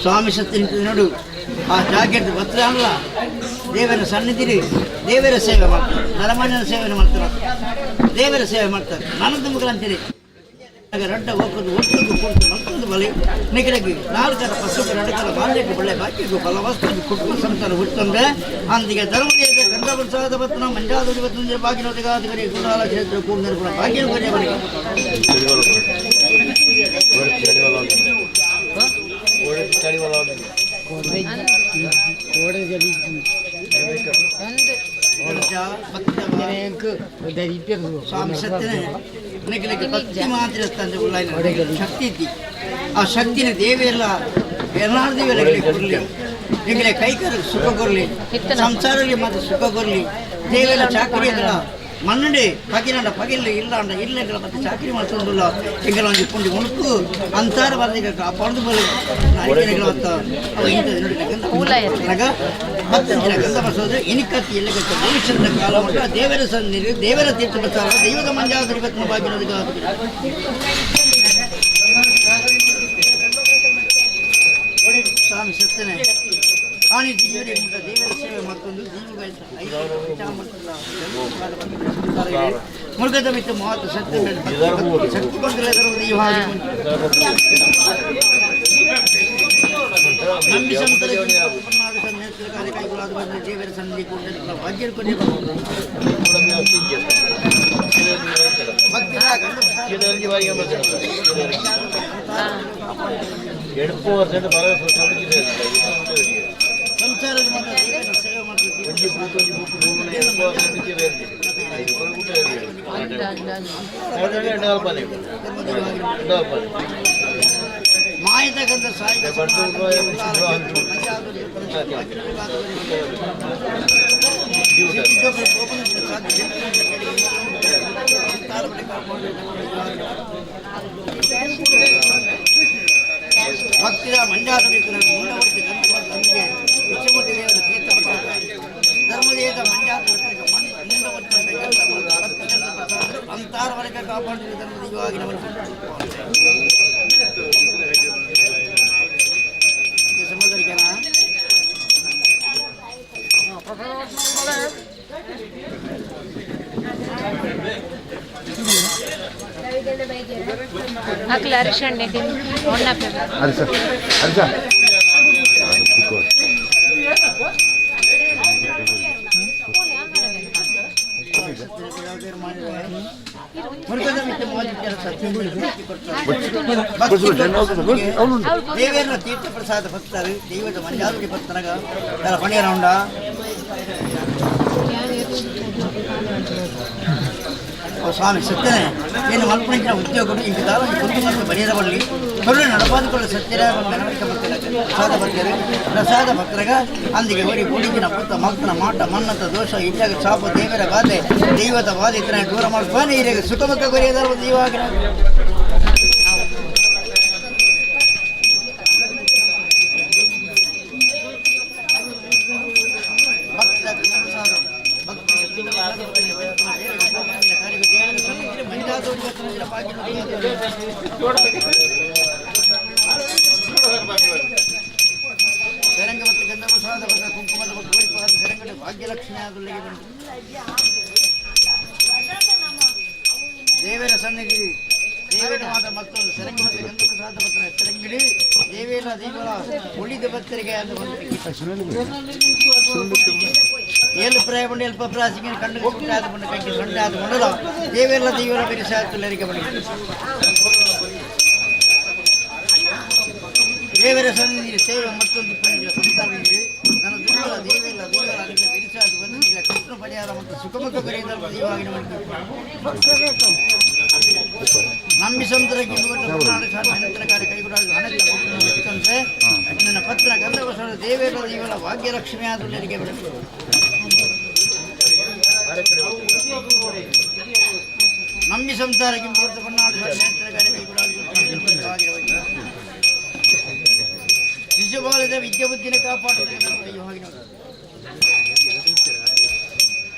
ಸ್ವಾಮಿ ಸತ್ಯ ನೋಡು ಆ ಜಾಕೆಟ್ ಭದ್ರ ಅಲ್ಲ ದೇವರ ಸನ್ನಿಧಿರಿ ದೇವರ ಸೇವೆ ಮಾಡ್ತಾರೆ ನರಮಣ್ಣನ ಸೇವೆ ಮಾಡ್ತಾರೆ ದೇವರ ಸೇವೆ ಮಾಡ್ತಾರೆ ನನ್ನದು ಮುಖಂತೀರಿ ರಡ್ಡ ಹೋಗೋದು ಒಟ್ಟಿಗೆ ಕೊಟ್ಟು ಮತ್ತೊಂದು ಬಲಿ ನಿಖಿಲಗಿ 4 ಪಶುಗಳು ನಡಕಲ ಬಾಲ್ಯಕ್ಕೆ ಒಳ್ಳೆ ಬಾಕ್ಯಗೂ ಫಲವಸ್ತು ಕೊಟ್ಟು ಸಂತಾನ ಹುಟ್ಟಂದ್ರೆ ಅಂದಿಗೆ ಧರ್ಮದೇಶ ಗಂಧ ಪ್ರಸಾದ ಪತ್ರ ಮಂಜಾದ ಇವತ್ತು ಬಾಗಿನೊಳಗಾದಿಗರಿ ಗುಣಾಲ ಕ್ಷೇತ್ರ ಕೂಂದರ ಕೂಡ ಬಾಗಿನ ಬರೆಯ ಬಳಿ ಸ್ವಾಮಿ ಸತ್ಯನೇ ನಿಖಿಲಕ್ಕೆ ಭಕ್ತಿ ಮಾತ್ರ ತಂದೆ ಶಕ್ತಿ ಇದ್ದಿ ಆ ಶಕ್ತಿನ ದೇವೆಲ್ಲ ಎಲ್ಲಾರು ದೇವೆಲ್ಲ ಕೊಡಲಿ ನಿಖಿಲೆ ಕೈಕರ ಸುಖ ಕೊರಲಿ ಸಂಸಾರಕ್ಕೆ ಮಾತ್ರ ಸುಖ ಕೊರಲಿ ದೇವೆಲ್ಲ ಚಾಕರಿಗಳ ಮನ್ನಡೆ ಪಗಿನಂಡ ಪಗಿಲ್ಲ ಇಲ್ಲ ಅಂಡ ಇಲ್ಲ ಮತ್ತೆ ಚಾಕರಿ ಮಾಡ್ತಂದಿಲ್ಲ ಹಿಂಗೆಲ್ಲ ಒಂದು ಇಟ್ಕೊಂಡು ಉಣುಕು ಅಂತಾರ ಬರ್ದಿಗ ಕಾಪಾಡು ಬರಲಿ ಇಂಥ 10 ದಿನ ಗಂಧ ಬಸೋದ್ರೆ ಇನಿಕತ್ತಿ ಎಲ್ಲ ಗತ್ತ ಭವಿಷ್ಯದ ಕಾಲ ಉಂಟು ದೇವರ ಸನ್ನಿಧಿ ದೇವರ ತೀರ್ಥ ಪ್ರಸಾರ ದೈವದ ಮಂಜಾದ ಇವತ್ತಿನ ಬಾಗಿನೋದಿಗೆ ಸ್ವಾಮಿ ಸತ್ಯನೇ ಆನಿ ಜೀವರಿ ದೇವರ ಸೇವೆ ಮತ್ತೊಂದು ಮುರುಗದ ಮಿತ್ರ ಮಹತ್ವ ಸತ್ಯ ಶಕ್ತಿ ಕೊಂಡರೆ ನಂಬಿ ಸಂತರ ಕಾರ್ಯ ಕೈಗೊಳ್ಳಾದ ಬಂದರೆ ದೇವರ ಸನ್ನಿಧಿ ಕೂಡ ಭಾಗ್ಯ ಕೊಡಿ ಸಂಸಾರದ ಮಾತ್ರ ದೇವರ ಸೇವೆ ಮಾಯತಕ್ಕಂಥ ಸಾಹಿತ್ಯ ಭಕ್ತಿದ ಮಂಜಾತ ಮುಂಡವರ್ತಿ ನಂದಿಗೆ ವಿಶ್ವಮೂರ್ತಿ ದೇವರ ತೀರ್ಥ ಧರ್ಮದೇವದ ಮಂಜಾತ ಮುಂಡವರ್ತಿ ಅಂತಾರವರೆಗೆ ಕಾಪಾಡುವ ಧರ್ಮದಿಗವಾಗಿ ನಮ್ಮ ಸಮುದ್ರಕ್ಕೆನಾ ಹಾಕ್ಲ ಅರಿಶಿಣ ಒಣ್ಣ ಮುರುಘದ ಮಿತ್ರ ಮೋದಿತ್ಯರ ಸತ್ಯ ಅವನು ದೇವೇರನ ತೀರ್ಥ ಪ್ರಸಾದ ಭಕ್ತರು ದೈವದ ಮಂಜಾರುಡಿ ಭಕ್ತನಾಗ ಎಲ್ಲ ಪಣಿಯರ ಉಂಡ ಸ್ವಾಮಿ ಸತ್ಯನೇ ಏನು ಮಲ್ಪಣಿಂಚಿನ ಉದ್ಯೋಗಗಳು ಈಗ ದಾರ ಕುಂದು ಮತ್ತು ಬರಿಯರ ಬಳ್ಳಿ ಕರುಳು ನಡಪಾದುಕೊಳ್ಳ ಸತ್ಯರ ಪ್ರಸಾದ ಭಕ್ತರು ಪ್ರಸಾದ ಭಕ್ತರಾಗ ಅಂದಿಗೆ ಹೊಡಿ ಕುಡಿಗಿನ ಪುತ್ತ ಮಕ್ತನ ಮಾಟ ಮನ್ನತ ದೋಷ ಇದ್ದಾಗ ಶಾಪ ದೇವರ ಬಾಧೆ ದೈವದ ಬಾಧೆ ಇತರ ದೂರ ಮಾಡ್ತಾನೆ ಈಗ ಸುಖಮುಖ ಬರೆಯದಾರ ಒಂದು ಇವಾಗ ಸರಂಗ ಮತ್ತು ಗಂಧ ಪ್ರಸಾದ ಕುಂಕುಮದ ಸರಂಗಡೆ ಭಾಗ್ಯಲಕ್ಷ್ಮಿ ಆದಲ್ಲಿಗೆ ಬಂತು ದೇವರ ಸನ್ನಿಧಿ ದೇವರ ಮಾತ ಮತ್ತೊಂದು ಸರಂಗ ಮತ್ತು ಗಂಧ ಪ್ರಸಾದ ಪತ್ರ ಸರಂಗಡಿ ದೇವೇರ ದೀಪಗಳ ಉಳಿದ ಭಕ್ತರಿಗೆ ಅದು ಏಳು ಪ್ರಾಯ ಬಂದು ಎಲ್ಪ ಪ್ರಾಸಿಗೆ ಕಂಡು ಆದ ಬಂದು ಕೈಗೆ ಸೊಂಡೆ ಆದ ಮೊದಲ ದೇವೆಲ್ಲ ದೇವರ ಬಿರಿಸಾತುಲ್ಲರಿಗೆ ಬಂದಿದೆ ದೇವರ ಸನ್ನಿಧಿ ಸೇವೆ ಮತ್ತೊಂದು ಸಂತಾನಗಳಿಗೆ ನನ್ನ ದುರ್ಬಲ ದೇವೆಲ್ಲ ದೇವರ ಅಲ್ಲಿಗೆ ಬಿರಿಸಾದು ಬಂದು ಈಗ ಕೃಷ್ಣ ಪರಿಹಾರ ಮತ್ತು ಸುಖಮುಖ ಕರೆಯುವುದರ ದೈವವಾಗಿ ನಂಬಿ ಸಂತರಕ್ಕೆ ಕಾರ್ಯ ಕೈಗೊಳ್ಳಲು ಹಣಕ್ಕೆ ನನ್ನ ಪತ್ರ ಗಂಧವಸರ ದೇವೇರ ದೇವರ ಭಾಗ್ಯಲಕ್ಷ್ಮಿ ಆದುಲ್ಲರಿಗೆ ಬರಬೇಕು ನಂಬಿ ಸಂಸಾರಕ್ಕೆ ಮುಹೂರ್ತ ಪನ್ನಾಡು ಕಾರ್ಯ ಕೈಗೊಳ್ಳಲು ಶಿಶುಪಾಲದ ವಿದ್ಯಾಬುದ್ಧಿನ ಕಾಪಾಡುವುದಕ್ಕೆ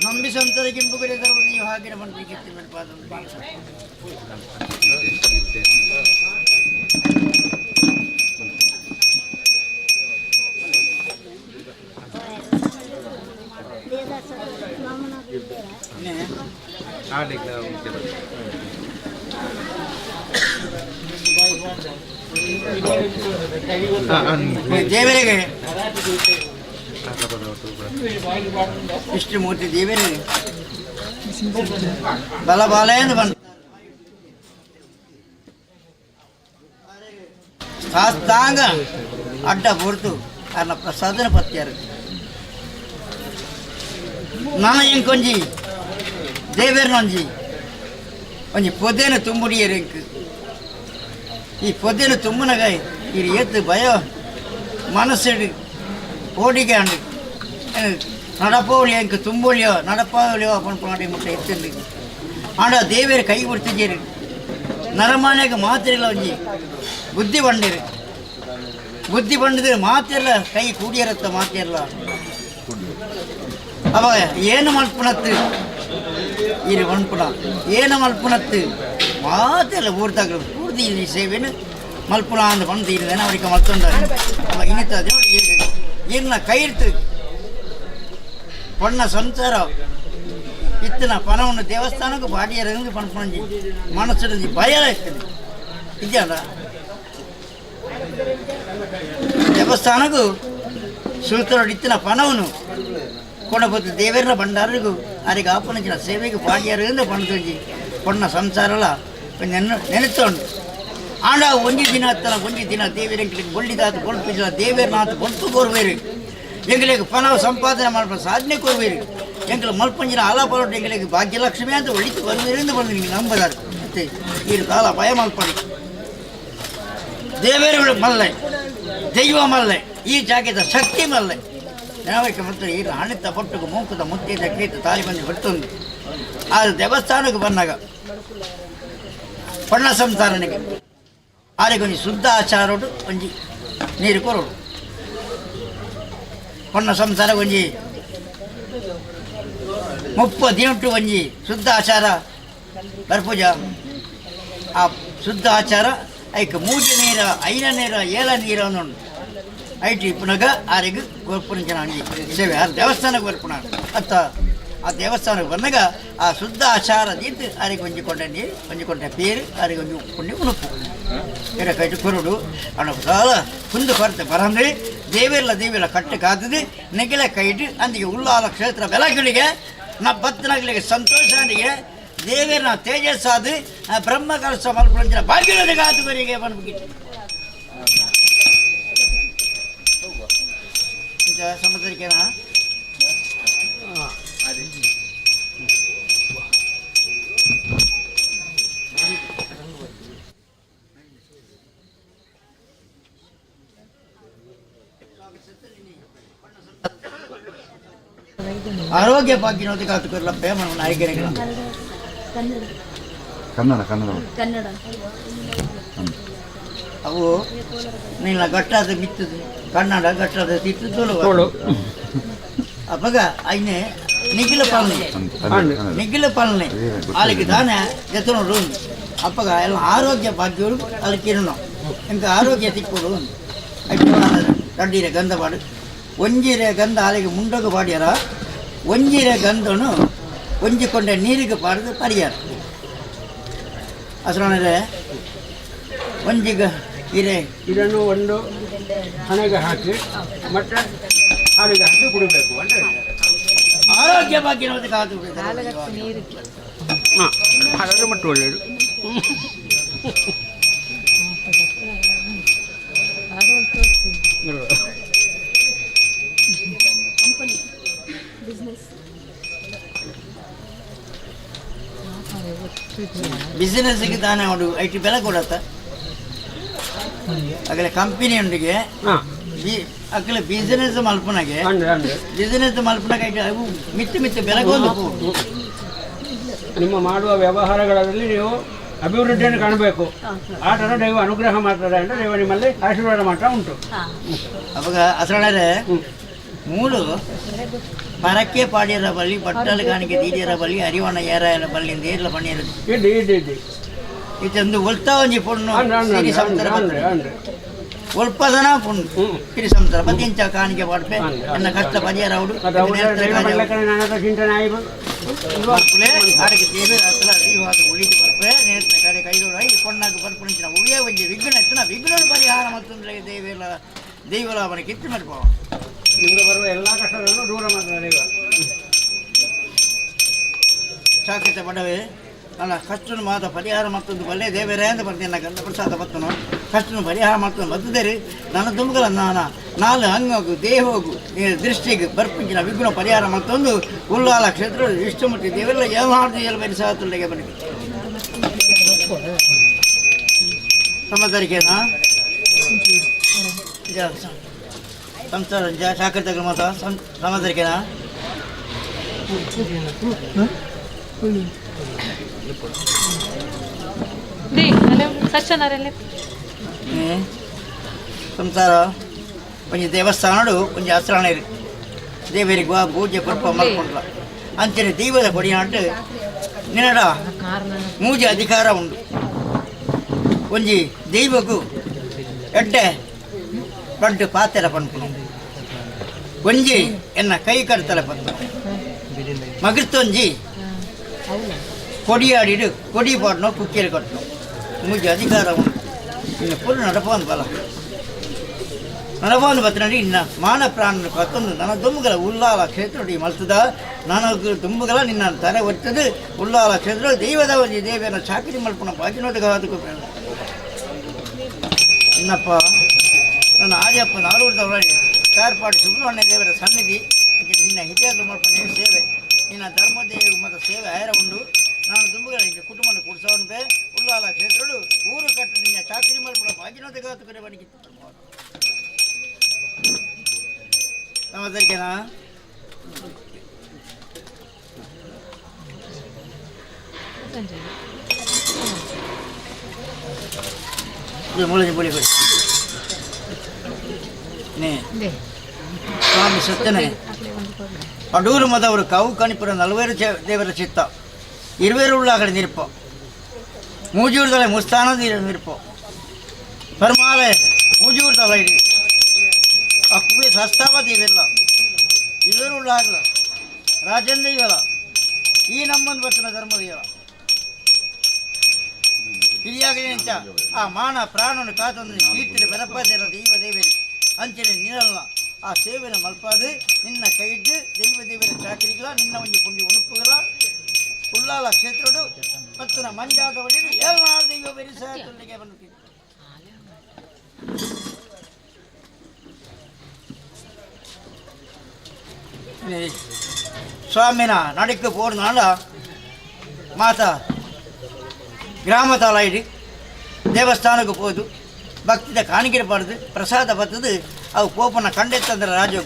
ನಂಬಿ ಸಂತರಿಗೆ ಬುಗಡೆ ತರುವುದು ಹಾಗೆ ಮಂತ್ರಿಗೆ ದೇವರಿಗೆ ವಿಷ್ಣುಮೂರ್ತಿ ದೇವರಿಗೆ ಬಲಬಾಲ ಎಂದು ಬಂದ ಶಾಸ್ತಾಂಗ ಅಡ್ಡ ಹೊರತು ಅನ್ನ ಪ್ರಸಾದನ ಪತ್ಯಾರು ನಾನು ಇಂಕೊಂಜಿ ದೇವೇರ್ನೊಂಜಿ ಒಂಜಿ ಪೊದೆನ ತುಂಬುಡಿಯರು ಇಂಕ್ ಈ ಪೊದೆನ ತುಂಬುನಗ ಇದು ಎತ್ತು ಭಯ ಮನಸ್ಸು ಓಡಿಗೆ ಅಂಡು ನಡಪೋಳಿಯ ಇಂಕ ತುಂಬೋಳಿಯೋ ನಡಪಾವಳಿಯೋ ಪಂಡಿ ಮುಟ್ಟ ಎತ್ತಲ್ಲಿ ಆಂಡ ದೇವೇರು ಕೈ ಬಿಡ್ತಿದ್ದೀರಿ ನರಮಾನ್ಯಾಗ ಮಾತಿರಲ್ಲ ಒಂಜಿ ಬುದ್ಧಿ ಬಂಡಿರಿ ಬುದ್ಧಿ ಬಂಡಿದ್ರೆ ಮಾತೆಲ್ಲ ಕೈ ಕೂಡಿಯರತ್ತ ಮಾತೆಲ್ಲ ಅವಾಗ ಏನು ಮಲ್ಪುಣತ್ತು ಇರು ಮಲ್ಪುಣ ಏನು ಮಲ್ಪುಣತ್ತು ಮಾತೆಲ್ಲ ಊರ್ದಾಗ ಊರ್ದಿ ಸೇವೆನು ಮಲ್ಪುಣ ಅಂದು ಬಂದು ಇರುದೇನೆ ಅವರಿಗೆ ಮತ್ತೊಂದು ಅವಾಗ ಇನ್ನಿತ್ತದೆ ಇನ್ನ ಕೈ ಇರ್ತದೆ ಪೊಣ್ಣ ಸಂಸಾರ ಇತ್ತಿನ ಪಣವನ್ನು ದೇವಸ್ಥಾನಕ್ಕೂ ಬಾಡಿಯರಂಗೆ ಪಣ್ಪಣಿ ಮನಸ್ಸಿನಲ್ಲಿ ಭಯ ಇರ್ತದೆ ಇದೆಯಲ್ಲ ದೇವಸ್ಥಾನಕ್ಕೂ ಸುಲ್ತರೋಡು ಇತ್ತಿನ ಪಣವನ್ನು ಕೊಡಬಹುದು ದೇವರ ಭಂಡಾರಿಗೂ ಅವರಿಗೆ ಆಪಣಿಸಿನ ಸೇವೆಗೆ ಬಾಡಿಯರಿಂದ ಪಣಿ ಪೊಣ್ಣ ಸಂಸಾರಲ್ಲ ನೆನೆತೋಂಡು ಆಂಡ ಒಂಜಿ ದಿನ ಹತ್ತನ ಒಂಜಿ ದಿನ ದೇವರಿಗೆ ಬೊಳ್ಳಿದಾತ ಕೊಡ್ಪಿಲ್ಲ ದೇವರನಾಥ ಕೊಟ್ಟು ಕೋರ್ಬೇರಿ ಎಂಗಳಿಗೆ ಪಣವ ಸಂಪಾದನೆ ಮಾಡ್ಬೋದು ಸಾಧನೆ ಕೋರ್ಬೇರಿ ಎಂಗಳು ಮಲ್ಪಂಜಿನ ಆಲಾಪರೋಡು ಎಂಗಳಿಗೆ ಭಾಗ್ಯಲಕ್ಷ್ಮಿ ಅಂತ ಒಳಿತು ಬರುವುದರಿಂದ ಬಂದು ನಿಮಗೆ ನಂಬದಾರೆ ಮತ್ತೆ ಈ ಕಾಲ ಭಯ ಮಲ್ಪಡಿ ದೇವೇರು ಮಲ್ಲೆ ದೈವ ಮಲ್ಲೆ ಈ ಜಾಗದ ಶಕ್ತಿ ಮಲ್ಲೆ ಜನವಕ್ಕೆ ಮತ್ತು ಈ ಹಣಿತ ಪೊಟ್ಟುಗು ಮೂಕದ ಮುತ್ತಿದ ಕೇತು ತಾಳಿ ಬಂದು ಬಿಡ್ತುಂಡು ಆದರೆ ದೇವಸ್ಥಾನಕ್ಕೆ ಬಂದಾಗ ಪಣ್ಣ ಸಂಸಾರನಿಗೆ ಆರಿಗೆ ಒಂಜಿ ಶುದ್ಧ ಆಚಾರೋಡು ಒಂಜಿ ನೀರು ಕೊರೋಡು ಪಣ್ಣ ಸಂಸಾರ ಒಂಜಿ 30 ದಿನಟ್ಟು ಒಂಜಿ ಶುದ್ಧ ಆಚಾರ ಬರ್ಪೂಜ ಆ ಶುದ್ಧ ಆಚಾರ ಐಕ್ 3 ನೀರ 5 ನೀರ 7 ನೀರ ಒಂದುಂಡು ಐಟಿ ಪುನಗ ಆರಿಗೆ ಗೋರ್ಪುಣಿಂಚನ ಅಂಜಿ ಸೇವೆ ಆ ದೇವಸ್ಥಾನಕ್ಕೆ ಬರ್ಪುಣ ಅತ್ತ ಆ ದೇವಸ್ಥಾನಕ್ಕೆ ಬಂದಾಗ ಆ ಶುದ್ಧ ಆಚಾರದಿದ್ದು ಆರಿಗೆ ಒಂಜಿಕೊಂಡ ನೀರು ಒಂಜಿಕೊಂಡ ಪೇರು ಆರಿಗೆ ಒಂಜಿ ಉಪ್ಪುಂಡಿ ಉಣುಪು ಬೇರೆ ಕೈಟು ಕುರುಡು ಅಣ್ಣ ಸಾಲ ಕುಂದು ಕೊರತೆ ಬರಂದ್ರೆ ದೇವೆಲ್ಲ ಕಟ್ಟು ಕಾತದೆ ನೆಗೆಲ ಕೈಟು ಅಂದಿಗೆ ಉಲ್ಲಾಲ ಕ್ಷೇತ್ರ ಬೆಳಗಳಿಗೆ ನಾ ಬತ್ತನಗಳಿಗೆ ಸಂತೋಷನಿಗೆ ದೇವರ ತೇಜಸ್ಸಾದು ಬ್ರಹ್ಮ ಕಲಸ ಮಲ್ಪಂಚಿನ ಭಾಗ್ಯದ ಗಾತುವರಿಗೆ ಬಂದ್ಬಿಟ್ಟು ಸಮುದ್ರಕ್ಕೆನಾ ಆರೋಗ್ಯ ಭಾಗ್ಯನೋದು ಕಾತುಕೊಲ್ಲ ಪ್ರೇಮ ನಾಯಕರಿಗೆ ಕನ್ನಡ ಕನ್ನಡ ಕನ್ನಡ ಅವು ನಿನ್ನ ಗಟ್ಟಾದ ಬಿತ್ತದು ಕನ್ನಡ ಗಟ್ಟಾದ ತಿತ್ತು ತೋಳು ಅಪ್ಪಗ ಐನೆ ನಿಖಿಲ ಪಾಲನೆ ನಿಖಿಲ ಪಾಲನೆ వాళ్ళకి దానే ఎత్తునడు అప్పగా ಎಲ್ಲ ಆರೋಗ್ಯ ಭಾಗ್ಯಗಳು వాళ్ళకి ఇరును ఇంకా ఆరోగ్య తిక్కుడు ರೆಡ್ಡಿರೆ ಗಂಧ ಪಾಡು ಒಂಜಿರೆ ಗಂಧ ಆಳಿಗೆ ಮುಂಡೋಗ ಪಾಡ್ಯಾರ ಒಂಜಿರೆ ಗಂಧನು ಒಂಜಿಕೊಂಡೆ ನೀರಿಗೆ ಪಾಡಿದ ಪರಿಹಾರ ಅಸರ ಒಂಜಿಗ ಹಿರೆ ಇದನ್ನು ಒಂದು ಹಣೆಗೆ ಹಾಕಿ ಮತ್ತೆ ಹಾಲಿಗೆ ಹಾಕಿ ಕುಡಿಬೇಕು ಅಂತ ಆರೋಗ್ಯ ಬಗ್ಗೆ ಕಾದು ಹಾಗಾದ್ರೆ ಮತ್ತೆ ಒಳ್ಳೆಯದು ಬಿಸಿನೆಸ್ಗೆ ತಾನೇ ಅವಳು ಐಟಿ ಬೆಲೆ ಕೊಡತ್ತ ಅಗಲ ಕಂಪನಿ ಉಂಡಿಗೆ ಅಕ್ಕಲ ಬಿಸಿನೆಸ್ ಮಲ್ಪನಾಗೆ ಬಿಸಿನೆಸ್ ಮಲ್ಪನಾಗೆ ಅವು ಮಿತ್ತ ಬೆಲೆಗೊಂದು ನಿಮ್ಮ ಮಾಡುವ ವ್ಯವಹಾರಗಳಲ್ಲಿ ನೀವು ಅಭಿವೃದ್ಧಿಯನ್ನು ಕಾಣಬೇಕು ಆ ಥರ ದೈವ ಅನುಗ್ರಹ ಮಾಡ್ತಾರೆ ಅಂದರೆ ದೈವ ನಿಮ್ಮಲ್ಲಿ ಆಶೀರ್ವಾದ ಮಾತ್ರ ಉಂಟು ಅವಾಗ ಅಸರಳೆ ಮೂಲು ಪರಕ್ಕೆ ಪಾಡಿಯರ ಬಳ್ಳಿ ಬಟ್ಟಲು ಕಾಣಿಕೆ ದೀಡಿಯರ ಬಳ್ಳಿ ಅರಿವಣ ಏರಾಯರ ಬಳ್ಳಿ ಏರ್ಲ ಪಣಿಯರದು ಇದೊಂದು ಒಲ್ತಾ ಒಂಜಿ ಪೊಣ್ಣು ಸಿರಿ ಸಂತರ ಒಲ್ಪದನ ಪುಣ್ಣು ಸಿರಿ ಸಂತರ ಬದಿಂಚ ಕಾಣಿಕೆ ಪಾಡ್ಪೆ ನನ್ನ ಕಷ್ಟ ಪರಿಹಾರ ಅವಡು ಆಡಿಗೆ ದೇವೆ ಹತ್ರ ಇವಾಗ ಉಳಿದು ಬರ್ಪೆ ನೇತ್ರ ಕಡೆ ಕೈಗೊಳ್ಳಿ ಕೊಣ್ಣಾಗ ಬರ್ಪುಣಿಂಚಿನ ಉಳಿಯ ಒಂಜಿ ವಿಘ್ನ ಎತ್ತನ ವಿಘ್ನ ಪರಿಹಾರ ಮತ್ತೊಂದು ದೈವಲಾಭನ ಕಿತ್ತು ಮಾಡ್ಕೋ ನಿಮಗೆ ಬರುವ ಎಲ್ಲ ಕಷ್ಟಗಳನ್ನು ದೂರ ಮಾಡ್ತಾರೆ ಈಗ ಸಾಕಿತ ಪಡವೆ ಅಲ್ಲ ಕಷ್ಟನು ಮಾತ ಪರಿಹಾರ ಮತ್ತೊಂದು ಒಳ್ಳೆ ದೇವರೇ ಅಂತ ಬರ್ತೀನಿ ಗಂಧ ಪ್ರಸಾದ ಬತ್ತನು ಕಷ್ಟನು ಪರಿಹಾರ ಮಾಡ್ಕೊಂಡು ಬರ್ತದೇರಿ ನನ್ನ ತುಂಬಗಲ ನಾಲು ಹಂಗೋಗು ದೇಹೋಗು ದೃಷ್ಟಿಗೆ ಬರ್ಪಿಂಚಿನ ವಿಘ್ನ ಪರಿಹಾರ ಮತ್ತೊಂದು ಉಲ್ಲಾಲ ಕ್ಷೇತ್ರ ಇಷ್ಟಮಟ್ಟಿ ದೇವೆಲ್ಲ ಯಾವಾರ್ದು ಎಲ್ಲ ಬರಿ ಸಾತುಲ್ಲೆಗೆ ಬನ್ನಿ ಸಮತರಿಕೆನಾ ಸಂಸಾರ ಸಾಕರ್ತಗಳು ಮಾತ ಸಮತರಿಕೆನಾ ಸಂಸಾರ ಒಂಜಿ ದೇವಸ್ಥಾನಡು ಒಂಜಿ ಆಶ್ರಣ ಇರು ದೇವರಿಗೆ ಪೂಜೆ ಕೊಲ್ಪ ಮಲ್ಕೊಂಡ್ಲ ಅಂಚನೆ ದೈವದ ಕೊಡಿನಾಟ್ಟು ನಿನ್ನಡ ಮೂಜಿ ಅಧಿಕಾರ ಉಂಟು ಒಂಜಿ ದೈವಗೂ ಎಡ್ಡೆ ದೊಡ್ಡ ಪಾತೆರ ಪಂಪು ಒಂಜಿ ಎನ್ನ ಕೈ ಕಡ್ತಲ ಪಂಪು ಮಗರ್ತೊಂಜಿ ಕೊಡಿಯಾಡಿಡು ಕೊಡಿ ಪಾಡ್ನೋ ಕುಕ್ಕಿಯಲ್ಲಿ ಕಟ್ಟನು ಮೂಜಿ ಅಧಿಕಾರ ಉಂಟು ಇನ್ನು ಪೂರ್ಣ ನಡಪಂದು ಬಲ ನಡಪಂದು ಬತ್ತನಡಿ ಇನ್ನ ಮಾನ ಪ್ರಾಣ ಕತ್ತೊಂದು ನನ್ನ ದುಂಬುಗಳ ಉಲ್ಲಾಲ ಕ್ಷೇತ್ರ ಮಲ್ತದ ನನಗೆ ದುಂಬುಗಳ ನಿನ್ನ ತಲೆ ಒತ್ತದು ಉಲ್ಲಾಲ ಕ್ಷೇತ್ರ ದೈವದ ಒಂಜಿ ದೇವಿಯನ್ನು ಚಾಕರಿ ಮಲ್ಪನ ಬಾಜಿನೋದಕ್ಕೆ ಇನ್ನಪ್ಪ ನನ್ನ ಆರ್ಯಪ್ಪ ನಾಲ್ವರದವರಲ್ಲಿ ಕಾರ್ಪಾಡು ಸುಬ್ರಹ್ಮಣ್ಯ ದೇವರ ಸನ್ನಿಧಿ ನಿನ್ನ ಹಿರಿಯರು ಮಾಡ್ಕೊಂಡು ಸೇವೆ ನಿನ್ನ ಧರ್ಮದೇವ ಮತ್ತು ಸೇವೆ ಆಯರ ಉಂಡು ನಾನು ದುಂಬುಗಳಿಗೆ ಕುಟುಂಬನ ಕುಡಿಸೋನ್ ಬೇ ಉಲ್ಲಾಲ ಕ್ಷೇತ್ರಗಳು ಊರು ಕಟ್ಟು ನಿನ್ನ ಚಾಕರಿ ಮಲ್ಪಡ ಬಾಜಿನೋದಕ್ಕೆ ಕರೆ ಬನಿಗಿತ್ತು ನಮ್ಮದರಿಕೆನಾ ಮುಳಜಿ ಬುಳಿ ಕೊಡಿ ಸ್ವಾಮಿ ಸತ್ಯನೇ ಅಡೂರು ಮದವರು ಕಾವು ಕಣಿಪುರ 40 ದೇವರ ಚಿತ್ತ 20 ಉಳ್ಳಾಗಡೆ ನಿರುಪ ಮೂಜೂರ್ದಲೆ ಮುಸ್ತಾನದ ನಿರುಪ ಪರಮಾಲೆ ಮೂಜೂರ್ದಲ ಇಡಿ ಅಕ್ಕುವೆ ಸಸ್ತಾವತಿ ಇವೆಲ್ಲ 20 ಉಳ್ಳಾಗಲ ರಾಜೇಂದ್ರ ಇವಲ್ಲ ಈ ನಮ್ಮೊಂದು ಬರ್ತನ ಧರ್ಮದ ಇವ ಹಿರಿಯಾಗಲಿ ಅಂತ ಆ ಮಾನ ಪ್ರಾಣವನ್ನು ಕಾತೊಂದು ಕೀರ್ತಿರ ಬೆನಪಾತಿರ ದೈವ ದೇವರಿ ಅಂಚನೆ ನೀರಲ್ಲ ಆ ಸೇವೆನ ಮಲ್ಪಾದು ನಿನ್ನ ಕೈಡ್ಡು ದೈವ ದೇವರ ಚಾಕರಿಗಳ ನಿನ್ನ ಒಂಜಿ ಪುಂಡಿ ಉಣುಪುಗಳ ಉಳ್ಳಾಲ ಕ್ಷೇತ್ರಡು ಪತ್ತನ ಮಂಜಾದ ಒಡೆದು ಏಳ್ನಾರ್ದೆಯೋ ಬೆರಿಸ ತುಲ್ಲಿಗೆ ಬಂದು ಸ್ವಾಮಿನ ನಡಕ್ಕೆ ಪೋರ್ನಾಳ ಮಾತ ಗ್ರಾಮ ತಾಲಾಯಿಡಿ ದೇವಸ್ಥಾನಕ್ಕೆ ಹೋದು ಭಕ್ತಿದ ಕಾಣಿಕೆ ಪಡೆದು ಪ್ರಸಾದ ಬರ್ತದೆ ಅವು ಪೋಪನ ಕಂಡೆತ್ತಂದ್ರೆ ರಾಜ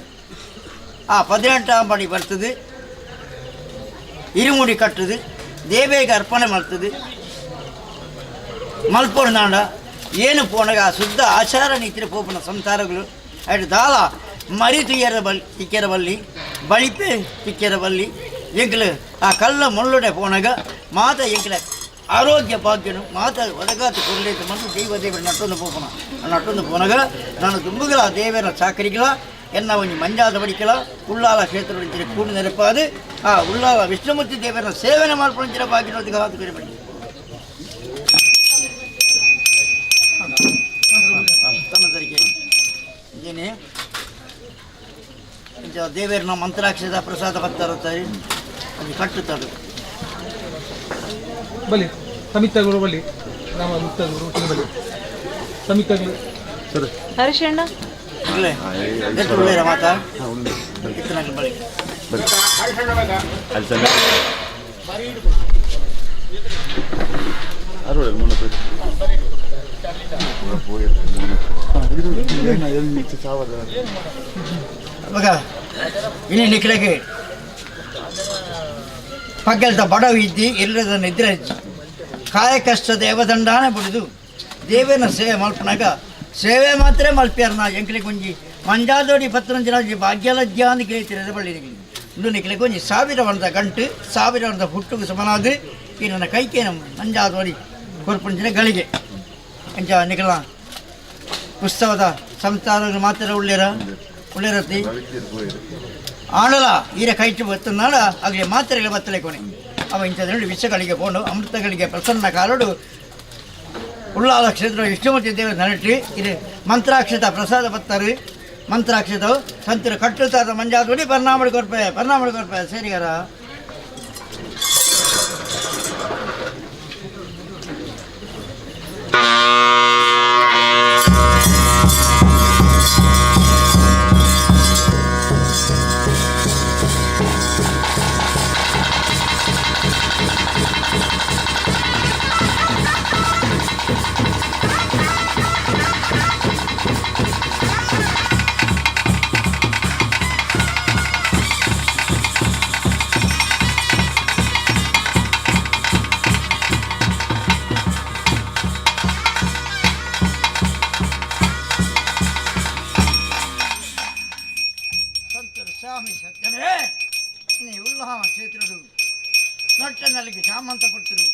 ಆ 18ಆം ಪಡಿ ಬರ್ತದೆ ಇರುಮುಡಿ ಕಟ್ಟುದು ದೇವೇಗೆ ಅರ್ಪಣೆ ಮಾಡ್ತದೆ ಮಲ್ಪೋಣ ನಾಡ ಏನು ಪೋಣಗ ಆ ಶುದ್ಧ ಆಚಾರ ನೀತಿಯ ಪೋಪನ ಸಂಸಾರಗಳು ಅಷ್ಟು ದಾಲ ಮರಿ ತುಯ್ಯರ ತಿಕ್ಕೆರ ಬಲ್ಲಿ ಬಳಿಪೆ ತಿಕ್ಕೆರ ಬಲ್ಲಿ ಎಂಕಲು ಆ ಕಲ್ಲ ಮುಳ್ಳುಡೆ ಪೋಣಗ ಮಾತ ಎಂಕಲ ಆರೋಗ್ಯ ಭಾಗ್ಯನು ಮಾತ ಒದಗಾತು ಕೊರಲೇತು ಮತ್ತು ದೇವರ ನಟ್ಟೊಂದು ಪೋಪನ ನಟ್ಟೊಂದು ಪೋಣಗ ನಾನು ತುಂಬುಗಳ ದೇವರ ಚಾಕರಿಗಳ ಎನ್ನ ಒಂದು ಮಂಜಾದ ಬಡಿಕಲ ಉಳ್ಳಾಲ ಕ್ಷೇತ್ರ ಕೂಡಿ ನೆನಪಾದು ಆ ಉಳ್ಳಾಲ ವಿಷ್ಣುಮೂರ್ತಿ ದೇವರ ಸೇವನೆ ಮಾಡ್ಕೊಂಡಿರ ಭಾಗ್ಯನೊಂದಿಗೆ ಹಾತು ಕರಿಬೇಡಿ ತನದರಿಗೆ ಏನೇ ದೇವರನ್ನ ಮಂತ್ರಾಕ್ಷದ ಪ್ರಸಾದ ಬರ್ತಾರತ್ತಾರೆ ಅದು ಕಟ್ಟುತ್ತಾರೆ ಬಲಿ ಸಮಿತಗಳು ಬಲಿ ರಾಮ ಮುತ್ತಗಳು ಬಲಿ ಸಮಿತಗಳು ಹರಿಶಣ್ಣ ಇಲ್ಲೇ ಎಷ್ಟು ಒಳ್ಳೆಯ ಮಾತಾ ಇತ್ತನಾಗ ಬಳಿ ಮಗ ಇನ್ನೇ ನಿಖಿಲಗೆ ಪಗ್ಗಲ್ದ ಬಡವು ಇದ್ದಿ ಎಲ್ಲದ ನಿದ್ರೆ ಹಚ್ಚಿ ಕಾಯ ಕಷ್ಟ ದೇವದಂಡಾನೆ ಬಿಡುದು ದೇವನ ಸೇವೆ ಮಲ್ಪನಾಗ ಸೇವೆ ಮಾತ್ರ ಮಲ್ಪ್ಯಾರನ ಎಂಕಲಿ ಕೊಂಜಿ ಮಂಜಾದೋಡಿ 11 ಜನ ಭಾಗ್ಯಲಜ್ಜ ಅಂತ ಕೇಳ್ತಿರೋದು ಬಳ್ಳಿ ಇಂದು ನಿಖಿಲೆ ಕೊಂಜಿ 1000 ವರ್ಷದ ಗಂಟು 1000 ವರ್ಷದ ಹುಟ್ಟುಗೂ ಸಮನಾದ ಈ ನನ್ನ ಕೈಕೆ ನಮ್ಮ ಮಂಜಾದೋಡಿ ಕೊರ್ಪಂಜಿನ ಗಳಿಗೆ ಅಂಚ ನಿಖಲ ಉತ್ಸವದ ಸಂಸಾರ ಮಾತ್ರ ಉಳ್ಳಿರತ್ತಿ ಆಣಲ ಈರ ಕೈಟು ಬತ್ತನಾಡ ಆಗಲೇ ಮಾತ್ರೆಗಳ ಬತ್ತಲೆ ಕೊನೆ ಅವ ಇಂಥದ್ರಲ್ಲಿ ವಿಷಗಳಿಗೆ ಕೊಂಡು ಅಮೃತಗಳಿಗೆ ಪ್ರಸನ್ನ ಕಾಲಡು ಉಳ್ಳಾಲ ಕ್ಷೇತ್ರ ವಿಷ್ಣುಮೂರ್ತಿ ದೇವರ ನರಟಿ ಇದು ಮಂತ್ರಾಕ್ಷತ ಪ್ರಸಾದ ಬತ್ತಾರೆ ಮಂತ್ರಾಕ್ಷತ ಸಂತರ ಕಟ್ಟುತ್ತಾರ ಮಂಜಾದೋಡಿ ಬರ್ನಾಮಡಿ ಕೊರ್ಪೆ ಸೇರಿಗಾರ ನಟ್ಟನಲ್ಲಿಗೆ ಚಾಮಂತ ಪಟ್ಟರು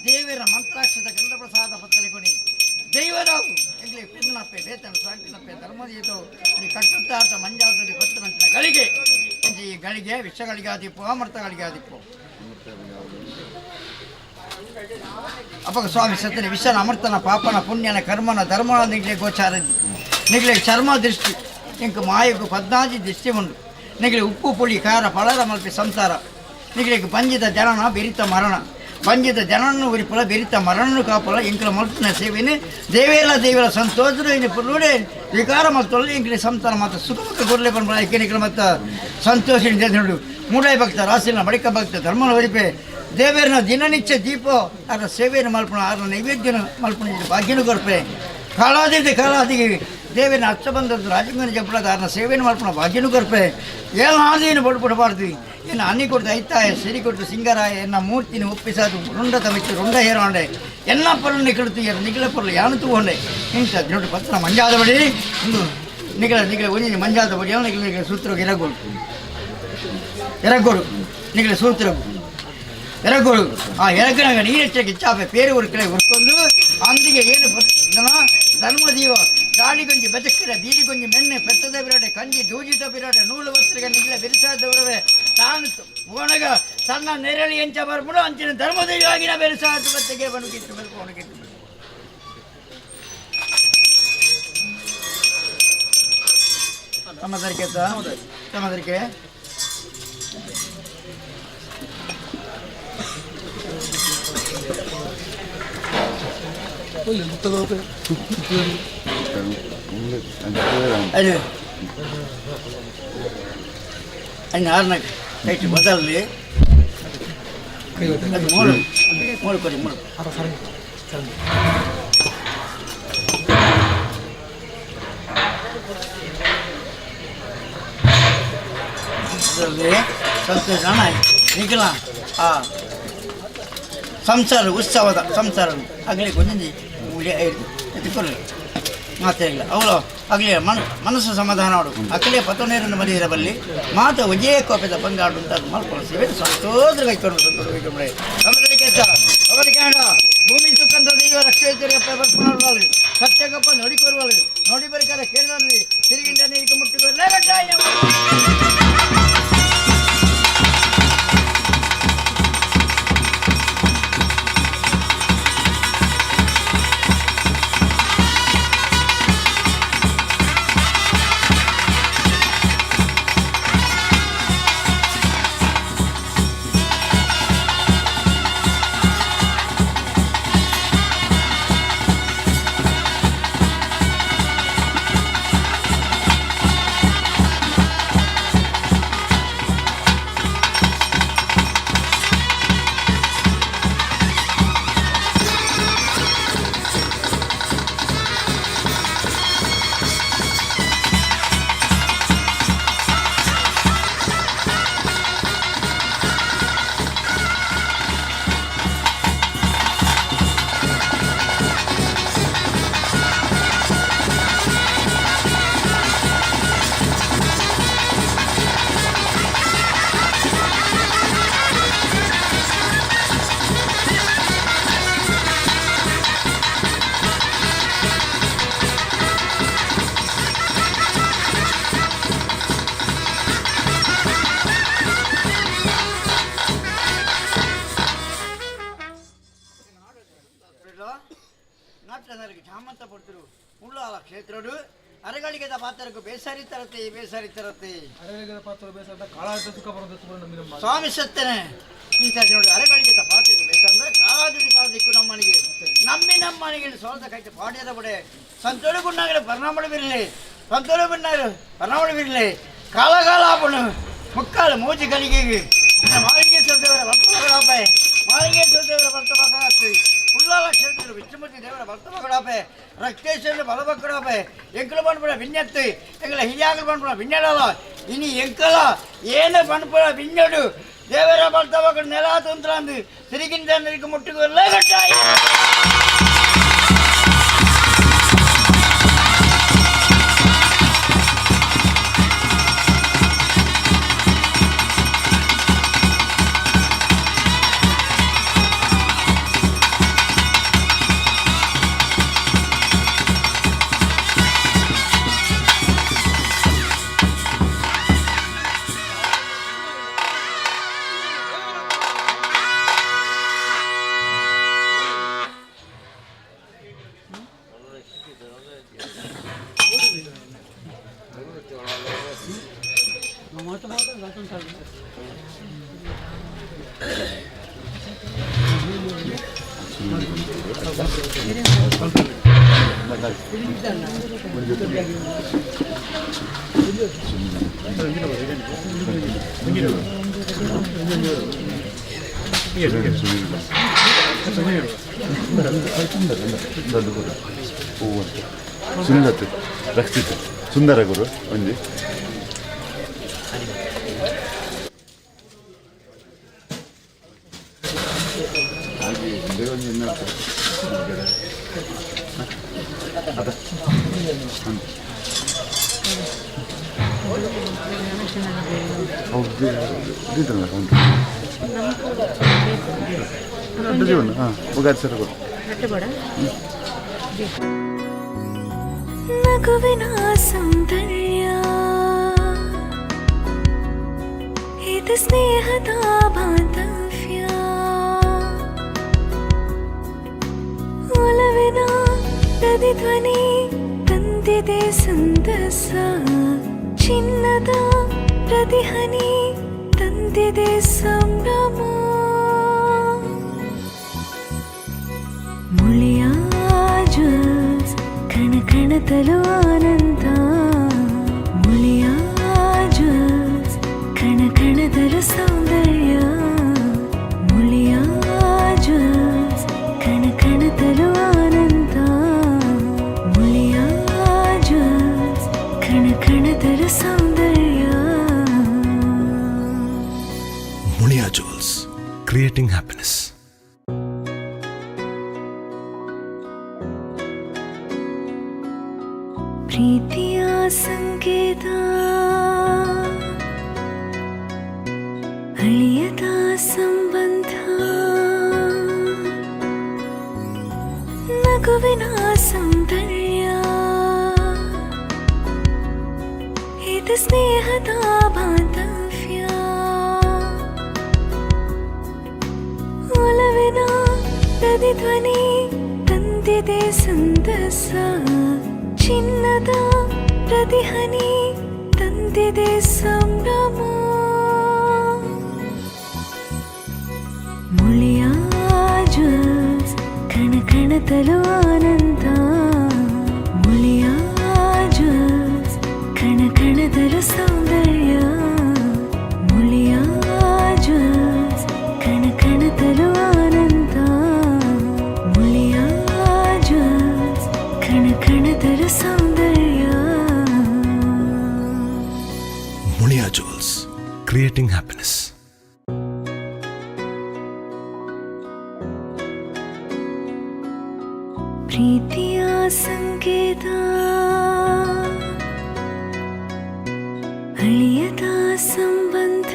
ದೇವರ ಮಂತ್ರಾಕ್ಷದ ಗಂಧ ಪ್ರಸಾದ ಪತ್ತಲೆ ಕೊನೆ ದೈವರಾವು ಎಗ್ಲಿ ಪಿನ್ನಪ್ಪೆ ಬೇತನ ಸಾಕಿನಪ್ಪೆ ಧರ್ಮದೀತವು ನೀ ಕಟ್ಟುತ್ತಾರ್ಥ ಮಂಜಾದರಿ 10 ಗಂಟೆ ಗಳಿಗೆ ಈ ಗಳಿಗೆ ವಿಷಗಳಿಗೆ ಆದಿಪ್ಪು ಅಮೃತಗಳಿಗೆ ಆದಿಪ್ಪು ಅಪ್ಪಗ ಸ್ವಾಮಿ ಸತ್ತನೆ ವಿಷನ ಅಮೃತನ ಪಾಪನ ಪುಣ್ಯನ ಕರ್ಮನ ಧರ್ಮನ ನಿಗ್ಲೆ ಗೋಚಾರ ನಿಗ್ಲೆ ಚರ್ಮ ದೃಷ್ಟಿ ಇಂಕ ಮಾಯకు 14 ದೃಷ್ಟಿ ಉಂಟು ನಿಗ್ಲೆ ಉಪ್ಪು ಪುಳಿ ಖಾರ ಫಲದ ಮಲ್ಪೆ ಸಂಸಾರ ನಿಗ್ಲಿಗೆ ಬಂಜಿದ ಜನನ ಬೆರಿತ ಮರಣ ಬಂಜಿದ ಜನನನ್ನು ಉರಿಪಲ ಬೆರಿತ ಮರಣನು ಕಾಪಲ ಇಂಕಲ ಮಲ್ಪಿನ ಸೇವೆನೆ ದೇವೇರ ಸಂತೋಷರು ಇನ್ನು ಪುರುಡೆ ವಿಕಾರ ಮತ್ತು ಇಂಕಲಿ ಸಂತಾನ ಮತ್ತು ಸುಖಮುಖ ಕೊರಲೆ ಬಂದ ಏಕೆನಿಕಲ ಮತ್ತು ಸಂತೋಷ ನೋಡು ಮೂಡಾಯಿ ಭಕ್ತ ರಾಸಿನ ಬಳಿಕ ಭಕ್ತ ಧರ್ಮನ ಹೊರಿಪೆ ದೇವೇರನ ದಿನನಿತ್ಯ ದೀಪ ಅದರ ಸೇವೆಯನ್ನು ಮಲ್ಪಣ ಅದರ ನೈವೇದ್ಯನ ಮಲ್ಪಣ ಭಾಗ್ಯನು ಕೊರಪೆ ಕಾಲಾದಿಗೆ ದೇವೇನ ಅಚ್ಚ ಬಂದದ್ದು ರಾಜಂಗನ ಜಪ್ಪಳದ ಅದನ್ನ ಸೇವೆಯನ್ನು ಮಲ್ಪಣ ಭಾಗ್ಯನು ಕೊರಪೆ ಏನಾದೇನು ಬಡ್ಬಿಡಬಾರ್ದು ಇನ್ನು ಅನ್ನಿ ಕೊಡ್ದು ಐತಾಯ ಸಿರಿ ಕೊಟ್ಟು ಸಿಂಗರಾಯ ಎನ್ನ ಮೂರ್ತಿನ ಒಪ್ಪಿಸದು ರುಂಡ ತಮಿತ್ತು ರುಂಡ ಹೇರೋಂಡೆ ಎಲ್ಲ ಪೊರಲು ನಿಖಳುತ್ತೀಯರು ನಿಖಲ ಪೊರಲು ಯಾನು ತಗೊಂಡೆ ಇಂಥ ನೋಡಿ ಪತ್ರ ಮಂಜಾದ ಬಡಿ ಒಂದು ನಿಖಲ ಒಂದು ಮಂಜಾದ ಬಡಿ ಯಾವ ನಿಖಲ ಸೂತ್ರ ಎರಗೋಡು ನಿಖಲ ಸೂತ್ರ ಎರಗೋಡು ಆ ಎರಗನಾಗ ನೀರೆಚ್ಚಕ್ಕೆ ಚಾಪೆ ಬೇರೆ ಒಂದು ಕಡೆ ಹುಡ್ಕೊಂಡು ಅಂದಿಗೆ ಏನು ಧರ್ಮದೀವ ಗಾಳಿಗೊಂಜಿ ಬೆದಕ್ಕಿರ ಬೀದಿಗೊಂಜಿ ಮೆಣ್ಣೆ ಪೆತ್ತದ ಬಿರಾಡೆ ಕಂಜಿ ದೂಜಿತ ಬಿರಾಡೆ ನೂಲು ವಸ್ತ್ರಗ ನಿಗ್ಲ ಬೆರೆಸಾದವರವೇ ತಾನು ಓಣಗ ಸಣ್ಣ ನೆರಳಿ ಎಂಚ ಬರ್ಬಿಡು ಅಂಚಿನ ಧರ್ಮದೈವಾಗಿನ ಬೆರೆಸಾದ ಬತ್ತೆಗೆ ಬಣುಕಿತ್ತು ಬೆಳಕು ಒಣಗಿತ್ತು ತಮ್ಮದರಿಕೆ ಅದು ಅನ್ನ ಆರ್ನಾಗ ಕೈಟ್ ಬದಲಲ್ಲಿ ಅದು ಮೂಳು ಕೊಡಿ ಮೂಳು ಅದರಲ್ಲಿ ಸ್ವಲ್ಪ ಜನ ನಿಖಿಲ ಆ ಸಂಸಾರ ಉತ್ಸವದ ಸಂಸಾರ ಆಗಲಿ ಗೊಂದಿ ಎತ್ಕೊಳ್ಳಿ ಮಾತೇ ಇಲ್ಲ ಅವಳು ಆಗಲಿ ಮನಸ್ಸು ಸಮಾಧಾನ ಮಾಡು ಅಕ್ಕಲೇ ಪತನೇರನ್ನು ಮನೆಯಿರ ಬಲ್ಲಿ ಮಾತ ಒಜೇ ಕೋಪದ ಬಂಗಾಡು ಅಂತ ಮಾಡ್ಕೊಳ್ಳಿ ಸಂತೋಷ ಕೈಕೊಂಡು ಅವರಿಗೆ ಭೂಮಿ ತುಕ್ಕಂತ ದೈವ ರಕ್ಷೆ ಬರ್ಕೊಂಡು ಸತ್ಯಗಪ್ಪ ನೋಡಿ ಬರುವಳು ನೋಡಿ ಬರಿಕಾರ ಕೇಳಿದ್ರಿ ತಿರುಗಿಂದ ನೀರಿಗೆ ಮುಟ್ಟಿಕೊಳ್ಳೇ ಜಾಮಂತ ಪಡ್ತರು ಉಳ್ಳಾಲ ಕ್ಷೇತ್ರಡು ಅರಗಳಿಗೆದ ಪಾತ್ರಕ್ಕೂ ಬೇಸಾರಿ ತರತೆ ಸ್ವಾಮಿ ಸತ್ತನೆ ಇಂಥ ನೋಡಿ ಅರಗಳಿಗೆದ ಪಾತ್ರಕ್ಕೂ ಬೇಸ ಅಂದ್ರೆ ಕಾಲದಿಕ್ಕು ನಮ್ಮನಿಗೆ ಸೋಲ್ದ ಕೈತೆ ಪಾಡ್ಯದ ಬಡೆ ಸಂತೋಷಗುಂಡಾಗಲೇ ಪರಿಣಾಮವಿರಲಿ ಕಾಲಗಾಲ ಆಪಣು ಮುಕ್ಕಾಲು ಮೂಜಿ ಗಳಿಗೆಗೆ ಮಾಲಿಂಗೇ ದೇವರ ಬರ್ತಬೇಕಾಗತ್ತೆ ಉಳ್ಳಾಲ ಕ್ಷೇತ್ರ ವಿಷ್ಣುಮೂರ್ತಿ ದೇವರ ಬರ್ತಮಗಳಾಪೆ ರಕ್ತೇಶ್ವರ ಬಲಭಕ್ಕಡಾಪೆ ಎಂಕಲು ಬಣ್ಪಡ ವಿನ್ಯತ್ತು ಎಂಕಲ ಹಿಯಾಗಲು ಬಣ್ಪಡ ವಿನ್ಯಡಲ್ಲ ಇನಿ ಎಂಕಲ ಏನು ಬಣ್ಪಡ ವಿನ್ಯಡು ದೇವರ ಬರ್ತಮಗಳು ನೆಲ ತುಂತ್ರಂದು ತಿರುಗಿನ ಜನರಿಗೆ ಮುಟ್ಟಿಕೊಳ್ಳೇ ಗಟ್ಟಾಯಿ ಸುಂದರ ರಕ್ಷಿತ ಸುಂದರ ಗುರು ಒಂಜಿ ನಗುವಿನ ಸೌಂದರ್ಯ ಇದು ಸ್ನೇಹದ ಬಾಂಧವ್ಯ ಒಲವಿನ ಪ್ರತಿಧ್ವನಿ ತಂದಿದೆ ಸಂದಸ ಚಿನ್ನದ ಪ್ರತಿಹನಿ ತಂದಿದೆ ಸಂಭ್ರಮ ಮುಳಿಯ ಜ್ಯೂಸ್ ಕಣ ಕಣದಲು ಆನಂದ ಮುಳಿಯ ಜ್ಯೂಸ್ ಕಣ ಕಣದಲು ಸೌಂದರ್ಯ ಮುಳಿಯ ಜ್ಯೂಸ್ ಕಣ ಕಣದಲು ಆನಂದ ಮುಳಿಯ ಜ್ಯೂಸ್ ಕಣ ಕಣದಲು ಸೌಂದರ್ಯ ಮುಳಿಯಾ ಜುವೆಲ್ಸ್ ಕ್ರಿಯೇಟಿಂಗ್ ಹ್ಯಾಪಿನೆಸ್. ಪ್ರೀತಿಯ ಸಂಕೇತ ಅಳಿಯದ ಸಂಬಂಧ ನಗುವಿನ ಸೌಂದರ್ಯ ಇದು ಸ್ನೇಹದ ಬಾಂಧವ್ಯ ಒಲವಿನ ಪ್ರತಿಧ್ವನಿ ತಂದಿದೆ ಸಂದಸ ಚಿನ್ನದ ಪ್ರತಿಹನಿ ತಂದಿದೆ ಸಂಭ್ರಮ ಮುಳಿಯ ಜ್ಯೂಸ್ ಕಣ ಕಣದಲು ಆನಂದ ಮುಳಿಯ ಜ್ಯೂಸ್ ಕಣ ಕಣದಲು ಸೌಂದರ್ಯ ಮುಳಿಯ ಜ್ಯೂಸ್ ಕಣ ಕಣದಲು ಆನಂದ ಮುಳಿಯ ಜ್ಯೂಸ್ ಕಣ ಕಣದಲು ಸೌಂದರ್ಯ ಮುಳಿಯಾ ಜುವೆಲ್ಸ್ ಕ್ರಿಯೇಟಿಂಗ್ ಹ್ಯಾಪಿನೆಸ್. ಪ್ರೀತಿಯ ಸಂಕೇತ ಅಳಿಯದ ಸಂಬಂಧ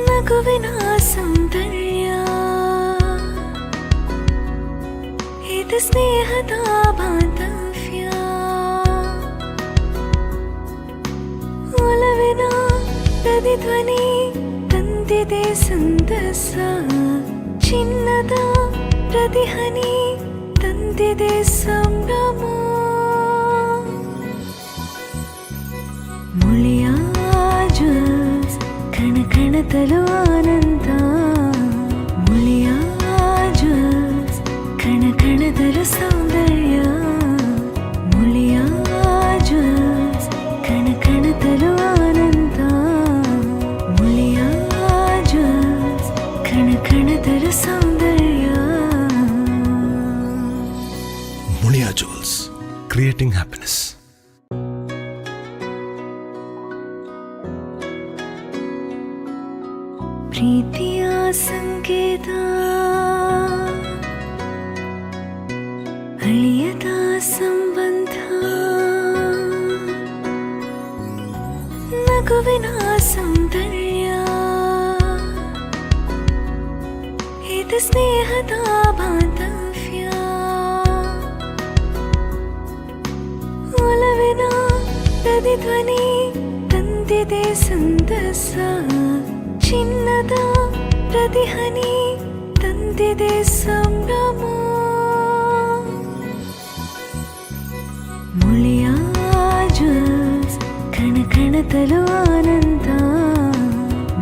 ನಗುವಿನ ಸೌಂದರ್ಯ ಇದು ಸ್ನೇಹದ ಬಾಂಧವ್ಯ ಒಲವಿನ ಪ್ರತಿಧ್ವನಿ ತಂದಿದೆ ಸಂದಸ ಚಿನ್ನದ ಪ್ರತಿಹನಿ ತಂದಿದೆ ಸಂಭ್ರಮ ಮುಳಿಯ ಜ್ಯೂಸ್ ಕಣ ಕಣದಲು ಆನಂದ ಮುಳಿಯ ಜ್ಯೂಸ್ ಕಣ ಕಣದಲು ಸೌಂದರ್ಯ ಮುಳಿಯ ಜ್ಯೂಸ್ ಕಣ ಕಣದಲು ಆನಂದ ಮುಳಿಯ ಜ್ಯೂಸ್ ಕಣ ಕಣದಲು ಸೌಂದರ್ಯ ಮುಳಿಯಾ ಜುವೆಲ್ಸ್ ಕ್ರಿಯೇಟಿಂಗ್ ಹ್ಯಾಪಿನೆಸ್. ಪ್ರೀತಿಯ ಸಂಕೇತ ಅಳಿಯದ ಸಂಬಂಧ ನಗುವಿನ ಸೌಂದರ್ಯ ಇದು ಸ್ನೇಹದ ಬಾಂಧವ್ಯ ಒಲವಿನ ಪ್ರತಿಧ್ವನಿ ತಂದಿದೆ ಸಂದಸ ಚಿನ್ನದ ಪ್ರತಿಹನಿ ತಂದಿದೆ ಸಂಭ್ರಮ ಮುಳಿಯ ಜ್ಯೂಸ್ ಕಣ ಕಣದಲು ಆನಂದ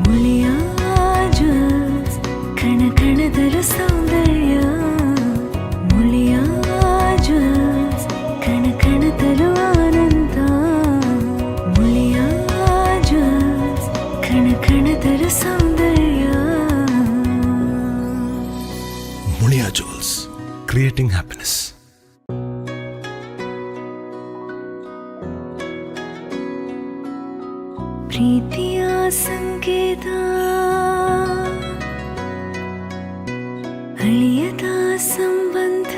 ಮುಳಿಯ ಜ್ಯೂಸ್ ಕಣ ಕಣದಲು ಸೌಂದರ್ಯ ಮುಳಿಯ ಜ್ಯೂಸ್ ಕಣ ಕಣದಲು ಆನಂದ ಮುಳಿಯ ಜ್ಯೂಸ್ ಕಣ ಕಣದಲು ಸೌಂದರ್ಯ ಮುಳಿಯಾ ಜುವೆಲ್ಸ್ ಕ್ರಿಯೇಟಿಂಗ್ ಹ್ಯಾಪಿನೆಸ್. ಪ್ರೀತಿಯ ಸಂಕೇತ ಅಳಿಯದ ಸಂಬಂಧ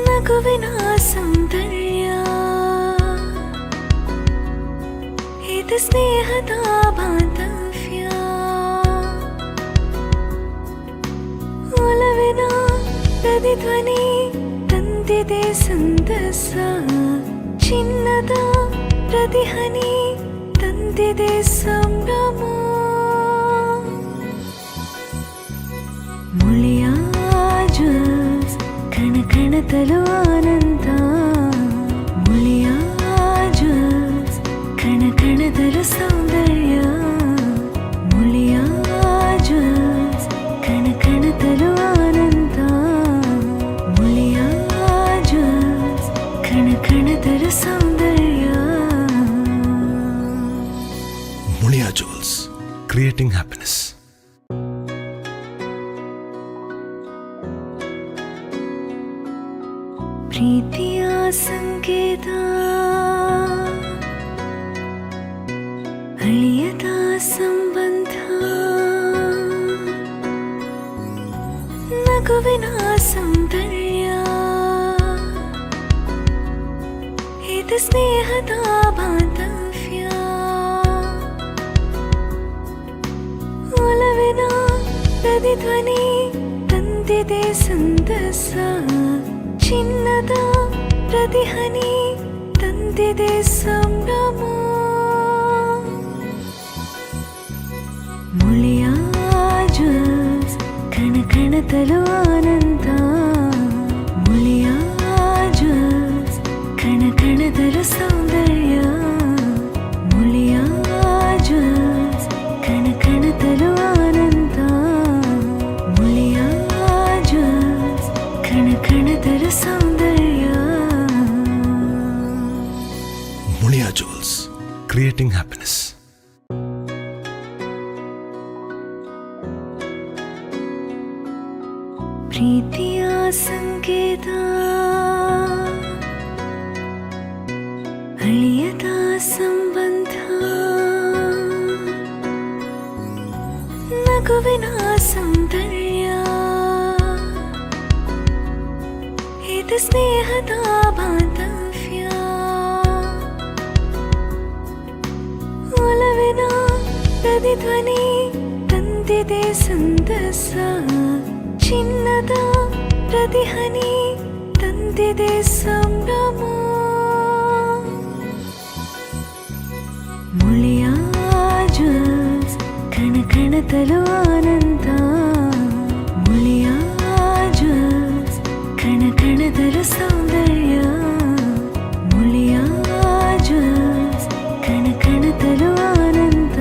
ನಗುವಿನ ಸೌಂದರ್ಯ ಇದು ಸ್ನೇಹದ ಬಾಂಧವ್ಯ ಒಲವಿನ ಪ್ರತಿಧ್ವನಿ ತಂದಿದೆ ಸಂದಸ ಚಿನ್ನದ ಪ್ರತಿಹನಿ ತಂದಿದೆ ಸಂಭ್ರಮ ಮುಳಿಯ ಜ್ಯೂಸ್ ಕಣ ಕಣದಲು ಆನಂದ ಮುಳಿಯ ಜ್ಯೂಸ್ ಕಣ ಕಣದಲು ಸೌಂದರ್ಯ ಮುಳಿಯ ಜ್ಯೂಸ್ ಪ್ರೀತಿಯ ಸಂಕೇತ ಅಳಿಯದ ಸಂಬಂಧ ನಗುವಿನ ಸೌಂದರ್ಯ ಇದು ಸ್ನೇಹದ ಬಾಂಧವ್ಯ ಒಲವಿನ ಪ್ರತಿಧ್ವನಿ ತಂದಿದೆ ಸಂತಸ ಚಿನ್ನದ ಪ್ರತಿಹನಿ ತಂದಿದೆ ಸಂಭ್ರಮ ಮುಳಿಯ ಜ್ಯೂಸ್ ಕಣ ಕಣದಲು ಆನಂದ ಮುಳಿಯ ಜ್ಯೂಸ್ ಕಣ ಕಣದಲು ಸೌಂದರ್ಯ ಮುಳಿಯ ಜ್ಯೂಸ್ ಕಣ ಕಣದಲು ಆನಂದ ಮುಳಿಯ ಜ್ಯೂಸ್ ಕಣ ಕಣದಲು ಸೌಂದರ್ಯ ಮುಳಿಯಾ ಜುವೆಲ್ಸ್ ಕ್ರಿಯೇಟಿಂಗ್ ಹ್ಯಾಪಿನೆಸ್. ಪ್ರೀತಿಯ ಸಂಕೇತ ಅಳಿಯದ ಸಂಬಂಧ ನಗುವಿನ ಸೌಂದರ್ಯ ಇದು ಸ್ನೇಹದ ಬಾಂಧವ್ಯ ಒಲವಿನ ಪ್ರತಿಧ್ವನಿ ತಂದಿದೆ ಸಂತಸ ಚಿನ್ನದ ಪ್ರತಿಹನಿ ತಂದಿದೆ ಸಂಭ್ರಮ ಮುಳಿಯ ಜ್ಯೂಸ್ ಕಣ ಕಣದಲು ಆನಂದ ಮುಳಿಯ ಜ್ಯೂಸ್ ಕಣ ಕಣದಲು ಸೌಂದರ್ಯ ಮುಳಿಯ ಜ್ಯೂಸ್ ಕಣ ಕಣದಲು ಆನಂದ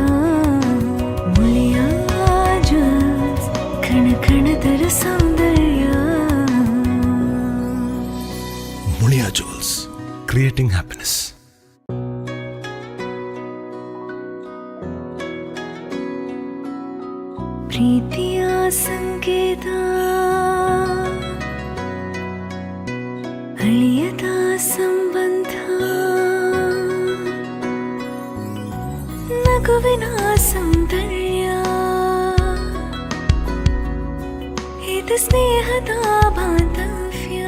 ಮುಳಿಯ ಜ್ಯೂಸ್ ಕಣ ಕಣದಲು ಸೌಂದರ್ಯ ಮುಳಿಯಾ ಜುವೆಲ್ಸ್ ಕ್ರಿಯೇಟಿಂಗ್ ಹ್ಯಾಪಿನೆಸ್. ಪ್ರೀತಿಯ ಸಂಕೇತ ಅಳಿಯದ ಸಂಬಂಧ ನಗುವಿನ ಸೌಂದರ್ಯ ಇದು ಸ್ನೇಹದ ಬಾಂಧವ್ಯ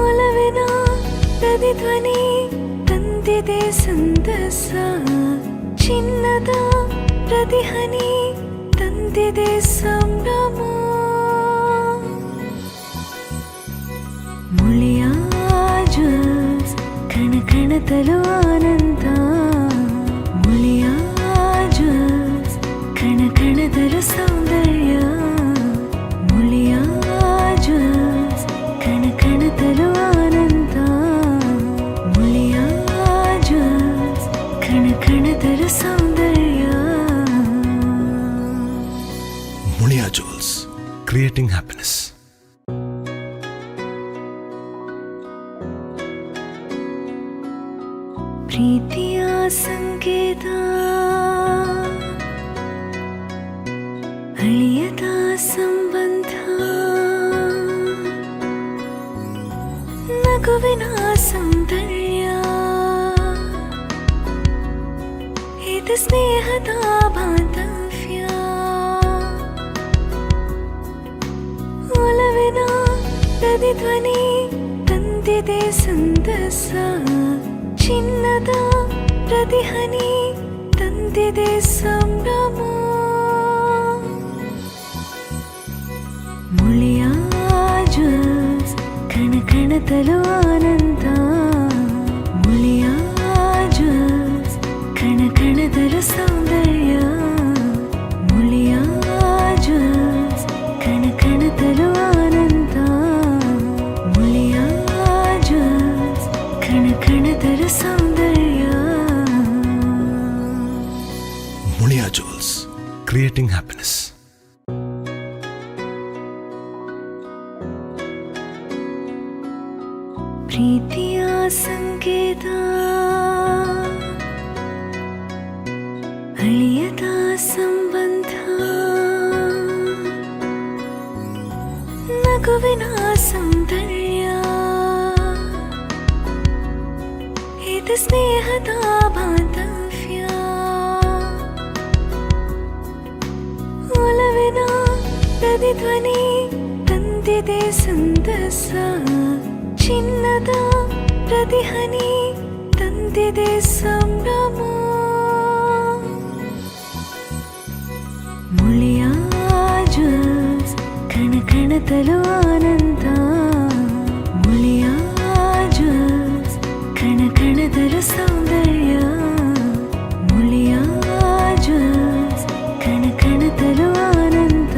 ಒಲವಿನ ಪ್ರತಿಧ್ವನಿ ತಂದಿದೆ ಸಂತಸ ಚಿನ್ನದ ಪ್ರತಿಹನಿ ತಂದಿದೆ ಸಂಭ್ರಮ ಮುಳಿಯ ಜ್ಯೂಸ್ ಕಣ ಕಣದಲು ಆನಂದ ಮುಳಿಯ ಜ್ಯೂಸ್ ಕಣ ಕಣದಲು ಸೌಂದರ್ಯ ಮುಳಿಯ ಜ್ಯೂಸ್ ಕಣ ಕಣದಲು ಆನಂದ ಮುಳಿಯ ಜ್ಯೂಸ್ ಕಣ ಕಣದಲು ಸೌಂದರ್ಯ ಮುಳಿಯಾ ಜುವೆಲ್ಸ್ ಕ್ರಿಯೇಟಿಂಗ್ ಹ್ಯಾಪಿನೆಸ್. ಪ್ರೀತಿಯ ಸಂಕೇತ ಅಳಿಯದ ಸಂಬಂಧ ನಗುವಿನ ಸೌಂದರ್ಯ ಇದು ಸ್ನೇಹದ ಬಾಂಧವ್ಯ ಒಲವಿನ ಪ್ರತಿಧ್ವನಿ ತಂದಿದೆ ಸಂತಸ ಚಿನ್ನದ ಪ್ರತಿಹನಿ ತಂದಿದೆ ಸಂಭ್ರಮ ಮುಳಿಯ ಜ್ಯೂಸ್ ಕಣ ಕಣದಲು ಆನಂದ ಮುಳಿಯ ಜ್ಯೂಸ್ ಕಣ ಕಣದಲು ಸೌಂದರ್ಯ ಮುಳಿಯ ಜ್ಯೂಸ್ ಕಣ ಕಣದಲು ಆನಂದ ಮುಳಿಯ ಜ್ಯೂಸ್ ಕಣ ಕಣದಲು ಸೌಂದರ್ಯ ಮುಳಿಯಾ ಜುವೆಲ್ಸ್ ಕ್ರಿಯೇಟಿಂಗ್ ಹ್ಯಾಪಿನೆಸ್. ಪ್ರೀತಿಯ ಸಂಕೇತ ಅಳಿಯದ ಸಂಬಂಧ ನಗುವಿನ ಸೌಂದರ್ಯ ಇದು ಸ್ನೇಹದ ಬಾಂಧವ್ಯ ಒಲವಿನ ಪ್ರತಿಧ್ವನಿ ತಂದಿದೆ ಸಂತಸ ಚಿನ್ನದ ಪ್ರತಿಹನಿ ತಂದಿದೆ ಸಂಭ್ರಮ ಮುಳಿಯ ಜ್ಯೂಸ್ ಕಣ ಕಣದಲು ಆನಂದ ಮುಳಿಯ ಜ್ಯೂಸ್ ಕಣ ಕಣದಲು ಸೌಂದರ್ಯ ಮುಳಿಯ ಜ್ಯೂಸ್ ಕಣ ಕಣದಲು ಆನಂದ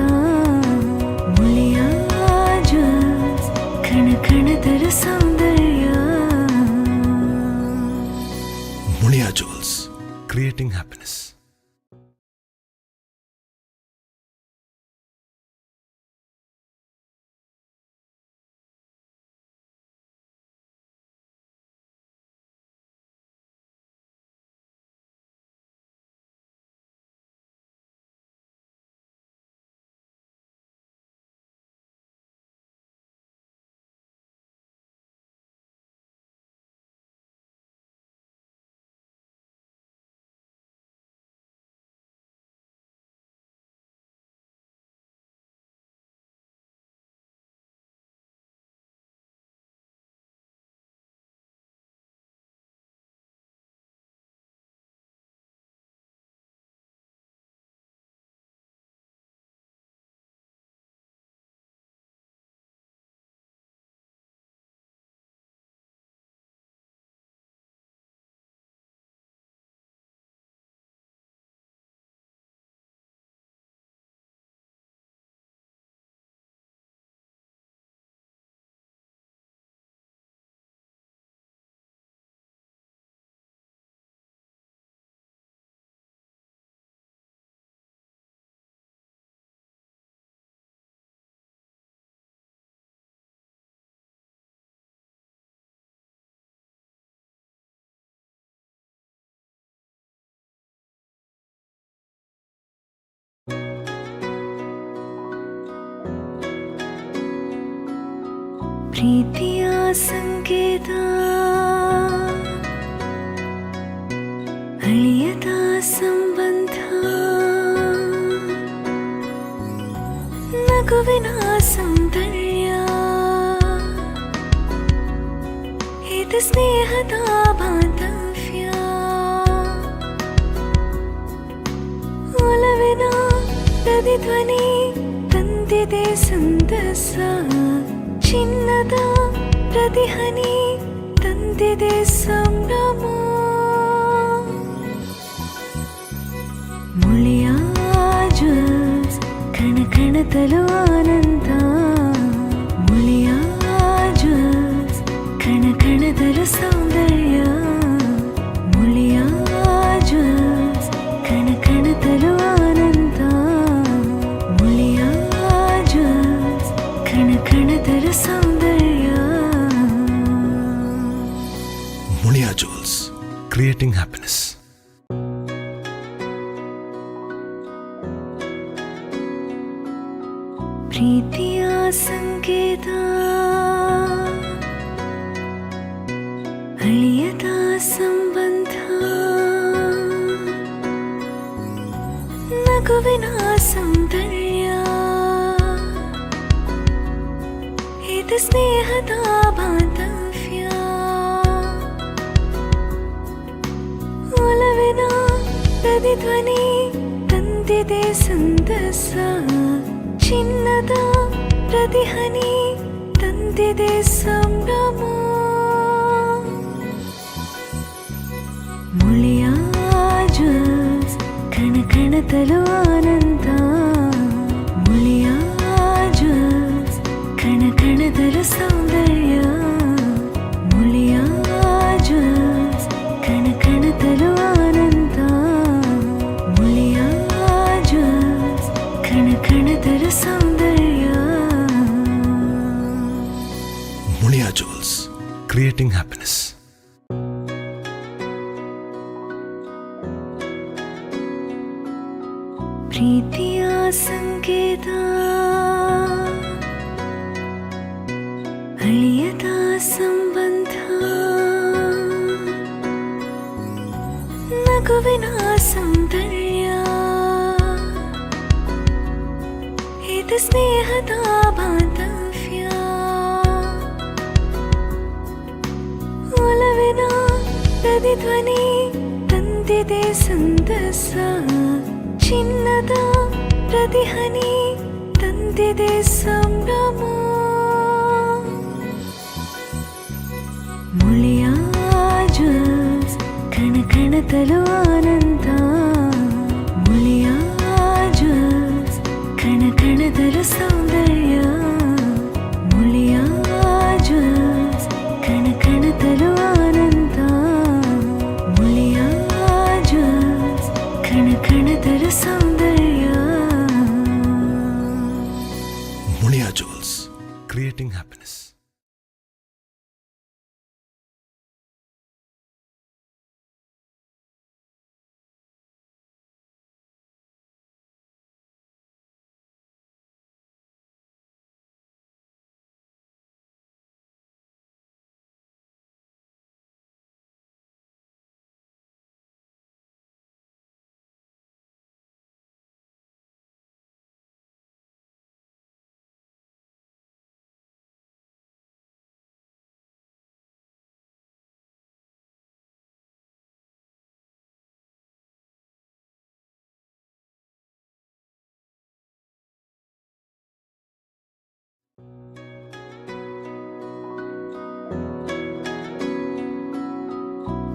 ಮುಳಿಯ ಜ್ಯೂಸ್ ಕಣ ಕಣದಲು ಸೌಂದರ್ಯ ಮುಳಿಯಾ ಜುವೆಲ್ಸ್ ಕ್ರಿಯೇಟಿಂಗ್ ಹ್ಯಾಪಿನೆಸ್. ಪ್ರೀತಿಯ ಸಂಕೇತ ಅಳಿಯದ ಸಂಬಂಧ ನಗುವಿನ ಸೌಂದರ್ಯ ಇದು ಸ್ನೇಹದ ಬಾಂಧವ್ಯ ಒಲವಿನ ಪ್ರತಿಧ್ವನಿ ತಂದಿದೆ ಸಂತಸ ಚಿನ್ನದ ಪ್ರತಿಹನಿ ತಂದಿದೆ ಸಂಭ್ರಮ ಮುಳಿಯ ಜ್ಯೂಸ್ ಕಣ ಕಣದಲು ಆನಂದ ಮುಳಿಯ ಜ್ಯೂಸ್ ಕಣ ಕಣದಲು ಸೌಂದರ್ಯ ಮುಳಿಯ ಜ್ಯೂಸ್ ಕಣ ಕಣದಲು ಆನಂದ ಮುಳಿಯ ಜ್ಯೂಸ್ ಕಣ ಕಣದಲು ಸೌಂದರ್ಯ ಮುಳಿಯಾ ಜುವೆಲ್ಸ್ ಕ್ರಿಯೇಟಿಂಗ್ ಹ್ಯಾಪಿನೆಸ್. ಪ್ರೀತಿಯ ಸಂಕೇತ ಅಳಿಯದ ಸಂಬಂಧ ನಗುವಿನ ಸೌಂದರ್ಯ ಇದು ಸ್ನೇಹದ ಬಾಂಧವ್ಯ ಒಲವಿನ ಪ್ರತಿಧ್ವನಿ ತಂದಿದೆ ಸಂತಸ ಚಿನ್ನದ ಪ್ರತಿಹನಿ ತಂದಿದೆ ಸಂಭ್ರಮ ಮುಳಿಯ ಜ್ಯೂಸ್ ಕಣ ಕಣದಲು ಆನಂದ ಮುಳಿಯ ಜ್ಯೂಸ್ ಕಣ ಕಣದಲು ಸೌಂದರ್ಯ ಮುಳಿಯ ಜ್ಯೂಸ್ ಕಣ ಕಣದಲು ಆನಂದ ಮುಳಿಯ ಜ್ಯೂಸ್ ಕಣ ಕಣದಲು ಸೌಂದರ್ಯ ಮುಳಿಯಾ ಜುವೆಲ್ಸ್ ಕ್ರಿಯೇಟಿಂಗ್ ಹ್ಯಾಪಿನೆಸ್. ಪ್ರೀತಿಯ ಸಂಕೇತ ಇದು ಸ್ನೇಹದ ಬಾಂಧವ್ಯ ಒಲವಿನ ಪ್ರತಿಧ್ವನಿ ತಂದಿದೆ ಸಂತಸ ಚಿನ್ನದ ಪ್ರತಿಹನಿ ತಂದಿದೆ ಸಂಭ್ರಮ ಮುಳಿಯ ಜ್ಯೂಸ್ ಕಣ ಕಣದಲು ಆನಂದ ಮುಳಿಯ ಜ್ಯೂಸ್ ಕಣ ಕಣದಲು ಸೌಂದರ್ಯ ಮುಳಿಯ ಜ್ಯೂಸ್ ಕಣ ಕಣದಲು ಆನಂದ ಮುಳಿಯ ಜ್ಯೂಸ್ ಕಣ ಕಣದಲು ಸೌಂದರ್ಯ ಮುಳಿಯಾ ಜುವೆಲ್ಸ್ ಕ್ರಿಯೇಟಿಂಗ್ ಹ್ಯಾಪಿನೆಸ್.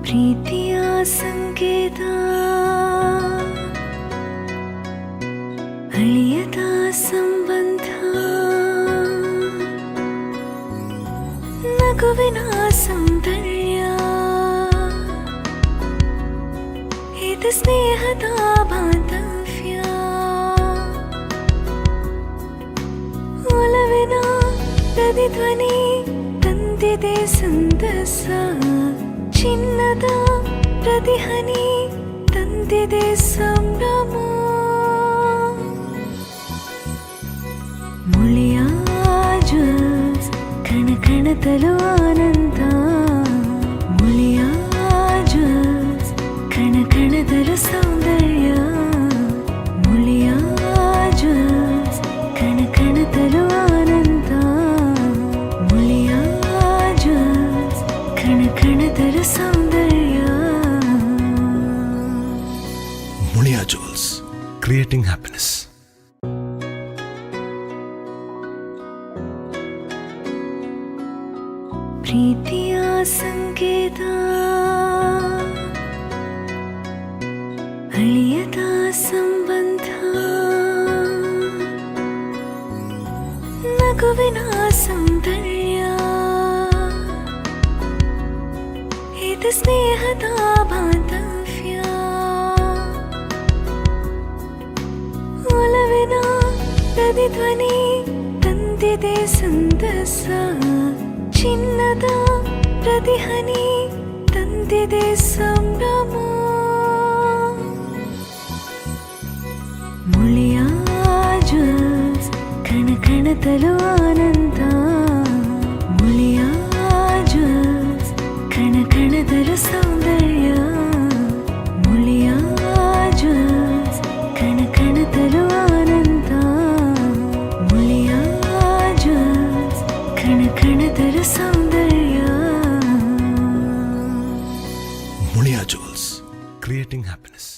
ಪ್ರೀತಿಯ ಸಂಕೇತ ಅಳಿಯದ ಸಂಬಂಧ ನಗುವಿನ ಸೌಂದರ್ಯ ಇದು ಸ್ನೇಹದ ಬಾಂಧವ್ಯ ಒಲವಿನ ಪ್ರತಿಧ್ವನಿ ತಂದಿದೆ ಸಂತಸ ಚಿನ್ನದ ಪ್ರತಿಹನಿ ತಂದಿದೆ ಸಂಭ್ರಮ ಮುಳಿಯ ಜ್ಯೂಸ್ ಕಣ ಕಣದಲು ಆನಂದ ಮುಳಿಯ ಜ್ಯೂಸ್ ಕಣ ಕಣದಲು ಸೌಂದರ್ಯ ಮುಳಿಯ ಜ್ಯೂಸ್ ಕಣ ಕಣದಲು ಆನಂದ ಮುಳಿಯ ಜ್ಯೂಸ್ ಕಣ ಕಣದಲು ಸೌಂದರ್ಯ ಮುಳಿಯಾ ಜುವೆಲ್ಸ್ ಕ್ರಿಯೇಟಿಂಗ್ ಹ್ಯಾಪಿನೆಸ್. ಪ್ರೀತಿಯ ಸಂಕೇತ ಅಳಿಯದ ಸಂಬಂಧ ನಗುವಿನ ಸೌಂದರ್ಯ ಇದು ಸ್ನೇಹದ ಬಾಂಧವ್ಯ ಒಲವಿನ ಪ್ರತಿಧ್ವನಿ ತಂದಿದೆ ಸಂತಸ ಚಿನ್ನದ ಪ್ರತಿಹನಿ ತಂದಿದೆ ಸಂಭ್ರಮ ಮುಳಿಯ ಜ್ಯೂಸ್ ಕಣ ಕಣದಲು ಆನಂದ ಮುಳಿಯ ಜ್ಯೂಸ್ ಕಣ ಕಣದಲು ಸೌಂದರ್ಯ ಮುಳಿಯ ಜ್ಯೂಸ್ ಕಣ ಕಣದಲು ಆನಂದ ಮುಳಿಯ ಜ್ಯೂಸ್ ಕಣ ಕಣದಲು ಸೌಂದರ್ಯ ಮುಳಿಯಾ ಜುವೆಲ್ಸ್ ಕ್ರಿಯೇಟಿಂಗ್ ಹ್ಯಾಪಿನೆಸ್.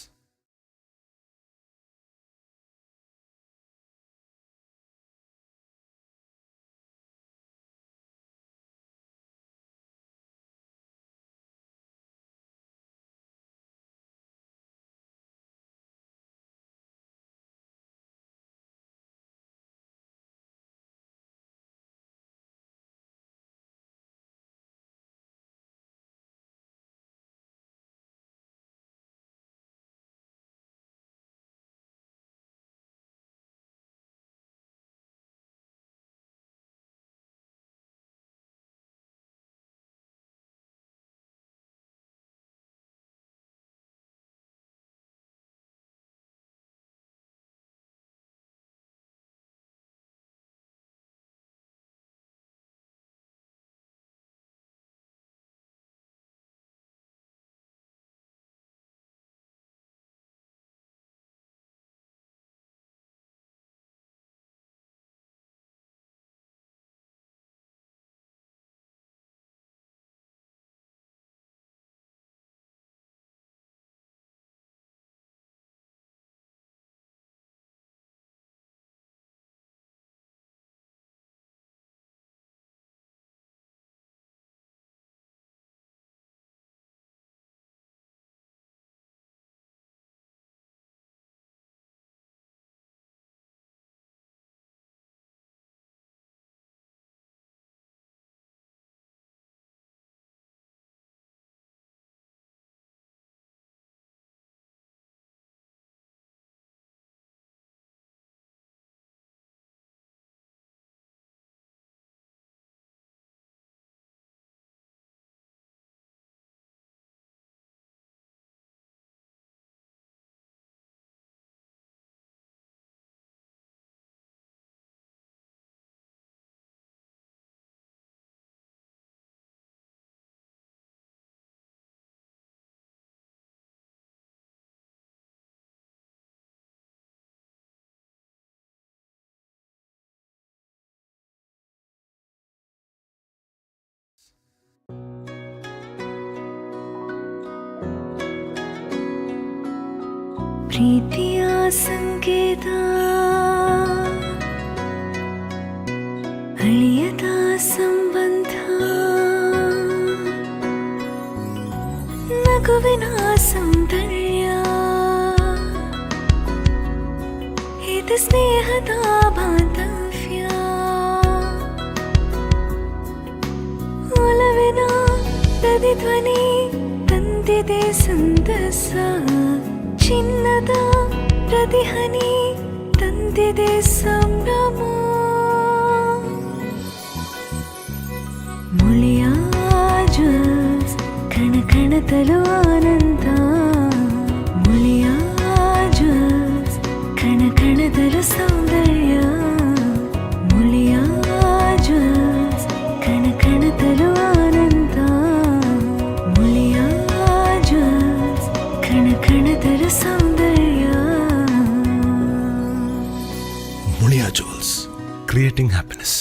ಪ್ರೀತಿಯ ಸಂಕೇತ ಅಳಿಯದ ಸಂಬಂಧ ನಗುವಿನ ಸೌಂದರ್ಯ ಇದು ಸ್ನೇಹದ ಬಾಂಧವ್ಯ ಒಲವಿನ ಪ್ರತಿಧ್ವನಿ ತಂದಿದೆ ಸಂತಸ ಚಿನ್ನದ ಪ್ರತಿಹನಿ ತಂದಿದೆ ಸಂಭ್ರಮ ಮುಳಿಯ ಜ್ಯೂಸ್ ಕಣ ಕಣದಲು ಆನಂದ ಮುಳಿಯ ಜ್ಯೂಸ್ ಕಣ ಕಣದಲು ಸೌಂದರ್ಯ ಮುಳಿಯ ಜ್ಯೂಸ್ ಕಣ ಕಣದಲು ಆನಂದ ಮುಳಿಯ ಜ್ಯೂಸ್ ಕಣ ಕಣದಲು ಸೌಂದರ್ಯ ಮುಳಿಯಾ ಜುವೆಲ್ಸ್ ಕ್ರಿಯೇಟಿಂಗ್ ಹ್ಯಾಪಿನೆಸ್.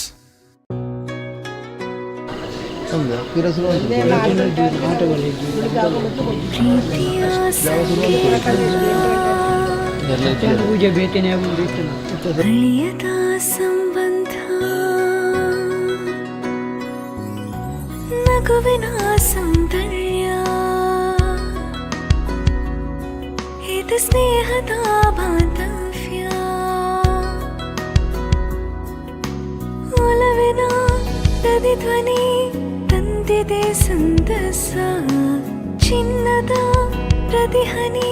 ಪ್ರೀತಿಯ ಸಂಕೇತ ಪೂಜೆ ಬೇತೇನೆ ಆಗುವುದು ಅಳಿಯದ ಸಂಬಂಧ ನಗುವಿನ ಸೌಂದರ್ಯ ಇದು ಸ್ನೇಹದ ಬಾಂಧವ್ಯ ಒಲವಿನ ಪ್ರತಿಧ್ವನಿ ತಂದಿದೆ ಸಂತಸ ಚಿನ್ನದ ಪ್ರತಿಹನಿ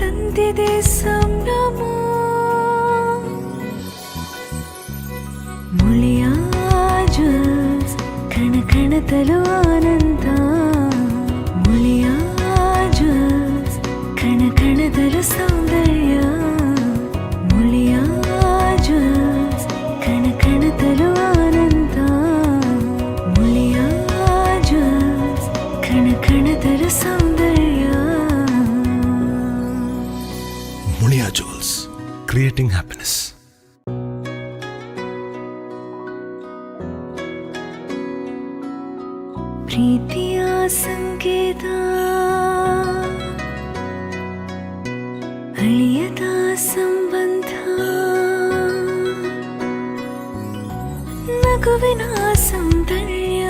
ತಂದಿದೆ ಸಂಭ್ರಮ ಮುಳಿಯ ಜ್ಯೂಸ್ ಕಣ ಕಣದಲು ಆನಂದ ಮುಳಿಯ ಜ್ಯೂಸ್ ಕಣ ಕಣದಲು ಸೌಂದರ್ಯ ಮುಳಿಯ ಜ್ಯೂಸ್ ಕಣ ಕಣದಲು ಆನಂದ ಮುಳಿಯ ಜ್ಯೂಸ್ ಕಣ ಕಣದಲು ಸೌಂದರ್ಯ ಮುಳಿಯಾ ಜುವೆಲ್ಸ್ ಕ್ರಿಯೇಟಿಂಗ್ ಹ್ಯಾಪಿನೆಸ್. ಪ್ರೀತಿಯ ಸಂಕೇತ ಅಳಿಯದ ಸಂಬಂಧ ನಗುವಿನ ಸೌಂದರ್ಯ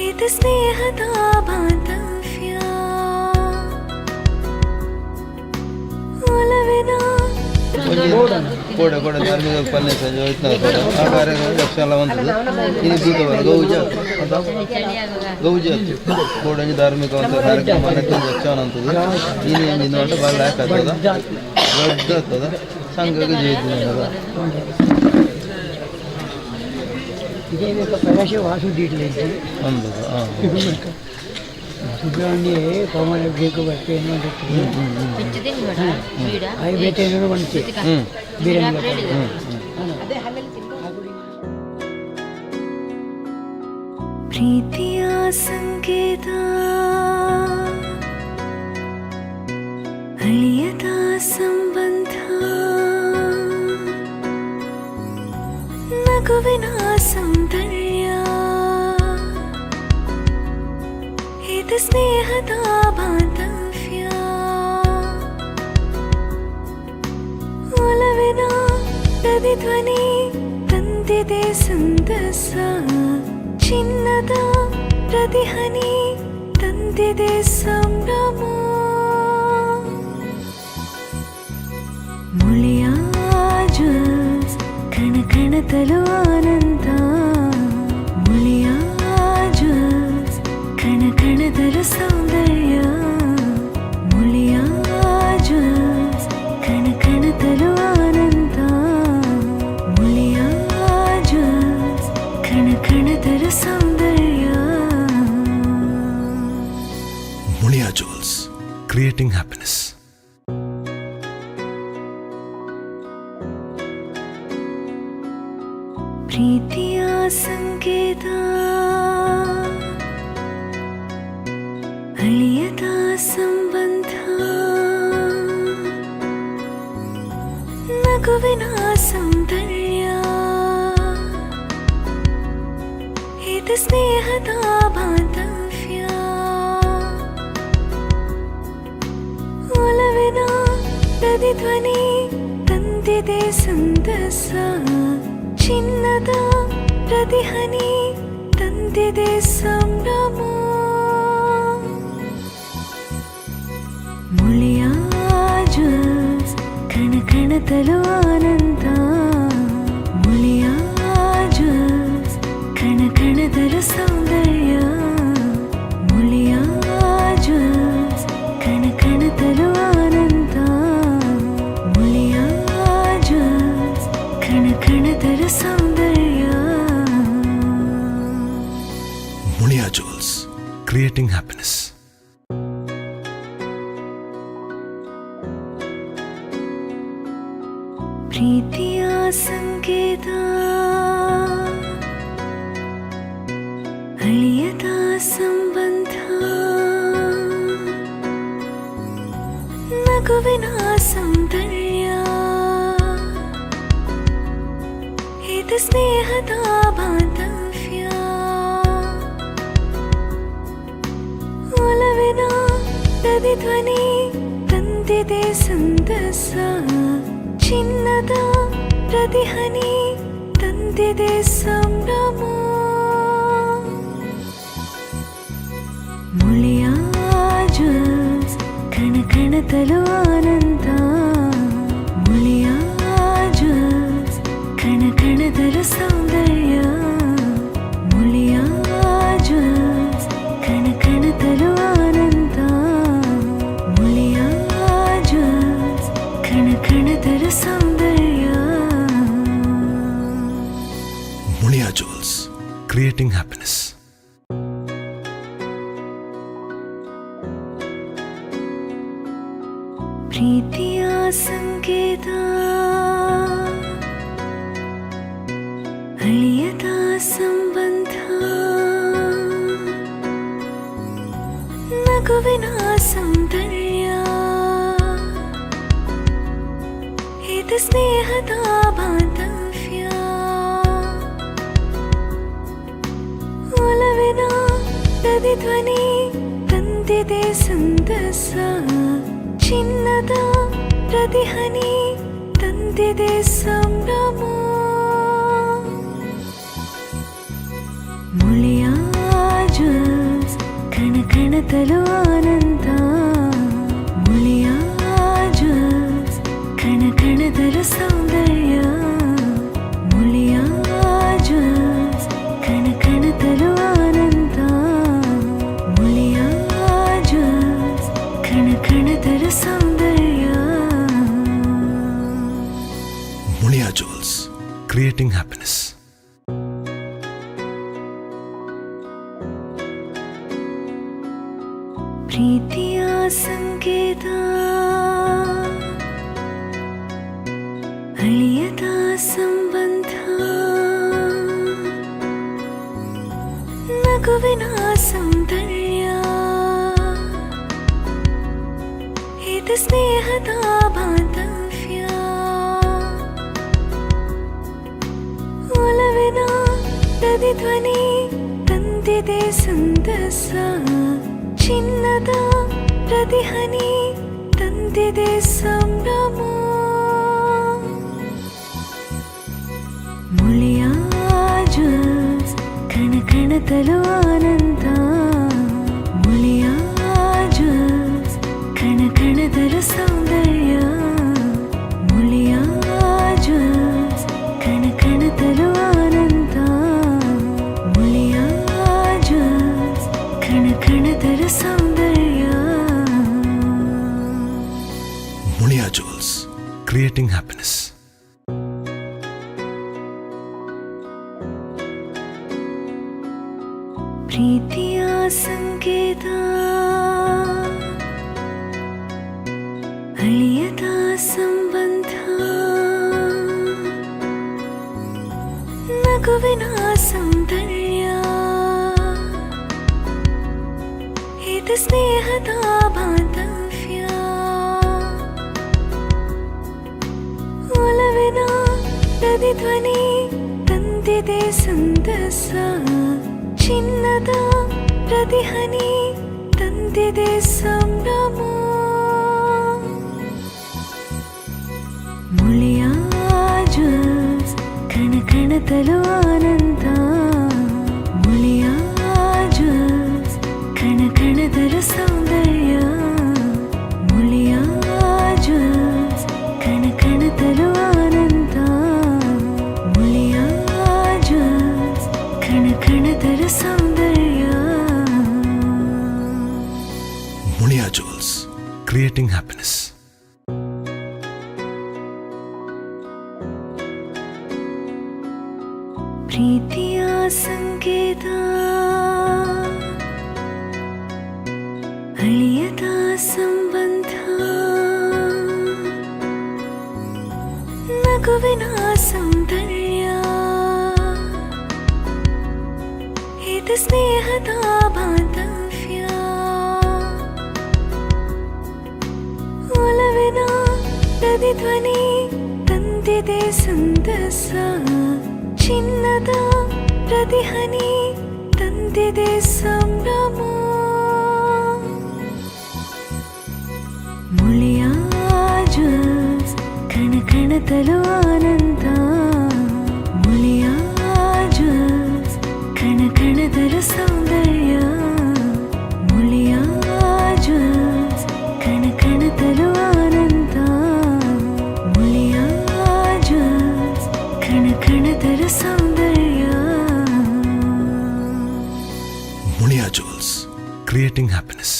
ಇದು ಸ್ನೇಹದ ಬಾಂಧವ್ಯ ಒಲವಿನ ಕೂಡ ಧಾರ್ಮಿಕ ಉಪನ್ಯಾಸ ಆ ಕಾರ್ಯಕ್ರಮ ಲಕ್ಷಣ ಬಂತದ್ದು ಇದು ದೂತವಾದ ಗೌಜಿ ಆಯ್ತು ಕೂಡ ಧಾರ್ಮಿಕ ಒಂದು ಕಾರ್ಯಕ್ರಮ ಯಕ್ಷಗಾನ ಅಂತದ್ದು ನೀನು ಎಂಜಿನ ಅಂತ ಭಾಳ ಆಗ್ತದ ದೊಡ್ಡ ಆಗ್ತದ ಸಂಘಕ್ಕೆ ಜಯಿಸಿದ ಪ್ರಕಾಶ ವಾಸುದೀಟ್ಲಿ ಒಂದು ಸುಬ್ರಹ್ಮಣ್ಯ ಕೋಮಲ ಬೇಕು ಬರ್ತೇನೆ ಐದು ಬೇಟೆನೂ ಬಂತು ಪ್ರೀತಿಯ ಸಂಕೇತ ಅಳಿಯದ ಸಂಬಂಧ ನಗುವಿನ ಸೌಂದರ್ಯ ಇದು ಸ್ನೇಹದ ಬಾಂಧವ್ಯ ಒಲವಿನ ಪ್ರತಿಧ್ವನಿ ತಂದಿದೆ ಸಂತಸ ಚಿನ್ನದ ಪ್ರತಿಹನಿ ತಂದಿದೆ ಸಂಭ್ರಮ ಮುಳಿಯ ಜ್ಯೂಸ್ ಕಣ ಕಣದಲು ಆನಂದ ಮುಳಿಯ ಜ್ಯೂಸ್ ಕಣ ಕಣದಲು ಸೌಂದರ್ಯ ಮುಳಿಯ ಜ್ಯೂಸ್ ಕಣ ಕಣದಲು ಆನಂದ ಮುಳಿಯ ಜ್ಯೂಸ್ ಕಣ ಕಣದಲು ಸೌಂದರ್ಯ ಮುಳಿಯಾ ಜುವೆಲ್ಸ್ ಕ್ರಿಯೇಟಿಂಗ್ ಹ್ಯಾಪಿನೆಸ್. ಪ್ರೀತಿಯ ಸಂಕೇತ ಅಳಿಯದ ಸಂಬಂಧ ನಗುವಿನ ಸೌಂದರ್ಯ ಇದು ಸ್ನೇಹದ ಬಾಂಧವ್ಯ ಒಲವಿನ ಪ್ರತಿಧ್ವನಿ ತಂದಿದೆ ಸಂತಸ ಚಿನ್ನದ ಪ್ರತಿಹನಿ ತಂದಿದೆ ಸಂಭ್ರಮ ಮುಳಿಯ ಜ್ಯೂಸ್ ಕಣ ಕಣದಲು ಆನಂದ ಮುಳಿಯ ಜ್ಯೂಸ್ ಕಣ ಕಣದಲು ಸೌಂದರ್ಯ ಮುಳಿಯ ಜ್ಯೂಸ್ ಕಣ ಕಣದಲು ಆನಂದ ಮುಳಿಯ ಜ್ಯೂಸ್ ಕಣ ಕಣದಲು ಸೌಂದರ್ಯ ಮುಳಿಯಾ ಜುವೆಲ್ಸ್ ಕ್ರಿಯೇಟಿಂಗ್ ಹ್ಯಾಪಿನೆಸ್. ಪ್ರೀತಿಯ ಸಂಕೇತ ಅಳಿಯದ ಸಂಬಂಧ ನಗುವಿನ ಸೌಂದರ್ಯ ಇದು ಸ್ನೇಹದ ಬಾಂಧವ್ಯ ಒಲವಿನ ಪ್ರತಿಧ್ವನಿ ತಂದಿದೆ ಸಂತಸ ಚಿನ್ನದ ಪ್ರತಿಹನಿ ತಂದಿದೆ ಸಂಭ್ರಮ ಮುಳಿಯ ಜ್ಯೂಸ್ ಕಣ ಕಣದಲು ಆನಂದ ಮುಳಿಯ ಜ್ಯೂಸ್ ಕಣ ಕಣದಲು ಸೌಂದರ್ಯ ಮುಳಿಯ ಜ್ಯೂಸ್ ಕಣ ಕಣದಲು ಆನಂದ ಮುಳಿಯ ಜ್ಯೂಸ್ ಕಣ ಕಣದಲು ಸೌಂದರ್ಯ ಮುಳಿಯಾ ಜುವೆಲ್ಸ್ ಕ್ರಿಯೇಟಿಂಗ್ ಹ್ಯಾಪಿನೆಸ್. ಪ್ರೀತಿಯ ಸಂಕೇತ ಅಳಿಯದ ಸಂಬಂಧ ನಗುವಿನ ಸೌಂದರ್ಯ ಇದು ಸ್ನೇಹದ ಬಾಂಧವ್ಯ ಒಲವಿನ ಪ್ರತಿಧ್ವನಿ ತಂದಿದೆ ಸಂತಸ ಚಿನ್ನದ ಪ್ರತಿಹನಿ ತಂದಿದೆ ಸಂಭ್ರಮ ಮುಳಿಯ ಜ್ಯೂಸ್ ಕಣ ಕಣದಲು ಆನಂದ ಮುಳಿಯ ಜ್ಯೂಸ್ ಕಣ ಕಣದಲು ಸೌಂದರ್ಯ ಮುಳಿಯ ಜ್ಯೂಸ್ ಕಣ ಕಣದಲು ಆನಂದ ಮುಳಿಯ ಜ್ಯೂಸ್ ಕಣ ಕಣದಲು ಸೌಂದರ್ಯ ಮುಳಿಯಾ ಜುವೆಲ್ಸ್ ಕ್ರಿಯೇಟಿಂಗ್ ಹ್ಯಾಪಿನೆಸ್. ಪ್ರೀತಿಯ ಸಂಕೇತ ಅಳಿಯದ ಸಂಬಂಧ ನಗುವಿನ ಸೌಂದರ್ಯ ಇದು ಸ್ನೇಹದ ಬಾಂಧವ್ಯ ಒಲವಿನ ಪ್ರತಿಧ್ವನಿ ತಂದಿದೆ ಸಂತಸ ಚಿನ್ನದ ಪ್ರತಿಹನಿ ತಂದಿದೆ ಸಂಭ್ರಮ ಮುಳಿಯ ಜ್ಯೂಸ್ ಕಣ ಕಣದಲು ಆನಂದ ಮುಳಿಯ ಜ್ಯೂಸ್ ಕಣ ಕಣದಲು ಸೌಂದರ್ಯ ಮುಳಿಯ ಜ್ಯೂಸ್ ಕಣ ಕಣದಲು ಆನಂದ ಮುಳಿಯ ಜ್ಯೂಸ್ ಕಣ ಕಣದಲು ಸೌಂದರ್ಯ ಮುಳಿಯಾ ಜುವೆಲ್ಸ್ ಕ್ರಿಯೇಟಿಂಗ್ ಹ್ಯಾಪಿನೆಸ್. ಪ್ರೀತಿಯ ಸಂಕೇತ ಅಳಿಯದ ಸಂಬಂಧ ನಗುವಿನ ಸೌಂದರ್ಯ ಇದು ಸ್ನೇಹದ ಬಾಂಧವ್ಯ ಒಲವಿನ ಪ್ರತಿಧ್ವನಿ ತಂದಿದೆ ಸಂತಸ ಚಿನ್ನದ ಪ್ರತಿಹನಿ ತಂದಿದೆ ಸಂಭ್ರಮ ಮುಳಿಯ ಜ್ಯೂಸ್ ಕಣ ಕಣದಲು ಆನಂದ ಮುಳಿಯ ಜ್ಯೂಸ್ ಕಣ ಕಣದಲು ಸೌಂದರ್ಯ ಮುಳಿಯ ಜ್ಯೂಸ್ ಕಣ ಕಣದಲು ಆನಂದ ಮುಳಿಯ ಜ್ಯೂಸ್ ಕಣ ಕಣದಲು ಸೌಂದರ್ಯ ಮುಳಿಯಾ ಜುವೆಲ್ಸ್ ಕ್ರಿಯೇಟಿಂಗ್ ಹ್ಯಾಪಿನೆಸ್. ಪ್ರೀತಿಯ ಸಂಕೇತ ಅಳಿಯದ ಸಂಬಂಧ ನಗುವಿನ ಸೌಂದರ್ಯ ಇದು ಸ್ನೇಹದ ಬಾಂಧವ್ಯ ಒಲವಿನ ಪ್ರತಿಧ್ವನಿ ತಂದಿದೆ ಸಂತಸ ಚಿನ್ನದ ಪ್ರತಿಹನಿ ತಂದಿದೆ ಸಂಭ್ರಮ ಮುಳಿಯ ಜ್ಯೂಸ್ ಕಣ ಕಣದಲು ಆನಂದ ಮುಳಿಯ ಜ್ಯೂಸ್ ಕಣ ಕಣದಲು ಸೌಂದರ್ಯ ಮುಳಿಯ ಜ್ಯೂಸ್ ಕಣ ಕಣದಲು ಆನಂದ ಮುಳಿಯ ಜ್ಯೂಸ್ ಕಣ ಕಣದಲು ಸೌಂದರ್ಯ ಮುಳಿಯಾ ಜುವೆಲ್ಸ್ ಕ್ರಿಯೇಟಿಂಗ್ ಹ್ಯಾಪಿನೆಸ್.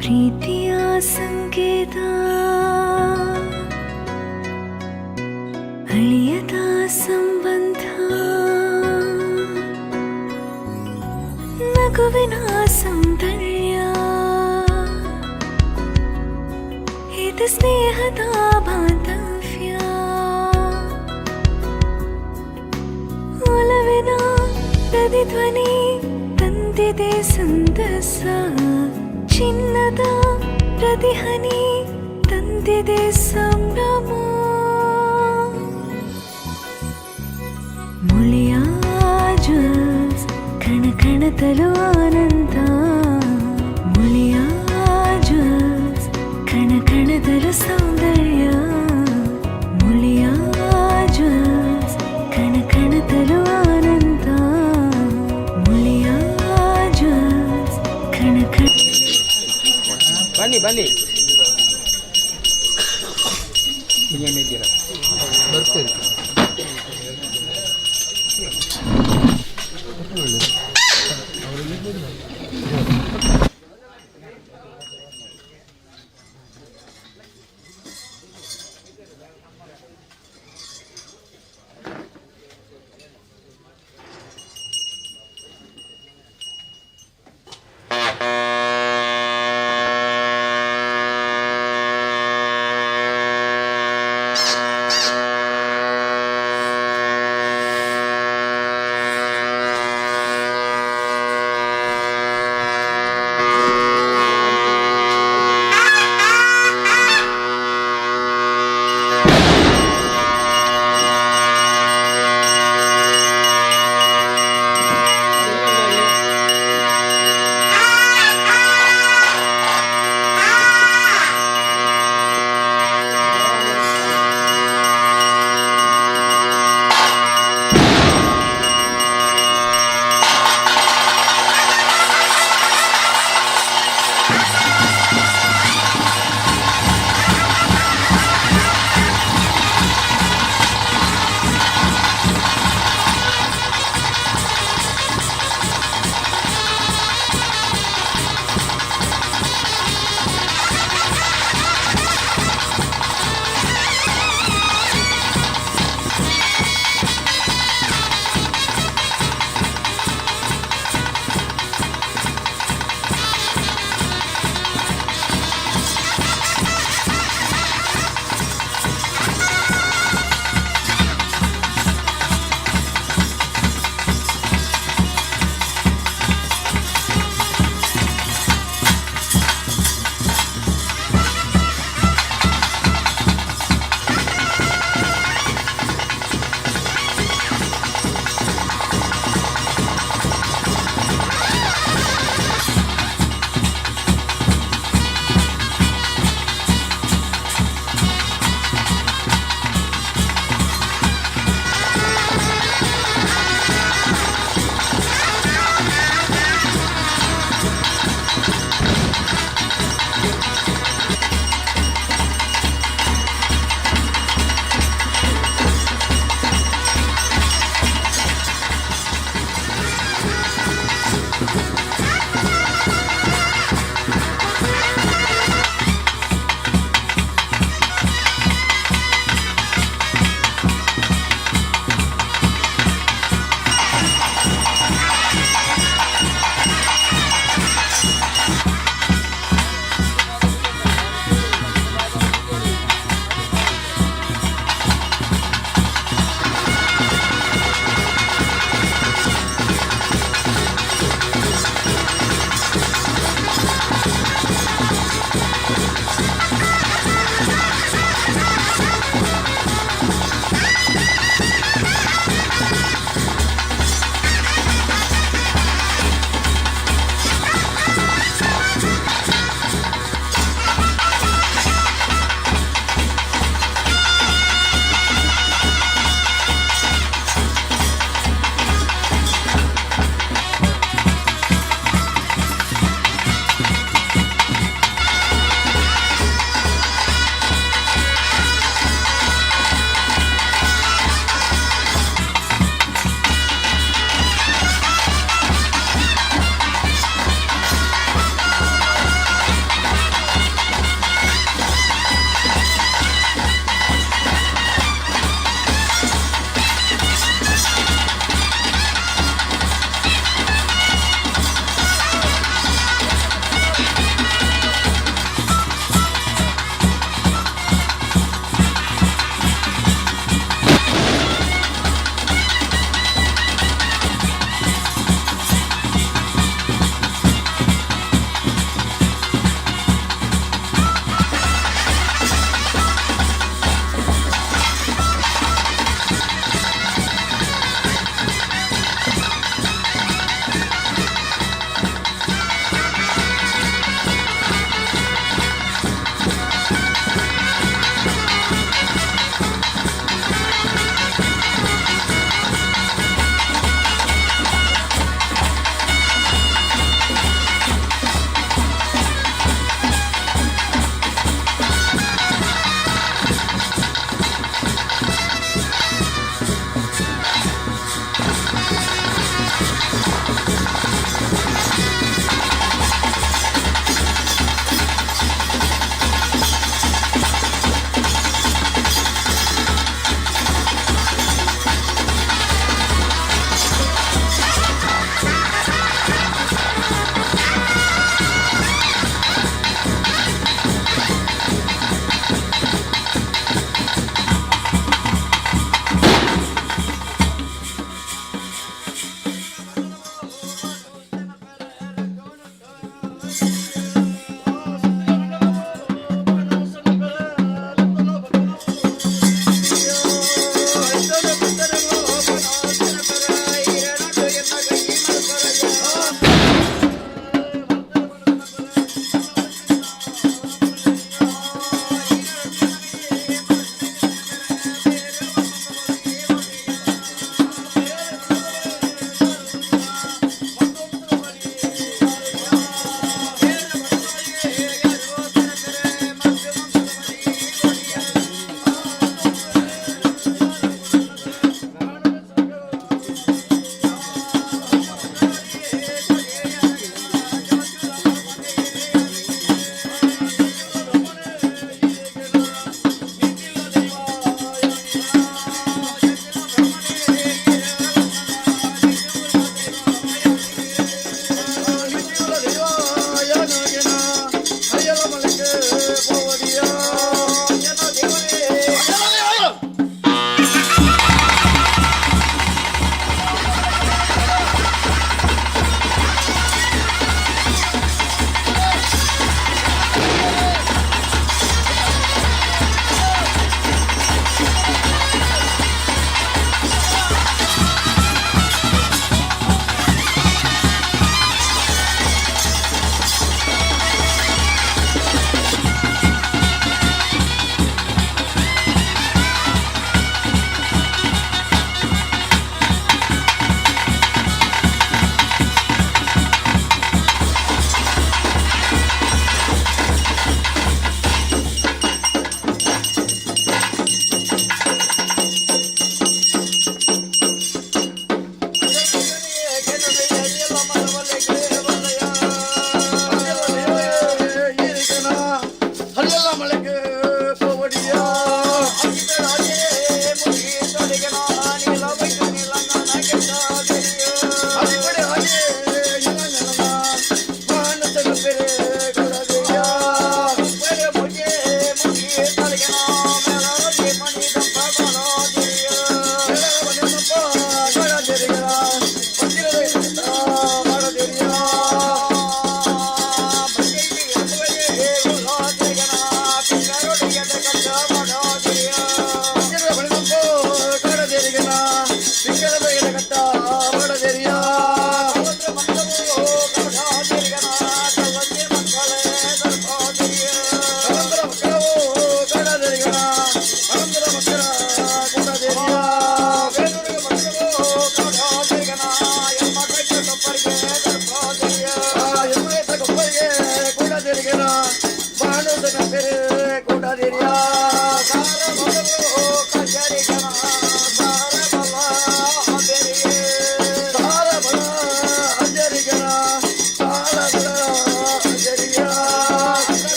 ಪ್ರೀತಿಯ ಸಂಕೇತ ಅಳಿಯದ ಸಂಬಂಧ ನಗುವಿನ ಸೌಂದರ್ಯ ಇದು ಸ್ನೇಹದ ಬಾಂಧವ್ಯ ಒಲವಿನ ಪ್ರತಿಧ್ವನಿ ತಂದಿದೆ ಸಂತಸ ಚಿನ್ನದ ಪ್ರತಿಹನಿ ತಂದಿದೆ ಸಂಭ್ರಮ ಮುಳಿಯ ಜ್ಯೂಸ್ ಕಣ ಕಣದಲು ಆನಂದ ಮುಳಿಯ ಜ್ಯೂಸ್ ಕಣ ಕಣದಲು ಸೌಂದರ್ಯ ಮುಳಿಯ ಜ್ಯೂಸ್ ಕಣ ಕಣದಲು ಆನಂದ ಮುಳಿಯ ಜ್ಯೂಸ್ ಕಣ ಕಣ ಬನ್ನಿ ಬನ್ನಿ ಹಿಂಗೇನಿದ್ದೀರಾ ಬರ್ತೇನೆ.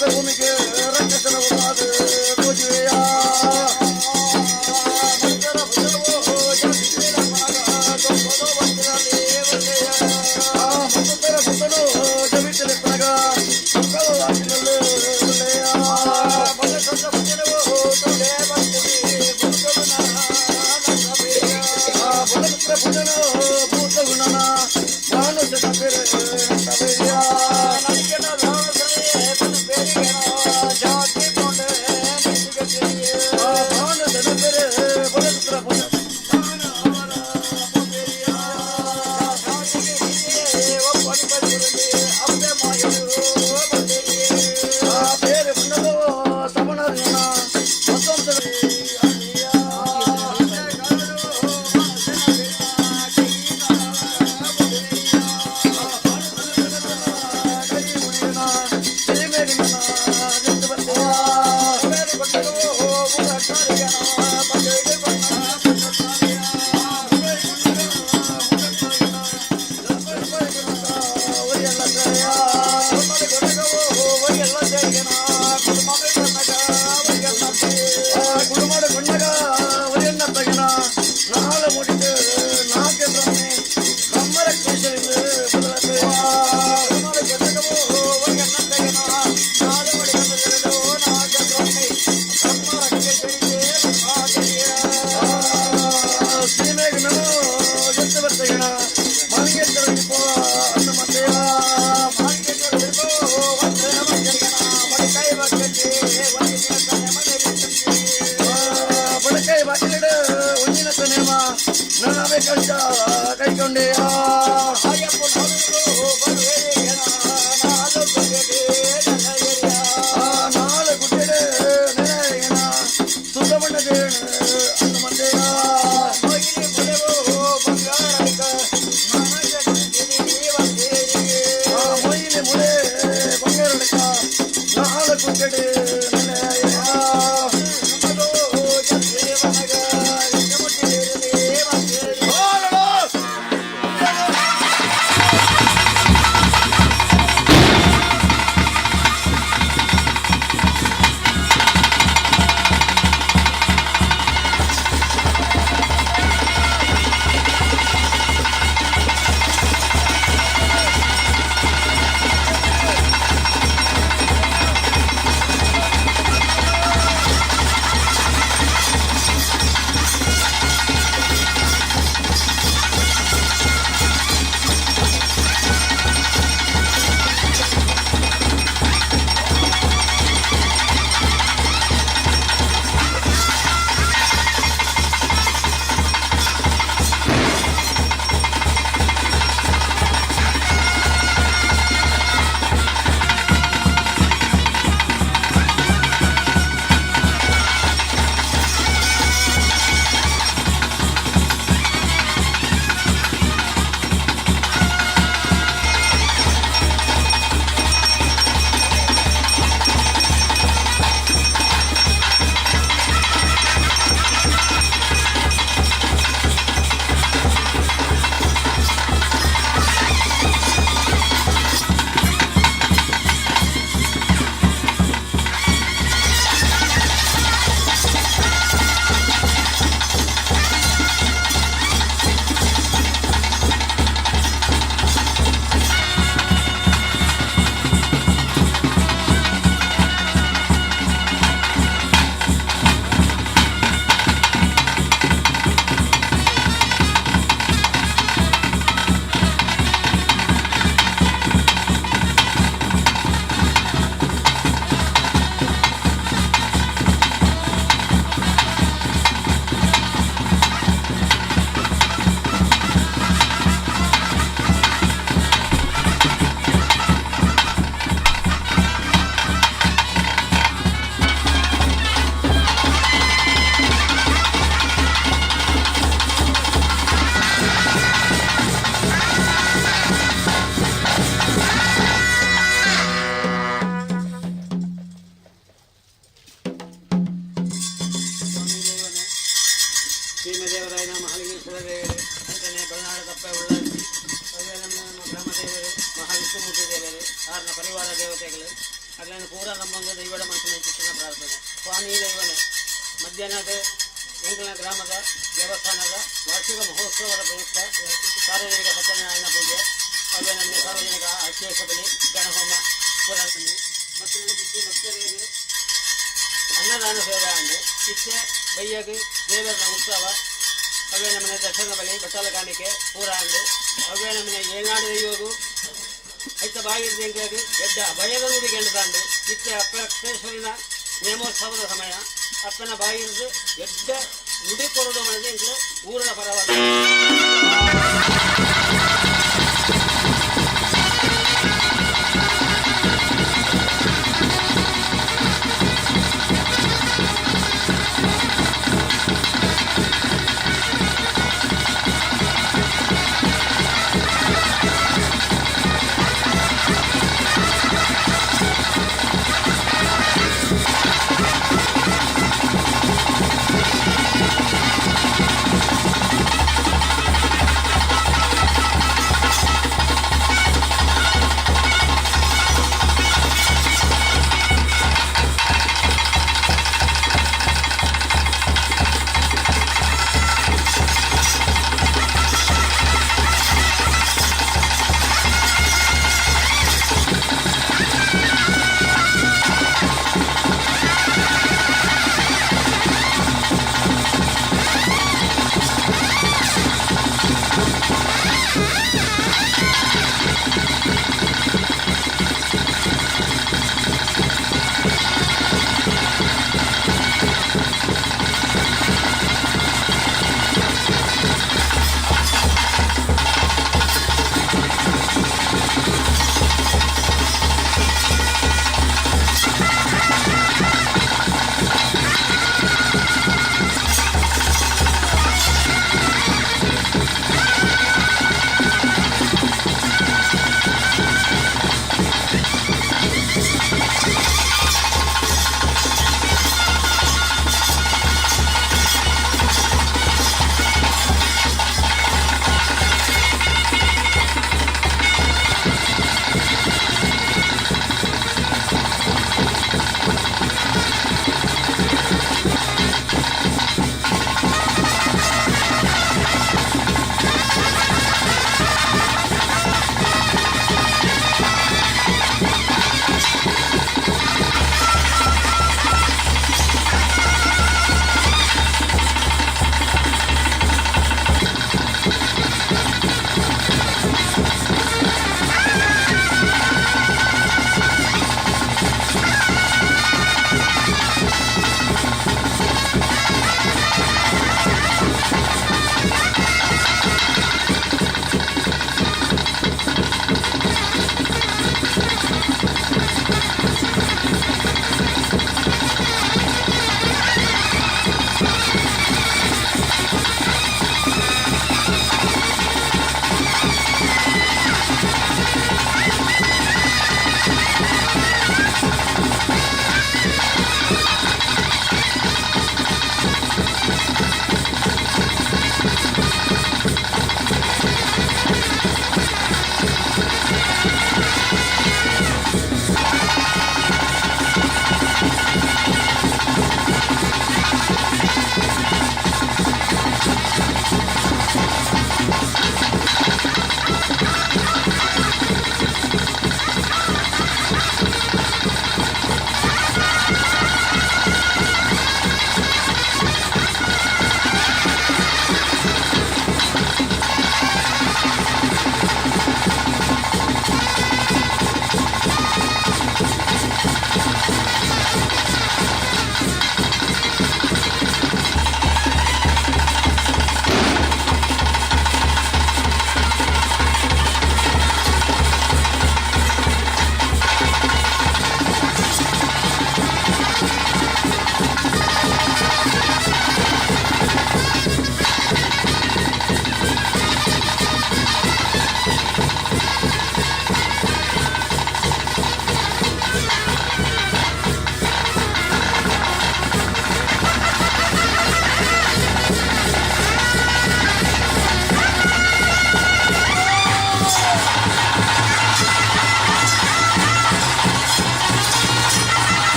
ಭೂಮಿಗೆ ನಿಯಮ ನಾವೇ ಕಷ್ಟ ಕೈಕೊಂಡೆಯ ನಾಳೆ ಗುಡ್ಡೆ ನೆನೆಯನ ಸುಬ್ರಹ್ಮಣ್ಯ ಅನ್ನ ಮಂದೆಯ ಮೊಯ್ಲಿ ಮುಳೆ ಬಂಗಾರಕ ನಾಳೆ ಗುಡ್ಡೆ ಸೀಮೆದೇವರಾಯನ ಮಹಾಲಿಂಗೇಶ್ವರ ದೇವರು ಅಂತಾನೆ ಬಲನಾಡು ಕಪ್ಪೆ ಉಳ್ಳಾಸಿ ನಮ್ಮ ಗ್ರಾಮ ದೇವರು ಮಹಾವಿಷ್ಣುಮೂರ್ತಿ ದೇವರು ಆರ್ನ ಪರಿವಾರ ದೇವತೆಗಳು ಅಗ್ಲನ್ನು ಪೂರ ನಮ್ಮೊಂದು ದೈವದ ಮನಸ್ಸಿನ ಚಿತ್ರನ ಪ್ರಾರ್ಥನೆ ಸ್ವಾಮಿ ದೈವನೇ ಮಧ್ಯಾಹ್ನದ ಎಂಕಲ ಗ್ರಾಮದ ದೇವಸ್ಥಾನದ ವಾರ್ಷಿಕ ಮಹೋತ್ಸವದ ಪ್ರಯುಕ್ತ ಸಾರ್ವಜನಿಕ ಸತ್ಯನಾರಾಯಣ ಪೂಜೆ ಅಲ್ಲೇ ನಮ್ಮ ಸಾರ್ವಜನಿಕ ಅಶೇಷ ಬಲಿ ಗಣಹೋಮ ಪುರಾತನೆ ಮತ್ತು ನನಗೆ ಭಕ್ತರಿಗೆ ಅನ್ನದಾನ ಸೇವೆ ಅಂದು ಇಚ್ಛೆ ಬೈಯಗೆ ದೇವರ ಉತ್ಸವ ಅವೇ ನಮ್ಮನೆ ದರ್ಶನ ಬಲಿ ಬಟ್ಟಲ ಕಾಣಿಕೆ ಪೂರ ಅಂದು ಅವೇ ನಮ್ಮನೆ ಏನಾಡು ದೈವಗೂ ಐತ ಬಾಗಿರ್ದಂಗೆ ಎಡ್ಡ ಭಯದ ನುಡಿಗೆ ತಾಂಡು ಇಚ್ಛೆ ಅಪ್ಪೇಶ್ವರನ ನೇಮೋತ್ಸವದ ಸಮಯ ಅಪ್ಪನ ಬಾಗಿರ್ದು ಎಡ್ಡ ನುಡಿ ಕೊರಡು ಮಾಡಿದೆ ಊರಿನ ಪರವಾಗಿ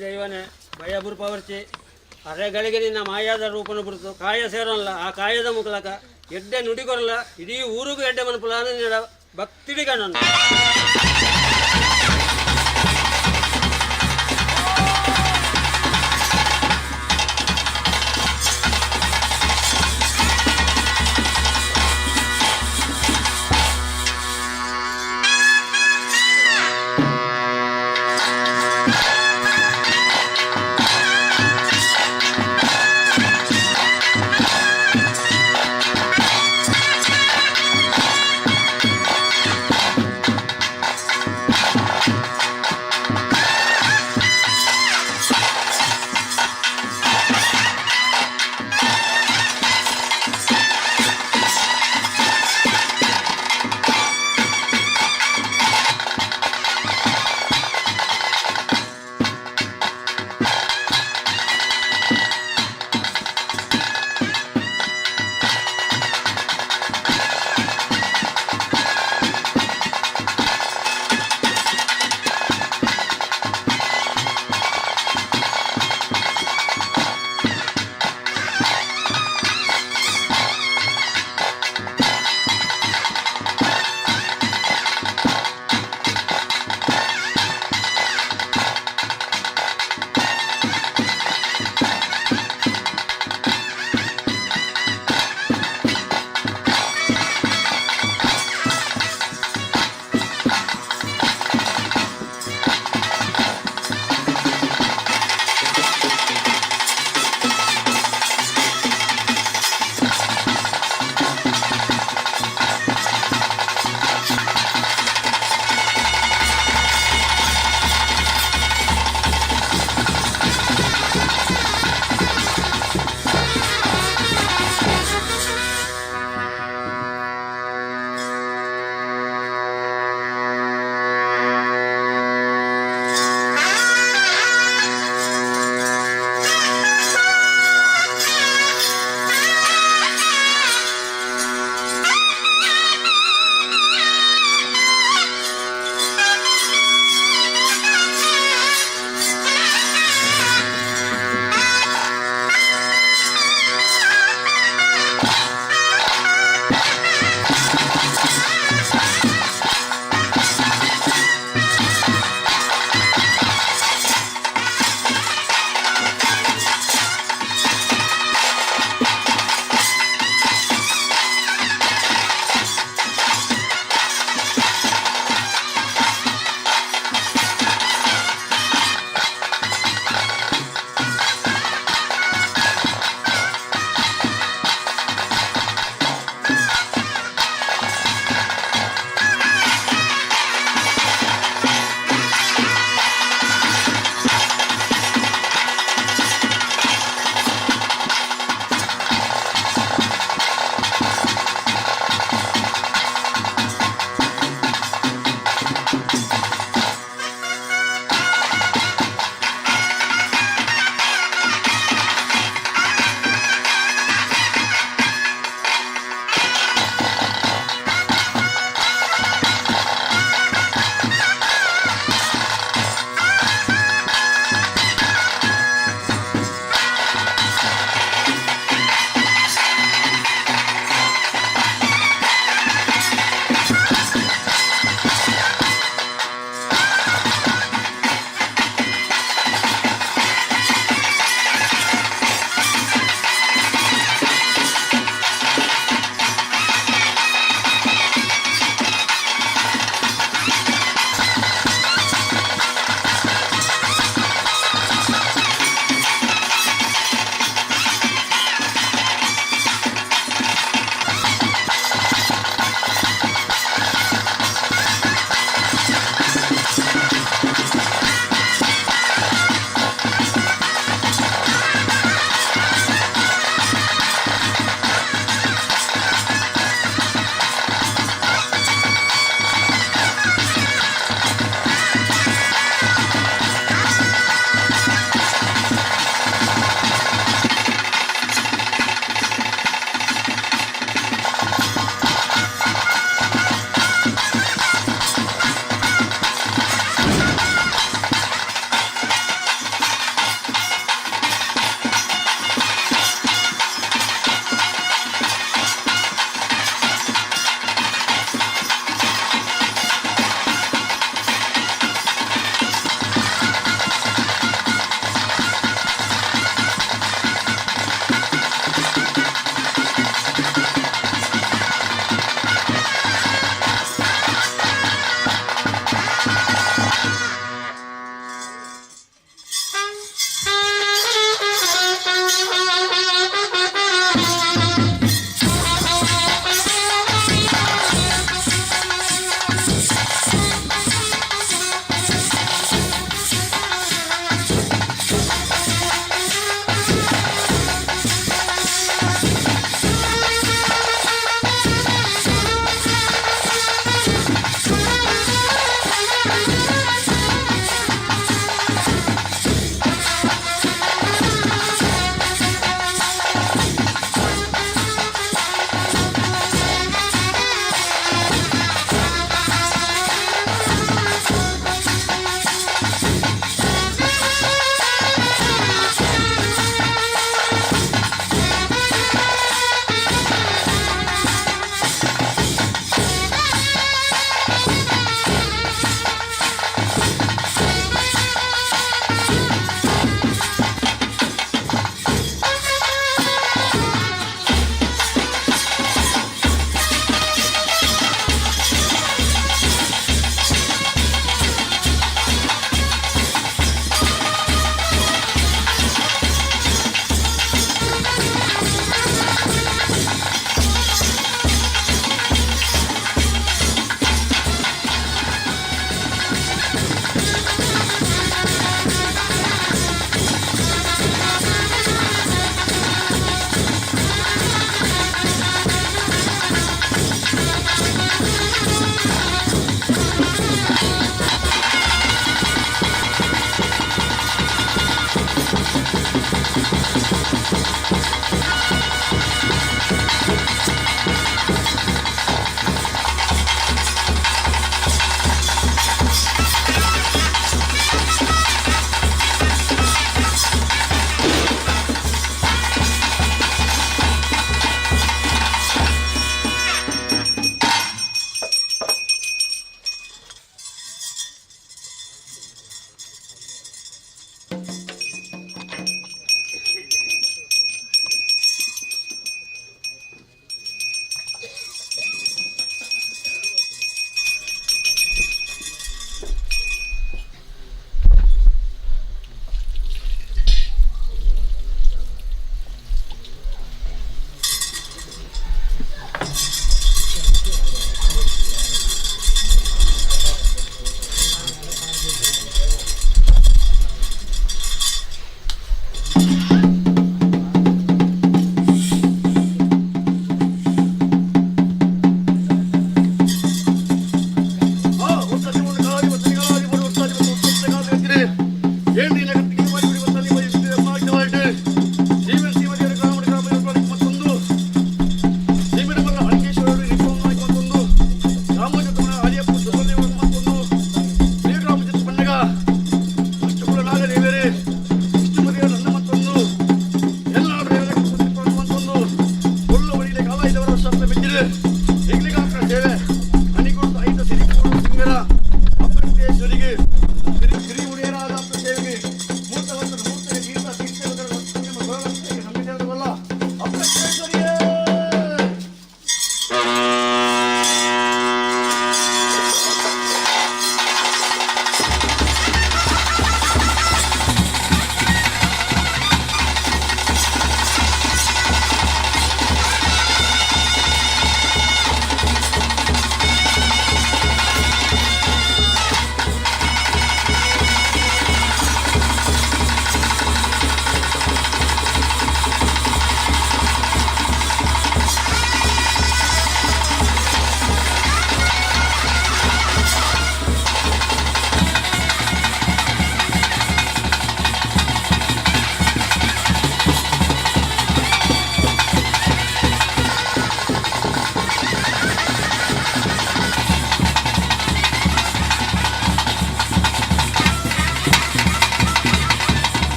ದೈವನೇ ಭಯ ಬುರ್ಪವರ್ಚಿ ಅರೆಗಳಿಗೆ ನಿನ್ನ ಮಾಯಾದ ರೂಪನ ಬಿಡ್ತು ಕಾಯ ಸೇರೋಲ್ಲ ಆ ಕಾಯದ ಮುಖಲಕ ಎಡ್ಡೆ ನುಡಿಕೊರಲ್ಲ ಇಡೀ ಊರಿಗೂ ಎಡ್ಡೆ ಮನಪುಲಾನ ನಿನ್ನ ಭಕ್ತಿಡಿಗ ನನ್ನ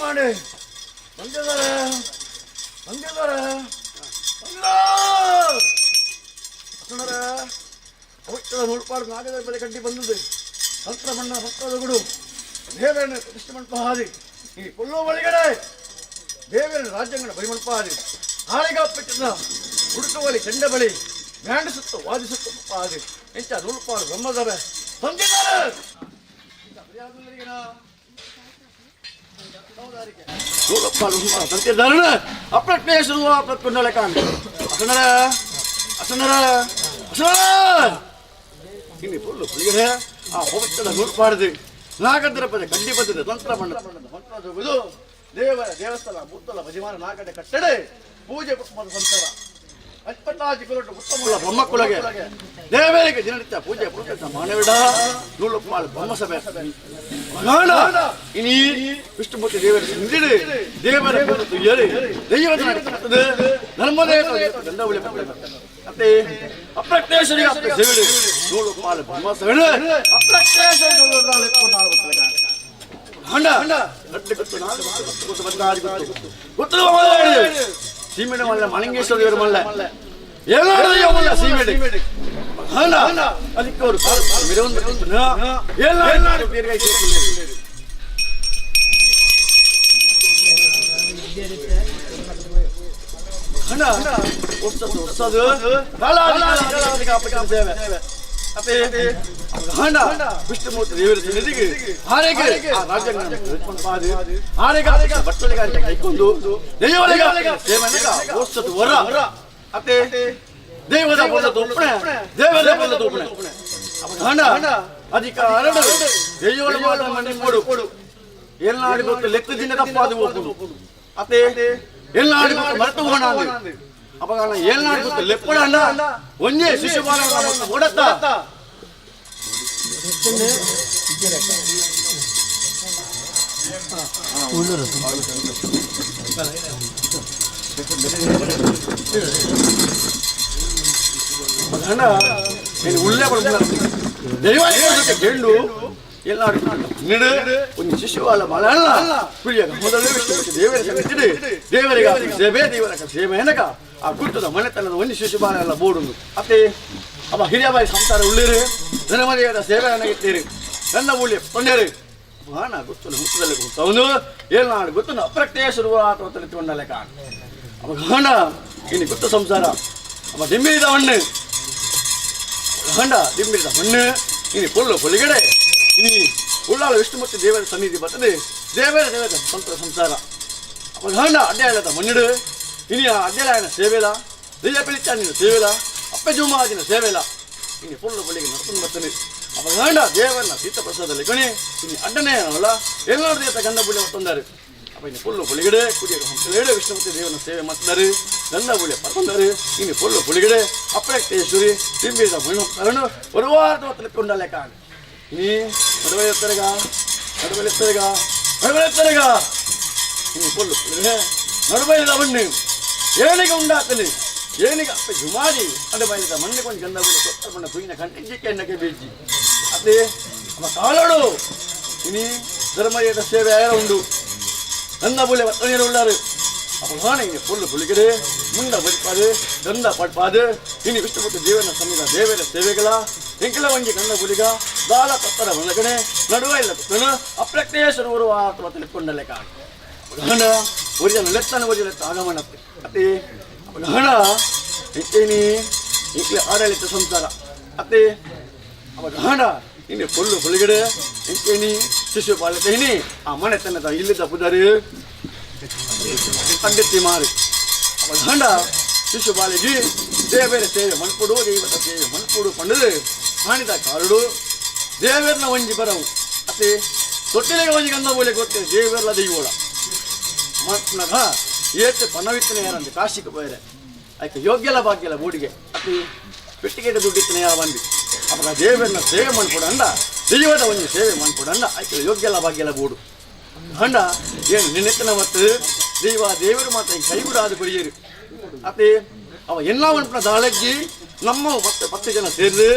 ಮಾಡಿ ಬಂದಿದ್ದಾರೆ ಪವಿತ್ರ ನೋಡ್ಪಾಡು ನಾಗದ ಬೆಲೆ ಕಟ್ಟಿ ಬಂದದ್ದು ತಂತ್ರ ಬಣ್ಣ ಭಕ್ತದ ಗುಡು ದೇವರನ್ನು ಪ್ರತಿಷ್ಠೆ ಮಂಟಪಾದಿ ಈ ಕೊಲ್ಲೋ ಒಳಗಡೆ ದೇವರ ರಾಜ್ಯಗಳ ಬರಿಮಂಟಪಾದಿ ಹಾಳೆಗಾಪಿಟ್ಟಿನ ಹುಡುಕುವಲಿ ಚೆಂಡ ಬಳಿ ಮ್ಯಾಂಡಿಸುತ್ತ ವಾದಿಸುತ್ತ ಪಾದಿ ಇಂಚ ನೋಡ್ಪಾಡು ಬ್ರಹ್ಮಸಭೆ ಬಂದಿದ್ದಾರೆ ನೋಡ್ಪಾಡ್ದು ನಾಗದ್ರ ಪದ ಕಂಡಿ ಬಂದಿದೆ ತಂತ್ರ ಮಂಟಪದ ದೇವರ ದೇವಸ್ಥಾನ ಮುತ್ತಲ ಬಜಿಮಾನ ನಾಗಡೆ ಕಟ್ಟಡೆ ಪೂಜೆ ಸಂಸಾರ ಅಚ್ಚಪಟ್ಟಾಜಿ ಕೊರಟು ಉತ್ತಮುಳ್ಳ ಬ್ರಹ್ಮಕುಲಗೆ ದೇವರಿಗೆ ದಿನನಿತ್ಯ ಪೂಜೆ ಪುರುಷ ಮಾನವಿಡ ನೂಲು ಮಾಳು ಬ್ರಹ್ಮಸಭೆ ಇನಿ ವಿಷ್ಣುಮೂರ್ತಿ ದೇವರ ಹಿಂದಿಡಿ ದೇವರ ತುಯ್ಯರಿ ದೈವದ ನಡೆಸುತ್ತದೆ ಧರ್ಮದೇವ ಗಂಧವಳಿ ಮತ್ತೆ ಅಪ್ರತ್ಯೇಶ್ವರಿಗೆ ಅಪ್ಪ ದೇವಡಿ ನೂಲು ಮಾಳು ಬ್ರಹ್ಮಸಭೆ ಅಪ್ರತ್ಯೇಶ್ವರ ಹಂಡ ಗಟ್ಟಿ ಗೊತ್ತು ನಾಡು ಗೊತ್ತು ಬಂದಾಡಿ ಗೊತ್ತು ಸೀಮೆಡೆ ಮಲ್ಲ ಮಲಂಗೇಶ್ವರ ದೇವರ ಮಲ್ಲ ಎಲ್ಲ ಸೀಮೆಡೆ ಹಂಡ ಅದಕ್ಕೆ ಅವರು ಹಂಡ ಹೊಸದು ಹಂಡ ವಿಷ್ಣುಮೂರ್ತಿ ದೇವರ ಸನ್ನಿಧಿಗೆ ಆರೆಗೆ ಆರೆಗೆ ಭಕ್ತರಿಗಾರಿಗೆ ಕೈಕೊಂಡು ದೇವರಿಗೆ ಸೇವನೆಗ ಹೊಸದು ವರ ಅತ್ತೆ ದೇವದ ಬಲ್ಲ ತೋಪಣೆ ದೇವದ ಬಲ್ಲ ತೋಪಣೆ ಹಂಡ ಅಧಿಕಾರ ದೇವರ ಬಲ್ಲ ಮನೆ ಕೊಡು ಎಲ್ಲಾಡಿ ಗೊತ್ತು ಲೆಕ್ಕ ದಿನ ತಪ್ಪಾದು ಹೋಗುದು ಅತ್ತೆ ಎಲ್ಲಾಡಿ ಗೊತ್ತು ಮರೆತು ಹೋಣ ಅವಾಗ ಏಳ್ನಾಡು ಗೊತ್ತು ಲೆಪ್ಪಡ ಅಲ್ಲ ಒಂದೇ ಶಿಶುಪಾಲ ಓಡತ್ತ ಉಳ್ಳೆ ದೈವಾಲಯ ಕೇಳು ಎಲ್ಲಾಡು ನಿಡು ಒಂದು ಶಿಶುವಾಲ ಮಳ ಕುಳಿಯಾಗ ಮೊದಲು ದೇವರ ಕಟ್ಟಿಡಿ ದೇವರಿಗೆ ಸೇವೆ ದೇವರ ಸೇವೆ ಏನಕ ಆ ಗುಟ್ಟದ ಮನೆತನದ ಒಂದು ಶಿಶುಪಾಲ ಎಲ್ಲ ಬೋಡುದು ಅತ್ತೆ ಅವ ಹಿರಿಯಬಾಯಿ ಸಂಸಾರ ಉಳ್ಳಿರಿ ಧನಮನೆಯಾದ ಸೇವೆ ನನಗಿದ್ದೀರಿ ನನ್ನ ಉಳ್ಳಿ ಕೊಂಡೇರಿ ಬಾಣ ಗೊತ್ತು ಮುತ್ತದಲ್ಲಿ ಅವನು ಏಳ್ನಾಡು ಗೊತ್ತು ಅಪ್ರತ್ಯೇಶ್ವರ ಅಥವಾ ತಲೆತ್ಕೊಂಡಲೆ ಕಾಣ ಅವ ಹಣ ಇನ್ನು ಗೊತ್ತು ಸಂಸಾರ ಅವ ಡಿಮ್ಮಿರಿದ ಮಣ್ಣು ಹಂಡ ಡಿಮ್ಮಿರಿದ ಮಣ್ಣು ಇನ್ನು ಕೊಲ್ಲು ಕೊಲಿಗಡೆ ಇನ್ನು ಉಳ್ಳಾಳ ವಿಷ್ಣುಮೂರ್ತಿ ದೇವರ ಸನ್ನಿಧಿ ಬರ್ತದೆ ದೇವರ ದೇವರ ಸಂತರ ಸಂಸಾರ ಅವ ಹಂಡ ಅಡ್ಡಾಯದ ಮಣ್ಣಿಡು ಇನ್ನು ಅಡ್ಡಾಯನ ಸೇವೆಲ ದೆಯ್ಯ ಪಿಳಿಚಾನಿನ ಸೇವೆಲ ಅಪ್ಪ ಜುಮಾಜಿನ ಸೇವೆಲ ಇನ್ನು ಕೊಲ್ಲು ಕೊಲಿಗೆ ನಡ್ಕೊಂಡು ಬರ್ತಾನೆ ಅವ ಹಂಡ ದೇವರನ್ನ ಸೀತಪ್ರಸಾದಲ್ಲಿ ಕಣಿ ಇನ್ನು ಅಡ್ಡನೇ ಅಲ್ಲ ಎಲ್ಲರೂ ದೇವತ ಗಂಧ ಬುಳ್ಳಿ ಮತ್ತೊಂದಾರೆ ಅಪ್ಪ ಇನ್ನು ಕೊಲ್ಲು ಕೊಲಿಗಡೆ ಕುಡಿಯಲು ಹಂಸಲೇಡೆ ವಿಷ್ಣುಮೂರ್ತಿ ದೇವರನ್ನ ಸೇವೆ ಮಾಡ್ತಾರೆ ಗಂಧ ಬುಳ್ಳಿ ಪರ್ಕೊಂಡಾರೆ ಇನ್ನು ಕೊಲ್ಲು ಕೊಲಿಗಡೆ ಅಪ್ರಕ್ತೇಶ್ವರಿ ತಿಂಬಿದ ಮಣ್ಣು ಕರಣ ಒರುವಾರದ ಹೊತ್ತಲಿಕೊಂಡಲೆ ಕಾಣ ನೀ ನಡುವೆತ್ತರೆಗ ಇನ್ನು ಕೊಲ್ಲು ನಡುಬೈದ ಮಣ್ಣು ಏನಿಗೆ ಉಂಡಾತಲಿ ಏನಿಗೆ ಅಪ್ಪ ಜುಮಾಜಿ ನಡುಬೈದ ಮಣ್ಣು ಕೊಂಡು ಗಂಧ ಬುಳ್ಳಿ ಕೊತ್ತ ಮಣ್ಣ ಕುಯ್ಯಿನ ಕಂಟಿಗೆ ಎಣ್ಣಕ್ಕೆ ಬೀಜಿ ಅದೇ ಅವ ಕಾಲೋಡು ಇನಿ ಧರ್ಮದ ಸೇವೆ ಯಾರ ಉಂಡು ಗಂಧ ಬುಳ್ಳಿ ಒತ್ತನೆಯರು ಉಳ್ಳಾರು ಅಪ್ಪ ಹಾಣಿಗೆ ಕೊಲ್ಲು ಕುಳಿಗಡೆ ಮುಂಡ ಬಡಿಪಾದು ಗಂಧ ಪಡ್ಪಾದು ಇನ್ನು ವಿಷ್ಣುಮೂರ್ತಿ ದೇವನ ಸನ್ನಿಧ ದೇವರ ಸೇವೆಗಳ ಎಂಕಲ ಒಂಜಿ ಗಂಧ ಬುಲಿಗ ದಾಲ ತತ್ತರ ಒಳಗಡೆ ನಡುವ ಇಲ್ಲ ತುತ್ತನು ಅಪ್ರತ್ಯೇಶ್ವರ ಊರು ಅಥವಾ ತಿಳ್ಕೊಂಡಲೆ ಕಾಣ ಹಣ ಒರಿಜನ ಲೆತ್ತನ ಒರಿಜನ ಆಗಮನ ಅತ್ತೆ ಹಣ ಇಟ್ಟೇನಿ ಈಗಲೇ ಆಡಳಿತ ಸಂಸಾರ ಅತ್ತೆ ಅವಾಗ ಹಣ ಇನ್ನು ಕೊಲ್ಲು ಹೊಲಿಗಡೆ ಇಂಕೇನಿ ಶಿಶುಪಾಲ ತೇನಿ ಆ ಮನೆತನದ ಇಲ್ಲಿದ್ದ ಪುದಾರಿ ಪಂಡಿತಿ ಮಾರಿ ಅವಾಗ ಹಂಡ ಶಿಶುಪಾಲಿಗೆ ದೇವರ ಸೇವೆ ಮಣ್ಪುಡು ದೈವದ ಸೇವೆ ಮಣ್ಪುಡು ಪಂಡದು ಹಾಣಿದ ಕಾರುಡು ದೇವರನ್ನ ಒಂಜಿ ಬರವು ಅತ್ತೆ ತೊಟ್ಟಿಲೆಗೆ ಒಂಜಿ ಗಂಧ ಬೋಲೆ ಗೊತ್ತೇನೆ ದೇವರ ದೈವೋಳ ಮನಗ ಏತೆ ಪಣವಿತ್ತನೆ ಯಾರಂತೆ ಕಾಶಿಗೆ ಬೇರೆ ಆಯ್ಕೆ ಯೋಗ್ಯಲ ಭಾಗ್ಯಲ ಬೋಡಿಗೆ ಅತಿ ಪೆಟ್ಟಿಗೆ ದುಡ್ಡಿತ್ತನೆ ಯಾರ ಬಂದು ಅವಾಗ ದೇವರನ್ನ ಸೇವೆ ಮಾಡ್ಕೊಡ ಅಂಡ ದೈವದ ಒಂಜಿ ಸೇವೆ ಮಾಡ್ಕೊಡ ಅಂಡ ಆಯ್ಕೆ ಯೋಗ್ಯಲ ಭಾಗ್ಯಲ ಬೋಡು ಹಂಡ ಏನು ನಿನ್ನೆತ್ತನ ಮತ್ತು ದೇವರು ಮಾತ್ರ ಕೈಗುಡಾದ ಬಡಿಯರು ಅತ್ತೆ ಅವ ಎಲ್ಲ ಮನ್ಪನ ದಾಳಜ್ಜಿ ನಮ್ಮ ಮತ್ತೆ 10 ಜನ ಸೇರಿ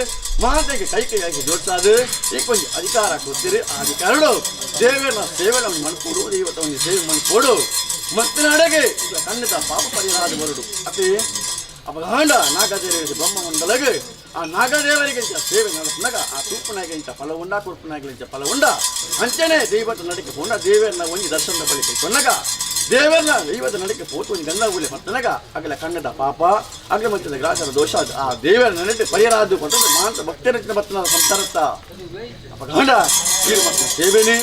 ಮಾತೆಗೆ ಕೈಯಾಗಿ ಜೋಡಿಸಾದು ಈ ಕೊಂಚ ಅಧಿಕಾರ ಕೊಡ್ತೀರಿ ಆ ಅಧಿಕಾರಗಳು ದೇವರ ಸೇವೆಗಳನ್ನು ಮಾಡಿಕೊಡು ದೈವತವನ್ನು ಸೇವೆ ಮಾಡಿಕೊಡು ಮತ್ತೆ ನಡೆಗೆ ಈಗ ಖಂಡಿತ ಪಾಪ ಪರಿಹಾರ ಬರುಡು ಅತಿ ಅಪಗಾಂಡ ನಾಗದೇವರಿಗೆ ಬ್ರಹ್ಮ ಮಂಡಲಗೆ ಆ ನಾಗದೇವರಿಗೆ ಸೇವೆ ನಡೆಸಿದಾಗ ಆ ತೂಪನಾಗೆ ಇಂಥ ಫಲ ಉಂಡ ಕುರುಪನಾಗೆ ಇಂಥ ಫಲ ಉಂಡ ಅಂಚನೆ ದೈವದ ನಡಿಕೆ ಪೋಂಡ ದೇವರನ್ನ ಒಂದು ದರ್ಶನದ ಬಳಿಕ ಕೊನ್ನಗ ದೇವರನ್ನ ದೈವದ ನಡಿಕೆ ಪೋತು ಒಂದು ಗಂಧ ಉಳಿ ಮತ್ತನಗ ಆಗಲ ಕಣ್ಣದ ಪಾಪ ಆಗಲ ಮಧ್ಯದ ಗ್ರಾಸದ ದೋಷ ಆ ದೇವರ ನಡಿಕೆ ಪರಿಹಾರ ಆದು ಕೊಟ್ಟರೆ ಮಾಂಸ ಭಕ್ತರಚಿನ ಬತ್ತನ ಸಂಸಾರತ್ತ ಅಪಗಾಂಡ ಈ ಮತ್ತೆ ಸೇವೆನೇ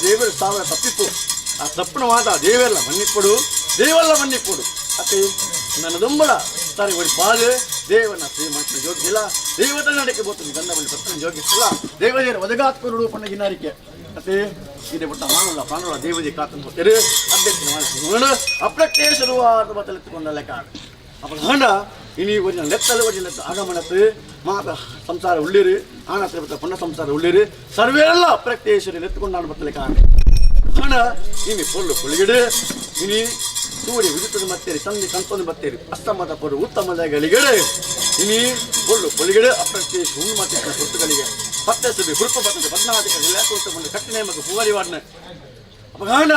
ದೇವರ ಸಾವಿರ ತಪ್ಪಿತ್ತು ಆ ತಪ್ಪನ ಮಾತ ದೇವೆಲ್ಲ ಮನ್ನಿಪ್ಪಡು ದೇವೆಲ್ಲ ಮನ್ನಿಪ್ಪಡು ಅತ್ತೆ ನನ್ನ ದುಂಬಳ ಸರಿ ಒಡಿ ಪಾಲು ದೇವನ ಶ್ರೀಮಂತನ ಯೋಗ್ಯಿಲ್ಲ ದೈವದ ನಡಿಕೆ ಬೋತು ಗಂಧ ಬಳಿ ಪತ್ತನ ಯೋಗ್ಯಿಸಿಲ್ಲ ದೇವದೇವರ ಒದಗಾತ್ಮರು ಪಣ್ಣ ಗಿನ್ನಾರಿಕೆ ಅತ್ತೆ ಇದೆ ಬಿಟ್ಟ ಮಾನವಲ್ಲ ಪ್ರಾಣುಗಳ ದೇವದಿ ಕಾತನ್ನು ಹೋಗ್ತಾರೆ ಅಭ್ಯರ್ಥಿ ಮಾಡಿ ಅಪ್ರತ್ಯೇಶರುವಾದ ಬತ್ತಲೆತ್ತುಕೊಂಡ ಲೆಕ್ಕ ಅಪ್ಪ ಗಂಡ ಇನಿ ಒರಿಜಿನ ಲೆತ್ತಲು ಒರಿಜಿನ ಲೆತ್ತ ಆಗಮನತ್ತು ಮಾತ ಸಂಸಾರ ಉಳ್ಳಿರಿ ಆನತ್ರ ಬತ್ತ ಪುಣ್ಯ ಸಂಸಾರ ಉಳ್ಳಿರಿ ಸರ್ವೇಲ್ಲ ಅಪ್ರತ್ಯೇಶರು ಎತ್ತುಕೊಂಡು ಬತ್ತಲೆ ಕಾರಣ ಹಣ ಇನಿ ಪೊಳ್ಳು ಪುಳಿಗಿಡು ಇನಿ ಸೂರ್ಯ ವಿದ್ಯುತ್ ಬತ್ತೇರಿ ಸಂಧಿ ಕಂತೊಂದು ಬತ್ತೇರಿ ಅಸ್ತಮದ ಪೊರು ಉತ್ತಮದ ಗಳಿಗಡೆ ಇನಿ ಪೊಳ್ಳು ಪುಳಿಗಿಡು ಅಪ್ರತ್ಯೇಶ ಹುಣ್ಣು ಮತ್ತೆ ಹೊತ್ತುಗಳಿಗೆ ಪತ್ತೆ ಸುಬಿ ಹುರುಪ ಬರ್ತದೆ 14 ಕೊಟ್ಟು ಬಂದು ಕಟ್ಟಿನ ಮಗ ಪೂವರಿ ವಾಡ್ನೆ ಅಪಗಾಂಡ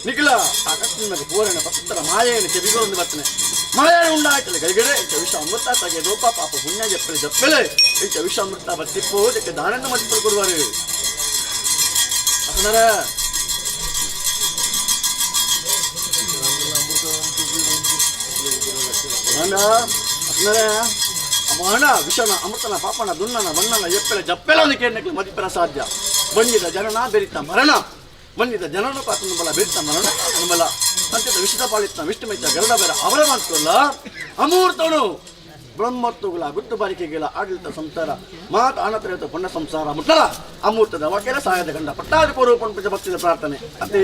ನಿಖಿಲ ಆ ಕಟ್ಟಿನ ಮಗ ಪೂವರಿನ ಪತ್ತರ ಮಾಯೇನ ಕೆಬಿಗೊಂದು ಬರ್ತನೆ ಮಾಯೇನ ಉಂಡಾಯ್ತಲೆ ಗಳಿಗಡೆ ಇಂಥ ವಿಷ ಅಮೃತ ತಗೆ ದೋಪ ಪಾಪ ಪುಣ್ಯ ಜಪ್ಪಲೆ ಇಂಥ ವಿಷ ಅಮೃತ ಬತ್ತಿಪ್ಪು ಅದಕ್ಕೆ ದಾನನ್ನು ಮಾಡಿಕೊಂಡು ಕೊಡುವರು ಅಸನರ ಅಮಹಣ ವಿಷನ ಅಮೃತನ ಪಾಪನ ದುನ್ನನ ಬಣ್ಣನ ಎಪ್ಪೆಲೆ ಜಪ್ಪೆಲ ಕೇಳಕ್ಕೆ ಮದಿಪರ ಸಾಧ್ಯ ಬಂದಿದ ಜನನ ಬೆರಿತ ಮರಣ ಬಂದಿದ ಜನನ ಪಾತನ ಬಲ ಬೆರಿತ ಮರಣ ಬಲ ಅಂತ್ಯದ ವಿಷದ ಪಾಲಿತ ವಿಷ್ಣು ಮೆಚ್ಚ ಗರುಡ ಬೇರ ಅವರ ಮಾತಲ್ಲ ಅಮೂರ್ತನು ಬ್ರಹ್ಮತ್ವಗಳ ಗುಟ್ಟು ಬಾರಿಕೆಗಳ ಆಡಳಿತ ಸಂಸಾರ ಮಾತು ಆನತ್ರ ಪುಣ್ಯ ಸಂಸಾರ ಮುಟ್ಟಲ ಅಮೂರ್ತದ ವಾಕ್ಯರ ಸಹಾಯದ ಗಂಡ ಪಟ್ಟಾದಿ ಪೂರ್ವ ಭಕ್ತಿಯ ಪ್ರಾರ್ಥನೆ ಅತಿ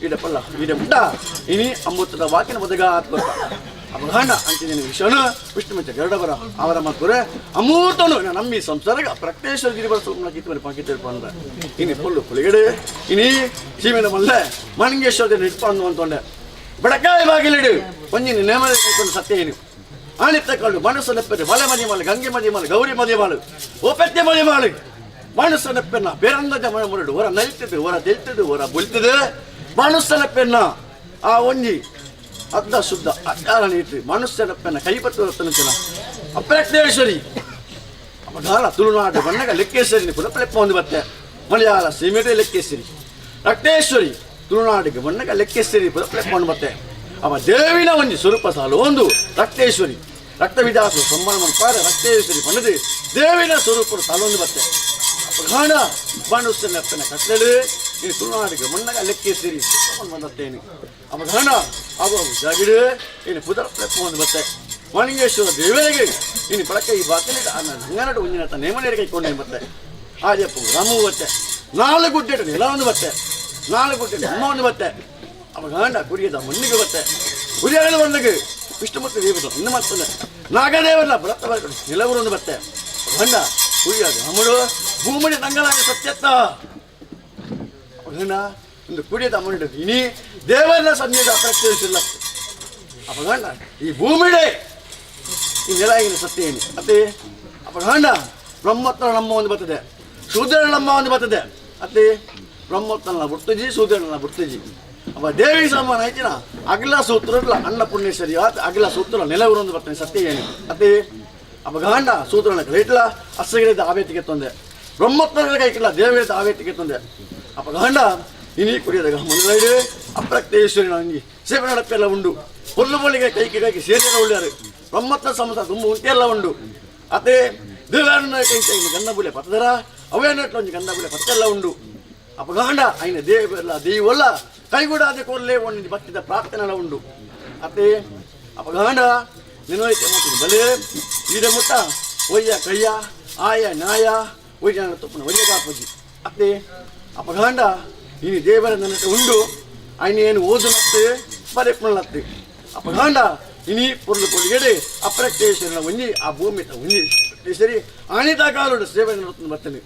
ಈಡಪಲ್ಲ ಈಡೆ ಮುಟ್ಟ ಇನಿ ಅಮೂರ್ತದ ವಾಕ್ಯನ ಒದಗ ಆತ್ಮಕ ಅಪಗಾಂಡ ಅಂತಿನ ವಿಷಯನು ವಿಷ್ಣು ಮೆಚ್ಚ ಗರುಡಬರ ಅವರ ಮಾತುರೆ ಅಮೂರ್ತನು ನಮ್ಮಿ ಸಂಸಾರ ಪ್ರತ್ಯೇಶ್ವರ ಗಿರಿಬರ ಕಿತ್ತುವರೆ ಪಾಕಿತ್ತು ಬಂದ ಇನಿ ಪೊಳ್ಳು ಪುಳಿಗಡೆ ಇನಿ ಸೀಮೆನ ಮಲ್ಲೆ ಮಣಿಂಗೇಶ್ವರ ಇಟ್ಕೊಂಡು ಅಂತೊಂಡೆ ಬಡಕಾಯಿ ಬಾಗಿಲಿಡು ಒಂಜಿನ ನೇಮದ ಕೂತ್ಕೊಂಡು ಸತ್ಯ ಏನು ಆಣಿತ್ತ ಕಳ್ಳು ಮನಸ್ಸು ನೆಪ್ಪದೆ ಮಲೆ ಮದಿ ಮಾಲು ಗಂಗೆ ಮದಿ ಮಾಲು ಗೌರಿ ಮದಿ ಮಾಲು ಓಪೆತ್ತೆ ಮದಿ ಮಾಲು ಮನಸ್ಸು ನೆಪ್ಪೆನ್ನ ಬೇರಂದ ಮನೆ ಮುರಡು ಹೊರ ನೈತಿದ್ದು ಹೊರ ತೆಲ್ತಿದ್ದು ಹೊರ ಬುಲ್ತಿದೆ ಮನಸ್ಸು ನೆಪ್ಪೆನ್ನ ಆ ಒಂಜಿ ಅರ್ಧ ಶುದ್ಧ ಅಡ್ಡಾರ ನೀತಿ ಮನುಷ್ಯ ನೆಪ್ಪೆನ್ನ ಕೈಪತ್ತು ತನಕ ಅಪ್ರತ್ಯೇಶ್ವರಿ ಅಪಗಾಲ ತುಳುನಾಡು ಬಣ್ಣಗ ಲೆಕ್ಕೇಶ್ವರಿ ಪುನಪಲೆಪ್ಪ ಒಂದು ಬತ್ತೆ ಮಲಯಾಳ ಸೀಮೆಡೆ ಲೆಕ್ಕೇಶ್ವರಿ ರಕ್ತೇಶ್ವರಿ ತುಳುನಾಡಿಗೆ ಬಣ್ಣಗ ಲೆಕ್ಕೇಶ್ವರಿ ಪುನಪಲೆಪ್ಪ ಒಂದು ಬತ್ತೆ ಅವ ದೇವಿನ ಒಂಜಿ ಸ್ವರೂಪ ಸಾಲು ಒಂದು ರಕ್ತೇಶ್ವರಿ ರಕ್ತ ವಿಧಾಸ ಸಂಬಂಧ ಪಾರ ರಕ್ತೇಶ್ವರಿ ಪಣ್ಣದು ದೇವಿನ ಸ್ವರೂಪ ಸಾಲೊಂದು ಬತ್ತೆ ಅಪಗಾಣ ಮನುಷ್ಯ ನೆಪ್ಪನ ಕಟ್ಟಲು ಈ ತುಳುನಾಡಿಗೆ ಮಣ್ಣಗ ಲೆಕ್ಕೇಶ್ವರಿ ಬಂದತ್ತೇನು ಅಪಗಾಣ ಅವ ಜಾಗಿಡು ಇನ್ನು ಪುದರಪ್ಲೆಪ್ಪ ಒಂದು ಬತ್ತೆ ಮಣಿಂಗೇಶ್ವರ ದೇವರಿಗೆ ಇನ್ನು ಬಳಕೆ ಈ ಬಾಕಿನ ಹಂಗನಡು ಒಂದಿನ ನೇಮನೇರಿಗೆ ಕೈಕೊಂಡೆ ಬತ್ತೆ ಆಜಪ್ಪು ರಾಮು ಬತ್ತೆ 4 ಗುಡ್ಡೆ ನೆಲ ಒಂದು ಬತ್ತೆ 4 ಗುಡ್ಡೆ ಅಮ್ಮ ಒಂದು ಬತ್ತೆ ಅಪಗಾಂಡ ಕುರಿಯದ ಮಣ್ಣಿಗೆ ಬತ್ತೆ ಕುರಿಯಗಳ ಮಣ್ಣಿಗೆ ವಿಷ್ಣು ಮತ್ತು ದೇವರು ಇನ್ನು ಮತ್ತೊಂದು ನಾಗದೇವರ ವ್ರತ ಬರ್ಕೊಂಡು ನಿಲವರೊಂದು ಬತ್ತೆ ಅಪಗಾಂಡ ಕುರಿಯದ ಅಮ್ಮಡು ಭೂಮಿ ತಂಗಳಾಗ ಸತ್ಯತ್ತ ಅಪಗಾಂಡ ಒಂದು ಕುರಿಯದ ಅಮ್ಮಡು ಇನಿ ದೇವರ ಸನ್ನಿಧ ಪ್ರತ್ಯೇಕಿಸಿಲ್ಲ ಅಪಗಾಂಡ ಈ ಭೂಮಿಡೆ ಈ ನೆಲಾಗಿನ ಸತ್ಯ ಏನು ಅತ್ತೆ ಅಪಗಾಂಡ ಬ್ರಹ್ಮೋತ್ತರ ನಮ್ಮ ಒಂದು ಬರ್ತದೆ ಶೂದ್ರನ ನಮ್ಮ ಒಂದು ಬರ್ತದೆ ಅತ್ತೆ ಬ್ರಹ್ಮೋತ್ತರನ ಬುರ್ತಜಿ ಶೂದ್ರನ ಬುರ್ತಜಿ ಅವ ದೇವಿ ಸಮಾನ ಆಯ್ತಿನ ಅಗಲ ಸೂತ್ರಲ್ಲ ಅನ್ನಪೂರ್ಣೇಶ್ವರಿ ಆತ ಅಗಲ ಸೂತ್ರ ನೆಲವರೊಂದು ಬರ್ತದೆ ಸತ್ಯ ಏನು ಅತ್ತೆ ಅಪಗಾಂಡ ಸೂತ್ರನ ಕೈಟ್ಲ ಅಸಗಿರಿದ ಆವೇತಿಗೆ ತೊಂದೆ ಬ್ರಹ್ಮೋತ್ತರ ಕೈಕಿಲ್ಲ ದೇವಿದ ಆವೇತಿಗೆ ತೊಂದೆ ಅಪಗಾಂಡ ಇನಿ ಕುಡಿಯದಾಗ ಮುಂದೆ ಅಪ್ರತ್ಯೇಶ್ವರಿನ ಅಂಗಿ ಸೇವೆ ನಡಪೆಲ್ಲ ಉಂಡು ಹುಲ್ಲು ಬಳಿಗೆ ಕೈಗೆ ಸೇರಿದ ಉಳ್ಳ್ಯಾರು ಬ್ರಹ್ಮತ್ವ ಸಂಸಾರ ತುಂಬ ಉಂಟೆಲ್ಲ ಉಂಡು ಅದೇ ದೇವರನ್ನ ಕೈ ಗಂಧ ಬುಲೆ ಪತ್ತದರ ಅವೇ ನಟ್ಲೊಂದು ಗಂಧ ಬುಲೆ ಪತ್ತೆಲ್ಲ ಉಂಡು ಅಪಗಾಂಡ ఆయన ದೇವಲ್ಲ ದೇವಲ್ಲ ಕೈಗೂಡಾದ ಕೊರಲೇ ಒಂದು ಭಕ್ತಿದ ಪ್ರಾರ್ಥನೆ ಉಂಡು ಅತ್ತೆ ಅಪಗಾಂಡ ನಿನ್ನೋಯ್ತೆ ಮತ್ತು ಬಲೆ ಈಡ ಮುಟ್ಟ ಒಯ್ಯ ಕಯ್ಯ ಆಯ ನ್ಯಾಯ ಒಯ್ಯ ತುಪ್ಪನ ಒಯ್ಯ ಕಾಪಜಿ ಅತ್ತೆ ಅಪಗಾಂಡ ಇನ್ನು ದೇವರ ನನ್ನ ಉಂಡು ఆయన ಏನು ಓದು ನತ್ತೆ ಪರಿಪೂರ್ಣತ್ತೆ ಅಪಗಾಂಡ ಇನಿ ಪೊರ್ಲು ಕೊಲಿಗೆಡೆ ಅಪ್ರತ್ಯೇಶ್ವರನ ಒಂಜಿ ಆ ಭೂಮಿ ಒಂಜಿ ಸರಿ ಆಣಿತ ಕಾರುಡು ಸೇವೆ ನಡುತ್ಕೊಂಡು ಬರ್ತೇನೆ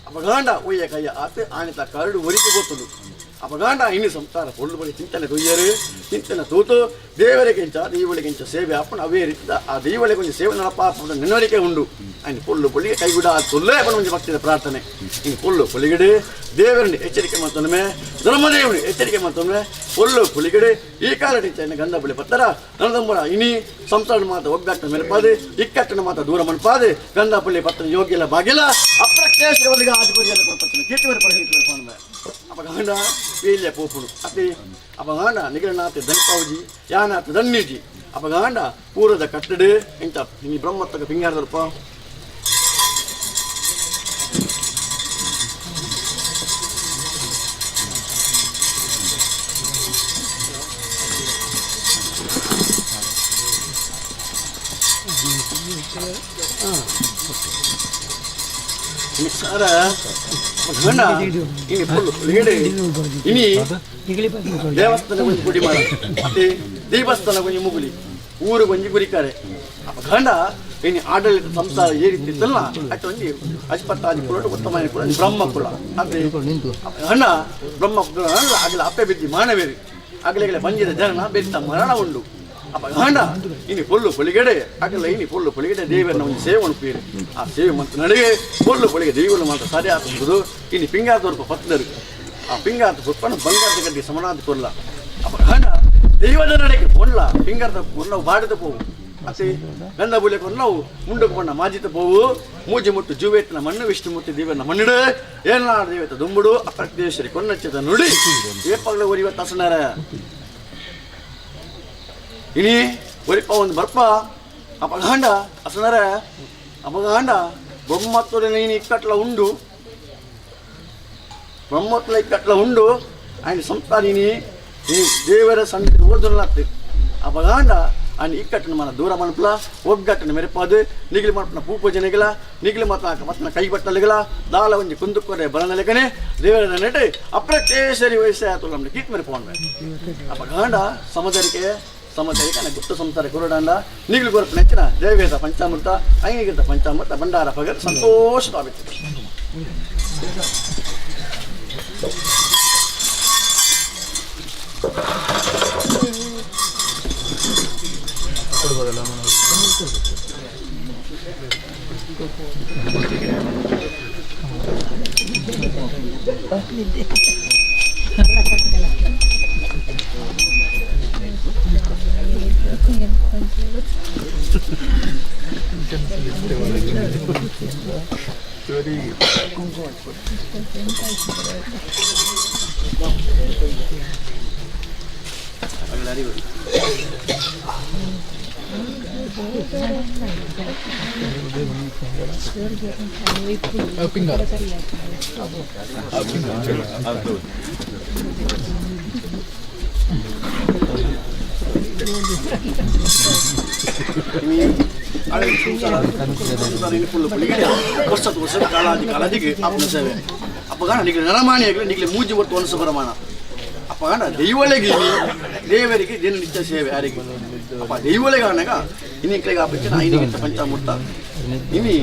ಅಪಗಾಂಡ ಒಯ್ಯ ಕಯ್ಯ ಆತ ಆಣಿತ ಕಾರುಡು ಒರಿಕೆ ಗೊತ್ತದು ಅಪಗಾಂಡ ಇನ್ನು ಸಂಸಾರ ಪೊಳ್ಳು ಬಳಿ ಚಿಂತನೆ ತೊಯ್ಯರು ಚಿಂತನೆ ತೂತು ದೇವರಿಗಿಂಚ ದೈವಳಿಗಿಂಚ ಸೇವೆ ಅಪ್ಪನ ಅವೇ ರೀತಿದ ಆ ದೈವಳಿಗೆ ಒಂದು ಸೇವೆ ನಡಪ ನೆನವರಿಕೆ ಉಂಡು ಇನ್ನು ಪೊಳ್ಳು ಪೊಳ್ಳಿಗೆ ಕೈಗುಡ ತೊಲ್ಲೇ ಅಪ್ಪನ ಒಂದು ಭಕ್ತಿಯ ಪ್ರಾರ್ಥನೆ ಇನ್ನು ಪೊಳ್ಳು ಪೊಲಿಗಡೆ ದೇವರನ್ನು ಎಚ್ಚರಿಕೆ ಮಾಡ್ತೊಮ್ಮೆ ಧರ್ಮದೇವನು ಎಚ್ಚರಿಕೆ ಮಾಡ್ತೊಮ್ಮೆ ಪೊಳ್ಳು ಪೊಲಿಗಡೆ ಈ ಕಾಲ ಟೀಚರ್ ಗಂಧ ಬಳಿ ಪತ್ತರ ನನ್ನದಮ್ಮರ ಇನಿ ಸಂಸಾರ ಮಾತ ಒಗ್ಗಟ್ಟು ಮೆರಪಾದೆ ಇಕ್ಕಟ್ಟಿನ ಮಾತ ದೂರ ಮನಪಾದೆ ಗಂಧ ಪಳ್ಳಿ ಪತ್ರ ಯೋಗ್ಯಲ್ಲ ಬಾಗಿಲ್ಲ ಅಪ್ರತ್ಯೇಶವರಿಗೆ ಆದಿಪುರಿಯನ್ನು ಕೊಡ್ತಾರೆ ಕೀರ್ತಿವರ ಪಡೆಯುತ್ತಾರೆ ಅಪಗಾಂಡ ಪೀಲ್ಯ ಪೋಪುಡು ಅತಿ ಅಪಗಾಂಡ ನಿಗರನಾಥ ಧನ್ಪಾವುಜಿ ಯಾನಾಥ ಧನ್ಯಜಿ ಅಪಗಾಂಡ ಪೂರದ ಕಟ್ಟಡೆ ಇಂಥ ಈ ಬ್ರಹ್ಮತ್ತಕ ಪಿಂಗಾರದಲ್ಪ ಗಂಡ ಇನಿ ಫುಲ್ ಲೇಡೆ ಇನಿ ದೇವಸ್ಥಾನ ಕೊಂಚ ಪುಡಿ ಮಾಡ ಮತ್ತೆ ದೇವಸ್ಥಾನ ಕೊಂಚ ಮುಗುಲಿ ಊರು ಕೊಂಚ ಗುರಿಕಾರೆ ಅಪ್ಪ ಗಂಡ ಇನಿ ಆಡಳಿತ ಸಂಸಾರ ಏ ರೀತಿ ಇತ್ತಲ್ಲ ಅಷ್ಟು ಒಂದು ಅಸ್ಪತ್ತಾದಿ ಕುಲ ಉತ್ತಮ ಕುಲ ಬ್ರಹ್ಮ ಕುಲ ಅದೇ ಗಂಡ ಬ್ರಹ್ಮ ಕುಲ ಅಲ್ಲ ಆಗಲ ಅಪ್ಪೆ ಬಿದ್ದಿ ಮಾನವೇರಿ ಆಗಲೇ ಬಂಜಿದ ಜನ ಬೆತ್ತ ಮರಣ ಉಂಡು ಅಪ್ಪ ಗಂಡ ಇನಿ ಪೊಳ್ಳು ಪೊಲಿಗಡೆ ಆಗಲ್ಲ ಇನಿ ಪೊಳ್ಳು ಪೊಲಿಗಡೆ ದೇವರನ್ನ ಒಂದು ಸೇವೆ ಅನುಪೀರಿ ಆ ಸೇವೆ ಮತ್ತು ನಡುವೆ ಪೊಳ್ಳು ಪೊಲಿಗೆ ದೇವರು ಮಾತ್ರ ಸರಿ ಆಗ್ತದೆ ಇನಿ ಪಿಂಗಾದವ್ರ ಪತ್ತದರು ಆ ಪಿಂಗಾದ ಪುಪ್ಪನ ಬಂಗಾರದ ಗಡ್ಡಿ ಸಮನಾದ ಕೊಲ್ಲ ಅಪ್ಪ ಗಂಡ ದೈವದ ನಡೆಗೆ ಕೊಲ್ಲ ಪಿಂಗಾರದ ಕೊಲ್ಲ ಬಾಡಿದ ಪೋವು ಅತಿ ಗಂಧ ಬುಲೆ ಕೊಲ್ಲವು ಮುಂಡಕ್ಕೆ ಬಣ್ಣ ಮಾಜಿತ ಪೋವು ಮೂಜಿ ಮುಟ್ಟು ಜುವೇತನ ಮಣ್ಣು ವಿಷ್ಣು ಮುಟ್ಟಿ ದೇವರನ್ನ ಮಣ್ಣಿಡು ಏನಾಡ ದೇವತ ದುಂಬುಡು ಅಪ್ರತ್ಯೇಶ್ವರಿ ಕೊನ್ನಚ್ಚದ ನುಡಿ ಏಪಗಳ ಒರಿವತ್ತು ಹಸನಾರ ಇನಿ ಒರಿಪ ಒಂದು ಬರ್ಪ ಅಪಗಾಂಡ ಅಸನರ ಅಪಗಾಂಡ ಬ್ರಹ್ಮತ್ವದ ನೀನು ಇಕ್ಕಟ್ಲ ಉಂಡು ಬ್ರಹ್ಮತ್ವ ಇಕ್ಕಟ್ಲ ಉಂಡು ఆయన సంతానిని ఈ దేవర సన్నిధి ఓదునలత్తి అపగాండ ఆయన ఇక్కట్టును మన దూరం అనుపుల ఒగ్గట్టును మెరపాదు నిగిలి మనపున పూపూజನೆಗಳ నిగిలి ಮತನ ಕೈ ಬಟ್ಟಲಿಗಳ ದಾಲ ಒಂಜಿ ಕುಂದುಕೊರೆ ಬಲನಲೆಗನೆ ದೇವರ ನೆಟೆ ಅಪ್ರತ್ಯೇಶರಿ ವಯಸ್ಸೆ ಆತುಲಮ್ನೆ ಕೀತ್ ಮೆರಪೋಂಡೆ ಅಪಗಾಂಡ ಸಮದರಿಕೆ ಸಮದರಿಕೆ ಗುಪ್ತ ಸಂಸಾರ ಕುರುಡಂಡ ನಿಗಿಲಿ ಗೊರಪ ನೆಚ್ಚಿನ ದೇವೇದ ಪಂಚಾಮೃತ ಐಂಗಿತ ಪಂಚಾಮೃತ ಭಂಡಾರ ಭಗತ್ ಸಂತೋಷವಾಗುತ್ತೆ ವರ್ಷದ ಕಾಲಾದಿಗೆ ಅಪ್ಪನ ಸೇವೆ ಅಪ್ಪಗಾನ ನಿಗಲಿ ನರಮಾಣಿಯಾಗಲಿ ನಿಗಲಿ ಮೂಜಿ ಒಟ್ಟು ಒನಸ ಪ್ರಮಾಣ ಅಪ್ಪಗಾನ ದೈವಳಿಗೆ ದೇವರಿಗೆ ದಿನನಿತ್ಯ ಸೇವೆ ಯಾರಿಗೆ ಅಪ್ಪ ದೈವಳಿಗಾನಾಗ ಇನ್ನಿಕ್ಳಿಗೆ ಆಪಕ್ಕೆ ನಾ ಇನ್ನಿಗಿಂತ ಪಂಚಾಮೃತ ಇನ್ನು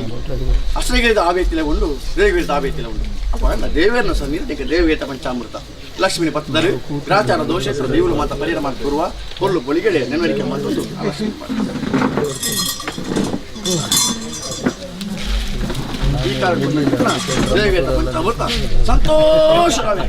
ಅಷ್ಟರಿಗಿರಿದ ಆವೇತಿಲೆ ಉಂಡು ದೇವಿರಿದ ಆವೇತಿಲೆ ಉಂಡು ಅಪ್ಪಗಾನ ದೇವರನ್ನ ಸನ್ನಿಧಿಗೆ ದೇವಿಯತ ಪಂಚಾಮೃತ ಲಕ್ಷ್ಮಿನ ಪತ್ತದರು ಗ್ರಾಚಾರ ದೋಷೇಶ್ವರ ದೇವರು ಮಾತ್ರ ಪರಿಹಾರ ತೋರುವ ಕೊಲ್ಲು ಬಳಿಗಡೆ ನೆನವರಿಕೆ ಮತ್ತೊಂದು ಈ ಕಾರಣ ದೇವಿಯತ ಪಂಚಾಮೃತ ಸಂತೋಷವಾಗಿ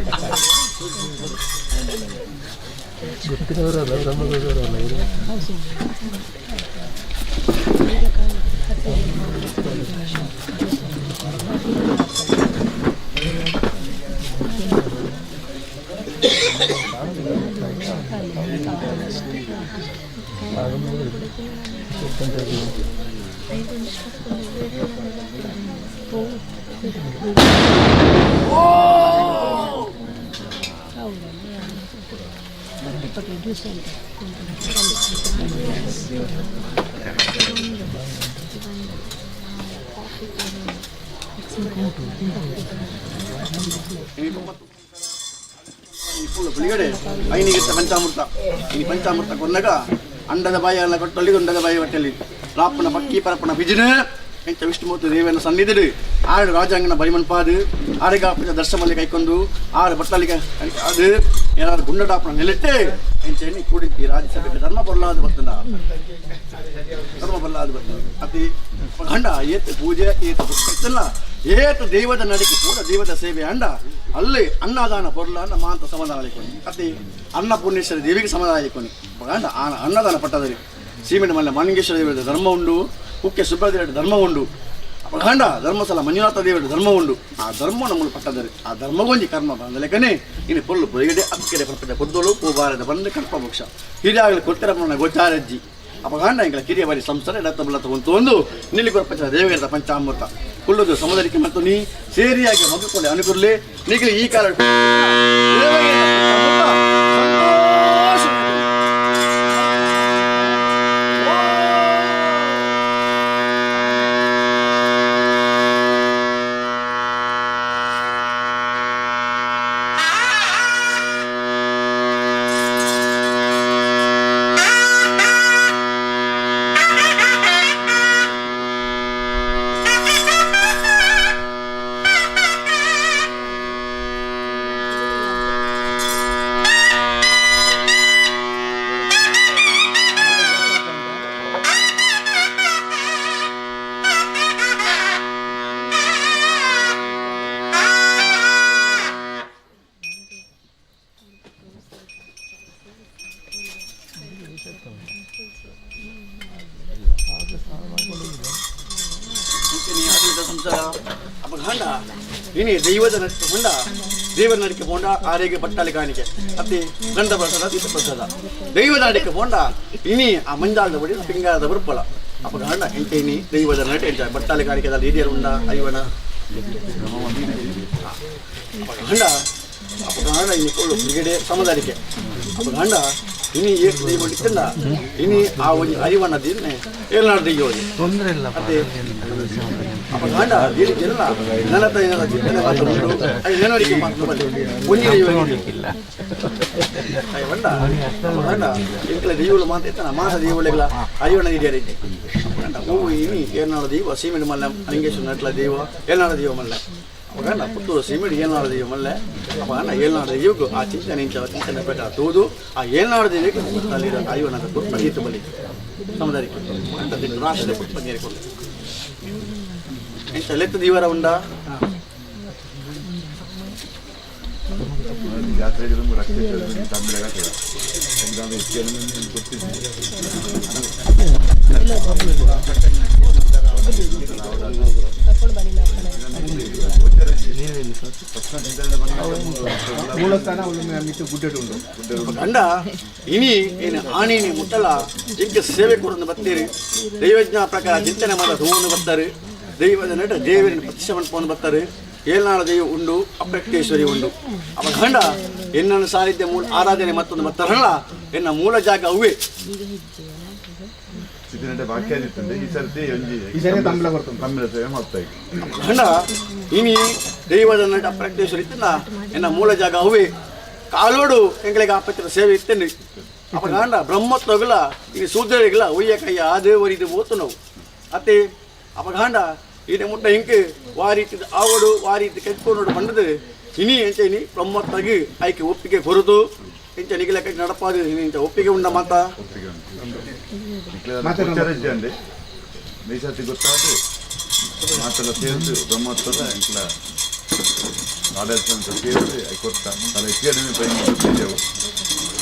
ಬಳಿಗಡೆ ಐನಿಗಿಂತ ಪಂಚಾಮೃತ ಈ ಪಂಚಾಮೃತ ಕೊಂದಾಗ ಅಂಡದ ಬಾಯಿ ಎಲ್ಲ ಕೊಟ್ಟಲ್ಲಿ ಉಂಡದ ಬಾಯಿ ಹೊಟ್ಟೆಯಲ್ಲಿ ರಾಪನ ಪಕ್ಕಿ ಪರಪನ ಬಿಜಿನ ಎಂತ ವಿಷ್ಣುಮೂರ್ತಿ ದೇವನ ಸನ್ನಿಧಿಡು ಆರು ರಾಜಾಂಗನ ಬರಿಮನ್ಪಾದು ಆರಿಗೆ ದರ್ಶನದಲ್ಲಿ ಕೈಕೊಂಡು ಆರು ಬಟ್ಟಲಿಗೆ ಅದು ಏನಾದ್ರು ಗುಂಡಾಪನ ನೆಲೆಟ್ಟೆ ಎಂಚೆಣ್ಣಿ ಕೂಡಿದ್ದಿ ರಾಜ್ಯಸಭೆಗೆ ಧರ್ಮ ಬರಲಾದ ಬರ್ತದ ಅತಿ ಗಂಡ ಏತ್ ಪೂಜೆ ಏತ್ ಪುಸ್ತಕಲ್ಲ ಏತ್ ದೈವದ ನಡಿಕೆ ಕೂಡ ದೈವದ ಸೇವೆ ಅಂಡ ಅಲ್ಲಿ ಅನ್ನದಾನ ಪೊರ್ಲ ಅಂಡ ಮಾಂತ ಸಮಾಧಾನ ಆಯ್ಕೊಂಡು ಅತಿ ಅನ್ನಪೂರ್ಣೇಶ್ವರಿ ದೇವಿಗೆ ಸಮಾಧಾನ ಆಯ್ಕೊಂಡು ಗಂಡ ಅನ್ನದಾನ ಪಟ್ಟದಲ್ಲಿ ಸೀಮೆಂಟ್ ಮಲ್ಲ ಮಾಲಿಂಗೇಶ್ವರ ದೇವರ ಧರ್ಮ ಉಂಡು ಕುಕ್ಕೆ ಸುಬ್ರದೇವರ ಧರ್ಮ ಉಂಡು ಗಂಡ ಧರ್ಮಸ್ಥಳ ಮಂಜುನಾಥ ದೇವರ ಧರ್ಮ ಉಂಡು ಆ ಧರ್ಮ ನಮ್ಮನ್ನು ಪಟ್ಟದರೆ ಆ ಧರ್ಮಗೊಂಜಿ ಕರ್ಮ ಬಂದ ಲೆಕ್ಕನೆ ಇನ್ನು ಪೊಲ್ಲು ಬೊಯ್ಗಡೆ ಅಕ್ಕೆಡೆ ಪ್ರಪಂಚ ಕೊದ್ದೋಳು ಪೂಬಾರದ ಬಂದ ಕಲ್ಪವೃಕ್ಷ ಹಿರಿಯಾಗಲಿ ಕೊತ್ತಿರಪ್ಪನ ಗೊತ್ತಾರಜ್ಜಿ ಅಪಗಾಂಡ ಇಂಗಳ ಕಿರಿಯ ಬಾರಿ ಸಂಸ್ಥೆ ಡತ್ತ ಬಲ್ಲತ್ತ ಒಂದು ನಿಲ್ಲಿ ಪ್ರಪಂಚ ದೇವರ ಪಂಚಾಮೃತ ಕುಳ್ಳದು ಸಮುದ್ರಕ್ಕೆ ಮತ್ತು ನೀ ಸೇರಿಯಾಗಿ ಮಗುಕೊಳ್ಳಿ ಅನುಕೂಲೇ ನೀಗಲಿ ಈ ಕಾಲ ಅಪಘಾಂಡ ಇನಿ ದೈವದ ನಡಿಕೆ ಹೊಂಡ ದೇವರ ನಡಿಕೆ ಹೋಂಡ ಆರೆಗೆ ಪಟ್ಟಾಲಿ ಕಾಣಿಕೆ ಅತಿ ಗಂಧ ಪ್ರಸಾದ ತೀರ್ಥ ಪ್ರಸಾದ ದೈವದ ನಡಿಕೆ ಹೋಂಡ ಇನಿ ಆ ಮಂಜಾಳದ ಬಡಿ ಪಿಂಗಾರದ ಬರುಪ್ಪಲ ಅಪಘಾಂಡ ಎಂಟೇನಿ ದೈವದ ನಡೆ ಎಂಟ ಬಟ್ಟಾಲಿ ಕಾಣಿಕೆದಲ್ಲಿ ಹಿರಿಯರು ಉಂಡ ಐವನ ಅಪಘಾಂಡ ಅಪಘಾಂಡ ಇನಿ ಕೊಳ್ಳು ಬ್ರಿಗೇಡೆ ಸಮದಾರಿಕೆ ಅಪಘಾಂಡ ಇನಿ ಏಕ್ ದೈವ ಇತ್ತಲ್ಲ ಇನಿ ಆ ಒಂದು ಐವನ ದಿನ ಏಳ್ನಾಡು ದೈವ ತೊಂದರೆ ಇಲ್ಲ ಅದೇ ಅಪಘಾಂಡ ಹೇಳಿದ್ದೆಲ್ಲ ನನ್ನ ತಾಯಿನ ಚಿಂತನೆ ಮಾತುಕೊಂಡು ಏನೋರಿಗೆ ಮಾತು ಬಂದು ಒಂಜಿ ದೈವಗಿಲ್ಲ ಬಂಡ ಅಪಘಾಂಡ ಇಂಕಲ ದೈವಗಳು ಮಾತಾಡ್ತಾನ ಮಾಸ ದೈವಗಳ ಐವನ ಹಿರಿಯರಿಗೆ ಹೂವು ಇನಿ ಏಳ್ನಾಡು ದೈವ ಸೀಮೆಂಟ್ ಮಲ್ಲ ಅಲಿಂಗೇಶ್ವರ ನಟ್ಲ ದೈವ ಏಳ್ನಾಡು ದೈವ ಮಲ್ಲ ಅಪಘಾಂಡ ಪುತ್ತೂರು ಸೀಮೆಂಟ್ ಏಳ್ನಾಡು ದೈವ ಮಲ್ಲೆ ಅಪಘಾಂಡ ಏಳ್ನಾಡು ದೈವಕ್ಕೂ ಆ ಚಿಂತನೆ ಚಿಂತನೆ ಬೇಟ ತೂದು ಆ ಏಳ್ನಾಡು ದೈವಕ್ಕೆ ಅಲ್ಲಿರೋ ಐವನದ ಪುಷ್ಪಗೀತ ಬಲಿ ಸಮುದಾಯಕ್ಕೆ ಅಂತ ರಾಷ್ಟ್ರದ ಪುಷ್ಪಗೀರೆ ಕೊಡು ಎಂತ ಲೆಕ್ಕ ದೀವರ ಉಂಡ ಗಂಡ ಇನಿ ಏನು ಆಣಿನಿ ಮುಟ್ಟಲ ಜಿಂಕೆ ಸೇವೆ ಕೊಡೋದು ಬರ್ತೀರಿ ದೈವಜ್ಞ ಪ್ರಕಾರ ಚಿಂತನೆ ಮಾಡೋದು ಹೂವನ್ನು ಬರ್ತಾರೆ ದೈವದ ನಟ ದೇವರಿನ ಪ್ರತಿಷ್ಠೆ ಮಾಡ್ಕೊಂಡು ಬರ್ತಾರೆ ಏಳ್ನಾಳು ದೈವ ಉಂಡು ಅಪ್ರಕ್ತೇಶ್ವರಿ ಉಂಡು ಅವ ಗಂಡ ಎನ್ನನ್ನು ಸಾರಿದ್ಯ ಮೂಲ ಆರಾಧನೆ ಮತ್ತೊಂದು ಬರ್ತಾರಲ್ಲ ಎನ್ನ ಮೂಲ ಜಾಗ ಅವೇ ಗಂಡ ಇನಿ ದೈವದ ನಟ ಅಪ್ರಕ್ತೇಶ್ವರಿ ಇತ್ತಲ್ಲ ಎನ್ನ ಮೂಲ ಜಾಗ ಅವೇ ಕಾಲೋಡು ಎಂಗಳಿಗೆ ಆಪತ್ತಿನ ಸೇವೆ ಇತ್ತೇನೆ ಅಪ್ಪ ಗಂಡ ಬ್ರಹ್ಮತ್ವಗಳ ಈ ಸೂದ್ರರಿಗಳ ಒಯ್ಯ ಕೈಯ ಆ ದೇವರಿದು ಓತು ನಾವು ಅತ್ತೆ ಅಪಘಾಂಡ ಈತ ಮುಟ್ಟ ಹಿಂಕೆ ವಾರೀತಿ ಆವಡು ವಾರೀತಿ ಕೆತ್ಕೊಂಡು ಬಂದದು ಇನಿ ಎಂಚನಿ ಬ್ರಹ್ಮತ್ತಾಗಿ ಆಯ್ಕೆ ಒಪ್ಪಿಗೆ ಕೊರದು ಇಂಚ ನಿಗಲ ಕೈ ನಡಪಾದು ಇಂಚ ಒಪ್ಪಿಗೆ ಉಂಡ ಮಾತ ಮೀಸತಿ ಗೊತ್ತಾದು ಮಾತೆಲ್ಲ ಸೇರಿದು ಬ್ರಹ್ಮತ್ವದ ಇಂಕ್ಲ ಆಡಳಿತ ಸೇರಿದು ಕೊತ್ತ ಅಲ್ಲ ಅಕಾಡೆಮಿ ಪೈದೆವು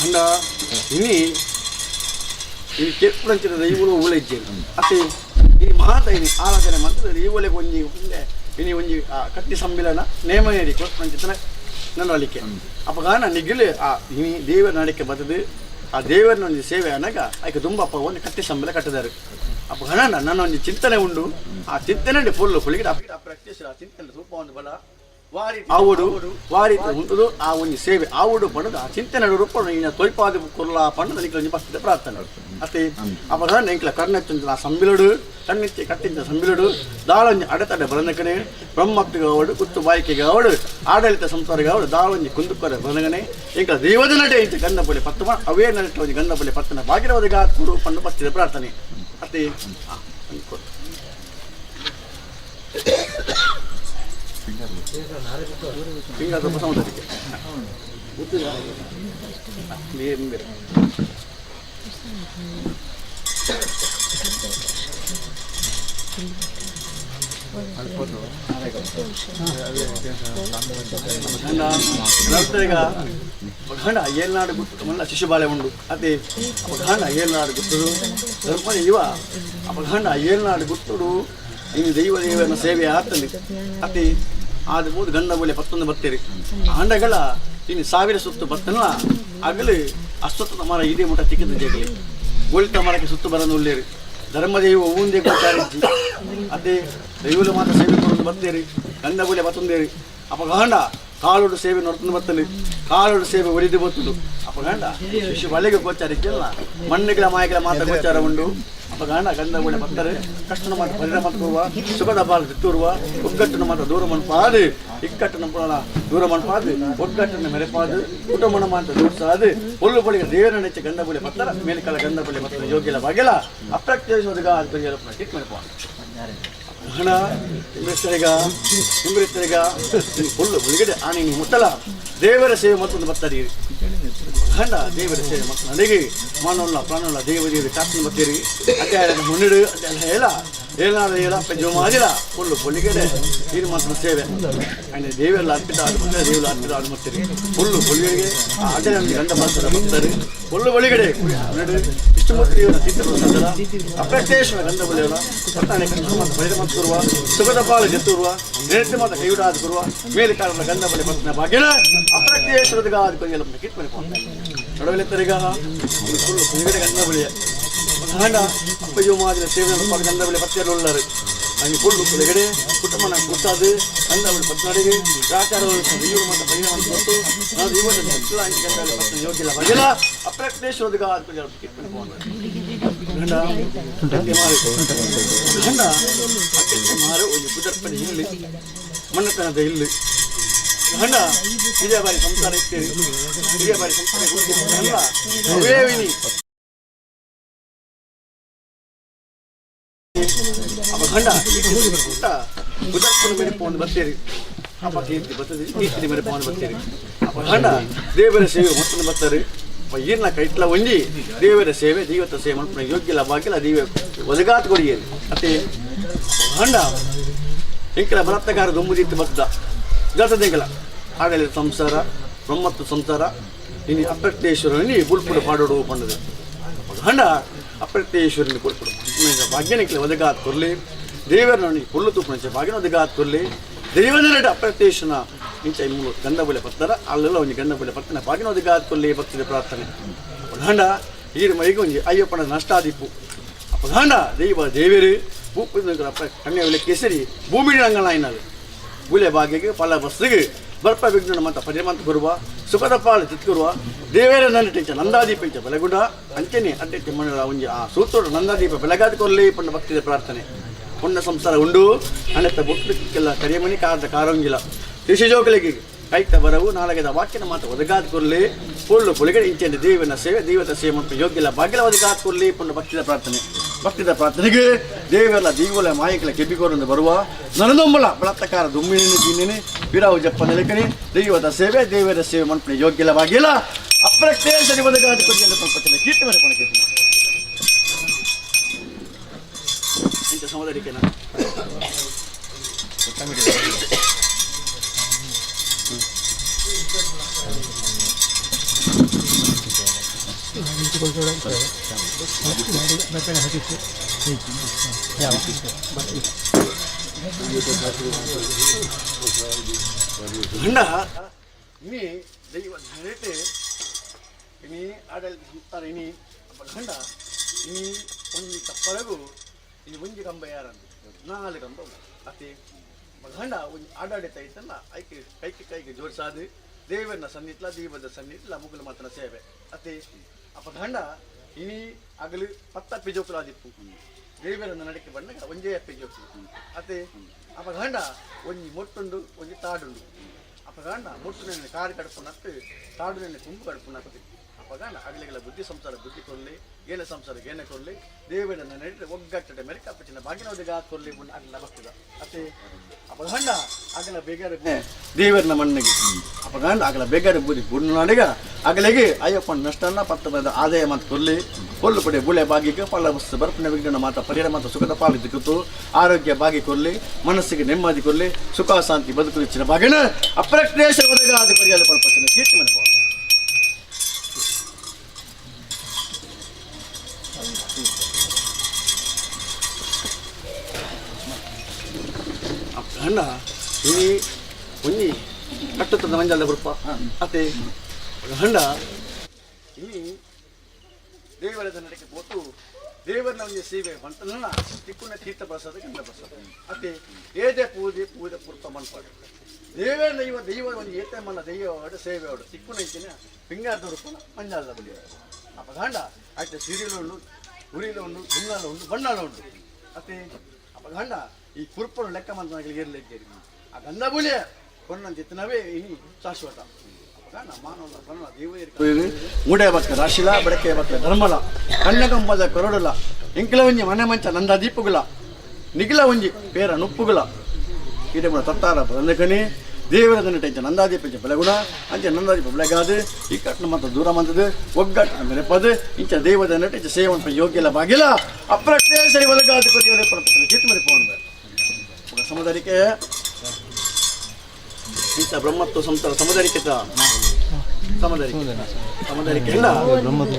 ಅಂಡ ಇನಿ ಈ ಕೆಪ್ಪಂಚಿನ ದೈವಗಳು ಉಳಿದ್ದೇನೆ ಅತ್ತೆ ಇನಿ ಮಾತ ಇನಿ ಆರಾಧನೆ ಮಾಡ್ತಾರೆ ಈ ಒಲೆಗೆ ಒಂಜಿ ಮುಂದೆ ಇನಿ ಒಂಜಿ ಕಟ್ಟಿ ಸಮ್ಮಿಲನ ನೇಮ ನೀಡಿ ಕೊಟ್ಟಂಚಿತನ ನನ್ನಲಿಕ್ಕೆ ಅಪಗಾನ ನಿಗಿಲು ಆ ಇನಿ ದೇವರ ನಡಿಕೆ ಬರ್ತದೆ ಆ ದೇವರನ ಒಂದು ಸೇವೆ ಅನ್ನಾಗ ಆಯ್ಕೆ ತುಂಬಪ್ಪ ಒಂದು ಕಟ್ಟಿ ಸಂಬಳ ಕಟ್ಟಿದ್ದಾರೆ ಅಪಗಾನ ನನ್ನ ಒಂದು ಚಿಂತನೆ ಉಂಡು ಆ ಚಿಂತನೆ ಫುಲ್ ಫುಲ್ಗೆ ಅಪ್ರತ್ಯಕ್ಷ ಆ ಚಿಂತನೆ ರೂಪ ಒಂದು ಬಲ ಆವುಡು ವಾರಿತ ಉಂಟು ಆ ಒಂದು ಸೇವೆ ಆವುಡು ಪಡೆದು ಆ ಚಿಂತನೆ ರೂಪ ಇನ್ನು ತೊಯ್ಪಾದ ಕೊಲ್ಲ ಪಂಡ ನಿಂಕಲ ಬರ್ತದೆ ಪ್ರಾರ್ಥನೆ ಅಷ್ಟೇ ಅಪಗಾನ ನಿಂಕಲ ಕರ್ಣಚ್ಚ ಆ ಸಂಬಿಲಡು ಕಣ್ಣಿಚ್ಚಿ ಕಟ್ಟಿಂದ ಸಂಬಿಲಡು ದಾಳಂಜಿ ಅಡೆತಡೆ ಬರನಕನೆ ಬ್ರಹ್ಮಕ್ತಿಗೆ ಅವಡು ಕುತ್ತು ಬಾಯಿಕೆಗೆ ಅವಡು ಆಡಳಿತ ಸಂಸಾರಿಗೆ ಅವಡು ದಾಳಂಜಿ ಕುಂದುಕೊರೆ ಬರನಗನೆ ಇಂಕ ದೇವದ ನಡೆ ಇಂಚ ಗಂಧಪಲ್ಲಿ ಪತ್ತು ಅವೇ ನಡೆ ಗಂಧಪಲ್ಲಿ ಪತ್ತನ ಭಾಗಿರವದಿಗ ಕುರು ಪಂಡು ಪತ್ತಿದೆ ಪ್ರಾರ್ಥನೆ ಅಷ್ಟೇ ಹಿಂಗೆ ಸ್ವಲ್ಪ ಸೌಂಡ್ ಅದಕ್ಕೆ ನೀರು ಬೇರೆ గండ ఏళ్ళనాడు గుర్తు మళ్ళీ శిశుబాలే ఉండు అదే గండ ఏళ్ళనాడు గుర్తుడు ధర్మని ఇవ గండ ఏళ్ళనాడు గుర్తుడు ಇನ್ನು ದೈವ ದೇವನ ಸೇವೆ ಆಗ್ತದೆ ಅತಿ ಆದ ಮೂರು ಗಂಡ ಬೋಲೆ 11 ಬರ್ತೀರಿ ಆಂಡಗಳ ಇನ್ನು 1000 ಸುತ್ತು ಬರ್ತನಲ್ಲ ಆಗಲಿ ಅಷ್ಟೊತ್ತ ಮರ ಇದೇ ಮುಟ ತಿಕ್ಕಿದ ಜಗಲಿ ಗೋಳಿತ ಮರಕ್ಕೆ ಸುತ್ತು ಬರನು ಉಳ್ಳೇರಿ ಧರ್ಮದೇವ ಊಂದೆ ಗೊತ್ತಾರಿಸಿ ಅದೇ ದೈವಲ ಮಾತ್ರ ಸೇವೆ ಕೊಡೋದು ಬರ್ತೀರಿ ಗಂಡ ಬೋಲೆ 11 ಅಪ್ಪ ಗಂಡ ಕಾಲೋಡು ಸೇವೆ ನೋಡ್ಕೊಂಡು ಬರ್ತಲಿ ಕಾಲೋಡು ಸೇವೆ ಒಲಿದು ಬರ್ತದು ಅಪ್ಪ ಗಂಡ ಶಿಶು ಬಲೆಗೆ ಗೋಚಾರಿಕ್ಕೆಲ್ಲ ಮಣ್ಣಿಗಳ ಮಾಯಗಳ ಮಾತ್ರ ಗೋಚಾರ ಉಂಡು ಅಪ್ಪ ಗಂಡ ಗಂಧ ಬೋಲೆ ಬರ್ತಾರೆ ಕಷ್ಟನ ಮಾತ್ರ ಪರಿಣಾಮ ಕೊಡುವ ಸುಖದ ಬಾಳು ತಿತ್ತುರುವ ಒಗ್ಗಟ್ಟನ್ನು ಮಾತ್ರ ದೂರ ಮನ್ಪಾದು ಇಕ್ಕಟ್ಟನ್ನು ಪುನಃ ದೂರ ಮನ್ಪಾದು ಒಗ್ಗಟ್ಟನ್ನು ಮೆರೆಪಾದು ಕುಟುಂಬನ ಮಾತ್ರ ದೂರ್ಸಾದು ಒಳ್ಳು ಬಳಿಗೆ ದೇವರ ನೆಚ್ಚ ಗಂಧ ಬೋಲೆ ಬರ್ತಾರ ಮೇಲೆ ಕಾಲ ಗಂಧ ಬೋಲೆ ಬರ್ತಾರೆ ಯೋಗ್ಯಲ ಬಾಗೆಲ್ಲ ಅಪ್ರತ್ಯೇಶೋದಗ ಅದು ಕಿಟ್ ಮೆರೆಪಾದು ಹಣ ನಿಂಬರಿಸ್ತರಿಗ ಫುಲ್ಲು ಮುಳುಗಡೆ ಆನೆ ನೀವು ಮುಟ್ಟಲ್ಲ ದೇವರ ಸೇವೆ ಮತ್ತೊಂದು ಬರ್ತಾರೆ ಗಂಡ ದೇವರ ಸೇವೆ ಮತ್ತು ನಡೆಗೆ ಮಾನವಲ್ಲ ಪ್ರಾಣವಲ್ಲ ದೇವರಿಗೆ ಕಾತ್ನ ಬರ್ತೀರಿ ಅಡ್ಡ ಮುನ್ನಿಡು ಅದೆಲ್ಲ ಏನಾದ್ರು ಹೇಳ ಪೆಜ್ಜು ಮಾಡಿಲ್ಲ ಫುಲ್ಲು ಮುಳುಗಡೆ ಇದು ಮಾತ್ರ ಸೇವೆ ಆಯ್ತು ದೇವೆಲ್ಲ ಅರ್ಪಿತ ಆಡು ಬರ್ತಾರೆ ದೇವೆಲ್ಲ ಅರ್ಪಿತ ಆಡು ಬರ್ತೀರಿ ಫುಲ್ಲು ಮುಳುಗಡೆಗೆ ಅಡ್ಡ ಗಂಡ ಬರ್ತಾರೆ ಫುಲ್ಲು ಮುಳುಗಡೆ ನಡು ಇಷ್ಟು ಮತ್ತು ದೇವರ ಚಿತ್ರ ಅಪ್ರತ್ಯೇಶ್ವರ ಗಂಧ ಬಳಿಯಲ್ಲ ಬರ್ತಾನೆ ಕಷ್ಟ ಮತ್ತು ಪರಿಣಾಮ ಕೊರುವ ಸುಖದ ಪಾಲು ಜತ್ತುರುವ ನೆನೆದು ಮಾತ್ರ ಕೈವಿಡಾದ ಕೊರುವ ಮೇಲೆ ಕಾಲದ ಗಂಧ ಬಳಿ ಬರ್ತಾನೆ ಭಾಗ್ಯನ ಅಪ್ರತ್ಯೇಶ್ವರದ ಅದು ಕೊಯ್ಯಲ್ಲ ಕಿಟ್ ಮನೆ ನಡುವೆತ್ತರಿಗ ಫುಲ್ಲು ಮುಳುಗಡೆ ಗಂಧ ಬಳಿಯ ಗಂಡ ಅಪ್ಪಯ್ಯೋ ಮಾದಿನ ಸೇವೆ ಗಂಧ ಬಳಿ ಪತ್ತೆ ಉಳ್ಳರು ಹಂಗೆ ಫುಲ್ಲು ಮುಳುಗಡೆ ಕುಟುಂಬನ ಕೂತಾದು ಗಂಧ ಬಳಿ ಪತ್ನಡಿಗೆ ಆಚಾರವನ್ನು ದೈವರು ಮತ್ತು ಪರಿಣಾಮ ಕೊಟ್ಟು ನಾವು ದೈವದ ಗಂಧ ಬಳಿ ಪತ್ತೆ ಯೋಗ್ಯಲ್ಲ ಭಾಗ್ಯನ ಅಪ್ರತ್ಯೇಶ್ವರದ ಅದು ಕೊಯ್ಯಲ್ಲ ಕಿಟ್ ಮನೆ ಗಂಡ ಗಂಡ ಅತ್ಯಂತ ಮಾರು ಒಂದು ಕುದರ್ಪಣೆ ಇಲ್ಲಿ ಮಣ್ಣತನದ ಇಲ್ಲಿ ಗಂಡ ಇದೇ ಬಾರಿ ಸಂಸಾರ ಇರ್ತೇವೆ ಇದೇ ಬಾರಿ ಸಂಸಾರ ಅವೇವಿನಿ ಅಪ್ಪ ಗಂಡ ಕುದರ್ಪಣೆ ಮೆರೆಪವನ್ನು ಬರ್ತೀರಿ ಅಪ್ಪ ಕೀರ್ತಿ ಬರ್ತದೆ ಕೀರ್ತಿ ಮೆರೆಪವನ್ನು ಬರ್ತೀರಿ ಅಪ್ಪ ಗಂಡ ದೇವರ ಸೇವೆ ಮತ್ತೊಂದು ಬರ್ತಾರೆ ಈರ್ನ ಕೈಟ್ಲ ಒಂಜಿ ದೇವರ ಸೇವೆ ದೈವತ ಸೇವೆ ಮಾಡ್ಕೊಂಡು ಯೋಗ್ಯಲ್ಲ ಬಾಗಿಲ್ಲ ದೈವ ಒದಗಾತ್ ಕೊಡಿಯೇರಿ ಅತ್ತೆ ಗಂಡ ಎಂಕಲ ಬಲತ್ತಗಾರ ದೊಂಬುದಿತ್ತು ಬದ್ದ ಜತದೆಂಕಲ ಆಡಳಿತ ಸಂಸಾರ ಬ್ರಹ್ಮತ್ವ ಸಂಸಾರ ಇನ್ನು ಅಪ್ರತ್ಯೇಶ್ವರನಿ ಬುಲ್ಪುಡು ಪಾಡೋಡು ಪಂಡದು ಗಂಡ ಅಪ್ರತ್ಯೇಶ್ವರನಿ ಬುಲ್ಪುಡು ಭಾಗ್ಯನಿಕ್ಲೆ ಒದಗಾತ್ ಕೊರ್ಲಿ ದೇವರನಿ ಹುಲ್ಲು ತುಪ್ಪು ಭಾಗ್ಯನ ಒದಗಾತ್ ಕೊರ್ಲಿ ದೈವನರಡು ಅಪ್ರತ್ಯೇಶ್ವರನ ಇಂಚ ಮೂರು ಗಂಧ ಬಲೆ ಪತ್ತಾರ ಅಲ್ಲೆಲ್ಲ ಒಂದು ಗಂಧ ಬಲೆ ಪತ್ತನೆ ಬಾಗಿನ ಒದಗಾತ್ ಕೊಲ್ಲಿ ಭಕ್ತಿದ ಪ್ರಾರ್ಥನೆ ಗಂಡ ಈರು ಮೈಗೆ ಒಂಜಿ ಅಯ್ಯಪ್ಪನ ನಷ್ಟಾದಿಪ್ಪು ಅಪ್ಪ ಗಂಡ ದೈವ ದೇವರು ಭೂಪದ ಕನ್ಯಾವಿಲೆ ಕೇಸರಿ ಭೂಮಿ ರಂಗನಾಯಿನದು ಬುಲೆ ಬಾಗಿಗೆ ಫಲ ಬಸ್ಸಿಗೆ ಬರ್ಪ ವಿಘ್ನ ಮತ ಪರಿಮಂತ ಕೊರುವ ಸುಖದ ಪಾಲು ತಿತ್ಕೊರುವ ದೇವೇರ ನನ್ನಟಿಂಚ ನಂದಾದೀಪ ಇಂಚ ಬೆಳಗುಡ ಅಂಚನೆ ಅಡ್ಡೆಚ್ಚ ಮಣ್ಣು ಒಂಜಿ ಆ ಸೂತ್ರೋಡು ನಂದಾದೀಪ ಬೆಳಗಾದ ಕೊಲ್ಲಿ ಪಂಡ ಭಕ್ತಿದ ಪ್ರಾರ್ಥನೆ ಪುಣ್ಯ ಸಂಸಾರ ಉಂಡು ಅಣ್ಣತ್ತ ಬೊಟ್ಟಕ್ಕೆಲ್ಲ ಕರಿಯಮಣಿ ಕಾರದ ಕಾರಂಗಿಲ್ಲ ಋಷಿಜೋಕಲಿಗೆ ಕೈತ ಬರವು ನಾಲಗೆದ ವಾಕ್ಯನ ಮಾತ್ರ ಒದಗಾದ ಕೊರ್ಲಿ ಪುಳ್ಳು ಪುಳಿಗಡೆ ಇಂಚೆಂದು ದೇವನ ಸೇವೆ ದೈವತ ಸೇವೆ ಮತ್ತು ಯೋಗ್ಯಲ್ಲ ಬಾಗಿಲ ಒದಗಾದ ಕೊರ್ಲಿ ಪುಣ್ಯ ಭಕ್ತಿದ ಪ್ರಾರ್ಥನೆಗೆ ದೇವೆಲ್ಲ ದೀವಲ ಮಾಯಕಲ ಕೆಬ್ಬಿಕೋರಿಂದ ಬರುವ ನನದೊಂಬಲ ಬಳತ್ತಕಾರ ದುಮ್ಮಿನಿ ತಿನ್ನಿನಿ ವಿರಾವು ಜಪ್ಪ ನೆಲಕನಿ ದೈವದ ಸೇವೆ ದೇವರ ಸೇವೆ ಮನ್ಪಣೆ ಯೋಗ್ಯಲ್ಲ ಬಾಗಿಲ್ಲ ಅಪ್ರತ್ಯೇಶ ಒದಗಾದ ಕೊರ್ಲಿ ಅಂತ ಪಂಪತ್ತಿನ ಕೀರ್ತಿ ಮನೆ ಪಣಕೇತೀನಿ ಇಂಥ ಸಮಾಧಾನಿಕೆನ ಗಂಡ ಇನಿ ದೈವ ಧರೆಟೆ ಇನಿ ಆಡಳಿತ ಸಂಸ್ಥಾನ ಇನಿ ಗಂಡ ಇನಿ ಒಂಜಿ ಕಪ್ಪಳಗು ಇನಿ ಒಂಜಿ ಕಂಬ ಯಾರಂದು 4 ಕಂಬ ಅತಿ ಗಂಡ ಒಂಜಿ ಆಡಳಿತ ಐತಲ್ಲ ಐಕೆ ಕೈಗೆ ಜೋಡಿಸಾದು ದೇವರನ್ನ ಸನ್ನಿಟ್ಲ ದೀಪದ ಸನ್ನಿಟ್ಲ ಮುಗುಲ ಮಾತನ ಸೇವೆ ಅತಿ ಅಪ್ಪ ಗಂಡ ಇನಿ ಅಗಲು 10 ಪೆಜೋಕುಲು ಆದಿಪ್ಪು ದೇವರನ್ನ ನಡಕ್ಕೆ ಬಂದಾಗ ಒಂಜೇ ಪೆಜೋಕುಲು ಅತಿ ಅಪ್ಪ ಗಂಡ ಒಂಜಿ ಮೊಟ್ಟುಂಡು ಒಂಜಿ ತಾಡುಂಡು ಅಪ್ಪ ಗಂಡ ಮೊಟ್ಟು ನೆನೆ ಕಾರಿ ಕಡುಪು ನಟ್ಟು ತಾಡು ನೆನೆ ತುಂಬು ಕಡುಪು ನಟ್ಟು ಅಪ್ಪ ಅಪಗಾನ ಆಗಲಿಗೆಲ್ಲ ಬುದ್ಧಿ ಸಂಸಾರ ಬುದ್ಧಿ ಕೊರಲಿ ಏನೇ ಸಂಸಾರಕ್ಕೆ ಏನೇ ಕೊರಲಿ ದೇವರನ್ನ ನೆಟ್ಟರೆ ಒಗ್ಗಟ್ಟಡೆ ಮೇಲೆ ಕಪ್ಪಚಿನ ಬಾಗಿನ ಒದಗ ಕೊರಲಿ ಆಗಲ್ಲ ಬರ್ತದ ಅತ್ತೆ ಅಪಗಾಂಡ ಆಗಲ ಬೇಗಾರ ದೇವರನ್ನ ಮಣ್ಣಿಗೆ ಅಪಗಾಂಡ ಆಗಲ ಬೇಗಾರ ಬುದ್ಧಿ ಬುಣ್ಣಾಡಿಗ ಆಗಲಿಗೆ ಅಯ್ಯಪ್ಪ ನಷ್ಟನ್ನ ಪತ್ತ ಬದ ಆದಾಯ ಮತ್ತು ಕೊರಲಿ ಕೊಲ್ಲು ಪಡೆ ಬುಳೆ ಬಾಗಿಗೆ ಪಳ್ಳ ಬಸ್ ಬರ್ಪನೆ ವಿಘ್ನ ಮಾತ ಪರಿಹಾರ ಮತ್ತು ಸುಖದ ಪಾಲು ದಿಕ್ಕಿತು ಆರೋಗ್ಯ ಬಾಗಿ ಕೊರಲಿ ಮನಸ್ಸಿಗೆ ನೆಮ್ಮದಿ ಕೊರಲಿ ಸುಖ ಶಾಂತಿ ಬದುಕು ಹೆಚ್ಚಿನ ಬಾಗಿನ ಅಪ್ರಕ್ಲೇಶ ಒದಗ ಆದ ಪರಿಹಾರ ಪಡ್ಪಚ್ಚಿನ ಕೀರ್ತಿ ಮನೆ ಅಣ್ಣ ಈ ಒಂಜಿ ಕಟ್ಟುತ್ತದ ಮಂಜಾಲ ಬರುಪ್ಪ ಅತ್ತೆ ಹಂಡ ಇಲ್ಲಿ ದೇವರದ ನಡೆಗೆ ಹೋತು ದೇವರನ ಒಂದು ಸೇವೆ ಬಂತಲ್ಲ ತಿಕ್ಕುನ ತೀರ್ಥ ಪ್ರಸಾದ ಗಂಧ ಪ್ರಸಾದ ಅತ್ತೆ ಏದೇ ಪೂಜೆ ಪೂಜೆ ಪೂರ್ತ ಮನ್ಪಾಡು ದೇವರ ದೈವ ಒಂದು ಏತೆ ಮನ್ನ ದೈವ ಸೇವೆ ಅವಡು ತಿಕ್ಕುನ ಇಚ್ಚಿನ ಪಿಂಗಾರದ ರೂಪನ ಮಂಜಾಲ ಬಲಿ ಅಪಗಾಂಡ ಆಯ್ತು ಸಿರಿಲು ಉಂಡು ಉರಿಲು ಉಂಡು ಗುಂಗಾಲ ಉಂಡು ಬಣ್ಣಾಲ ಉಂಡು ಅತ್ತೆ ಅಪಗಾಂಡ ಈ ಕುರುಪನು ಲೆಕ್ಕ ಮಂತ್ರಗಳಿಗೆ ಇರಲಿದ್ದೇರಿ ಆ ಗಂಧ ಬುಲಿಯ ಕೊನ್ನಂತಿತ್ತನವೇ ಇನಿ ಶಾಶ್ವತ ಮೂಡೆ ಬಕ್ಕ ರಾಶಿಲ ಬಡಕೆ ಬಕ್ಕ ಧರ್ಮಲ ಕಣ್ಣಗಂಬದ ಕೊರಡುಲ ಇಂಕಿಲ ಒಂಜಿ ಮನೆ ಮಂಚ ನಂದ ದೀಪುಗಳ ನಿಗಿಲ ಒಂಜಿ ಪೇರ ನುಪ್ಪುಗಳ ಇಡೆ ಮುಡ ತತ್ತಾರ ಬಂದಕನಿ ದೇವರದ ನಟ ನಂದಾದೀಪ ಬೆಳಗುಣ ಅಂಚೆ ನಂದಾದೀಪ ಬೆಳಗಾದು ಈ ಕಟ್ನ ಮತ್ತು ದೂರ ಮಂತದು ಒಗ್ಗಟ್ಟಿನ ಮೆರೆಪದು ಇಂಚ ದೇವದ ನಟ ಸೇವಂತ ಯೋಗ್ಯಲ ಬಾಗಿಲ ಅಪ್ರಕ್ಲೇಶರಿ ಒದಗಾದ ಕೊರಿಯರೆ ಪಡಪತ್ರ ಕೀರ್ತಿ ಮೆರೆಪವನು ಸಮುದಾಯಕ್ಕೆ ಇಂಥ ಬ್ರಹ್ಮತ್ವ ಸಂತರ ಸಮುದಾಯಕ್ಕೆ ಸಮುದಾಯಕ್ಕೆ ಎಲ್ಲ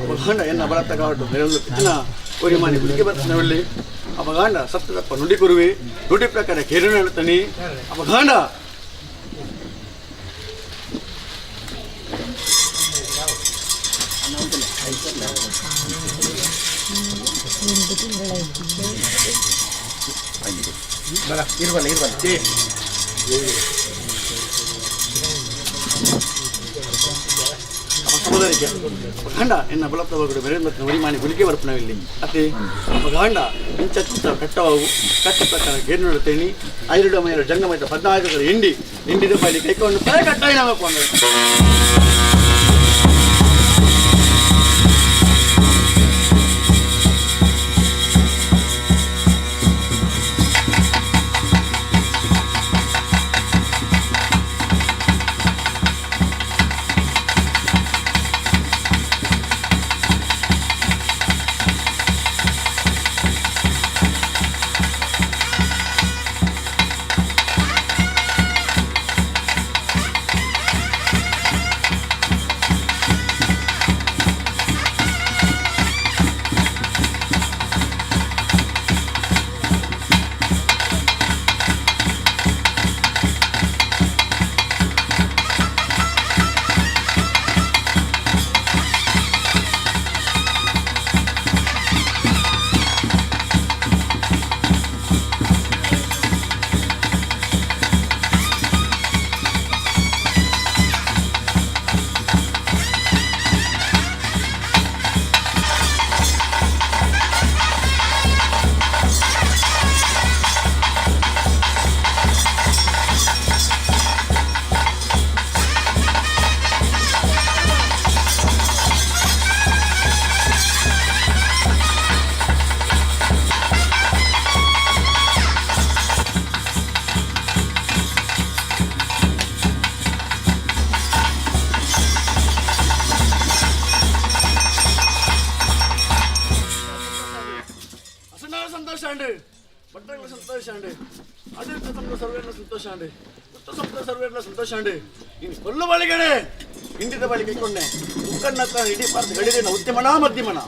ಅಪಗಾಂಡ ಎನ್ನ ಬರತ್ತ ಕಾವಟ್ಟು ಬೇರೊಂದು ಕಿಚನ ಕೋರಿ ಮಾಡಿ ಹುಡುಗಿ ಬರ್ತಾನೆ ಒಳ್ಳಿ ಅಪಗಾಂಡ ಸತ್ತದಪ್ಪ ನುಡಿ ಕುರುವಿ ನುಡಿ ಪ್ರಕಾರ ಕೇರು ಹೇಳ್ತಾನೆ ಅಪಗಾಂಡ ಸಮುದಾಯಕ್ಕೆ ಅಪಗಾಂಡ ಎನ್ನ ಬಲಪ್ರಭಗಳು ಬೆರೆಂಬತ್ತಿನ ಉರಿಮಾನಿ ಗುಲಿಕೆ ಬರ್ಪಣವಿಲ್ಲಿ ಅತ್ತೆ ಅಪಗಾಂಡ ಇಂಚ ಕಟ್ಟವು ಕಟ್ಟಿ ಪ್ರಕಾರ ಗೇರು ನೋಡುತ್ತೇನೆ ಐದು ಮೈರು ಜಂಗಮೈತ 14 ಹಿಂಡಿದ ಬಳಿ ಕೈಕೊಂಡು ಪರ ಕಟ್ಟಾಯಿ ನಾವು ಸಂತೋಷ ಅಂడి ಬಟ್ಟಗಳ ಸಂತೋಷ ಅಂడి ಅದಿರ್ತ ಸಂತೋಷ ಸರ್ವೇರ್ನ ಸಂತೋಷ ಅಂడి ಉತ್ತ ಸಂತೋಷ ಸರ್ವೇರ್ನ ಸಂತೋಷ ಅಂడి ಇನ್ನು ಕೊಲ್ಲು ಬಳಿಗಡೆ ಹಿಂಡಿದ ಬಳಿ ಕೈಕೊಂಡೆ ಉಕ್ಕಣ್ಣ ಇಡೀ ಪಾರ್ಥ ಗಡಿರೇನ ಉತ್ತಮನ ಮಧ್ಯಮನ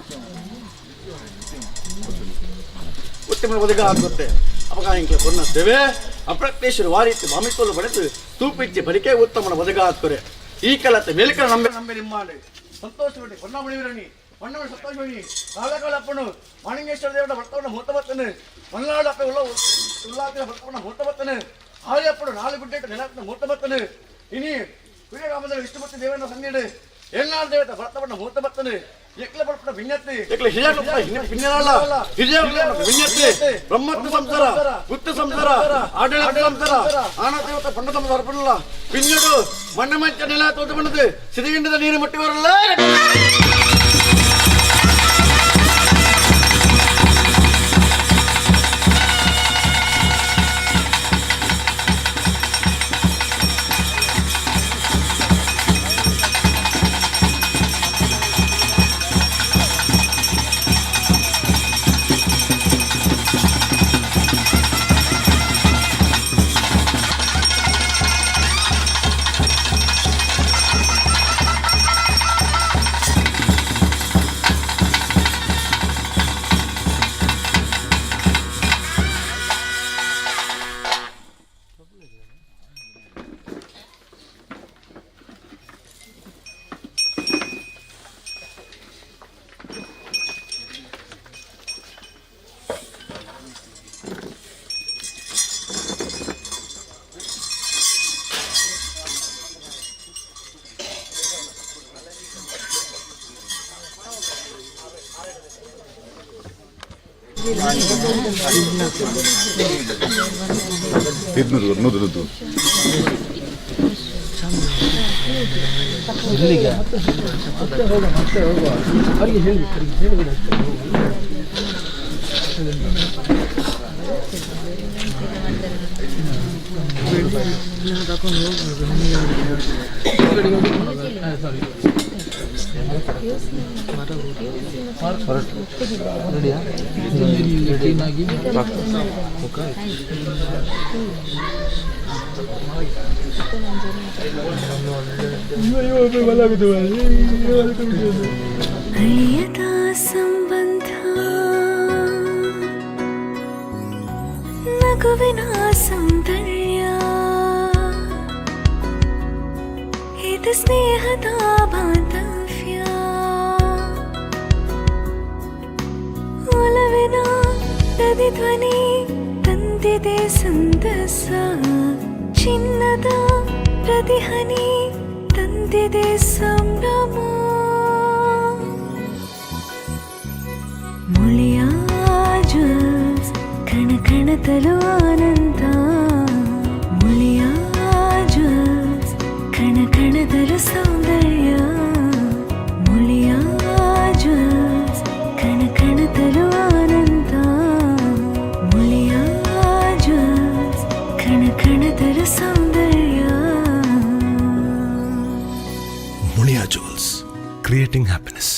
ಉತ್ತಮ ಒದಗ ಆಗುತ್ತೆ ಅಪಗ ಇಂಕೆ ಕೊನ್ನತ್ತೇವೆ ಅಪ್ರಕ್ಲೇಶ್ವರ ವಾರಿತ್ತು ಮಾಮಿಕೊಲ್ಲು ಬಡಿತು ತೂಪಿಚ್ಚಿ ಬಳಿಕೆ ಉತ್ತಮನ ಒದಗ ಹಾಕ್ತಾರೆ ಈ ಕಲತೆ ಮೇಲ್ಕಲ ನಂಬೆ ನಿಮ್ಮಾಂಡೆ ಸಂತೋಷಪಡಿ ಹೊನ್ನಮಣಿವಿರಣಿ ಹೊನ್ನಮಣಿ ಸಂತೋಷಮಣಿ ಕಾಲಕಾಲಪ್ಪನು ಮಾಣಿಂಗೇಶ್ವರ ದೇವರ ಭರ್ತವನ್ನ ಮೂರ್ತಬತ್ತನು ಮಲ್ನಾಡಪ್ಪ ಉಲ್ಲಾಸಿನ ಭರ್ತವನ್ನ ಮೂರ್ತಬತ್ತನು ಆರ್ಯಪ್ಪನು 4 ಗುಡ್ಡೆ ನೆಲಕ್ಕೆ ಮೂರ್ತಬತ್ತನು ಇನಿ ವಿಜಯರಾಮದಲ್ಲಿ ವಿಷ್ಣುಮೂರ್ತಿ ದೇವರನ್ನ ಸಂಗೀಡು ಹೆಣ್ಣಾಳ ದೇವತೆ ಭರತವನ್ನ ಮೂತ ಬರ್ತನೆ ಎಕ್ಲ ಬರ್ತನ ವಿಜ್ಞಾತಿ ಎಕ್ಲ ಹಿರಿಯ ಪಿನ್ನಲ್ಲ ಹಿರಿಯ ವಿಜ್ಞಾತಿ ಬ್ರಹ್ಮತ್ವ ಸಂಸಾರ ಗುತ್ತ ಸಂಸಾರ ಆಡಳಿತ ಸಂಸಾರ ಆನ ದೇವತೆ ಪಂಡ ಸಂಸಾರ ಪಡಲ್ಲ ಪಿನ್ನಡು ಮಣ್ಣ ಮಂಚ ನೆಲ ತೋದು ಬಂದದೆ ಸಿರಿಗಿಂಡದ ನೀರು ಮುಟ್ಟಿ ಬರಲ್ಲ ನೂರು ಇಲ್ಲಿಗೆ ರೆಡಿಯಾ ಅಳಿಯದ ಸಂಬಂಧ ನಗುವಿನ ಸೌಂದರ್ಯ ಇದು ಸ್ನೇಹದ ಬಾಂಧವ್ಯ ಒಲವಿನ ಪ್ರತಿಧ್ವನಿ ತಂದಿದೆ ಸಂದಸ ಚಿನ್ನದ ಪ್ರತಿಹನಿ ತಂದಿದೆ ಸಂಭ್ರಮ ಮುಳಿಯ ಜ್ಯೂಸ್ ಕಣ ಕಣದಲು ಆನಂದ ಮುಳಿಯ ಜ್ಯೂಸ್ ಕಣ ಕಣದಲು ಸೌಂದರ್ಯ ಮುಳಿಯ ಜ್ಯೂಸ್ ಕಣ ಕಣದಲು ಆನಂದ ಮುಳಿಯ ಜ್ಯೂಸ್ ಕಣ ಕಣದಲು ಸೌಂದರ್ಯ Munia Jewels, creating happiness.